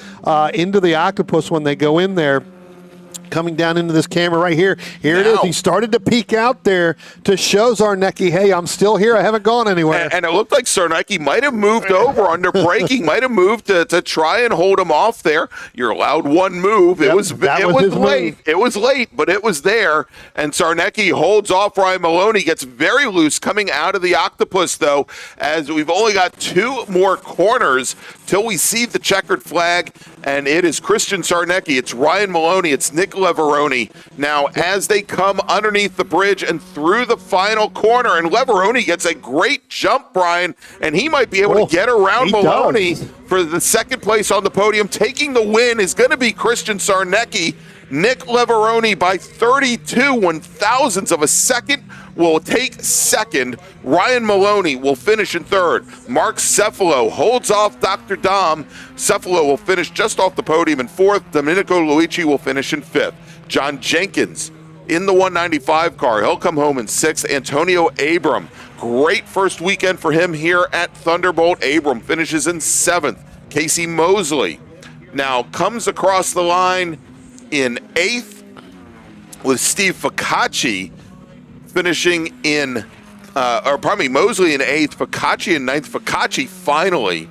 into the octopus when they go in there. Coming down into this camera right here. Here it is. He started to peek out there to show Zarnecki, hey, I'm still here. I haven't gone anywhere. And it looked like Sarnecki might have moved over under braking, might have moved to try and hold him off there. You're allowed 1 move. It was late. Move. It was late, but it was there. And Sarnecki holds off Ryan Maloney, gets very loose coming out of the octopus, though, as we've only got 2 more corners till we see the checkered flag. And it is Christian Sarnecki. It's Ryan Maloney. It's Nick Leveroni. Now, as they come underneath the bridge and through the final corner, and Leveroni gets a great jump, Brian, and he might be able to get around Maloney for the 2nd place on the podium. Taking the win is going to be Christian Sarnecki. Nick Leveroni by 32 1/1000ths of a second will take 2nd. Ryan Maloney will finish in 3rd. Mark Cephalo holds off Dr. Dom. Cephalo will finish just off the podium in 4th. Domenico Luigi will finish in 5th. John Jenkins in the 195 car. He'll come home in 6th. Antonio Abram Great first weekend for him here at Thunderbolt. Abram finishes in 7th. Casey Mosley now comes across the line in 8th, with Steve Ficacci finishing in, Mosley in 8th, Ficacci in 9th. Ficacci finally,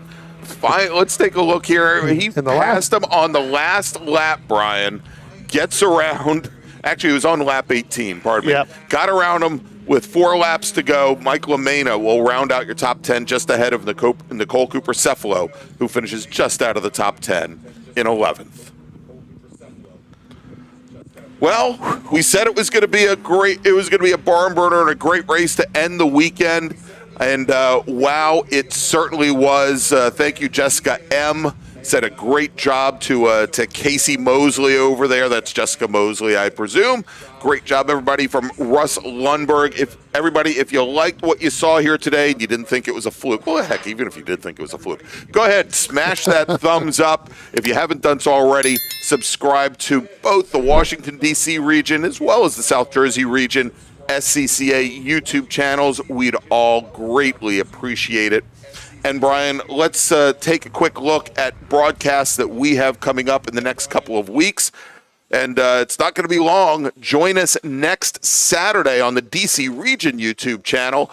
let's take a look here. He passed him on the last lap, Brian. Gets around, actually, he was on lap 18, pardon me. Yep. Got around him with 4 laps to go. Mike LaMena will round out your top 10 just ahead of Nicole Cooper-Cefalo, who finishes just out of the top 10 in 11th. Well, we said it was going to be a barn burner and a great race to end the weekend. And wow, it certainly was. Thank you, Jessica M. Said a great job to Casey Mosley over there. That's Jessica Mosley, I presume. Great job, everybody, from Russ Lundberg. If you liked what you saw here today and you didn't think it was a fluke, well, heck, even if you did think it was a fluke, go ahead, smash that thumbs up. If you haven't done so already, subscribe to both the Washington, D.C. region as well as the South Jersey region SCCA YouTube channels. We'd all greatly appreciate it. And Brian, let's take a quick look at broadcasts that we have coming up in the next couple of weeks. And it's not going to be long. Join us next Saturday on the DC Region YouTube channel,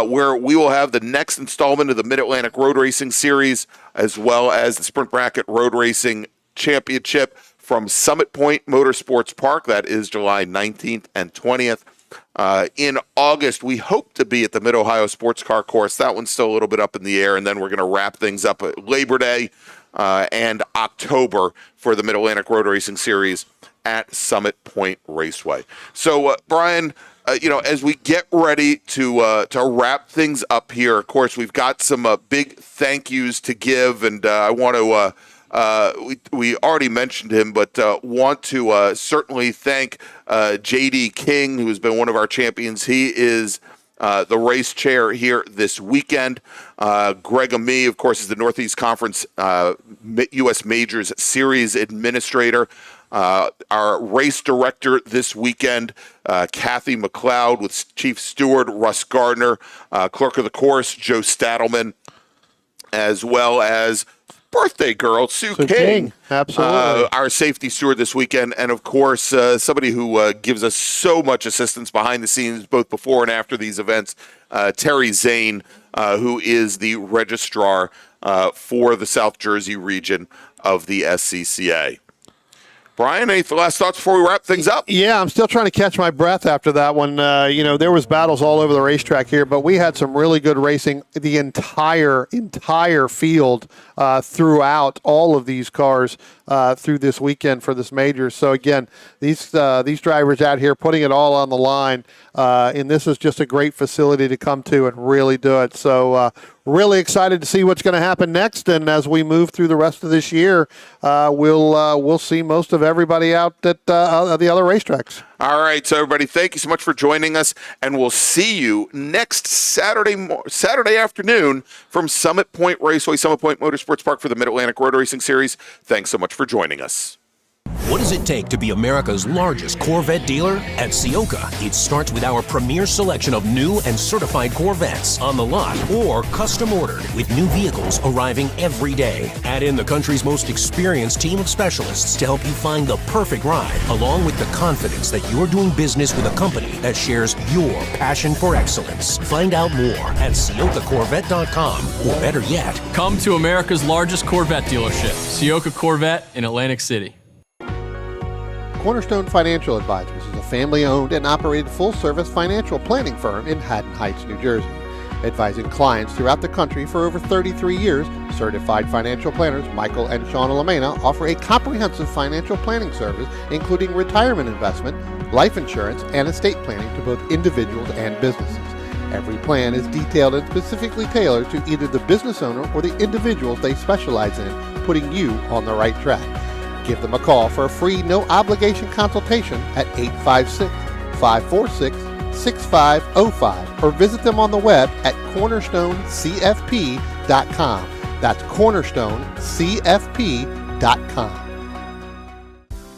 where we will have the next installment of the Mid-Atlantic Road Racing Series, as well as the Sprint Bracket Road Racing Championship from Summit Point Motorsports Park. That is July 19th and 20th. In August, we hope to be at the Mid-Ohio Sports Car Course. That one's still a little bit up in the air, and then we're going to wrap things up at Labor Day and October for the Mid-Atlantic Road Racing Series at Summit Point Raceway. So, Brian, as we get ready to wrap things up here, of course, we've got some big thank yous to give, and I want to we already mentioned him, but want to certainly thank J.D. King, who has been one of our champions. He is the race chair here this weekend. Greg Amee, of course, is the Northeast Conference U.S. Majors Series Administrator. Our race director this weekend, Kathy McLeod, with Chief Steward Russ Gardner, Clerk of the Course, Joe Stadelman, as well as birthday girl, Sue King. Absolutely. Our safety steward this weekend. And, of course, somebody who gives us so much assistance behind the scenes, both before and after these events, Terry Zane, who is the registrar for the South Jersey region of the SCCA. Brian, any last thoughts before we wrap things up? Yeah, I'm still trying to catch my breath after that one. There was battles all over the racetrack here, but we had some really good racing. The entire field throughout all of these cars through this weekend for this major. So again, these drivers out here putting it all on the line, and this is just a great facility to come to and really do it. So really excited to see what's going to happen next, and as we move through the rest of this year, we'll see most of everybody out at the other racetracks. All right, so everybody, thank you so much for joining us, and we'll see you next Saturday afternoon from Summit Point Raceway, Summit Point Motorsports Park for the Mid-Atlantic Road Racing Series. Thanks so much for joining us. What does it take to be America's largest Corvette dealer? At Ciocca, it starts with our premier selection of new and certified Corvettes on the lot or custom ordered, with new vehicles arriving every day. Add in the country's most experienced team of specialists to help you find the perfect ride, along with the confidence that you're doing business with a company that shares your passion for excellence. Find out more at CioccaCorvette.com, or better yet, Come to America's largest Corvette dealership, Ciocca Corvette in Atlantic City. Cornerstone Financial Advisors is a family-owned and operated full-service financial planning firm in Haddon Heights, New Jersey. Advising clients throughout the country for over 33 years, certified financial planners Michael and Shauna LaMena offer a comprehensive financial planning service, including retirement investment, life insurance, and estate planning to both individuals and businesses. Every plan is detailed and specifically tailored to either the business owner or the individuals they specialize in, putting you on the right track. Give them a call for a free, no-obligation consultation at 856-546-6505 or visit them on the web at cornerstonecfp.com. That's cornerstonecfp.com.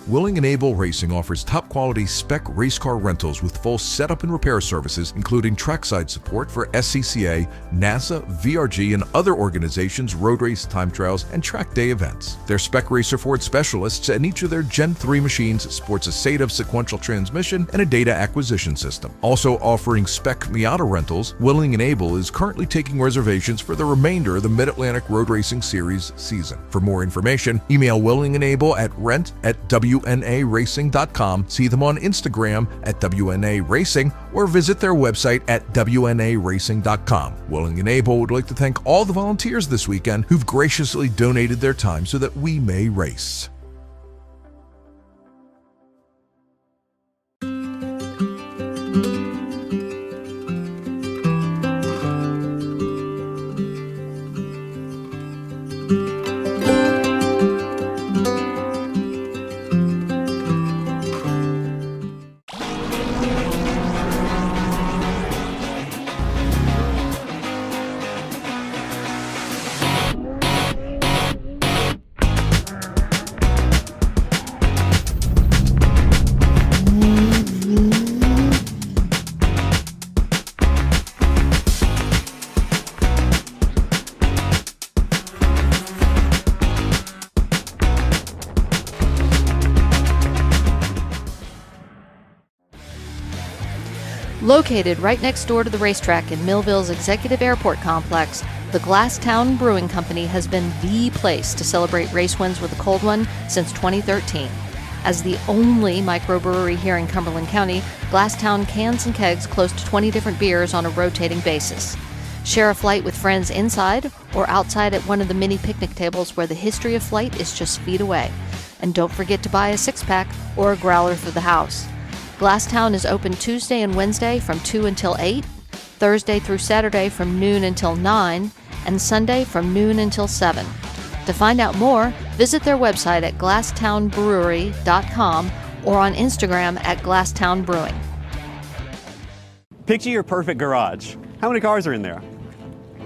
Willing and Able Racing offers top-quality spec race car rentals with full setup and repair services, including trackside support for SCCA, NASA, VRG, and other organizations' road race time trials and track day events. Their spec racer Ford specialists and each of their Gen 3 machines sports a SATAV sequential transmission and a data acquisition system. Also offering spec Miata rentals, Willing and Able is currently taking reservations for the remainder of the Mid-Atlantic Road Racing Series season. For more information, email Willing and Able at rent@WNARacing.com, see them on Instagram at WNA Racing, or visit their website at WNARacing.com. Willing and Able would like to thank all the volunteers this weekend who've graciously donated their time so that we may race. Located right next door to the racetrack in Millville's Executive Airport Complex, the Glasstown Brewing Company has been the place to celebrate race wins with a cold one since 2013. As the only microbrewery here in Cumberland County, Glasstown cans and kegs close to 20 different beers on a rotating basis. Share a flight with friends inside or outside at one of the mini picnic tables where the history of flight is just feet away. And don't forget to buy a six-pack or a growler for the house. Glasstown is open Tuesday and Wednesday from 2 until 8, Thursday through Saturday from noon until 9, and Sunday from noon until 7. To find out more, visit their website at glasstownbrewery.com or on Instagram at Glasstown Brewing. Picture your perfect garage. How many cars are in there?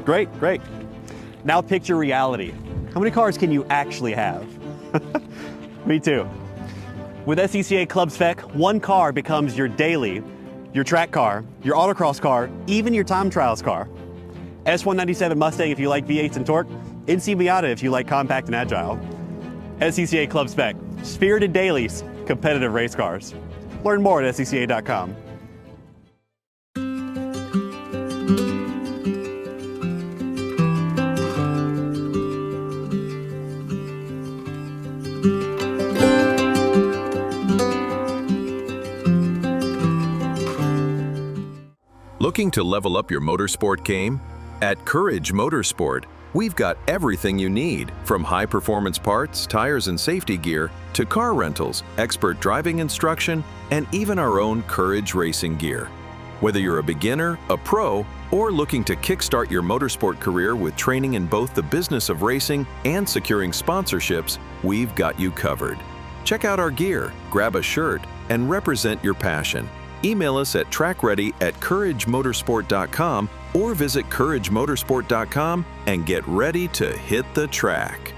Great, great. Now picture reality. How many cars can you actually have? Me too. With SCCA Club Spec, one car becomes your daily, your track car, your autocross car, even your time trials car. S197 Mustang if you like V8s and torque, NC Miata if you like compact and agile. SCCA Club Spec, spirited dailies, competitive race cars. Learn more at SCCA.com. Looking to level up your motorsport game? At Courage Motorsport, we've got everything you need, from high-performance parts, tires, and safety gear, to car rentals, expert driving instruction, and even our own Courage racing gear. Whether you're a beginner, a pro, or looking to kickstart your motorsport career with training in both the business of racing and securing sponsorships, we've got you covered. Check out our gear, grab a shirt, and represent your passion. Email us at trackready@couragemotorsport.com or visit couragemotorsport.com and get ready to hit the track.